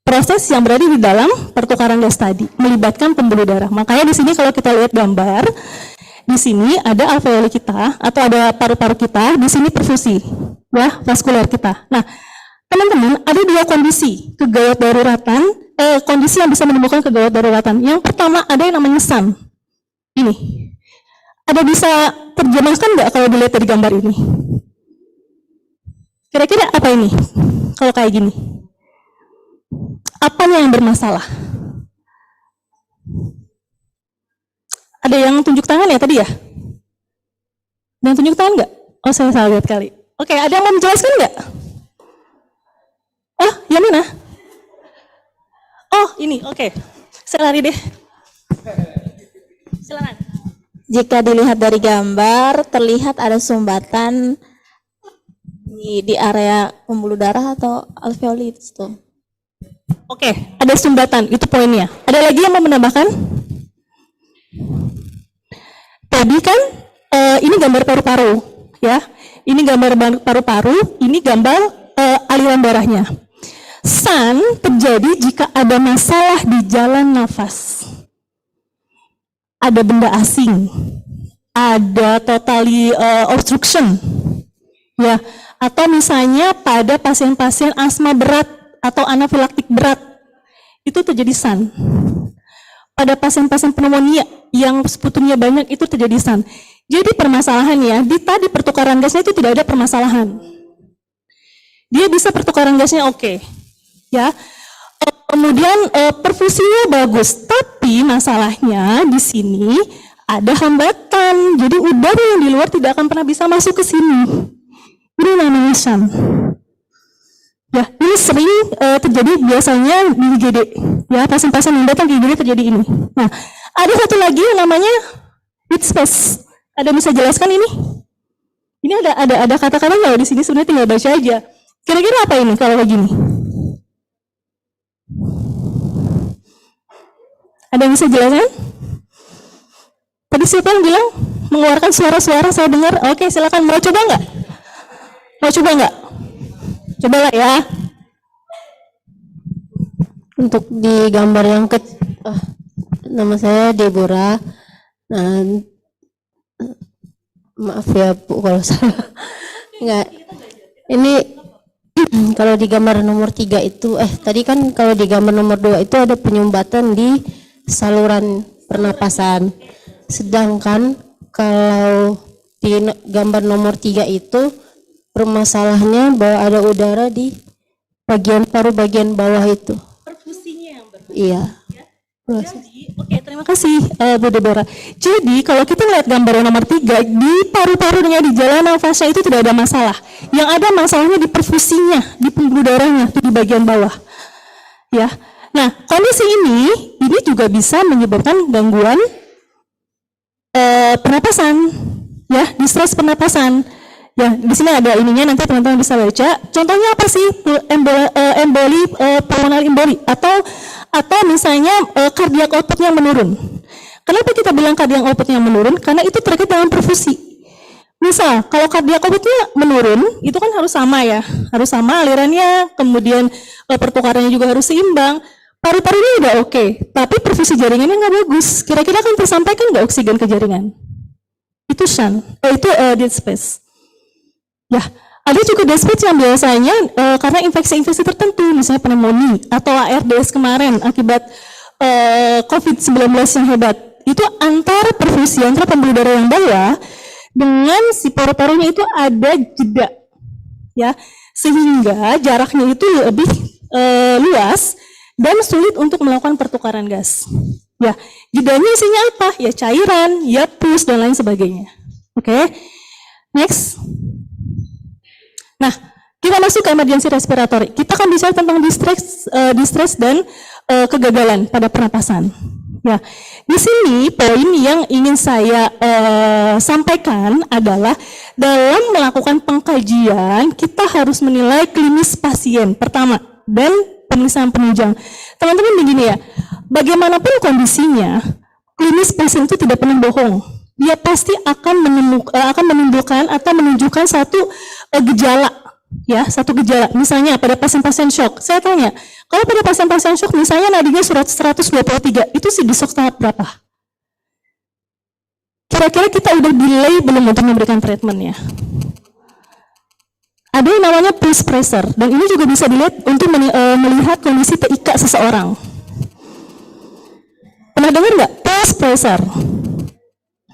Proses yang berada di dalam pertukaran gas tadi melibatkan pembuluh darah. Makanya di sini kalau kita lihat gambar, di sini ada alveoli kita atau ada paru-paru kita, di sini perfusi, ya, vaskuler kita. Nah, teman-teman, ada dua kondisi kegawat daruratan, kondisi yang bisa menimbulkan kegawat daruratan. Yang pertama ada yang namanya SAN. Ini, ada bisa terjemahkan nggak kalau dilihat dari gambar ini? Kira-kira apa ini? Kalau kayak gini? Apanya yang bermasalah? Ada yang tunjuk tangan ya tadi ya? Ada yang tunjuk tangan nggak? Oh, saya salah lihat kali. Oke, ada yang mau menjelaskan nggak? Oh, yang mana? Oh, ini, oke. Saya lari deh. Silakan. Jika dilihat dari gambar, terlihat ada sumbatan di area pembuluh darah atau alveoli itu. Oke, ada sumbatan, itu poinnya. Ada lagi yang mau menambahkan? Tadi kan ini gambar paru-paru, ya. Ini gambar paru-paru, ini gambar aliran darahnya. SAN terjadi jika ada masalah di jalan nafas. Ada benda asing, ada totally obstruction, ya. Atau misalnya pada pasien-pasien asma berat atau anafilaktik berat, itu terjadi SAN. Pada pasien-pasien pneumonia yang sputumnya banyak, itu terjadi SAN. Jadi permasalahannya, di tadi pertukaran gasnya itu tidak ada permasalahan. Dia bisa pertukaran gasnya oke. Ya. Kemudian perfusinya bagus, tapi masalahnya di sini ada hambatan. Jadi udara yang di luar tidak akan pernah bisa masuk ke sini. Ini namanya SAN. Ya, ini sering terjadi biasanya di IGD. Ya, pasien-pasien yang datang ke IGD terjadi ini. Nah, ada satu lagi yang namanya heat space. Ada bisa jelaskan ini? Ini ada kata-kata nggak di sini? Sebenarnya tinggal baca aja. Kira-kira apa ini kalau kayak gini? Ada yang bisa jelaskan? Tadi siapa yang bilang mengeluarkan suara-suara saya dengar? Oke, silakan. Mau coba nggak? Mau coba nggak? Cobalah ya. Untuk di gambar yang nama saya Deborah. Nah, maaf ya Bu kalau salah. Enggak. Ini kalau di gambar nomor 3 itu, tadi kan kalau di gambar nomor 2 itu ada penyumbatan di saluran pernapasan. Sedangkan kalau di gambar nomor 3 itu Permasalahannya bahwa ada udara di bagian paru bagian bawah itu. Perfusinya yang berbeda. Iya. Jadi, oke, terima kasih Bu Deborah. Jadi kalau kita lihat gambar yang nomor 3, di paru-parunya di jalan nafasnya itu tidak ada masalah. Yang ada masalahnya di perfusinya, di pembuluh darahnya, itu di bagian bawah. Ya. Nah, kondisi ini juga bisa menyebabkan gangguan pernapasan, ya, distres pernapasan. Ya, di sini ada ininya, nanti teman-teman bisa baca. Contohnya apa sih? Emboli, pulmonary emboli, atau misalnya cardiac outputnya menurun. Kenapa kita bilang cardiac outputnya menurun? Karena itu terkait dengan perfusi. Misal, kalau cardiac outputnya menurun, itu kan harus sama ya, harus sama alirannya, kemudian pertukarannya juga harus seimbang. Paru-parunya udah oke, tapi perfusi jaringannya nggak bagus. Kira-kira kan tersampaikan nggak oksigen ke jaringan? Itu shunt, itu dead space. Ya, ada juga dead space yang biasanya karena infeksi-infeksi tertentu, misalnya pneumonia atau ARDS kemarin akibat COVID-19 yang hebat. Itu antara perfusi, antara pembuluh darah yang bawah dengan si paru-parunya itu ada jeda, ya, sehingga jaraknya itu lebih luas dan sulit untuk melakukan pertukaran gas. Ya, jedanya isinya apa? Ya cairan, ya pus dan lain sebagainya. Oke, next. Nah, kita masuk ke emergency respiratory. Kita akan bicara tentang distress dan kegagalan pada pernapasan. Ya, di sini poin yang ingin saya sampaikan adalah dalam melakukan pengkajian kita harus menilai klinis pasien pertama dan pemeriksaan penunjang. Teman-teman begini ya, bagaimanapun kondisinya, klinis pasien itu tidak pernah bohong. Dia pasti akan menimbulkan atau menunjukkan satu gejala, ya, satu gejala. Misalnya pada pasien-pasien shock, saya tanya, kalau pada pasien-pasien shock misalnya nadinya 123, itu di shock tahap berapa? Kira-kira kita udah delay belum untuk memberikan treatment ya? Ada yang namanya pulse pressure, dan ini juga bisa dilihat untuk melihat kondisi TIK seseorang. Pernah dengar nggak pulse pressure?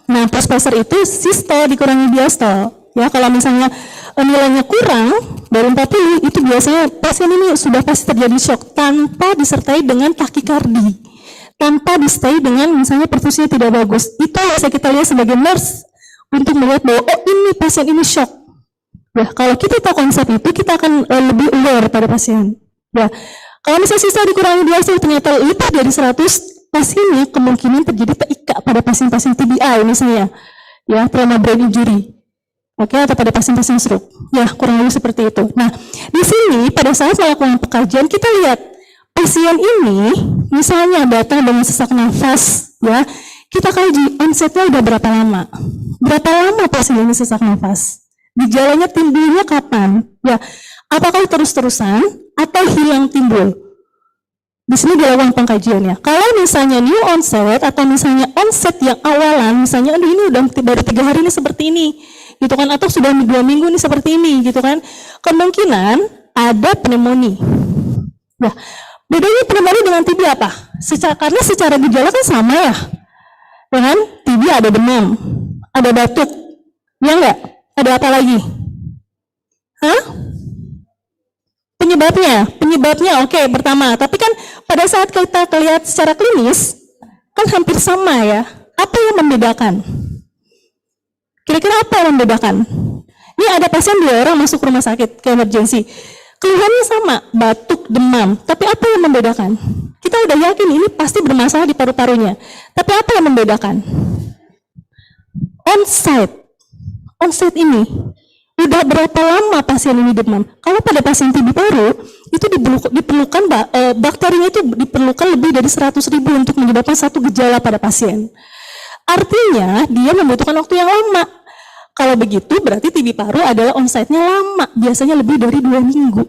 Nah, pulse pressure itu sistol dikurangi diastol. Ya, kalau misalnya nilainya kurang dari 40, itu biasanya pasien ini sudah pasti terjadi shock tanpa disertai dengan takikardi, tanpa disertai dengan misalnya perfusinya tidak bagus. Itu bisa kita lihat sebagai nurse untuk melihat bahwa oh ini pasien ini shock. Ya, kalau kita tahu konsep itu, kita akan lebih aware pada pasien. Ya, kalau misalnya sistol dikurangi diastol ternyata lebih dari 100, pastinya kemungkinan terjadi TIK pada pasien-pasien TBI misalnya, ya, trauma brain injury, oke, atau pada pasien-pasien stroke, ya, kurang lebih seperti itu. Nah, di sini pada saat melakukan pengkajian kita lihat pasien ini misalnya datang dengan sesak nafas, ya, kita kaji onsetnya udah berapa lama pasien ini sesak nafas, gejalanya timbulnya kapan, ya, apakah terus-terusan atau hilang timbul. Di sini dilakukan pengkajiannya. Kalau misalnya new onset atau misalnya onset yang awalan, misalnya aduh ini udah baru 3 hari ini seperti ini, gitu kan, atau sudah 2 minggu ini seperti ini, gitu kan, kemungkinan ada pneumonia. Nah, bedanya pneumonia dengan TB apa? Karena secara gejala kan sama ya, dengan TB ada demam, ada batuk, ya enggak? Ada apa lagi? Hah? Penyebabnya oke, pertama. Tapi kan pada saat kita lihat secara klinis, kan hampir sama ya. Apa yang membedakan? Kira-kira apa yang membedakan? Ini ada pasien 2 orang masuk rumah sakit ke emergency. Keluhannya sama, batuk, demam. Tapi apa yang membedakan? Kita udah yakin ini pasti bermasalah di paru-parunya. Tapi apa yang membedakan? Onset ini. Udah berapa lama pasien ini demam? Kalau pada pasien TB paru, itu diperlukan bakterinya itu diperlukan lebih dari 100.000 untuk menyebabkan satu gejala pada pasien. Artinya dia membutuhkan waktu yang lama. Kalau begitu berarti TB paru adalah onsetnya lama, biasanya lebih dari 2 minggu.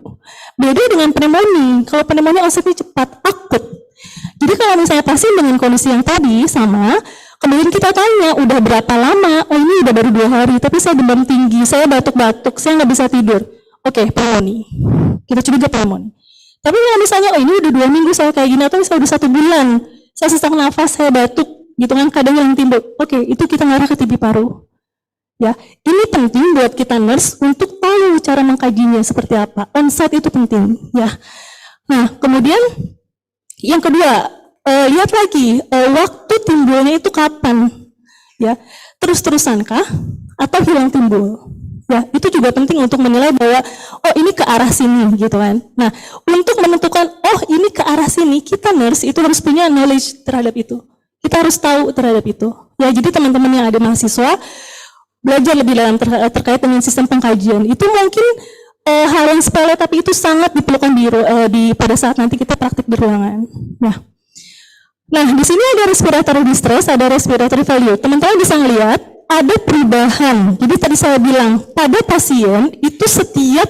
Beda dengan pneumonia. Kalau pneumonia onsetnya cepat, akut. Jadi kalau misalnya pasien dengan kondisi yang tadi sama, kemudian kita tanya, udah berapa lama? Oh ini udah baru 2 hari, tapi saya demam tinggi, saya batuk-batuk, saya nggak bisa tidur. Oke, pneumonia. Kita curiga pneumonia. Tapi kalau misalnya, oh ini udah 2 minggu saya kayak gini, atau misalnya udah 1 bulan, saya sesak nafas, saya batuk, gitu kan, kadang yang timbul. Oke, itu kita ngarah ke TB paru. Ya, ini penting buat kita nurse untuk tahu cara mengkajinya seperti apa. On-site itu penting, ya. Nah, kemudian yang kedua, lihat lagi waktu timbulnya itu kapan, ya. Terus-terusankah atau hilang timbul? Ya, itu juga penting untuk menilai bahwa oh ini ke arah sini gitu kan. Nah, untuk menentukan oh ini ke arah sini, kita nurse itu harus punya knowledge terhadap itu. Kita harus tahu terhadap itu. Ya, jadi teman-teman yang ada mahasiswa belajar lebih dalam terkait dengan sistem pengkajian. Itu mungkin hal yang sepele tapi itu sangat diperlukan pada saat nanti kita praktik di ruangan. Nah, di sini ada respiratory distress, ada respiratory failure. Teman-teman bisa melihat ada perubahan. Jadi tadi saya bilang pada pasien itu setiap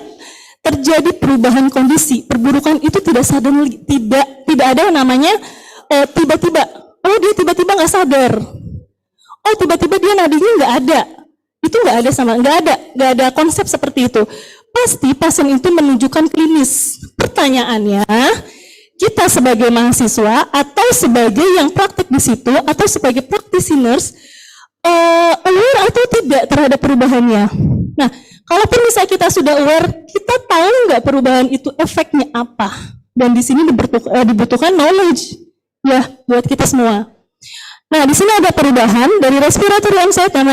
terjadi perubahan kondisi, perburukan itu tidak suddenly, tidak ada yang namanya tiba-tiba. Oh dia tiba-tiba nggak sadar. Oh tiba-tiba dia nadinya nggak ada. Itu nggak ada konsep seperti itu. Pasti pasien itu menunjukkan klinis. Pertanyaannya, kita sebagai mahasiswa atau sebagai yang praktek di situ atau sebagai practitioners aware atau tidak terhadap perubahannya. Nah, kalaupun misalnya kita sudah aware, kita tahu nggak perubahan itu efeknya apa? Dan di sini dibutuhkan knowledge ya buat kita semua. Nah, di sini ada perubahan dari respiratory onset dan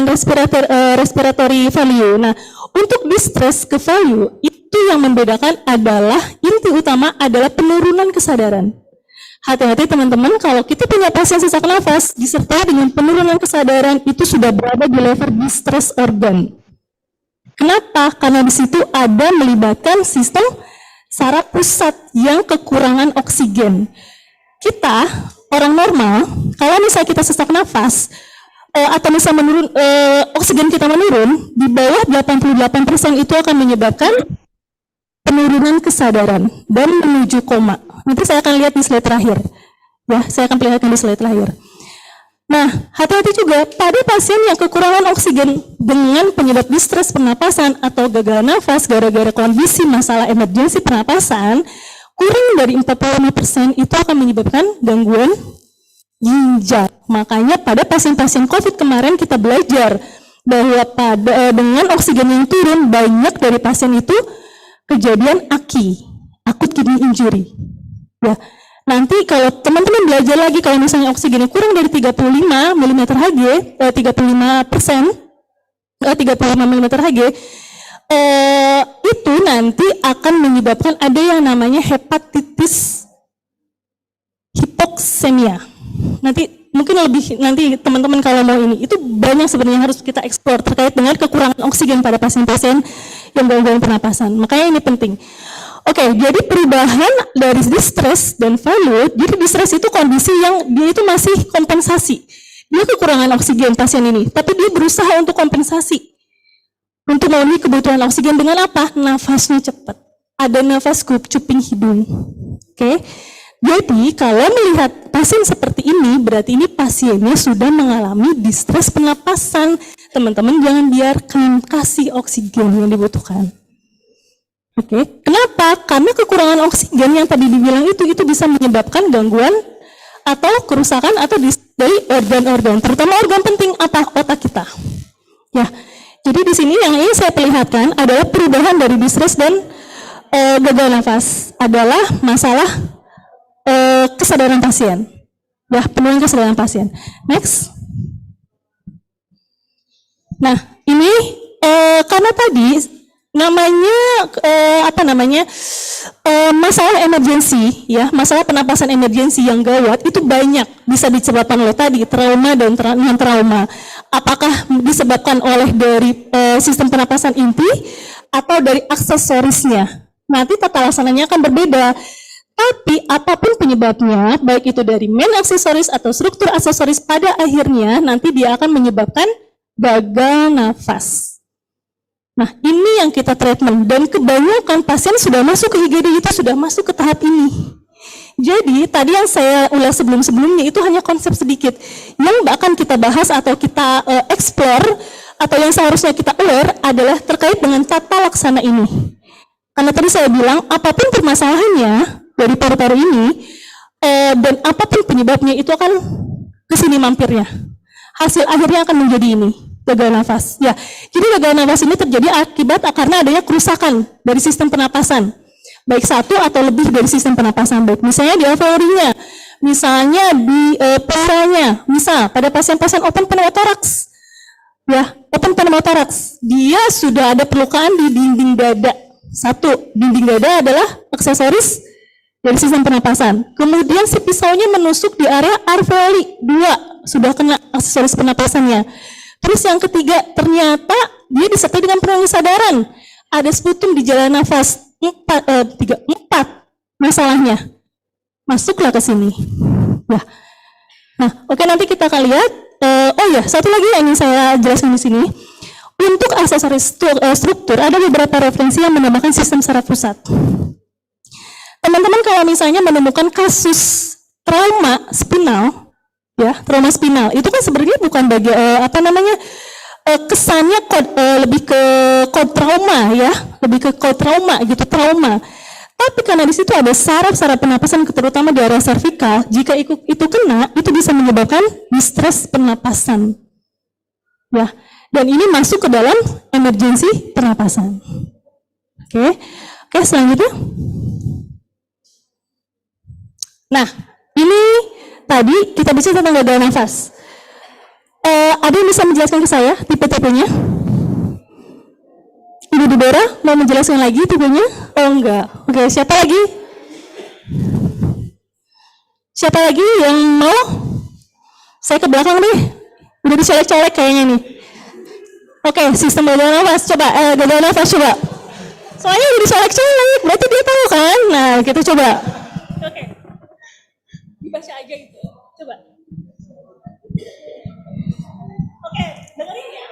respiratory value. Nah, untuk distress ke value, itu yang membedakan adalah inti utama adalah penurunan kesadaran. Hati-hati teman-teman, kalau kita punya pasien sesak nafas, disertai dengan penurunan kesadaran, itu sudah berada di level distress organ. Kenapa? Karena di situ ada melibatkan sistem saraf pusat yang kekurangan oksigen. Kita orang normal, kalau misalnya kita sesak nafas atau misalnya oksigen kita menurun di bawah 88% itu akan menyebabkan penurunan kesadaran dan menuju koma. Nanti saya akan lihat di slide terakhir. Ya, saya akan perlihatkan di slide terakhir. Nah, hati-hati juga pada pasien yang kekurangan oksigen dengan penyebab distres pernapasan atau gagal nafas gara-gara kondisi masalah emergensi pernapasan, kurang dari 45% itu akan menyebabkan gangguan ginjal. Makanya pada pasien-pasien COVID kemarin kita belajar bahwa dengan oksigen yang turun, banyak dari pasien itu kejadian AKI, akut kidney injury. Ya, nanti kalau teman-teman belajar lagi kalau misalnya oksigennya kurang dari 35 mm Hg, 35 mm Hg, itu nanti akan menyebabkan ada yang namanya hepatitis hipoksemia. Nanti mungkin nanti teman-teman kalau mau ini, itu banyak sebenarnya harus kita eksplor terkait dengan kekurangan oksigen pada pasien-pasien yang gangguan pernapasan. Makanya ini penting. Oke, jadi perubahan dari distress dan value, jadi distress itu kondisi yang dia itu masih kompensasi. Dia kekurangan oksigen pasien ini, tapi dia berusaha untuk kompensasi. Untuk memenuhi kebutuhan oksigen dengan apa? Nafasnya cepat. Ada nafas cuping hidung. Oke. Jadi kalau melihat pasien seperti ini, berarti ini pasiennya sudah mengalami distress pernapasan. Teman-teman jangan biarkan, kasih oksigen yang dibutuhkan. Oke. Kenapa? Karena kekurangan oksigen yang tadi dibilang itu bisa menyebabkan gangguan atau kerusakan atau dari organ-organ, terutama organ penting apa? Otak kita. Ya. Jadi di sini yang ingin saya perlihatkan adalah perubahan dari distress dan gagal nafas adalah masalah kesadaran pasien. Ya, penurunan kesadaran pasien. Next. Nah, ini karena tadi namanya masalah emergensi, ya, masalah pernapasan emergensi yang gawat itu banyak bisa disebabkan oleh tadi trauma dan non trauma. Apakah disebabkan oleh dari sistem pernapasan inti atau dari aksesorisnya? Nanti tata laksananya akan berbeda. Tapi apapun penyebabnya, baik itu dari main aksesoris atau struktur aksesoris, pada akhirnya nanti dia akan menyebabkan gagal nafas. Nah, ini yang kita treatment dan kebanyakan pasien sudah masuk ke IGD itu sudah masuk ke tahap ini. Jadi, tadi yang saya ulas sebelum-sebelumnya itu hanya konsep sedikit. Yang akan kita bahas atau kita explore atau yang seharusnya kita aware adalah terkait dengan tata laksana ini. Karena tadi saya bilang, apapun permasalahannya dari paru-paru ini dan apapun penyebabnya itu akan ke sini mampirnya. Hasil akhirnya akan menjadi ini. gagal nafas. Ya, jadi gagal nafas ini terjadi akibat karena adanya kerusakan dari sistem pernapasan, baik satu atau lebih dari sistem pernapasan, baik misalnya di alveolinya, misalnya di pleuranya, misal pada pasien-pasien open pneumotoraks, ya, open pneumotoraks, dia sudah ada perlukaan di dinding dada. Satu, dinding dada adalah aksesoris dari sistem pernapasan. Kemudian si pisaunya menusuk di area alveoli. Dua, sudah kena aksesoris pernapasannya. Terus yang ketiga, ternyata dia disertai dengan penurunan kesadaran. Ada sputum di jalan nafas. Empat masalahnya. Masuklah ke sini. Ya. Nah, oke, nanti kita akan lihat. Oh ya, satu lagi yang ingin saya jelaskan di sini. Untuk aksesoris struktur, ada beberapa referensi yang menambahkan sistem saraf pusat. Teman-teman kalau misalnya menemukan kasus trauma spinal, ya, trauma spinal, itu kan sebenarnya bukan kesannya lebih ke kode trauma, ya, lebih ke kode trauma gitu, trauma. Tapi karena di situ ada saraf-saraf pernapasan, terutama di area servikal, jika itu kena, itu bisa menyebabkan distres pernapasan, ya. Dan ini masuk ke dalam emergensi pernapasan. Oke, selanjutnya. Nah, ini tadi kita bicara tentang gagal nafas. Ada yang bisa menjelaskan ke saya tipe-tipenya? Ibu Dibora mau menjelaskan lagi tipenya? Oh enggak. Oke, siapa lagi? Siapa lagi yang mau? Saya ke belakang deh. Udah dicolek-colek kayaknya nih. Oke, sistem gagal nafas coba. Gagal nafas coba. Soalnya udah dicolek-colek, berarti dia tahu kan? Nah, kita coba. Oke. Dibaca aja itu. Coba. Oke, dengerin ya.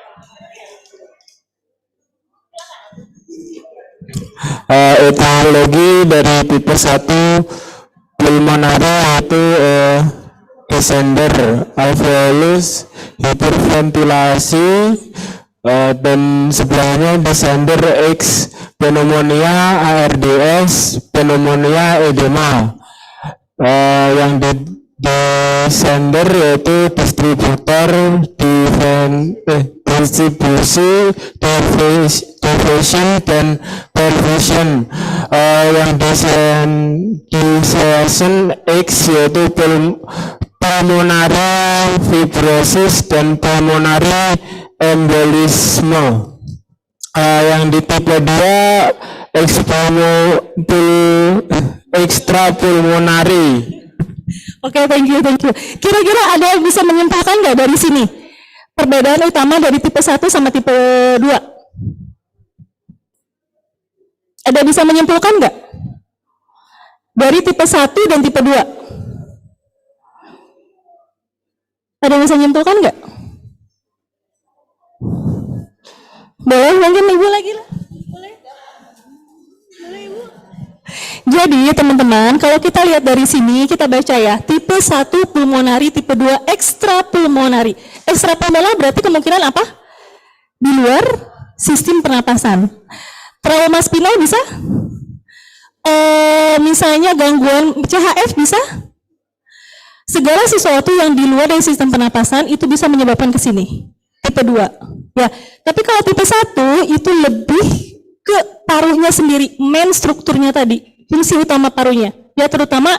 Etiologi dari tipe 1 pulmonari yaitu descender alveolus, hiperventilasi, dan sebelahnya descender X, pneumonia, ARDS, pneumonia, edema. Yang di descender yaitu distributor, distribusi, diffusion, dan perfusion. Yang descendation X yaitu pulmonary fibrosis dan pulmonary embolisme. Yang di tipe 2 extrapulmonary. Oke, thank you. Kira-kira ada yang bisa menyimpulkan nggak dari sini? Perbedaan utama dari tipe 1 sama tipe 2? Ada yang bisa menyimpulkan nggak? Dari tipe 1 dan tipe 2? Ada yang bisa menyimpulkan nggak? Boleh, mungkin Ibu lagi lah. Boleh Ibu. Jadi teman-teman, kalau kita lihat dari sini, kita baca ya, tipe 1 pulmonari, tipe 2 extrapulmonari. Extrapulmonari berarti kemungkinan apa? Di luar sistem pernapasan. Trauma spinal bisa? Misalnya gangguan CHF bisa? Segala sesuatu yang di luar dari sistem pernapasan itu bisa menyebabkan ke sini. Tipe 2. Ya, tapi kalau tipe 1 itu lebih ke paruhnya sendiri, main strukturnya tadi. Fungsi utama parunya, ya terutama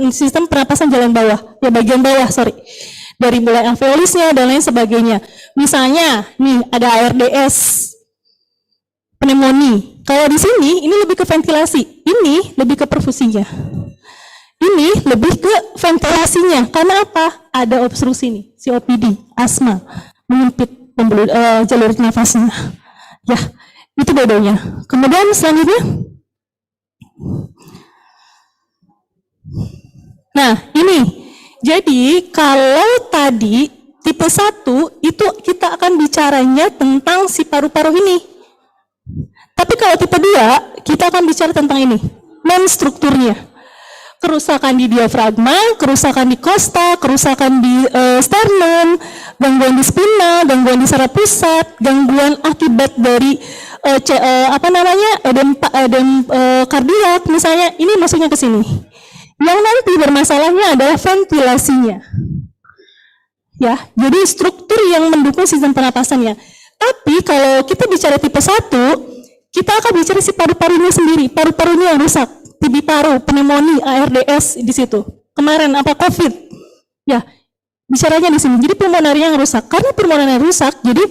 sistem pernapasan jalan bawah, ya bagian bawah, dari mulai alveolisnya dan lain sebagainya. Misalnya, nih ada ARDS, pneumonia. Kalau di sini, ini lebih ke ventilasi, ini lebih ke perfusinya. Ini lebih ke ventilasinya, karena apa? Ada obstruksi nih, COPD, asma, menyempit jalur nafasnya. Ya, itu bedanya. Kemudian selanjutnya. Nah, ini. Jadi, kalau tadi tipe 1 itu kita akan bicaranya tentang si paru-paru ini. Tapi kalau tipe 2, kita akan bicara tentang ini, main strukturnya. Kerusakan di diafragma, kerusakan di kosta, kerusakan di sternum, gangguan di spina, gangguan di saraf pusat, gangguan akibat dari edem kardiak misalnya, ini masuknya ke sini. Yang nanti bermasalahnya adalah ventilasinya. Ya, jadi struktur yang mendukung sistem pernapasannya. Tapi kalau kita bicara tipe 1, kita akan bicara si paru-parunya sendiri, paru-parunya yang rusak, TB paru, pneumonia, ARDS di situ. Kemarin apa COVID? Ya, bicaranya di sini. Jadi pulmonarinya yang rusak. Karena pulmoner yang rusak, jadi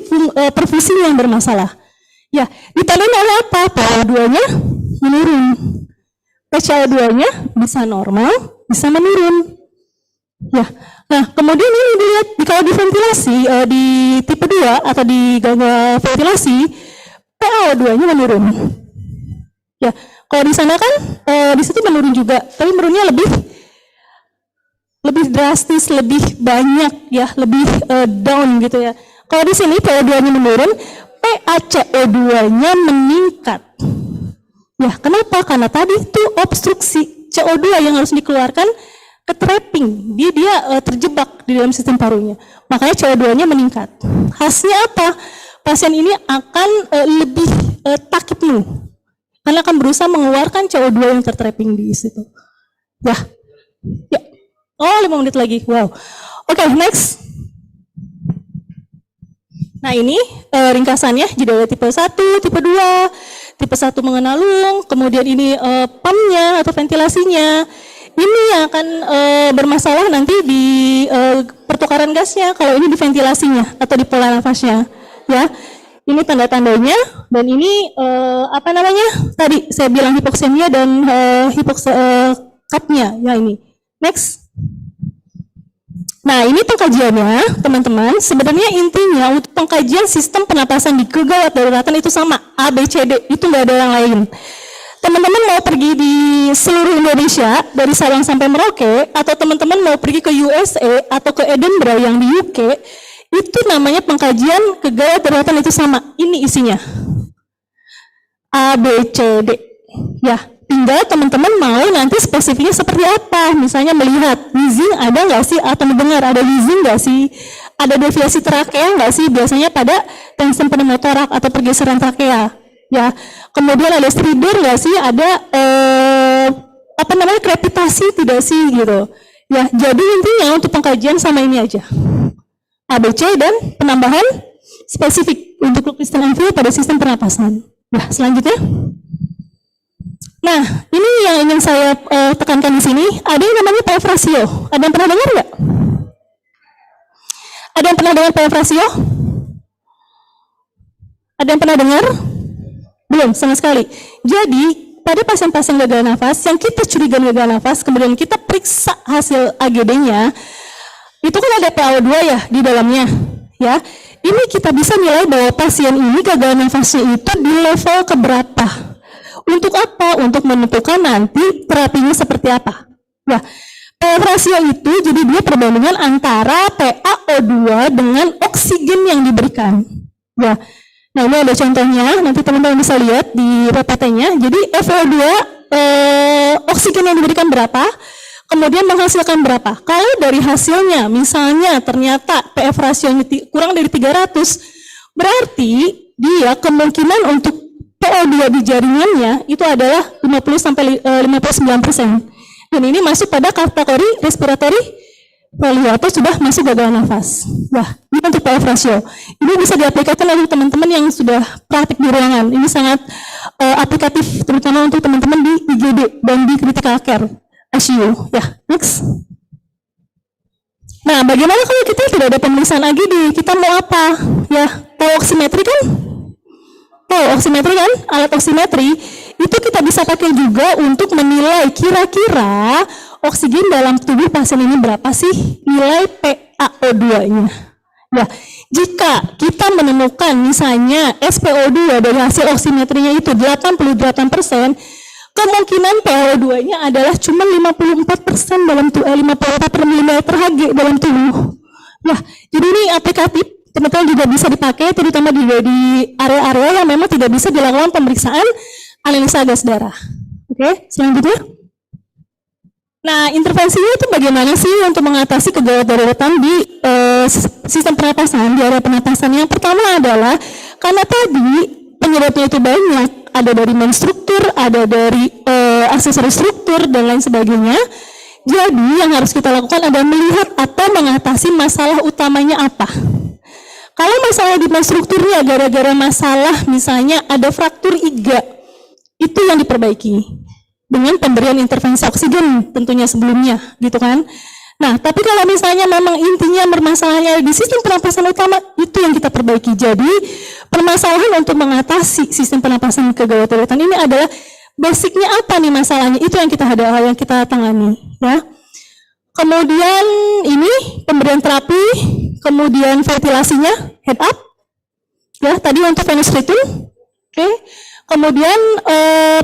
perfusinya yang bermasalah. Ya, ditandai oleh apa? PaO2-nya menurun. PCO2-nya bisa normal, bisa menurun. Ya, nah kemudian ini dilihat kalau di ventilasi di tipe 2 atau di gangguan ventilasi PaO2-nya menurun. Ya, kalau di sana kan di situ menurun juga, tapi menurunnya lebih drastis, lebih banyak ya, lebih down gitu ya. Kalau di sini PaO2-nya menurun, PaCO2-nya meningkat. Ya, kenapa? Karena tadi itu obstruksi CO2 yang harus dikeluarkan ke-trapping, dia terjebak di dalam sistem parunya, makanya CO2-nya meningkat. Hasilnya apa? Pasien ini akan lebih takipnu, karena akan berusaha mengeluarkan CO2 yang tertrapping di situ. Ya, oh 5 menit lagi, wow. Oke, next. Nah ini ringkasannya, jadi ada tipe 1, tipe 2, tipe 1 mengenal lung, kemudian ini pumpnya atau ventilasinya. Ini yang akan bermasalah nanti di pertukaran gasnya kalau ini di ventilasinya atau di pola nafasnya, ya. Ini tanda-tandanya dan ini apa namanya? Tadi saya bilang hipoksemia dan kapnya, ya ini. Next. Nah, ini pengkajiannya, teman-teman. Sebenarnya intinya untuk pengkajian sistem pernapasan di kegawat daruratan itu sama, A, B, C, D, itu nggak ada yang lain. Teman-teman mau pergi di seluruh Indonesia, dari Sabang sampai Merauke, atau teman-teman mau pergi ke USA atau ke Edinburgh yang di UK, itu namanya pengkajian kegawat daruratan itu sama. Ini isinya. A, B, C, D. Ya, tinggal teman-teman mau nanti spesifiknya seperti apa. Misalnya melihat, wheezing ada nggak sih? Atau mendengar, ada wheezing nggak sih? Ada deviasi trakea nggak sih? Biasanya pada tension pneumotorak atau pergeseran trakea. Ya, kemudian ada stridor nggak sih? Ada apa namanya krepitasi tidak sih gitu. Ya, jadi intinya untuk pengkajian sama ini aja. ABC dan penambahan spesifik untuk lupus tenanfil pada sistem pernapasan. Nah, selanjutnya. Nah, ini yang ingin saya tekankan di sini. Ada yang namanya PF ratio. Ada yang pernah dengar nggak? Ada yang pernah dengar PF ratio? Ada yang pernah dengar? Belum, sama sekali. Jadi, pada pasien-pasien gagal nafas, yang kita curiga gagal nafas, kemudian kita periksa hasil AGD-nya, itu kan ada PaO2 ya di dalamnya. Ya, ini kita bisa nilai bahwa pasien ini gagal nafasnya itu di level keberapa. Untuk apa? Untuk menentukan nanti terapinya seperti apa. Nah, PF ratio itu jadi dia perbandingan antara PaO2 dengan oksigen yang diberikan. Ya. Nah, ini ada contohnya, nanti teman-teman bisa lihat di PPT-nya. Jadi FO2 oksigen yang diberikan berapa, kemudian menghasilkan berapa. Kalau dari hasilnya, misalnya ternyata PF rasionya kurang dari 300, berarti dia kemungkinan untuk PO2 di jaringannya itu adalah 50-59%. Dan ini masuk pada kategori respiratory failure atau sudah masuk gagal nafas. Wah, ini untuk PF ratio. Ini bisa diaplikasikan oleh teman-teman yang sudah praktik di ruangan. Ini sangat aplikatif, terutama untuk teman-teman di IGD dan di critical care ICU. Ya, next. Nah, bagaimana kalau kita tidak ada pemeriksaan AGD? Kita mau apa? Ya, tahu oximetry kan? Tahu oximetry kan? Alat oximetry itu kita bisa pakai juga untuk menilai kira-kira oksigen dalam tubuh pasien ini berapa sih nilai PaO2-nya. Ya, jika kita menemukan misalnya SpO2 dari hasil oksimetrinya itu 88%, kemungkinan PaO2-nya adalah cuma 54% dalam 54 per milimeter Hg dalam tubuh. Nah, jadi ini aplikatif, teman-teman juga bisa dipakai terutama di area-area yang memang tidak bisa dilakukan pemeriksaan analisa gas darah. Oke, selanjutnya. Nah, intervensinya itu bagaimana sih untuk mengatasi kegawat daruratan di sistem pernapasan, di area pernapasan? Yang pertama adalah karena tadi penyebabnya itu banyak, ada dari main struktur, ada dari aksesoris struktur dan lain sebagainya. Jadi yang harus kita lakukan adalah melihat atau mengatasi masalah utamanya apa. Kalau masalah di strukturnya gara-gara masalah misalnya ada fraktur iga, itu yang diperbaiki dengan pemberian intervensi oksigen tentunya sebelumnya, gitu kan. Nah, tapi kalau misalnya memang intinya permasalahannya di sistem pernapasan utama, itu yang kita perbaiki. Jadi, permasalahan untuk mengatasi sistem pernapasan kegawat-daruratan ini adalah basicnya apa nih masalahnya, itu yang kita tangani, ya. Kemudian ini pemberian terapi, kemudian ventilasinya head up, ya tadi untuk venous return, oke. Kemudian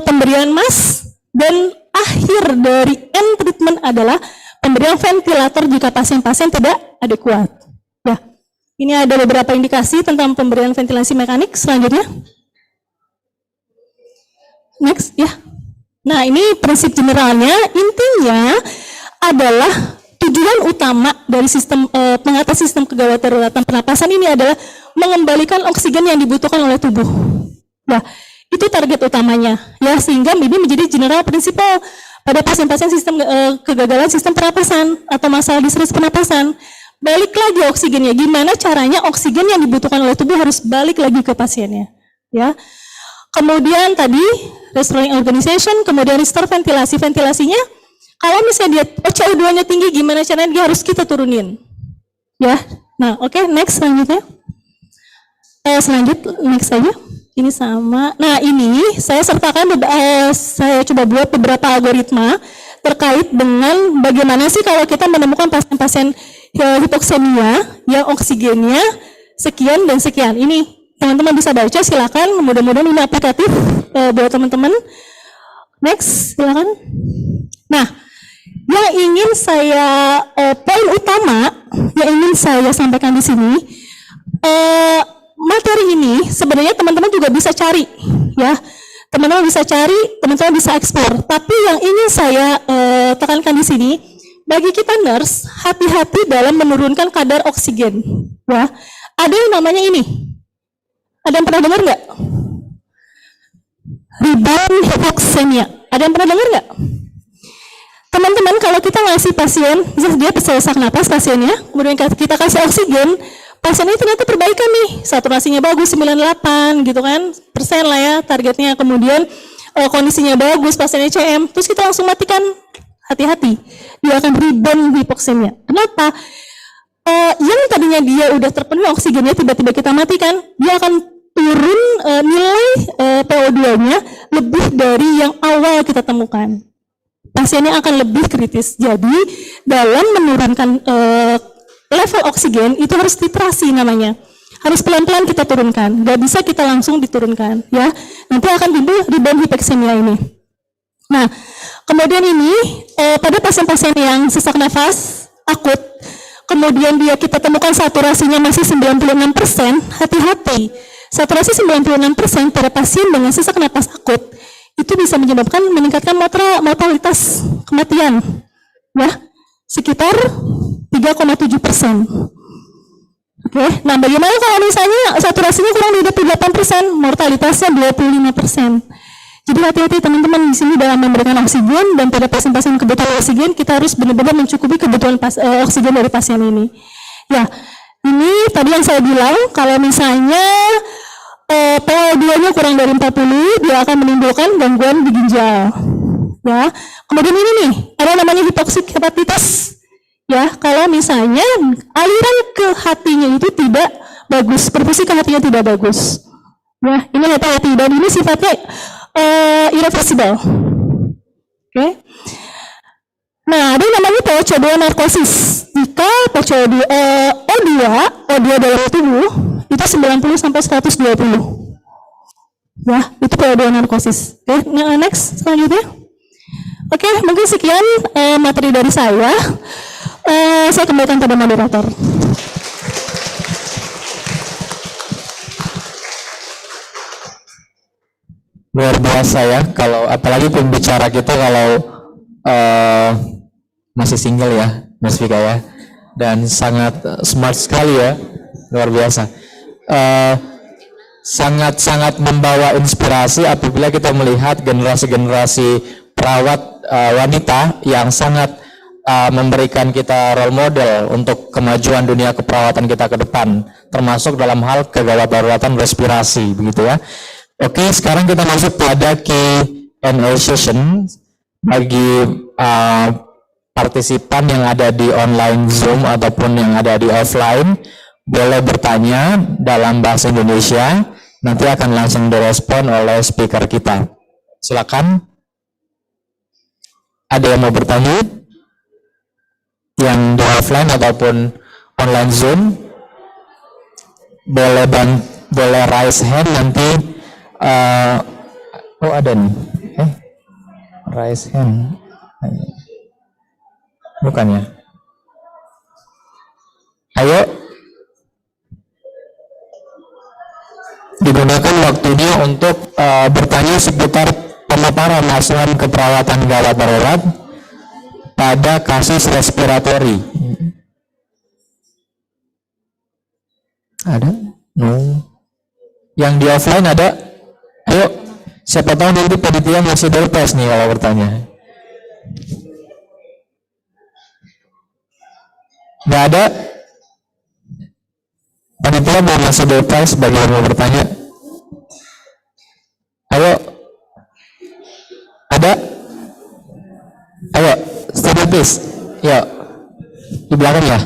pemberian mask, dan akhir dari end treatment adalah pemberian ventilator jika pasien-pasien tidak adekuat. Ya, ini ada beberapa indikasi tentang pemberian ventilasi mekanik. Selanjutnya, next ya. Nah, ini prinsip generalnya, intinya adalah tujuan utama dari sistem pengatasi sistem kegawat daruratan pernapasan ini adalah mengembalikan oksigen yang dibutuhkan oleh tubuh. Nah, itu target utamanya, ya, sehingga ini menjadi general prinsipal pada pasien-pasien sistem kegagalan sistem pernapasan atau masalah disrupsi pernapasan. Balik lagi oksigennya, gimana caranya oksigen yang dibutuhkan oleh tubuh harus balik lagi ke pasiennya, ya. Kemudian tadi restoring organization, kemudian restore ventilasi. Ventilasinya, kalau misalnya dia CO2-nya tinggi, gimana caranya dia harus kita turunin, ya. Nah, oke, next selanjutnya. Next aja. Ini sama. Nah, ini saya sertakan, saya coba buat beberapa algoritma terkait dengan bagaimana sih kalau kita menemukan pasien-pasien hipoksemia yang oksigennya sekian dan sekian. Ini teman-teman bisa baca, silakan. Mudah-mudahan ini aplikatif buat teman-teman. Next, silakan. Nah, yang ingin saya poin utama yang ingin saya sampaikan di sini, materi ini sebenarnya teman-teman juga bisa cari, ya. Teman-teman bisa cari, teman-teman bisa eksplor. Tapi yang ingin saya tekankan di sini, bagi kita nurse, hati-hati dalam menurunkan kadar oksigen, ya. Ada yang namanya ini. Ada yang pernah dengar nggak? Rebound hypoxemia. Ada yang pernah dengar nggak? Teman-teman, kalau kita ngasih pasien, dia sesak napas pasiennya, kemudian kita kasih oksigen, pasien ini ternyata perbaikan nih, saturasinya bagus 98 gitu kan, persen lah ya targetnya, kemudian kondisinya bagus, pasiennya CM, terus kita langsung matikan. Hati-hati, dia akan rebound hypoxemia. Kenapa? Yang tadinya dia udah terpenuhi oksigennya, tiba-tiba kita matikan, dia akan turun nilai PO2-nya lebih dari yang awal kita temukan. Pasiennya akan lebih kritis. Jadi dalam menurunkan level oksigen itu harus titrasi namanya. Harus pelan-pelan kita turunkan. Gak bisa kita langsung diturunkan, ya. Nanti akan timbul rebound hypoxemia ini. Nah, kemudian ini pada pasien-pasien yang sesak nafas akut, kemudian kita temukan saturasinya masih 96%, hati-hati. Saturasi 96% pada pasien dengan sesak nafas akut itu bisa menyebabkan meningkatkan mortalitas kematian, ya, sekitar 3,7%. Oke, nah bagaimana kalau misalnya saturasinya kurang dari 28%, mortalitasnya 25%. Jadi hati-hati teman-teman di sini dalam memberikan oksigen, dan pada pasien-pasien kebutuhan oksigen kita harus benar-benar mencukupi kebutuhan oksigen dari pasien ini. Ya, ini tadi yang saya bilang kalau misalnya PO2-nya kurang dari 40, dia akan menimbulkan gangguan di ginjal. Ya, kemudian ini nih, ada namanya hipoksik hepatitis. Ya, kalau misalnya aliran ke hatinya itu tidak bagus, perfusi ke hatinya tidak bagus. Ya, ini hati-hati, dan ini sifatnya irreversible. Oke. Nah, ada yang namanya PO2 narkosis. Jika PO2 O2 dalam tubuh itu 90 sampai 120. Ya, itu PO2 narkosis. Oke, next selanjutnya. Oke, mungkin sekian materi dari saya. Saya kembalikan pada moderator. Luar biasa ya, kalau apalagi pembicara kita kalau masih single ya, Mas Vika ya, dan sangat smart sekali ya, luar biasa. Sangat-sangat membawa inspirasi apabila kita melihat generasi-generasi perawat wanita yang sangat memberikan kita role model untuk kemajuan dunia keperawatan kita ke depan, termasuk dalam hal kegawat daruratan respirasi, begitu ya. Oke, sekarang kita masuk pada Q&A session bagi partisipan yang ada di online Zoom ataupun yang ada di offline. Boleh bertanya dalam bahasa Indonesia, nanti akan langsung direspon oleh speaker kita. Silakan. Ada yang mau bertanya? Yang di offline ataupun online Zoom, boleh raise hand nanti. Oh ada nih, raise hand, bukan ya? Ayo, digunakan waktunya untuk bertanya seputar pemaparan asuhan keperawatan gawat darurat pada kasus respiratory. Ada? No. Yang di offline ada? Ayo, siapa tahu nanti panitia masih berpes nih kalau bertanya. Nggak ada? Panitia mau masih berpes bagi yang mau bertanya? Ayo. Ada? Ayo, stay please. Yuk, di belakang ya.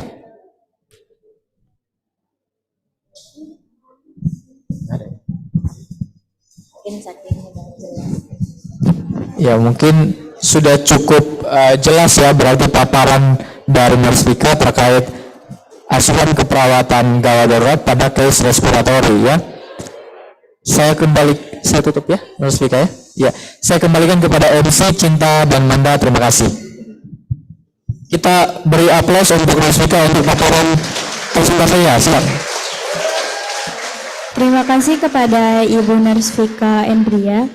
Ya mungkin sudah cukup jelas ya, berarti paparan dari speaker terkait asuhan keperawatan gawat darurat pada case respiratory ya. Saya tutup ya, speaker ya. Ya, saya kembalikan kepada MC Cinta dan Manda, terima kasih. Kita beri aplaus untuk speaker untuk paparan presentasinya. Silakan. Terima kasih kepada Ibu Narsvika Endria.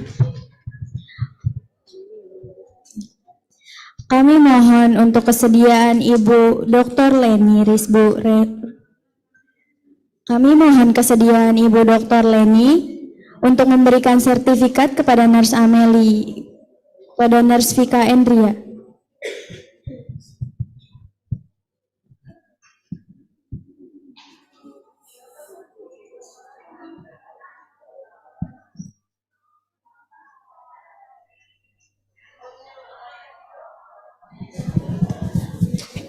Kami mohon untuk kesediaan Ibu Dr. Leni Risbu. Kami mohon kesediaan Ibu Dr. Leni untuk memberikan sertifikat kepada Nurse Ameli, kepada Narsvika Endria.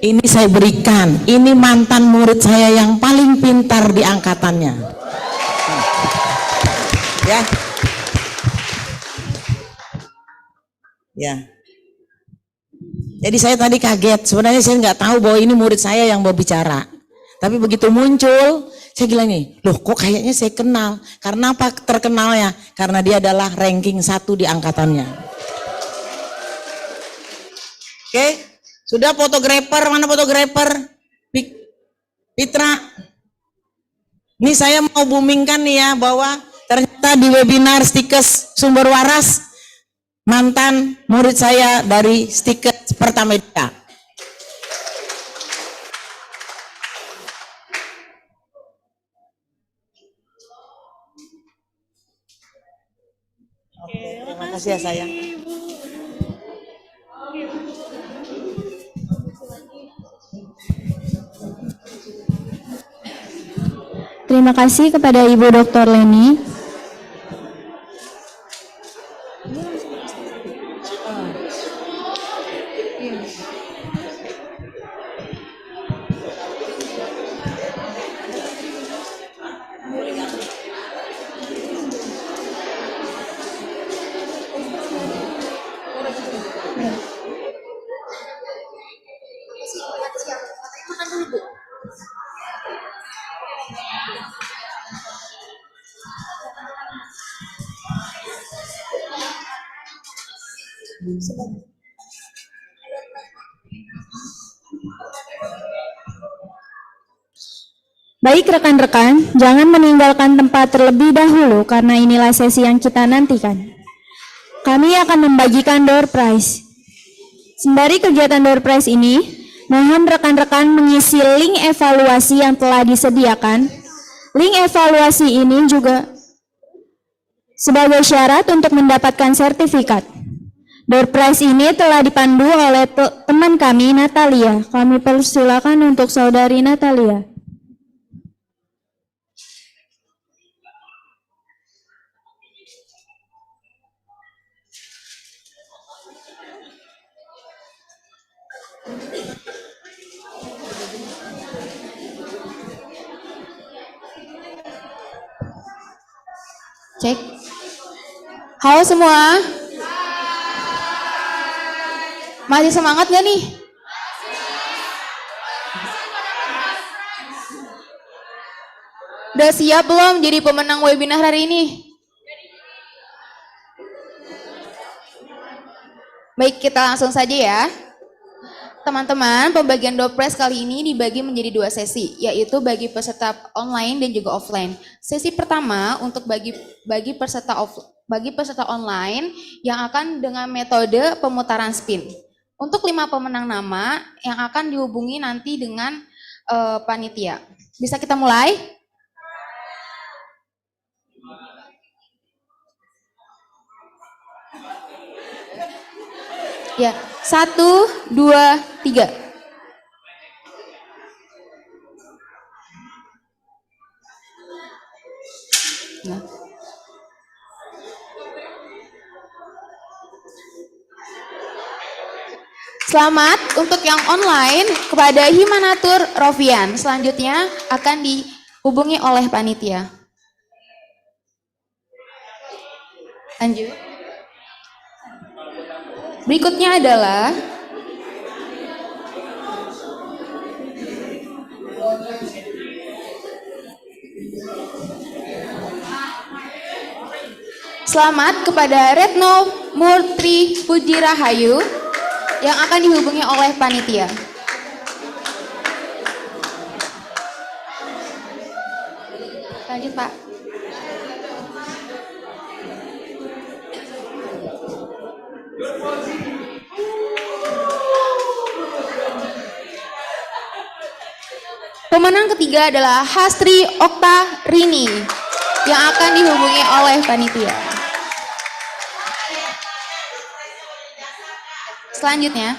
Ini saya berikan, ini mantan murid saya yang paling pintar di angkatannya. Ya. Ya. Jadi saya tadi kaget, sebenarnya saya nggak tahu bahwa ini murid saya yang mau bicara. Tapi begitu muncul, saya bilang nih, loh kok kayaknya saya kenal. Karena apa terkenalnya? Karena dia adalah ranking 1 di angkatannya. Oke. Sudah fotografer, mana fotografer? Pitra. Ini saya mau boomingkan nih ya, bahwa ternyata di webinar Stikes Sumber Waras, mantan murid saya dari Stikes pertama. Oke, terima kasih ya sayang. Terima kasih kepada Ibu Dr. Leni. Baik rekan-rekan, jangan meninggalkan tempat terlebih dahulu karena inilah sesi yang kita nantikan. Kami akan membagikan door prize. Sembari kegiatan door prize ini, mohon rekan-rekan mengisi link evaluasi yang telah disediakan. Link evaluasi ini juga sebagai syarat untuk mendapatkan sertifikat. Door prize ini telah dipandu oleh teman kami, Natalia. Kami persilakan untuk saudari Natalia. Cek. Halo semua. Masih semangat gak nih? Udah siap belum jadi pemenang webinar hari ini? Baik, kita langsung saja ya. Teman-teman, pembagian door prize kali ini dibagi menjadi 2 sesi, yaitu bagi peserta online dan juga offline. Sesi pertama untuk bagi peserta online yang akan dengan metode pemutaran spin. Untuk 5 pemenang nama yang akan dihubungi nanti dengan panitia. Bisa kita mulai? Ya, 1, 2, 3. Nah. Selamat untuk yang online kepada Himanatur Rofian. Selanjutnya akan dihubungi oleh panitia. Lanjut. Berikutnya adalah selamat kepada Retno Murtri Pujirahayu yang akan dihubungi oleh panitia. Lanjut, Pak. Pemenang ketiga adalah Hastri Okta Rini yang akan dihubungi oleh panitia. Selanjutnya,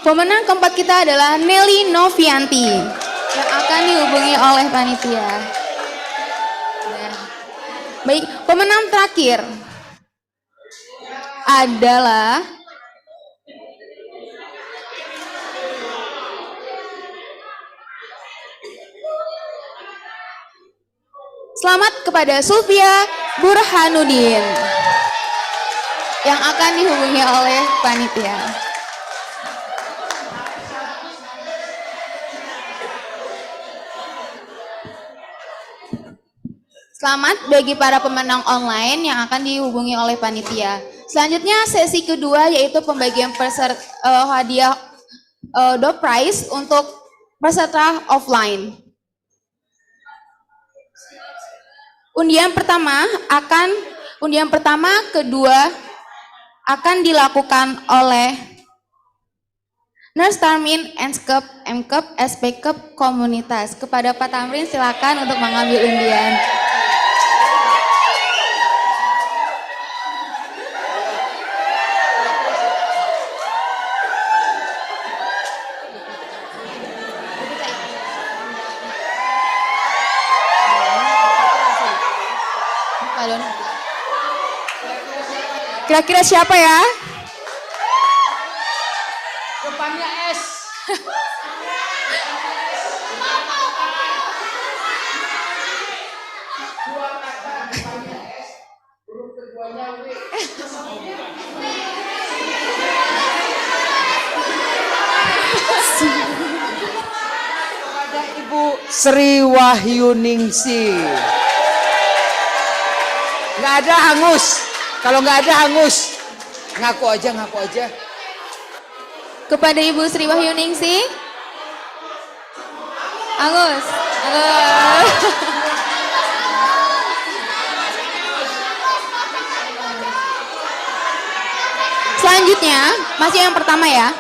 pemenang keempat kita adalah Nelly Novianti yang akan dihubungi oleh panitia. Baik, pemenang terakhir adalah selamat kepada Sulfia Burhanuddin yang akan dihubungi oleh panitia. Selamat bagi para pemenang online yang akan dihubungi oleh panitia. Selanjutnya sesi kedua yaitu pembagian hadiah door prize untuk peserta offline. Undian pertama, kedua akan dilakukan oleh Nurse Tarmin, Enskep, Mkep, SPKep, Komunitas. Kepada Pak Tamrin silakan untuk mengambil undian. Kira-kira siapa ya? Depannya S. Dua kata depannya S, huruf keduanya W. Kepada Ibu Sri Wahyuningsi. Nggak ada hangus. Kalau nggak ada hangus, ngaku aja. Kepada Ibu Sri Wahyuningsi, hangus. Selanjutnya, masih yang pertama ya.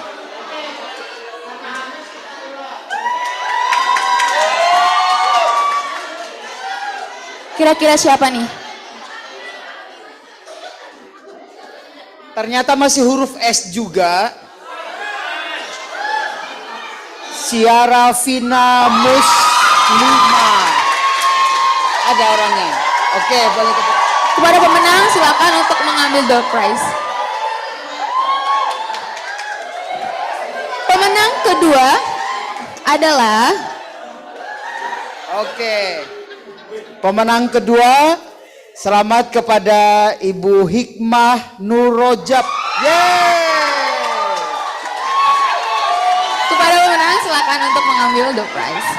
Kira-kira siapa nih? Ternyata masih huruf S juga. Syarafina Muslima. Ada orangnya. Oke, boleh kita. Kepada pemenang silakan untuk mengambil door prize. Pemenang kedua adalah pemenang kedua, selamat kepada Ibu Hikmah Nurojab. kepada pemenang silakan untuk mengambil door prize.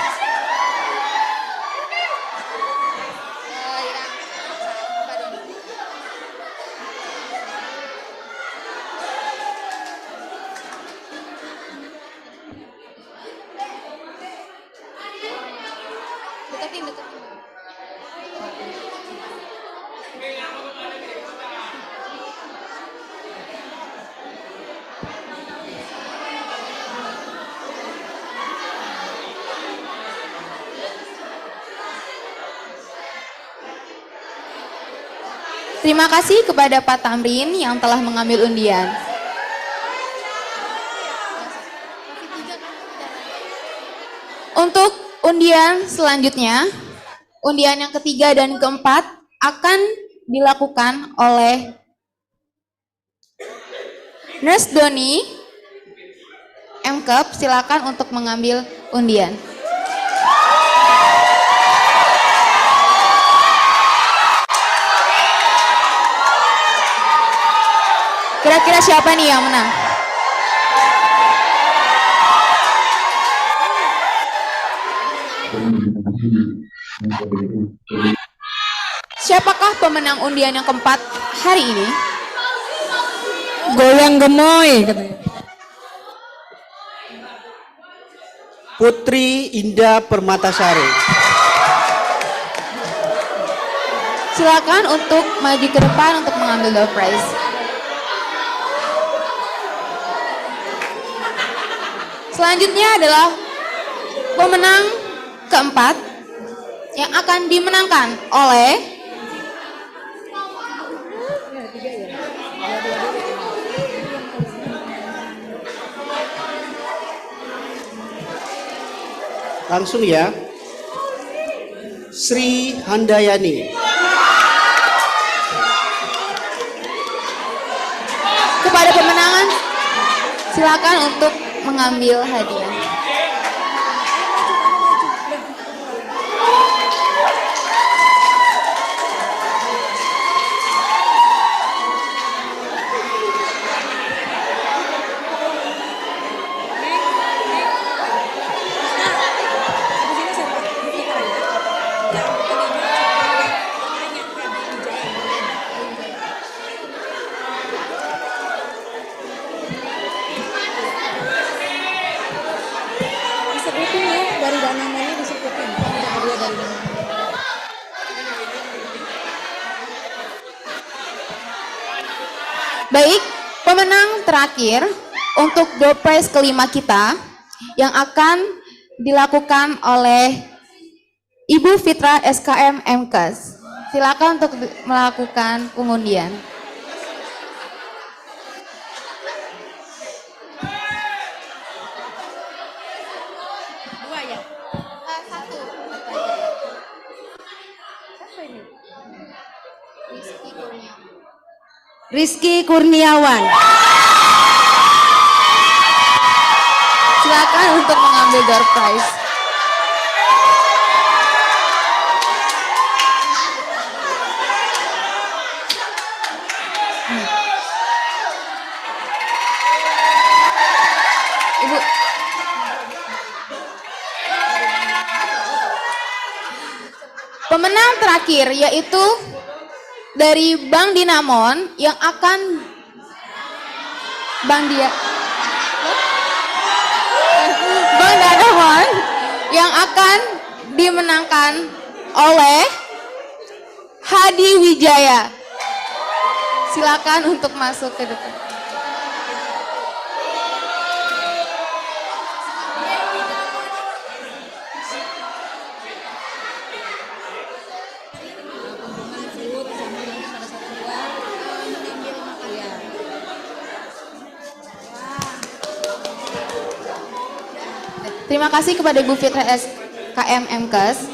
Deketin. Terima kasih kepada Pak Tamrin yang telah mengambil undian. Untuk undian selanjutnya, undian yang ketiga dan keempat akan dilakukan oleh Nurse Doni MKep, silakan untuk mengambil undian. Kira-kira siapa nih yang menang? Siapakah pemenang undian yang keempat hari ini? Goyang gemoy katanya. Putri Indah Permatasari. Silakan untuk maju ke depan untuk mengambil door prize. Selanjutnya adalah pemenang keempat yang akan dimenangkan oleh langsung ya, Sri Handayani. kepada pemenangan silakan untuk mengambil hadiah. Baik, pemenang terakhir untuk door prize kelima kita yang akan dilakukan oleh Ibu Fitra SKM MKes. Silakan untuk melakukan pengundian. Rizky Kurniawan. Silakan untuk mengambil door prize. Ibu. Pemenang terakhir yaitu dari Bank Dinamon yang akan Bank Dinamon yang akan dimenangkan oleh Hadi Wijaya. Silakan untuk masuk ke depan. Terima kasih kepada Bu Fitra SKM Mkes.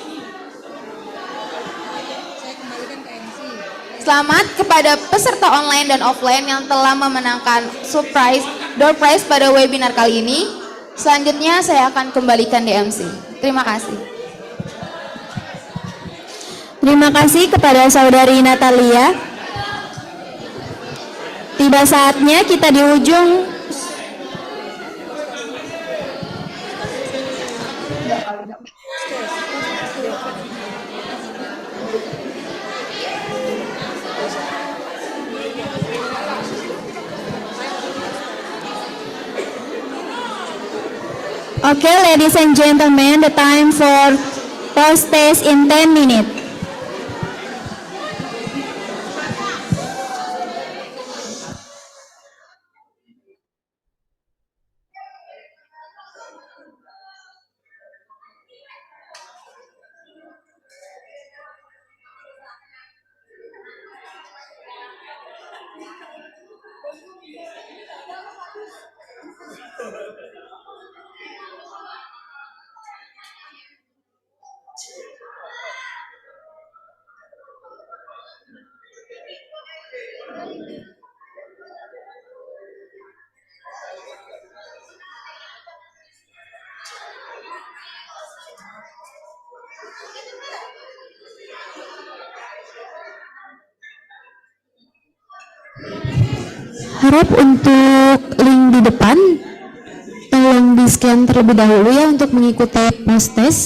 Selamat kepada peserta online dan offline yang telah memenangkan surprise door prize pada webinar kali ini. Selanjutnya saya akan kembalikan DMC. Terima kasih. Terima kasih kepada Saudari Natalia. Tiba saatnya kita di ujung Okay, ladies and gentlemen, the time for post test in 10 minutes. Harap untuk link di depan tolong di scan terlebih dahulu ya untuk mengikuti post test.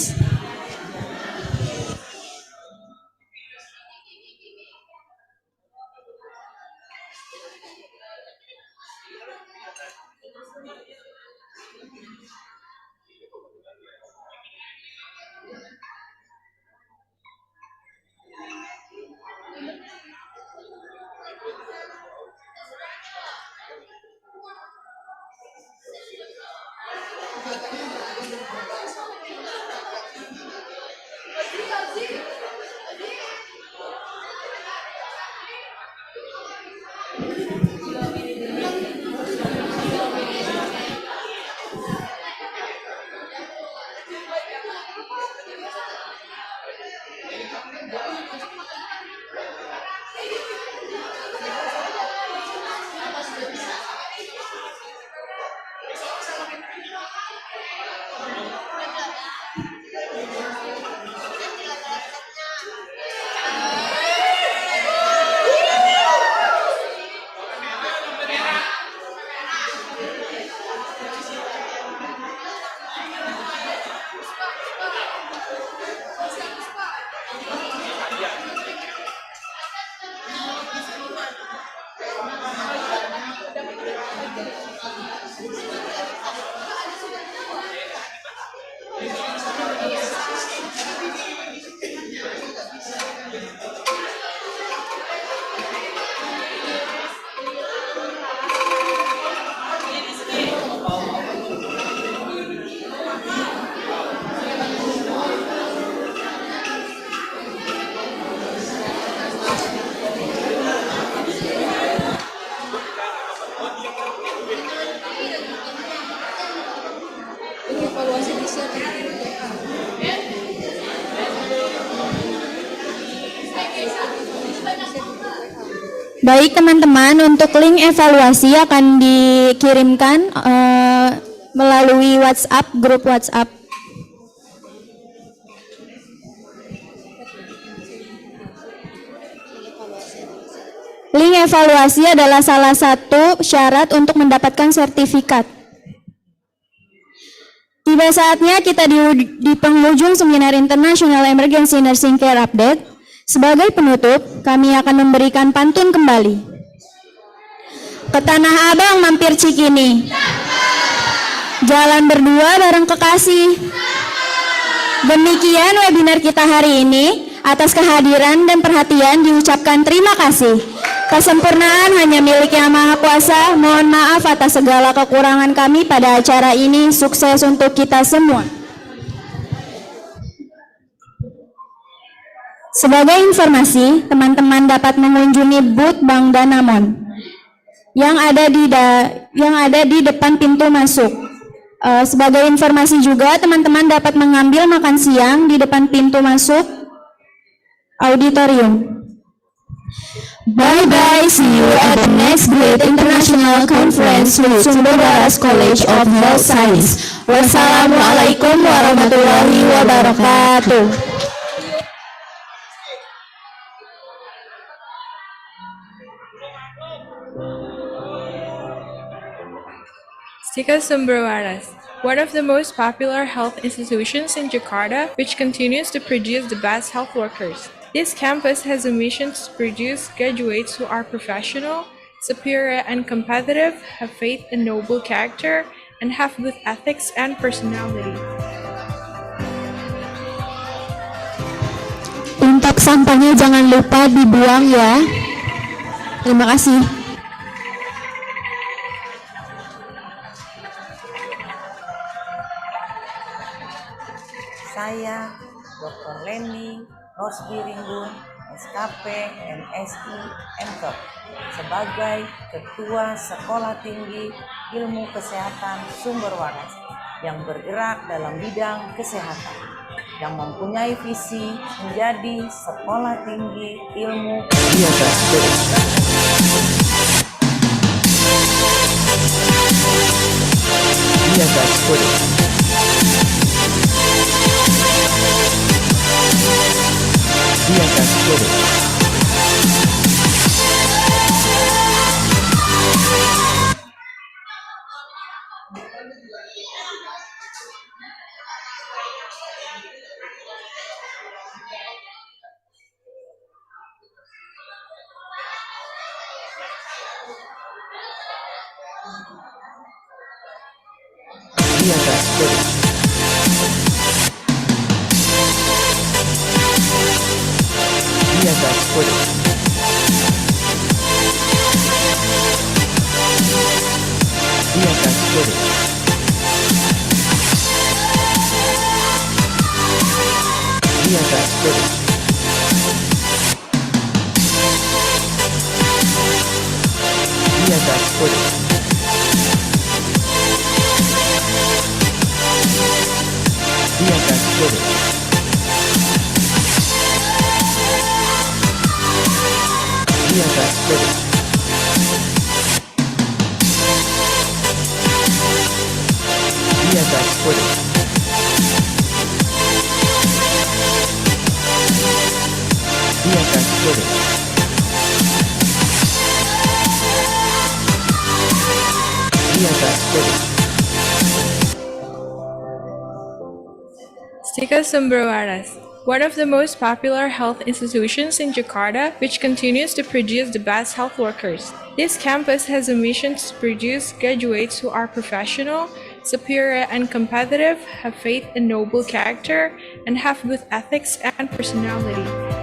Baik teman-teman, untuk link evaluasi akan dikirimkan melalui WhatsApp, grup WhatsApp. Link evaluasi adalah salah satu syarat untuk mendapatkan sertifikat. Tiba saatnya kita di penghujung seminar International Emergency Nursing Care Update. Sebagai penutup, kami akan memberikan pantun kembali. Ke Tanah Abang mampir Cikini, jalan berdua bareng kekasih. Demikian webinar kita hari ini. Atas kehadiran dan perhatian diucapkan terima kasih. Kesempurnaan hanya milik Yang Maha Kuasa. Mohon maaf atas segala kekurangan kami pada acara ini. Sukses untuk kita semua. Sebagai informasi, teman-teman dapat mengunjungi booth Bank Danamon yang ada di depan pintu masuk. Sebagai informasi juga, teman-teman dapat mengambil makan siang di depan pintu masuk auditorium. Bye-bye, see you at the next Great International Conference with Sumber Waras College of Health Science. Wassalamualaikum warahmatullahi wabarakatuh. Setelah Sumber Waras, one of the most popular health institutions in Jakarta, which continues to produce the best health workers. This campus has a mission to produce graduates who are professional, superior and competitive, have faith and noble character, and have good ethics and personality. Untuk sampahnya jangan lupa dibuang ya. Terima kasih. Saya, Dr. Leni Rosbiringgun, SKP, MSI, MKep, sebagai Ketua Sekolah Tinggi Ilmu Kesehatan Sumber Waras yang bergerak dalam bidang kesehatan, yang mempunyai visi menjadi Sekolah Tinggi Ilmu Setelah Sumber Waras, one of the most popular health institutions in Jakarta, which continues to produce the best health workers. This campus has a mission to produce graduates who are professional, superior and competitive, have faith and noble character, and have good ethics and personality.